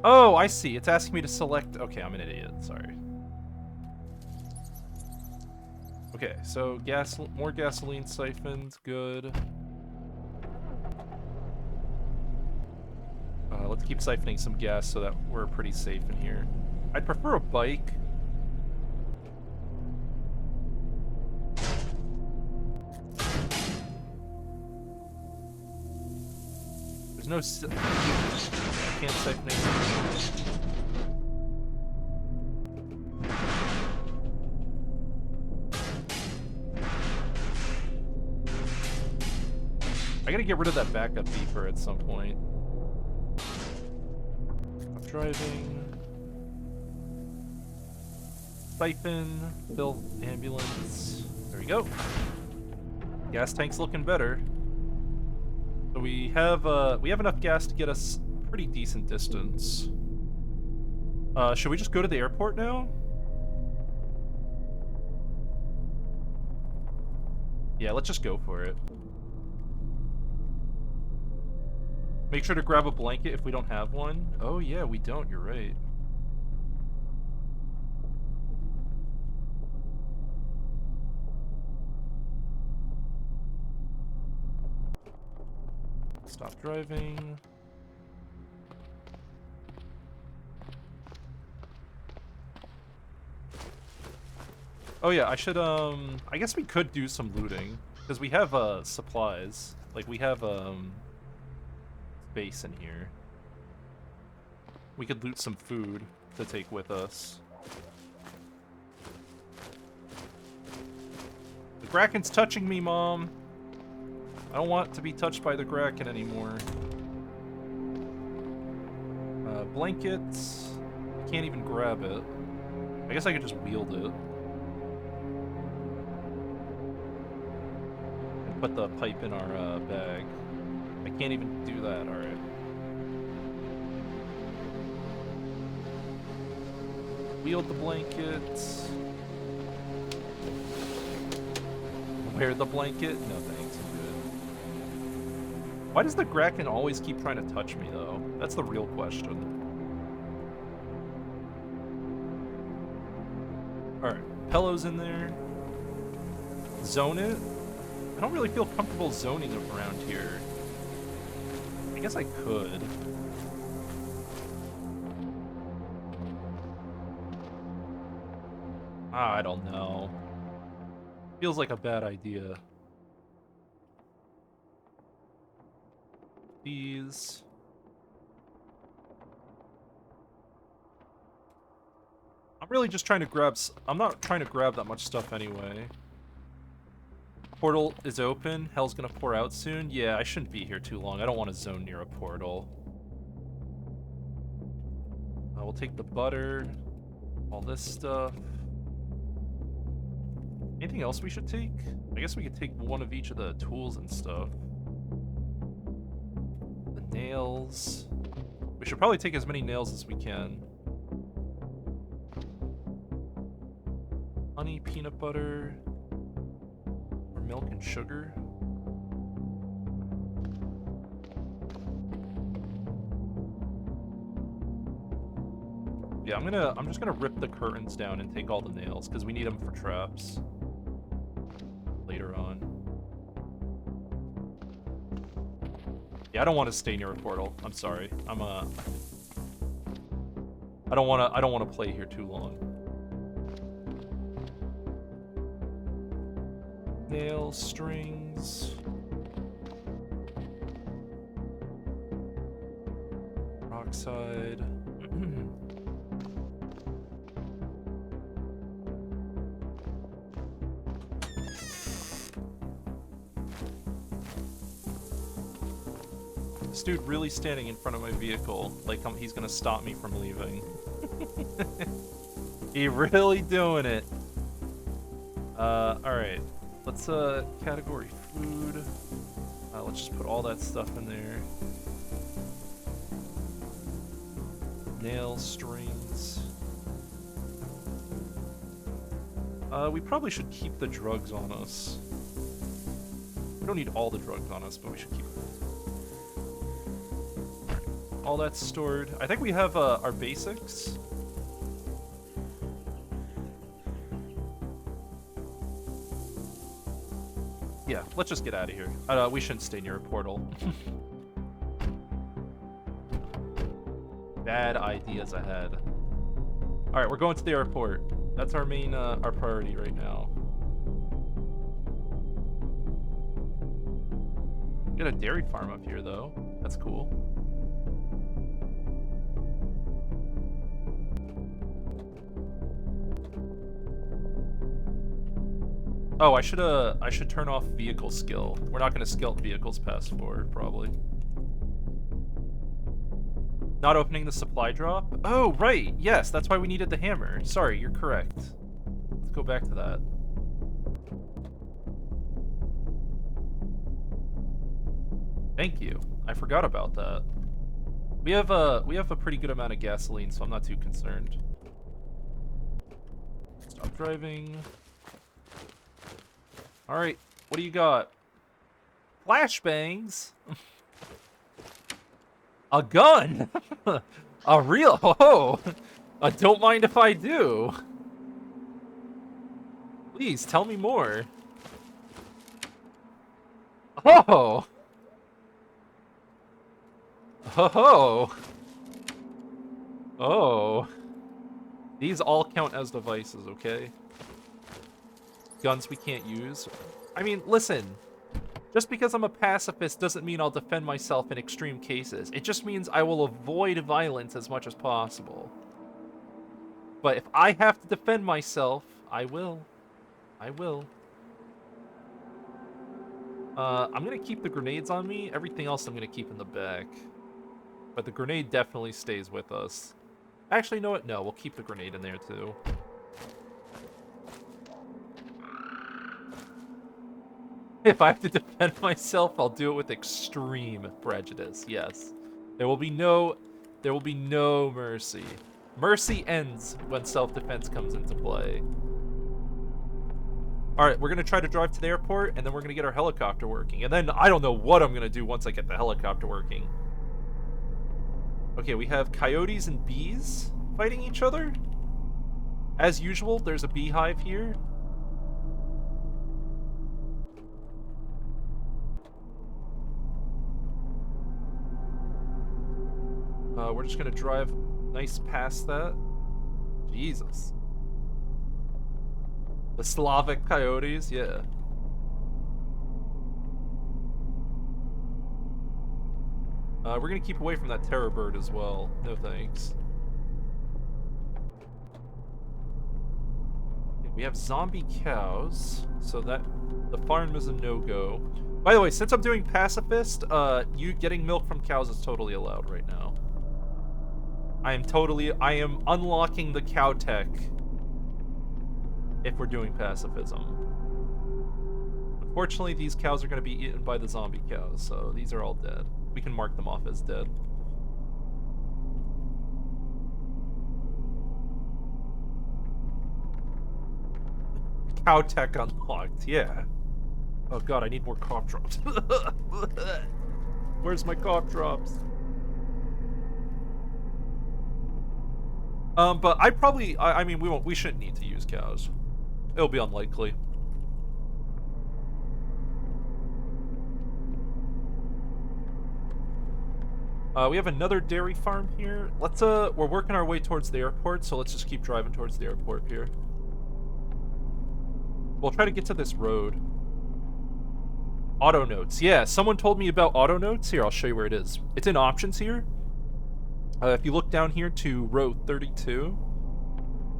Oh, I see. It's asking me to select. Okay, I'm an idiot. Sorry. Okay, so more gasoline siphoned. Good. Let's keep siphoning some gas so that we're pretty safe in here. I'd prefer a bike. There's no... I can't siphon anything. I gotta get rid of that backup beeper at some point. I'm driving. Siphon. Fill ambulance. There we go. Gas tank's looking better. So we have enough gas to get us pretty decent distance. Should we just go to the airport now? Yeah, let's just go for it. Make sure to grab a blanket if we don't have one. Oh yeah, we don't, you're right. Stop driving. Oh yeah, I should, I guess we could do some looting. Because we have, supplies. Like, we have, space in here. We could loot some food to take with us. The Kraken's touching me, Mom! I don't want to be touched by the Kraken anymore. Blankets. I can't even grab it. I guess I could just wield it. And put the pipe in our bag. I can't even do that, alright. Wield the blankets. Wear the blanket? No thanks, I'm good. Why does the Kraken always keep trying to touch me, though? That's the real question. Alright, pillows in there. Zone it? I don't really feel comfortable zoning around here. I guess I could. I don't know. Feels like a bad idea. These. I'm really just trying to grab... I'm not trying to grab that much stuff anyway. Portal is open. Hell's gonna pour out soon. Yeah, I shouldn't be here too long. I don't want to zone near a portal. We'll take the butter. All this stuff. Anything else we should take? I guess we could take one of each of the tools and stuff. The nails. We should probably take as many nails as we can. Honey, peanut butter, or milk and sugar. Yeah, I'm just gonna rip the curtains down and take all the nails because we need them for traps later on. Yeah, I don't want to stay near a portal. I'm sorry. I don't want to play here too long. Nail strings. Peroxide. This dude really standing in front of my vehicle, like he's gonna stop me from leaving. He really doing it. Alright. Let's, category food. Let's just put all that stuff in there. Nail strings. We probably should keep the drugs on us. We don't need all the drugs on us, but we should keep all that stored. I think we have, our basics. Yeah, let's just get out of here. We shouldn't stay near a portal. Bad ideas ahead. Alright, we're going to the airport. That's our main, our priority right now. Got a dairy farm up here, though. That's cool. Oh, I should turn off vehicle skill. We're not gonna skelt vehicles past 4, probably. Not opening the supply drop? Oh, right, yes, that's why we needed the hammer. Sorry, you're correct. Let's go back to that. Thank you. I forgot about that. We have a pretty good amount of gasoline, so I'm not too concerned. Stop driving. Alright, what do you got? Flashbangs? A gun? A real? Oh! Don't mind if I do. Please, tell me more. Oh! ho ho! Oh. These all count as devices, okay? Guns we can't use. I mean, listen. Just because I'm a pacifist doesn't mean I'll defend myself in extreme cases. It just means I will avoid violence as much as possible. But if I have to defend myself, I will. I will. I'm gonna keep the grenades on me. Everything else I'm gonna keep in the back. But the grenade definitely stays with us. Actually, you know what? No, we'll keep the grenade in there too. If I have to defend myself, I'll do it with extreme prejudice. Yes. There will be no mercy. Mercy ends when self-defense comes into play. Alright, we're gonna try to drive to the airport, and then we're gonna get our helicopter working. And then I don't know what I'm gonna do once I get the helicopter working. Okay, we have coyotes and bees fighting each other. As usual, there's a beehive here. We're just gonna drive nice past that. Jesus. The Slavic coyotes, yeah. We're gonna keep away from that terror bird as well. No thanks. Okay, we have zombie cows, so that the farm is a no-go. By the way, since I'm doing pacifist, you getting milk from cows is totally allowed right now. I am unlocking the cow tech if we're doing pacifism. Unfortunately, these cows are going to be eaten by the zombie cows, so these are all dead. We can mark them off as dead. Cow tech unlocked, yeah. Oh god, I need more cough drops. Where's my cough drops? But I mean, we shouldn't need to use cows. It'll be unlikely. We have another dairy farm here. We're working our way towards the airport, so let's just keep driving towards the airport here. We'll try to get to this road. Auto notes. Yeah, someone told me about auto notes. Here, I'll show you where it is. It's in options here. If you look down here to row 32,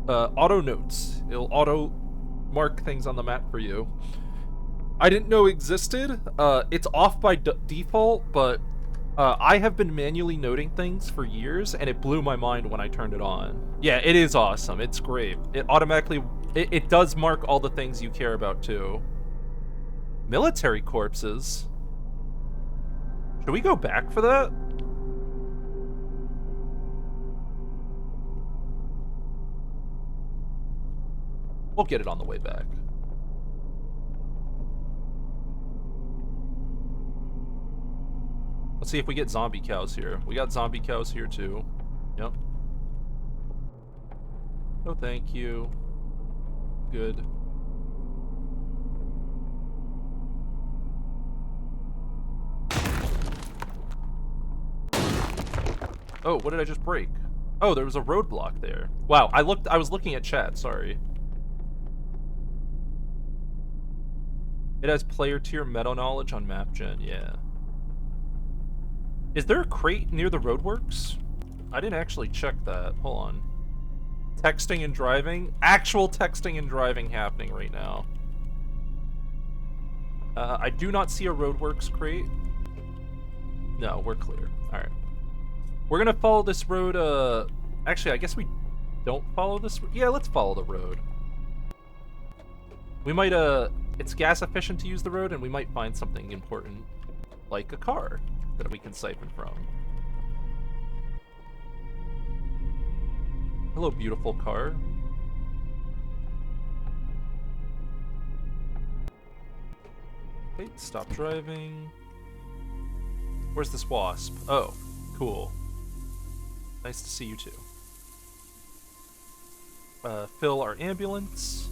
auto notes. It'll auto mark things on the map for you. I didn't know existed. It's off by default, but I have been manually noting things for years, and it blew my mind when I turned it on. Yeah, it is awesome. It's great. It automatically... It does mark all the things you care about, too. Military corpses? Should we go back for that? We'll get it on the way back. Let's see if we get zombie cows here. We got zombie cows here too. Yep. No thank you. Good. Oh, what did I just break? Oh, there was a roadblock there. Wow, I was looking at chat, sorry. It has player tier meta knowledge on map gen, yeah. Is there a crate near the roadworks? I didn't actually check that. Hold on. Texting and driving? Actual texting and driving happening right now. I do not see a roadworks crate. No, we're clear. Alright. We're gonna follow this road, actually, I guess we don't follow this... Yeah, let's follow the road. We might, it's gas efficient to use the road, and we might find something important, like a car that we can siphon from. Hello, beautiful car. Okay, stop driving. Where's this wasp? Oh, cool. Nice to see you too. Fill our ambulance.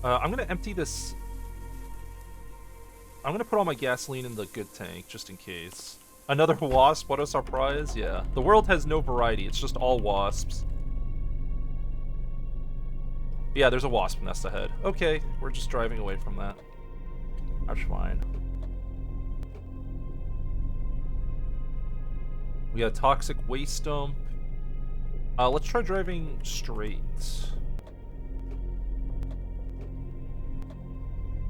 I'm gonna empty this. I'm gonna put all my gasoline in the good tank, just in case. Another wasp, what a surprise. Yeah, the world has no variety, it's just all wasps. Yeah, there's a wasp nest ahead. Okay, we're just driving away from that. That's fine. We got toxic waste dump. Let's try driving straight.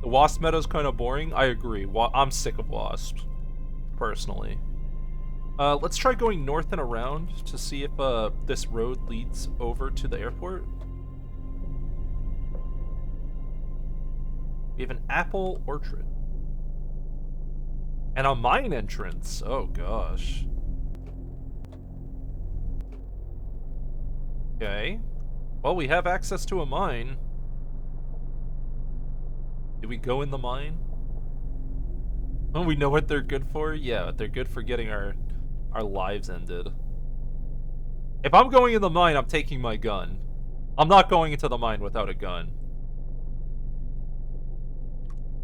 The wasp meadow's kind of boring. I agree. I'm sick of wasps, personally. Let's try going north and around to see if this road leads over to the airport. We have an apple orchard. And a mine entrance. Oh, gosh. Okay. Well, we have access to a mine. Do we go in the mine? Oh, we know what they're good for? Yeah, they're good for getting our lives ended. If I'm going in the mine, I'm taking my gun. I'm not going into the mine without a gun.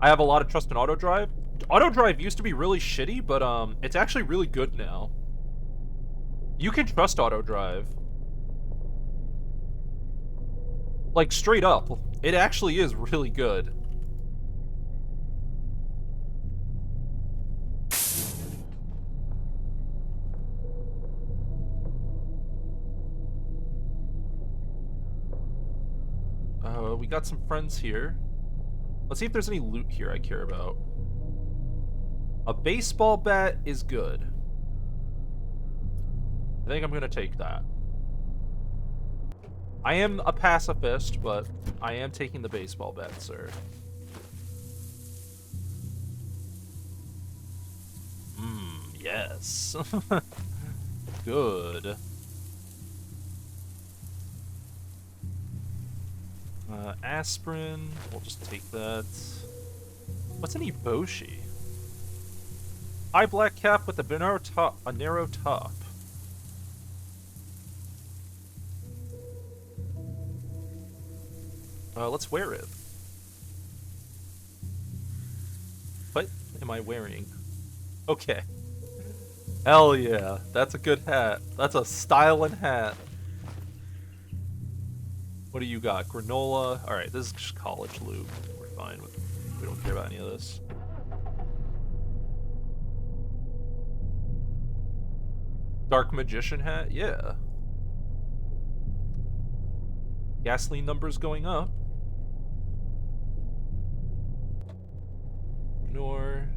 I have a lot of trust in autodrive. Autodrive used to be really shitty, but it's actually really good now. You can trust autodrive. Like, straight up. It actually is really good. We got some friends here. Let's see if there's any loot here I care about. A baseball bat is good. I think I'm gonna take that. I am a pacifist, but I am taking the baseball bat, sir. Yes. Good. Aspirin. We'll just take that. What's an Eboshi? High black cap with a narrow top. Let's wear it. What am I wearing? Okay. Hell yeah. That's a good hat. That's a styling hat. What do you got? Granola? Alright, this is just college loot. We're fine. We don't care about any of this. Dark Magician hat? Yeah. Gasoline numbers going up. Ignore.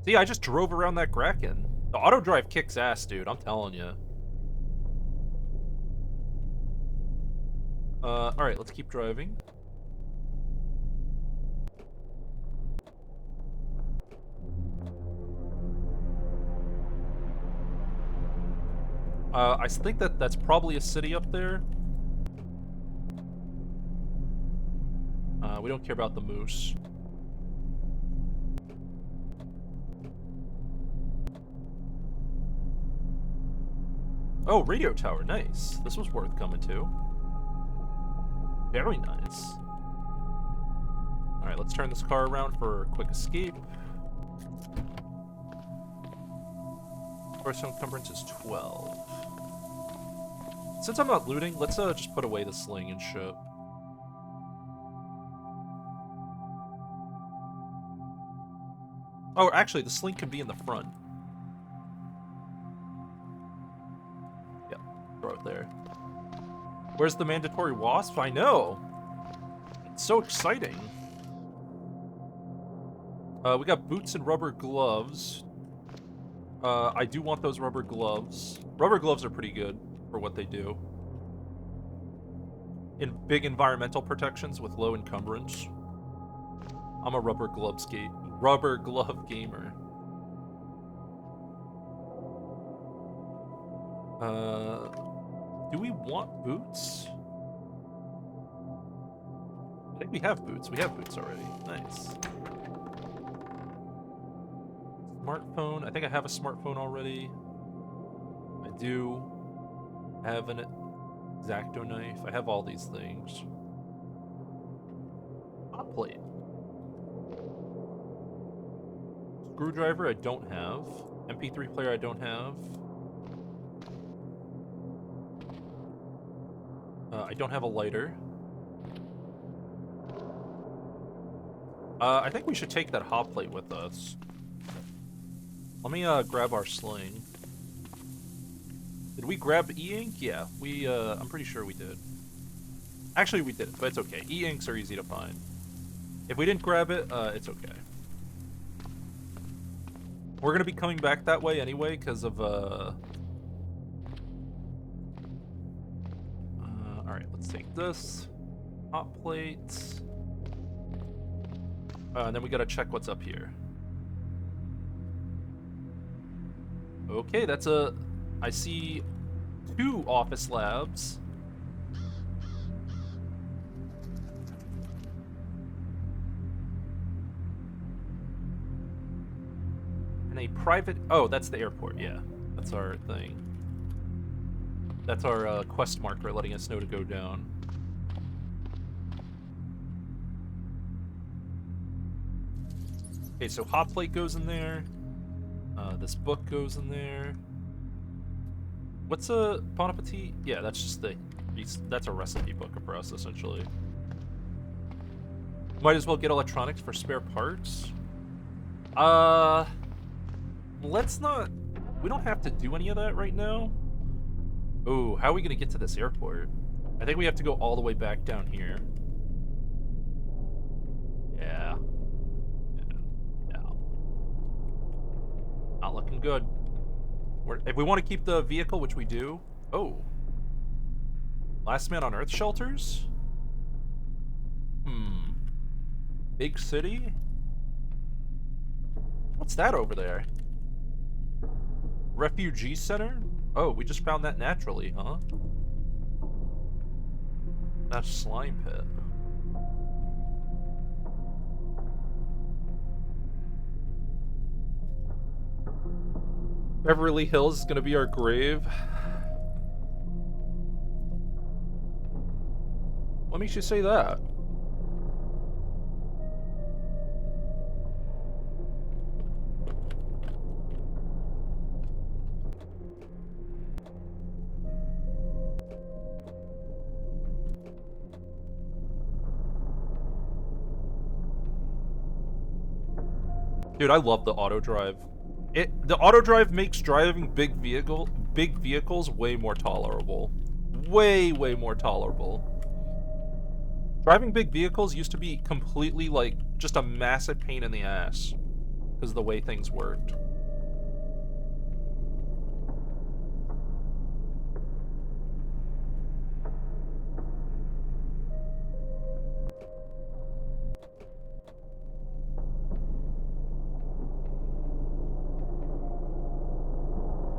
See, I just drove around that Kraken. The auto drive kicks ass, dude. I'm telling you. Alright, let's keep driving. I think that's probably a city up there. We don't care about the moose. Oh, radio tower, nice. This was worth coming to. Very nice. Alright, let's turn this car around for a quick escape. First encumbrance is 12. Since I'm not looting, let's just put away the sling and shit. Oh, actually, the sling can be in the front. Yeah, throw it there. Where's the mandatory wasp? I know! It's so exciting. We got boots and rubber gloves. I do want those rubber gloves. Rubber gloves are pretty good for what they do. In big environmental protections with low encumbrance. I'm a rubber glove gamer. Do we want boots? I think we have boots. We have boots already. Nice. Smartphone. I think I have a smartphone already. I do have an X-Acto knife. I have all these things. Hot plate. Screwdriver I don't have. MP3 player I don't have. I don't have a lighter. I think we should take that hot plate with us. Let me grab our sling. Did we grab e-ink? Yeah, I'm pretty sure we did. Actually, we did, but it's okay. E-inks are easy to find. If we didn't grab it, it's okay. We're gonna be coming back that way anyway, because of, alright, let's take this. Hot plates. And then we gotta check what's up here. Okay, that's I see 2 office labs. And a private... Oh, that's the airport, yeah. That's our thing. That's our quest marker letting us know to go down. Okay, so hot plate goes in there. This book goes in there. What's a Bon Appetit? Yeah, that's just that's a recipe book for us, essentially. Might as well get electronics for spare parts. Let's not... We don't have to do any of that right now. Ooh, how are we gonna get to this airport? I think we have to go all the way back down here. Yeah. Not looking good. If we want to keep the vehicle, which we do... Oh. Last Man on Earth shelters? Big city? What's that over there? Refugee center? Oh, we just found that naturally, huh? That's slime pit. Beverly Hills is gonna be our grave. What makes you say that? Dude, I love the auto drive. The auto drive makes driving big vehicles way more tolerable. Way more tolerable. Driving big vehicles used to be completely, like, just a massive pain in the ass because of the way things worked.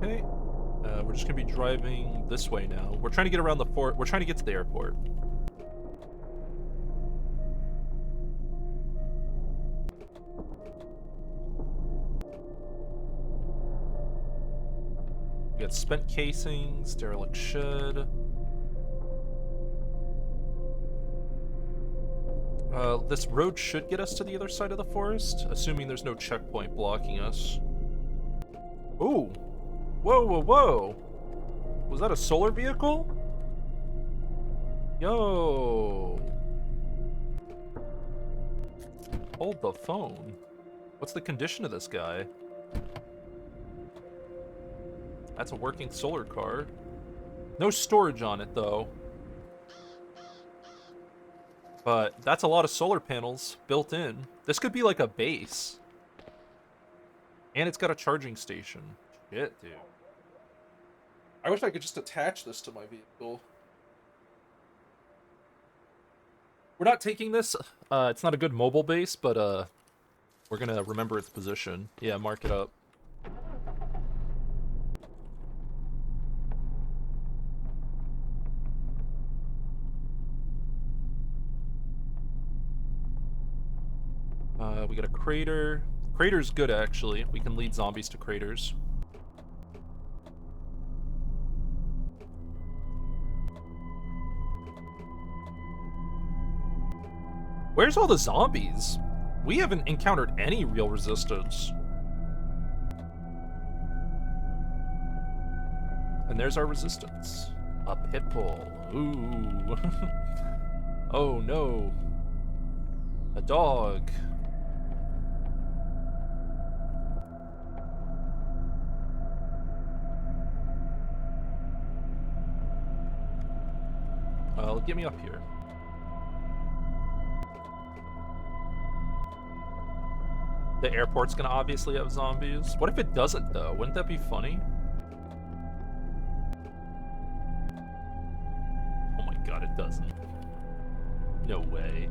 Okay, we're just gonna be driving this way now. We're trying to get around the fort. We're trying to get to the airport. We got spent casings, derelict shed. This road should get us to the other side of the forest, assuming there's no checkpoint blocking us. Ooh! Whoa! Was that a solar vehicle? Yo! Hold the phone. What's the condition of this guy? That's a working solar car. No storage on it, though. But that's a lot of solar panels built in. This could be like a base. And it's got a charging station. Shit, dude. I wish I could just attach this to my vehicle. We're not taking this. It's not a good mobile base, but we're gonna remember its position. Yeah, mark it up. We got a crater. Crater's good, actually. We can lead zombies to craters. Where's all the zombies? We haven't encountered any real resistance. And there's our resistance. A pit bull. Ooh. Oh no. A dog. Well, get me up here. The airport's gonna obviously have zombies. What if it doesn't, though? Wouldn't that be funny? Oh my god, it doesn't. No way.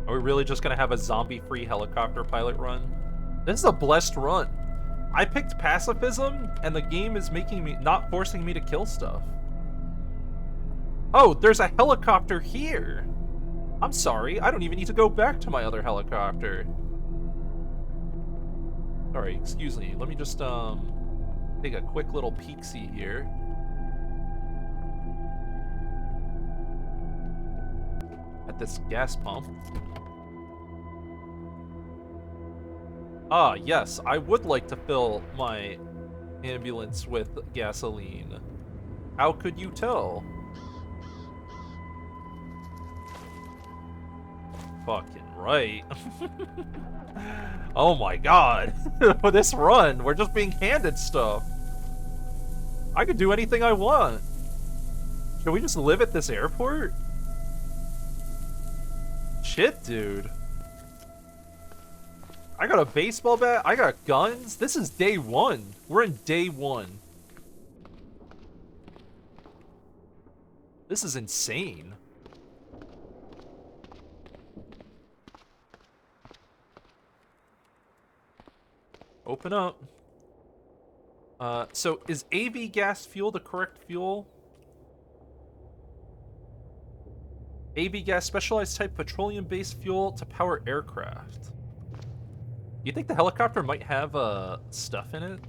Are we really just gonna have a zombie-free helicopter pilot run? This is a blessed run. I picked pacifism, and the game is making me not forcing me to kill stuff. Oh, there's a helicopter here. I'm sorry, I don't even need to go back to my other helicopter. Sorry, excuse me. Let me just take a quick little peek-see here. At this gas pump. Ah, yes, I would like to fill my ambulance with gasoline. How could you tell? Fucking right. Oh my god. This run, we're just being handed stuff. I could do anything I want. Should we just live at this airport? Shit, dude. I got a baseball bat, I got guns. This is day one. We're in day one. This is insane. Open up. So is AV gas fuel the correct fuel? AV gas, specialized type petroleum-based fuel to power aircraft. You think the helicopter might have stuff in it?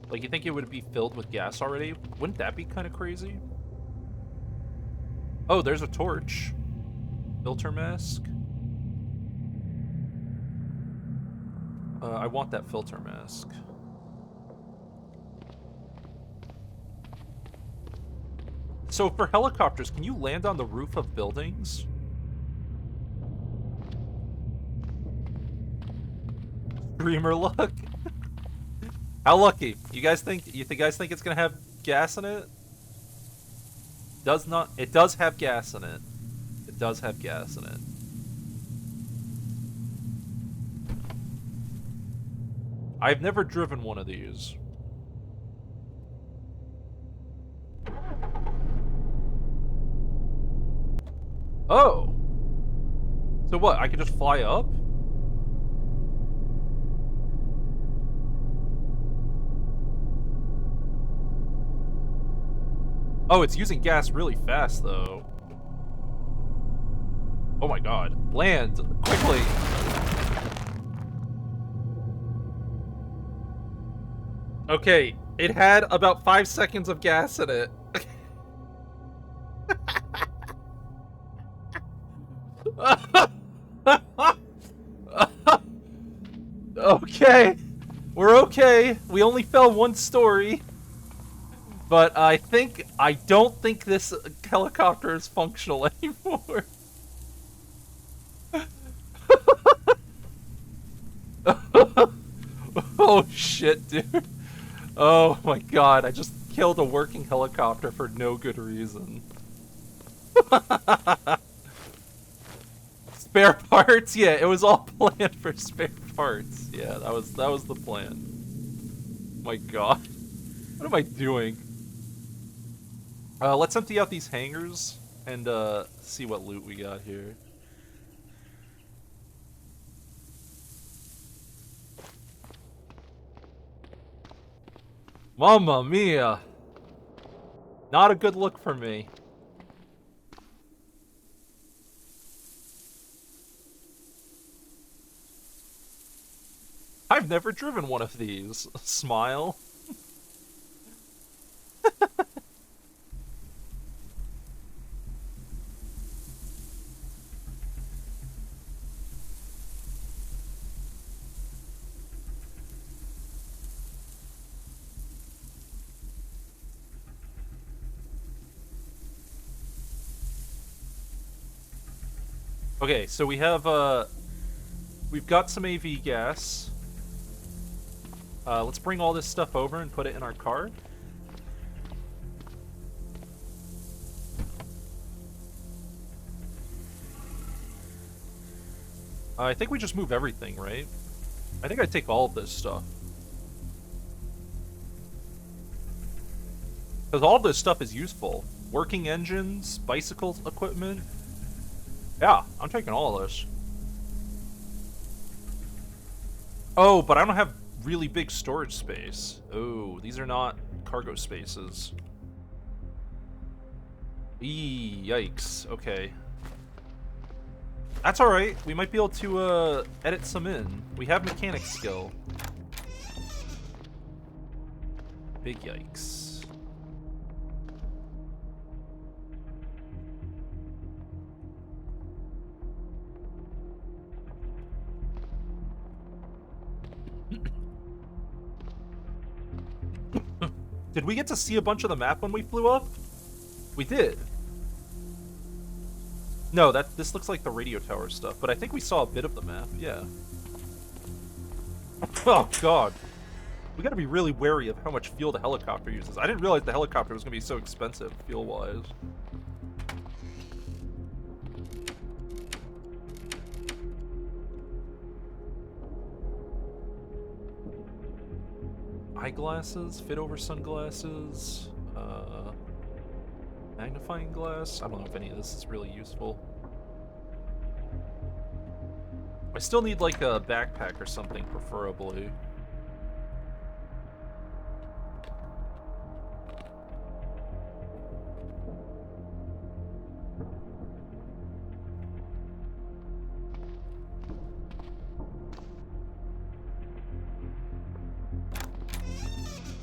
Like, you think it would be filled with gas already? Wouldn't that be kind of crazy? Oh, there's a torch. Filter mask. I want that filter mask. So for helicopters, can you land on the roof of buildings? Streamer luck. How lucky? You guys think it's gonna have gas in it? Does not. It does have gas in it. It does have gas in it. I've never driven one of these. Oh. So what? I can just fly up? Oh, it's using gas really fast, though. Oh my god. Land! Quickly! Okay, it had about 5 seconds of gas in it. Okay. We're okay. We only fell one story. But I don't think this helicopter is functional anymore. Oh shit, dude. Oh my god, I just killed a working helicopter for no good reason. Spare parts? Yeah, it was all planned for spare parts. Yeah, that was the plan. My god. What am I doing? Let's empty out these hangars and see what loot we got here. Mamma mia! Not a good look for me. I've never driven one of these. Smile. Okay, so we have, we've got some AV gas. Let's bring all this stuff over and put it in our car. I think we just move everything, right? I think I take all of this stuff. Because all of this stuff is useful. Working engines, bicycle equipment. Yeah, I'm taking all of this. Oh, but I don't have really big storage space. Oh, these are not cargo spaces. Eee, yikes. Okay. That's alright. We might be able to, edit some in. We have mechanic skill. Big yikes. Did we get to see a bunch of the map when we flew up? We did. No, this looks like the radio tower stuff, but I think we saw a bit of the map, yeah. Oh, God. We gotta be really wary of how much fuel the helicopter uses. I didn't realize the helicopter was gonna be so expensive, fuel-wise. Eyeglasses, fit over sunglasses, magnifying glass. I don't know if any of this is really useful. I still need like a backpack or something, preferably.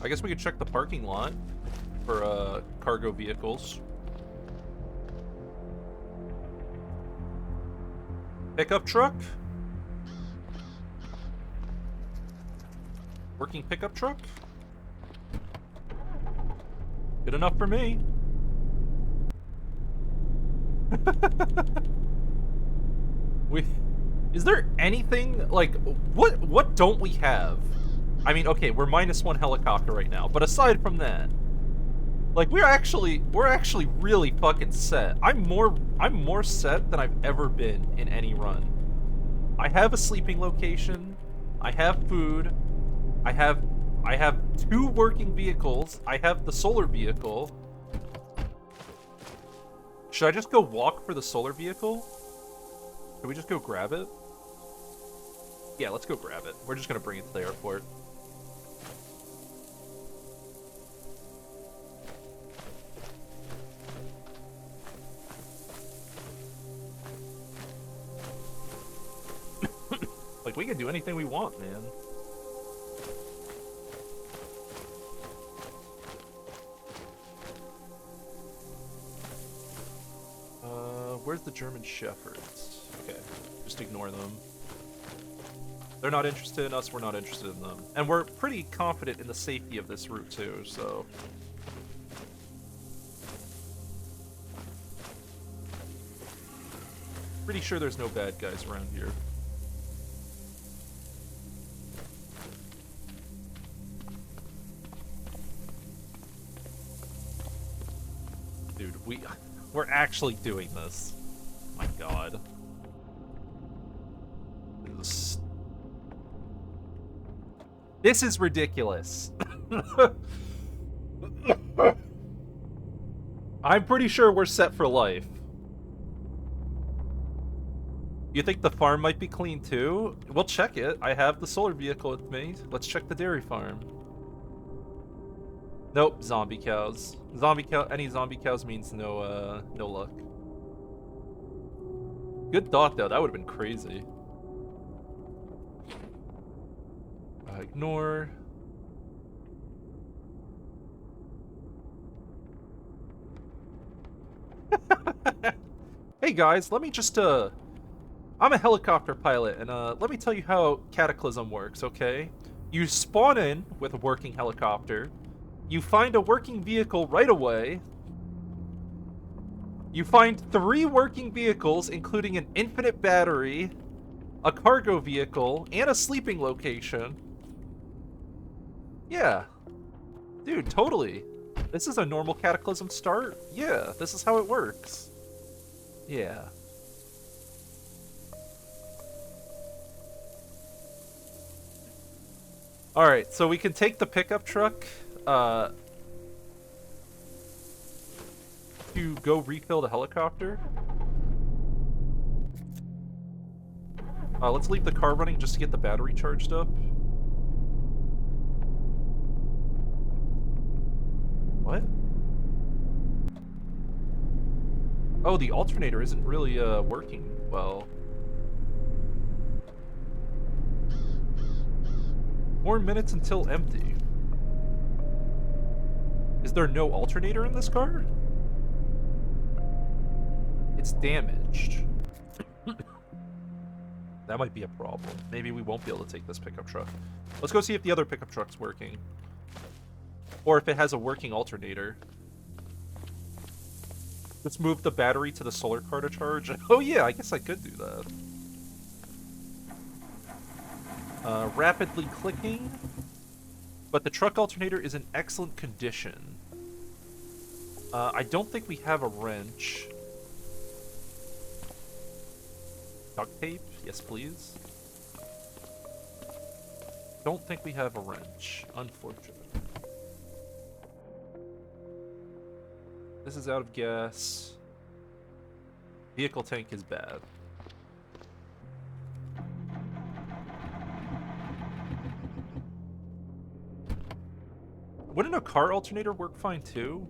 I guess we could check the parking lot for cargo vehicles. Pickup truck? Working pickup truck? Good enough for me. Is there anything like what don't we have? I mean, okay, we're -1 helicopter right now, but aside from that, like we're actually really fucking set. I'm more set than I've ever been in any run. I have a sleeping location. I have food. I have 2 working vehicles. I have the solar vehicle. Should I just go walk for the solar vehicle? Should we just go grab it? Yeah, let's go grab it. We're just gonna bring it to the airport. Like, we can do anything we want, man. Where's the German Shepherds? Okay, just ignore them. They're not interested in us, we're not interested in them. And we're pretty confident in the safety of this route, too, so... Pretty sure there's no bad guys around here. Dude, we're actually doing this. My God. This is ridiculous. I'm pretty sure we're set for life. You think the farm might be clean too? We'll check it. I have the solar vehicle with me. Let's check the dairy farm. Nope, zombie cows. Any zombie cows means no luck. Good thought though, that would have been crazy. Ignore. Hey guys, let me just I'm a helicopter pilot, and let me tell you how Cataclysm works, okay? You spawn in with a working helicopter, you find a working vehicle right away, You find 3 working vehicles, including an infinite battery, a cargo vehicle, and a sleeping location. Yeah. Dude, totally. This is a normal Cataclysm start? Yeah, this is how it works. Yeah. Alright, so we can take the pickup truck, to go refill the helicopter. Let's leave the car running just to get the battery charged up. What? Oh, the alternator isn't really, working well. More minutes until empty. Is there no alternator in this car? It's damaged. That might be a problem. Maybe we won't be able to take this pickup truck. Let's go see if the other pickup truck's working. Or if it has a working alternator. Let's move the battery to the solar car to charge. Oh yeah, I guess I could do that. Rapidly clicking. But the truck alternator is in excellent condition. I don't think we have a wrench. Duct tape? Yes, please. Don't think we have a wrench. Unfortunate. This is out of gas. Vehicle tank is bad. Wouldn't a car alternator work fine too?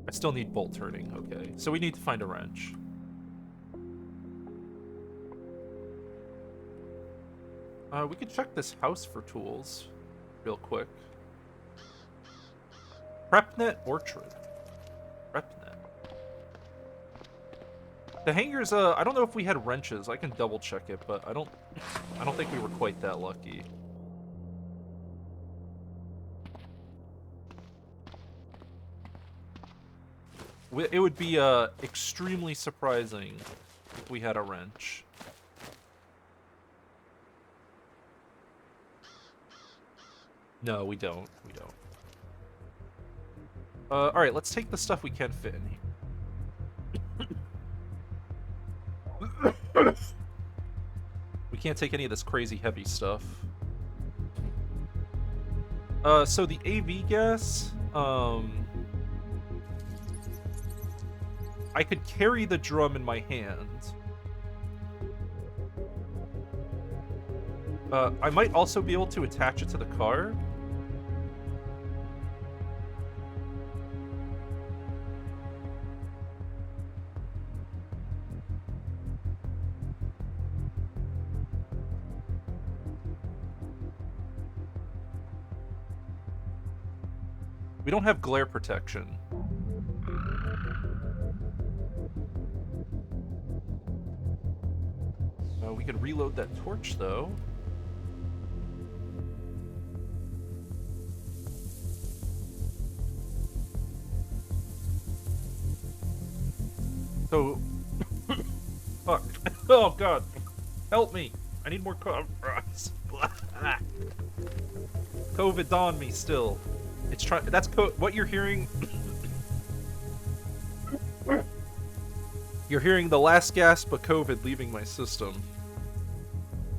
I still need bolt turning, okay. So we need to find a wrench. We could check this house for tools real quick. PrepNet Orchard. PrepNet. The hangars, I don't know if we had wrenches. I can double check it, but I don't think we were quite that lucky. It would be extremely surprising if we had a wrench. No, we don't. We don't. Alright, let's take the stuff we can fit in here. We can't take any of this crazy heavy stuff. So the AV gas, I could carry the drum in my hand. I might also be able to attach it to the car. We don't have glare protection. We could reload that torch, though. So... Fuck. Oh, God. Help me. I need more COVID on me still. It's trying. That's what you're hearing. You're hearing the last gasp of COVID leaving my system.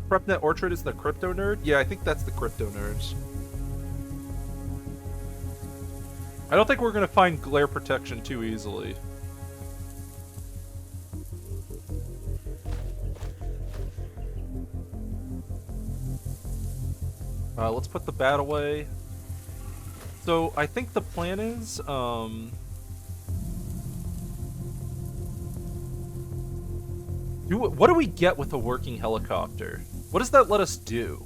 PrepNet Orchard is the crypto nerd? Yeah, I think that's the crypto nerds. I don't think we're gonna find glare protection too easily. Let's put the bat away. So, I think the plan is, what do we get with a working helicopter? What does that let us do?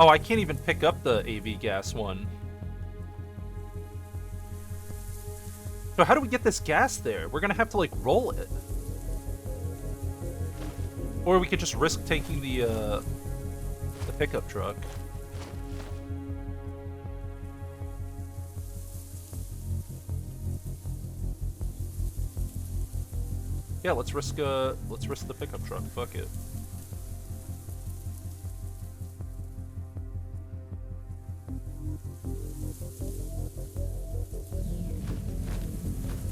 Oh, I can't even pick up the AV gas one. So how do we get this gas there? We're gonna have to, like, roll it. Or we could just risk taking the pickup truck. Yeah, let's risk the pickup truck. Fuck it.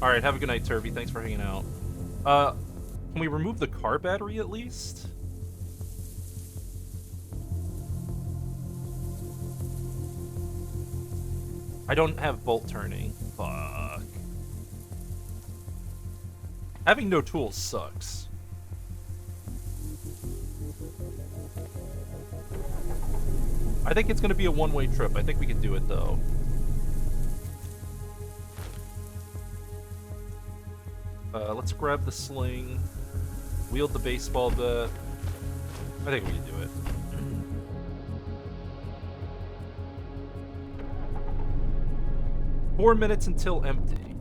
Alright, have a good night, Turvy. Thanks for hanging out. Can we remove the car battery at least? I don't have bolt turning. Fuck. Having no tools sucks. I think it's gonna be a one-way trip. I think we can do it, though. Let's grab the sling. Wield the baseball bat. I think we can do it. 4 minutes until empty.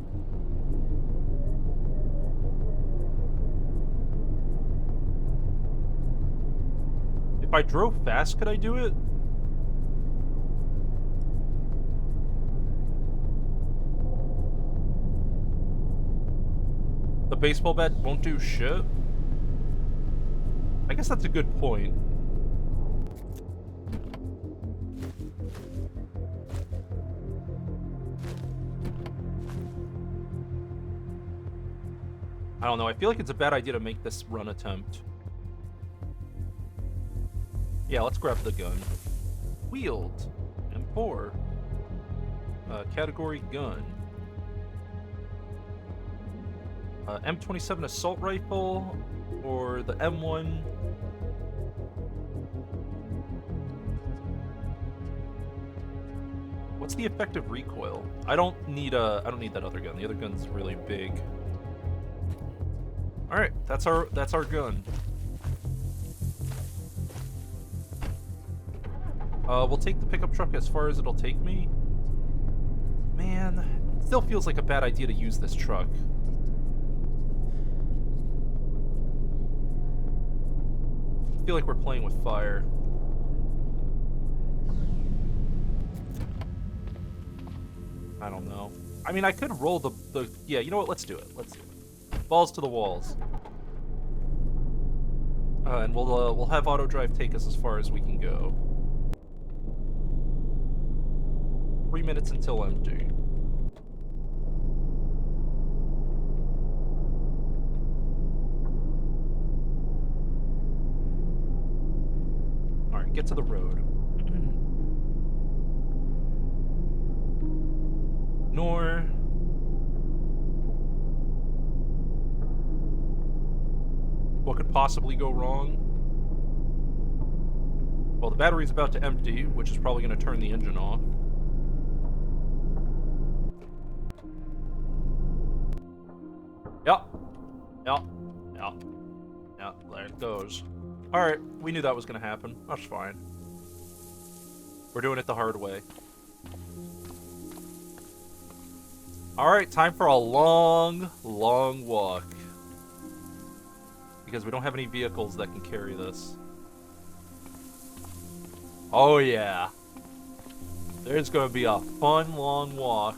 If I drove fast, could I do it? The baseball bat won't do shit? I guess that's a good point. I don't know, I feel like it's a bad idea to make this run attempt. Yeah, let's grab the gun. Wield. M4. Category gun. M27 assault rifle, or the M1. What's the effective recoil? I don't need that other gun. The other gun's really big. All right, that's our gun. We'll take the pickup truck as far as it'll take me. Man, it still feels like a bad idea to use this truck. I feel like we're playing with fire. I don't know. I mean, I could roll the yeah, you know what? Let's do it. Let's do it. Balls to the walls. And we'll have auto drive take us as far as we can go. 3 minutes until empty. Alright, get to the road. Nor... What could possibly go wrong? Well, the battery's about to empty, which is probably going to turn the engine off. Yep. Yep. Yep. Yep. There it goes. Alright, we knew that was going to happen. That's fine. We're doing it the hard way. Alright, time for a long, long walk. Because we don't have any vehicles that can carry this. Oh yeah. There's going to be a fun, long walk.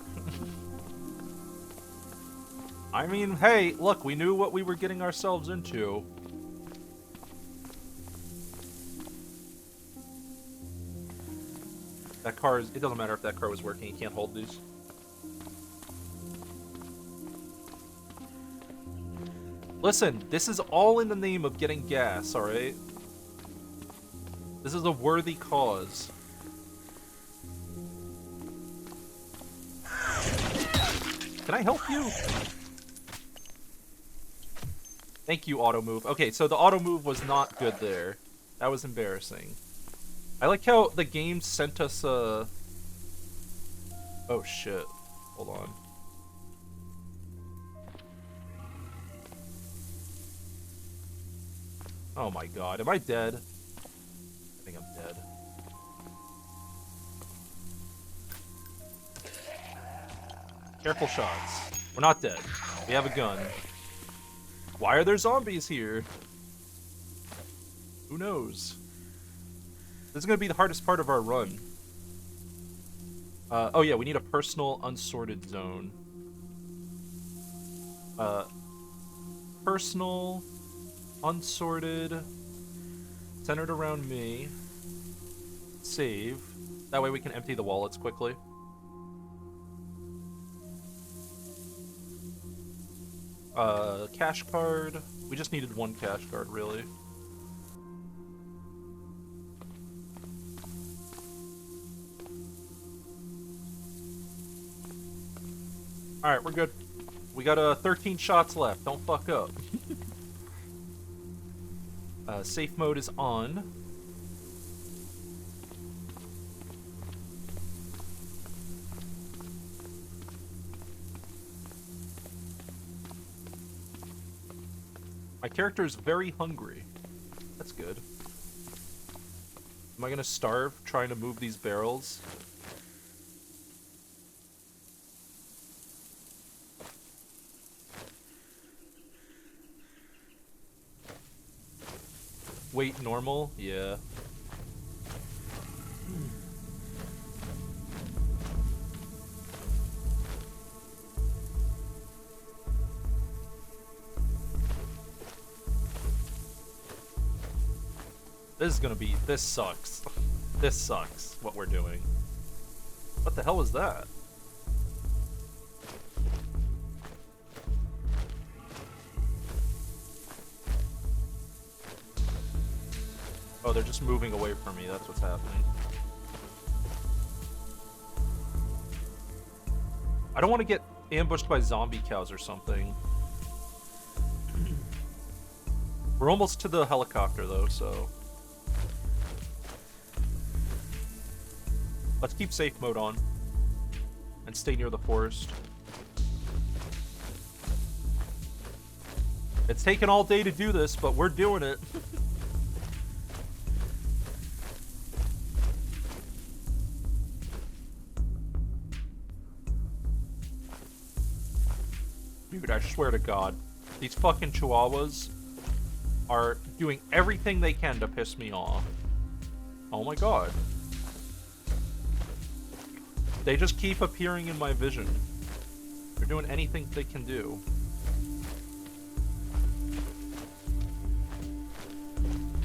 I mean, hey, look, we knew what we were getting ourselves into. That car is... It doesn't matter if that car was working, you can't hold these. Listen, this is all in the name of getting gas, alright? This is a worthy cause. Can I help you? Thank you, auto move. Okay, so the auto move was not good there. That was embarrassing. I like how the game sent us a... Oh shit. Hold on. Oh my god, am I dead? I think I'm dead. Careful shots. We're not dead. We have a gun. Why are there zombies here? Who knows? This is going to be the hardest part of our run. Oh yeah, we need a personal unsorted zone. Personal, unsorted, centered around me. Save. That way we can empty the wallets quickly. Cash card. We just needed one cash card, really. Alright, we're good. We got 13 shots left. Don't fuck up. Safe mode is on. My character is very hungry. That's good. Am I gonna starve trying to move these barrels? Weight normal? Yeah. This sucks. This sucks, what we're doing. What the hell was that? Oh, they're just moving away from me, that's what's happening. I don't want to get ambushed by zombie cows or something. We're almost to the helicopter, though, so... Let's keep safe mode on. And stay near the forest. It's taken all day to do this, but we're doing it. Dude, I swear to God. These fucking chihuahuas are doing everything they can to piss me off. Oh my God. They just keep appearing in my vision. They're doing anything they can do.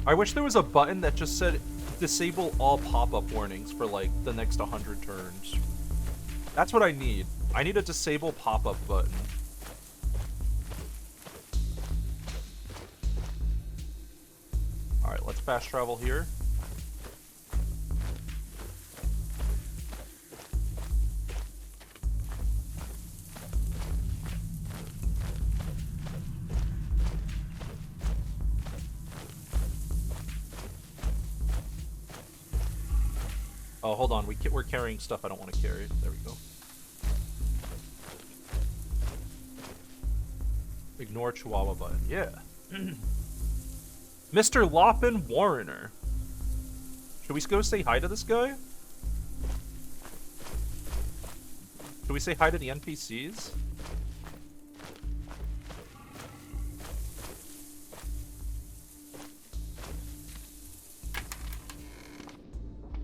I wish there was a button that just said disable all pop-up warnings for like the next 100 turns. That's what I need. I need a disable pop-up button. Alright, let's fast travel here. Oh, hold on. We're carrying stuff I don't want to carry. There we go. Ignore Chihuahua button. Yeah. Mr. Loppin Warrener. Should we go say hi to this guy? Should we say hi to the NPCs?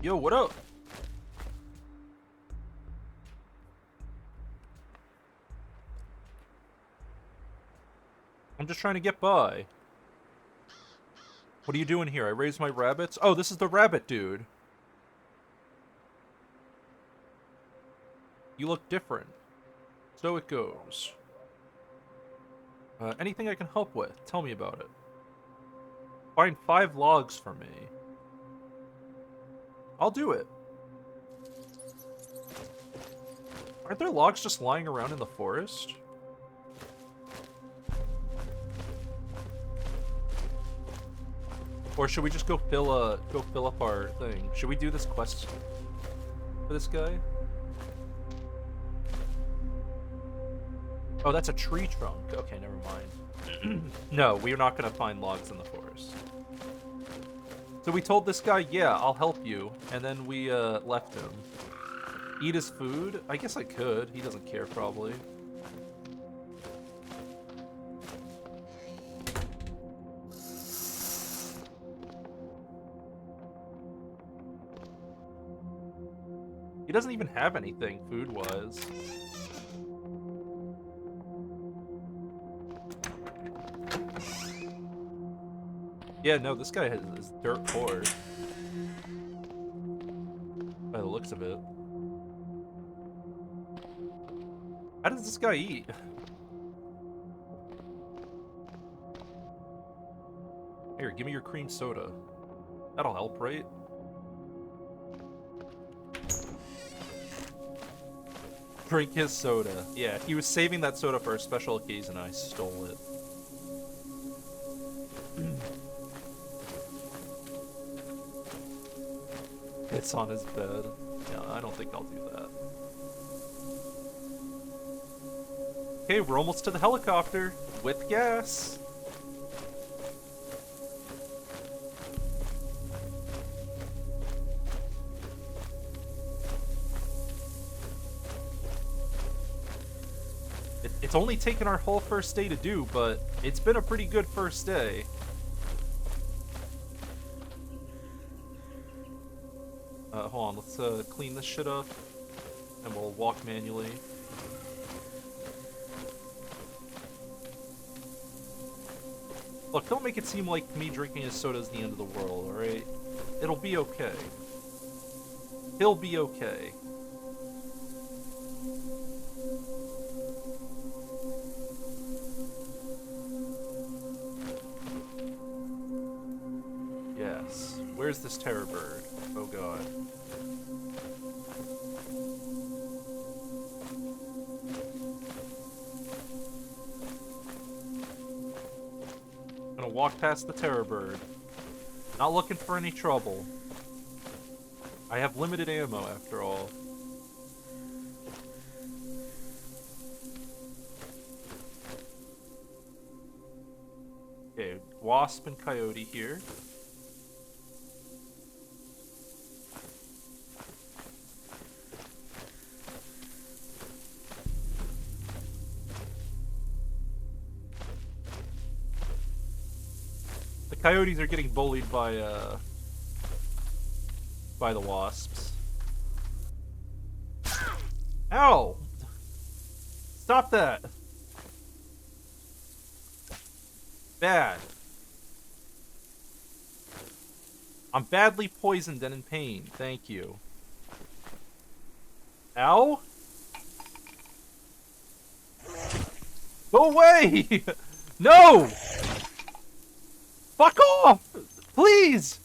Yo, what up? I'm just trying to get by. What are you doing here? I raised my rabbits? Oh, this is the rabbit dude. You look different. So it goes. Anything I can help with? Tell me about it. Find 5 logs for me. I'll do it. Aren't there logs just lying around in the forest? Or should we just go fill up our thing? Should we do this quest for this guy? Oh, that's a tree trunk. Okay, never mind. No, we're not gonna find logs in the forest. So we told this guy, yeah, I'll help you, and then we left him. Eat his food? I guess I could. He doesn't care, probably. He doesn't even have anything food-wise. Yeah, no, this guy is dirt poor. By the looks of it. How does this guy eat? Here, give me your cream soda. That'll help, right? Drink his soda. Yeah, he was saving that soda for a special occasion and I stole it. It's on his bed. Yeah, I don't think I'll do that. Okay, we're almost to the helicopter. With gas. It's only taken our whole first day to do, but it's been a pretty good first day. Hold on, let's clean this shit up, and we'll walk manually. Look, don't make it seem like me drinking a soda is the end of the world, alright? It'll be okay. He'll be okay. Yes. Where's this terror bird? Oh god. Gonna walk past the terror bird. Not looking for any trouble. I have limited ammo after all. Okay, wasp and coyote here. Coyotes are getting bullied by the wasps. Ow! Stop that! Bad. I'm badly poisoned and in pain. Thank you. Ow! Go away! No! Fuck off! Please!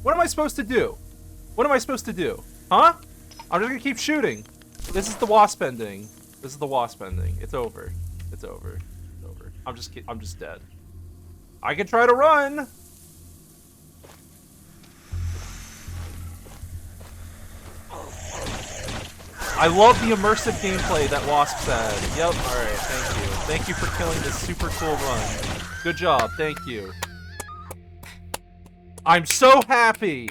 What am I supposed to do? What am I supposed to do? Huh? I'm just gonna keep shooting. This is the wasp ending. This is the wasp ending. It's over. It's over. It's over. I'm just dead. I can try to run! I love the immersive gameplay that Wasps had. Yep, alright, thank you. Thank you for killing this super cool run. Good job, thank you. I'm so happy!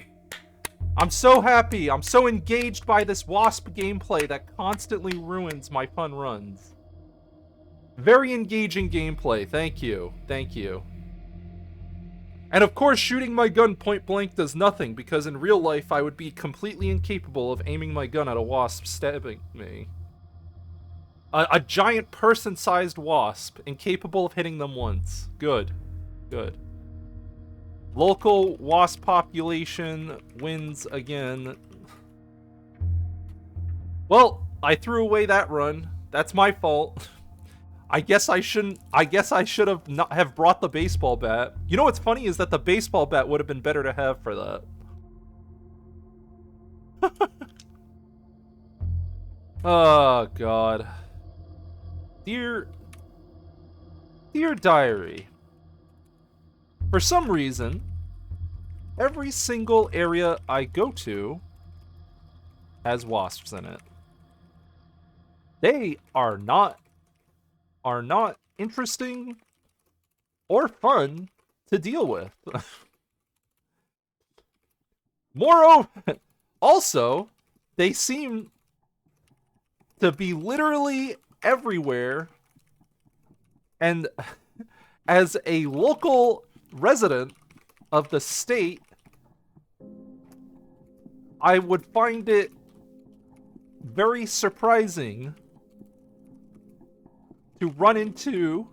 I'm so happy! I'm so engaged by this Wasp gameplay that constantly ruins my fun runs. Very engaging gameplay, thank you. Thank you. And of course, shooting my gun point blank does nothing, because in real life I would be completely incapable of aiming my gun at a wasp stabbing me. A giant person-sized wasp, incapable of hitting them once. Good. Good. Local wasp population wins again. Well, I threw away that run. That's my fault. I guess I shouldn't. I guess I should have not have brought the baseball bat. You know what's funny is that the baseball bat would have been better to have for that. Oh god. Dear diary. For some reason, every single area I go to has wasps in it. They are not interesting or fun to deal with. Moreover, also, they seem to be literally everywhere. And as a local resident of the state, I would find it very surprising to run into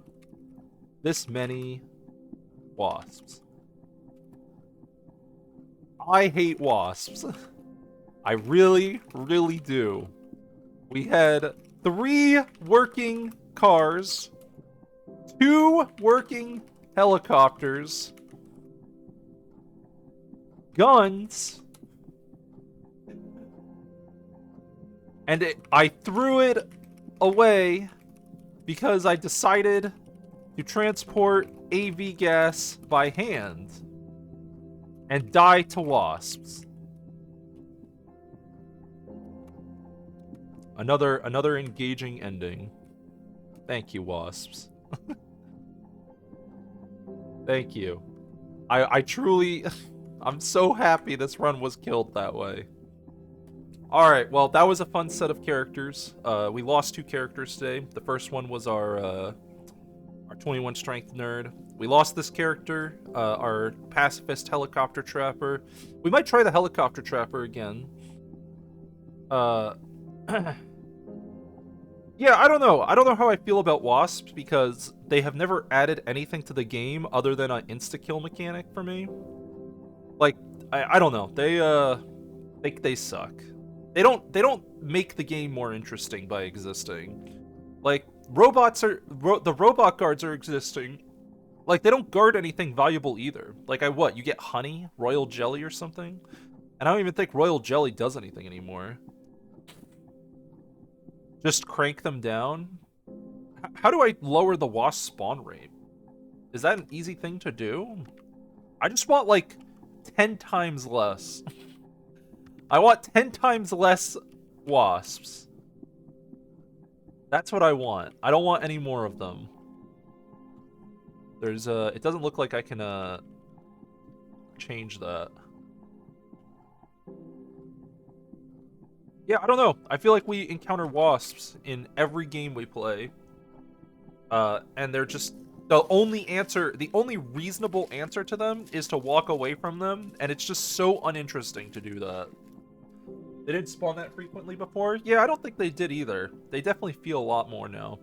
this many wasps. I hate wasps. I really, really do. We had 3 working cars, 2 working helicopters, guns, and I threw it away because I decided to transport AV gas by hand and die to wasps. Another engaging ending. Thank you, wasps. Thank you. I truly... I'm so happy this run was killed that way. Alright, well, that was a fun set of characters. We lost 2 characters today. The first one was our 21 strength nerd. We lost this character, our pacifist helicopter trapper. We might try the helicopter trapper again. Yeah, I don't know. I don't know how I feel about wasps because they have never added anything to the game other than an insta-kill mechanic for me. Like, I don't know. They suck. They don't make the game more interesting by existing. Like, the robot guards are existing. Like, they don't guard anything valuable either. Like, you get honey? Royal jelly or something? And I don't even think royal jelly does anything anymore. Just crank them down? How do I lower the wasp spawn rate? Is that an easy thing to do? I just want, like, 10 times less. I want 10 times less wasps. That's what I want. I don't want any more of them. There's it doesn't look like I can change that. Yeah, I don't know. I feel like we encounter wasps in every game we play. And they're just the only reasonable answer to them is to walk away from them, and it's just so uninteresting to do that. They didn't spawn that frequently before? Yeah, I don't think they did either. They definitely feel a lot more now.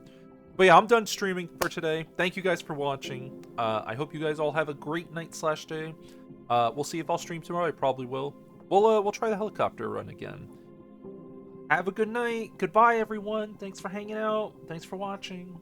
But yeah, I'm done streaming for today. Thank you guys for watching. I hope you guys all have a great night/day. We'll see if I'll stream tomorrow. I probably will. We'll try the helicopter run again. Have a good night. Goodbye, everyone. Thanks for hanging out. Thanks for watching.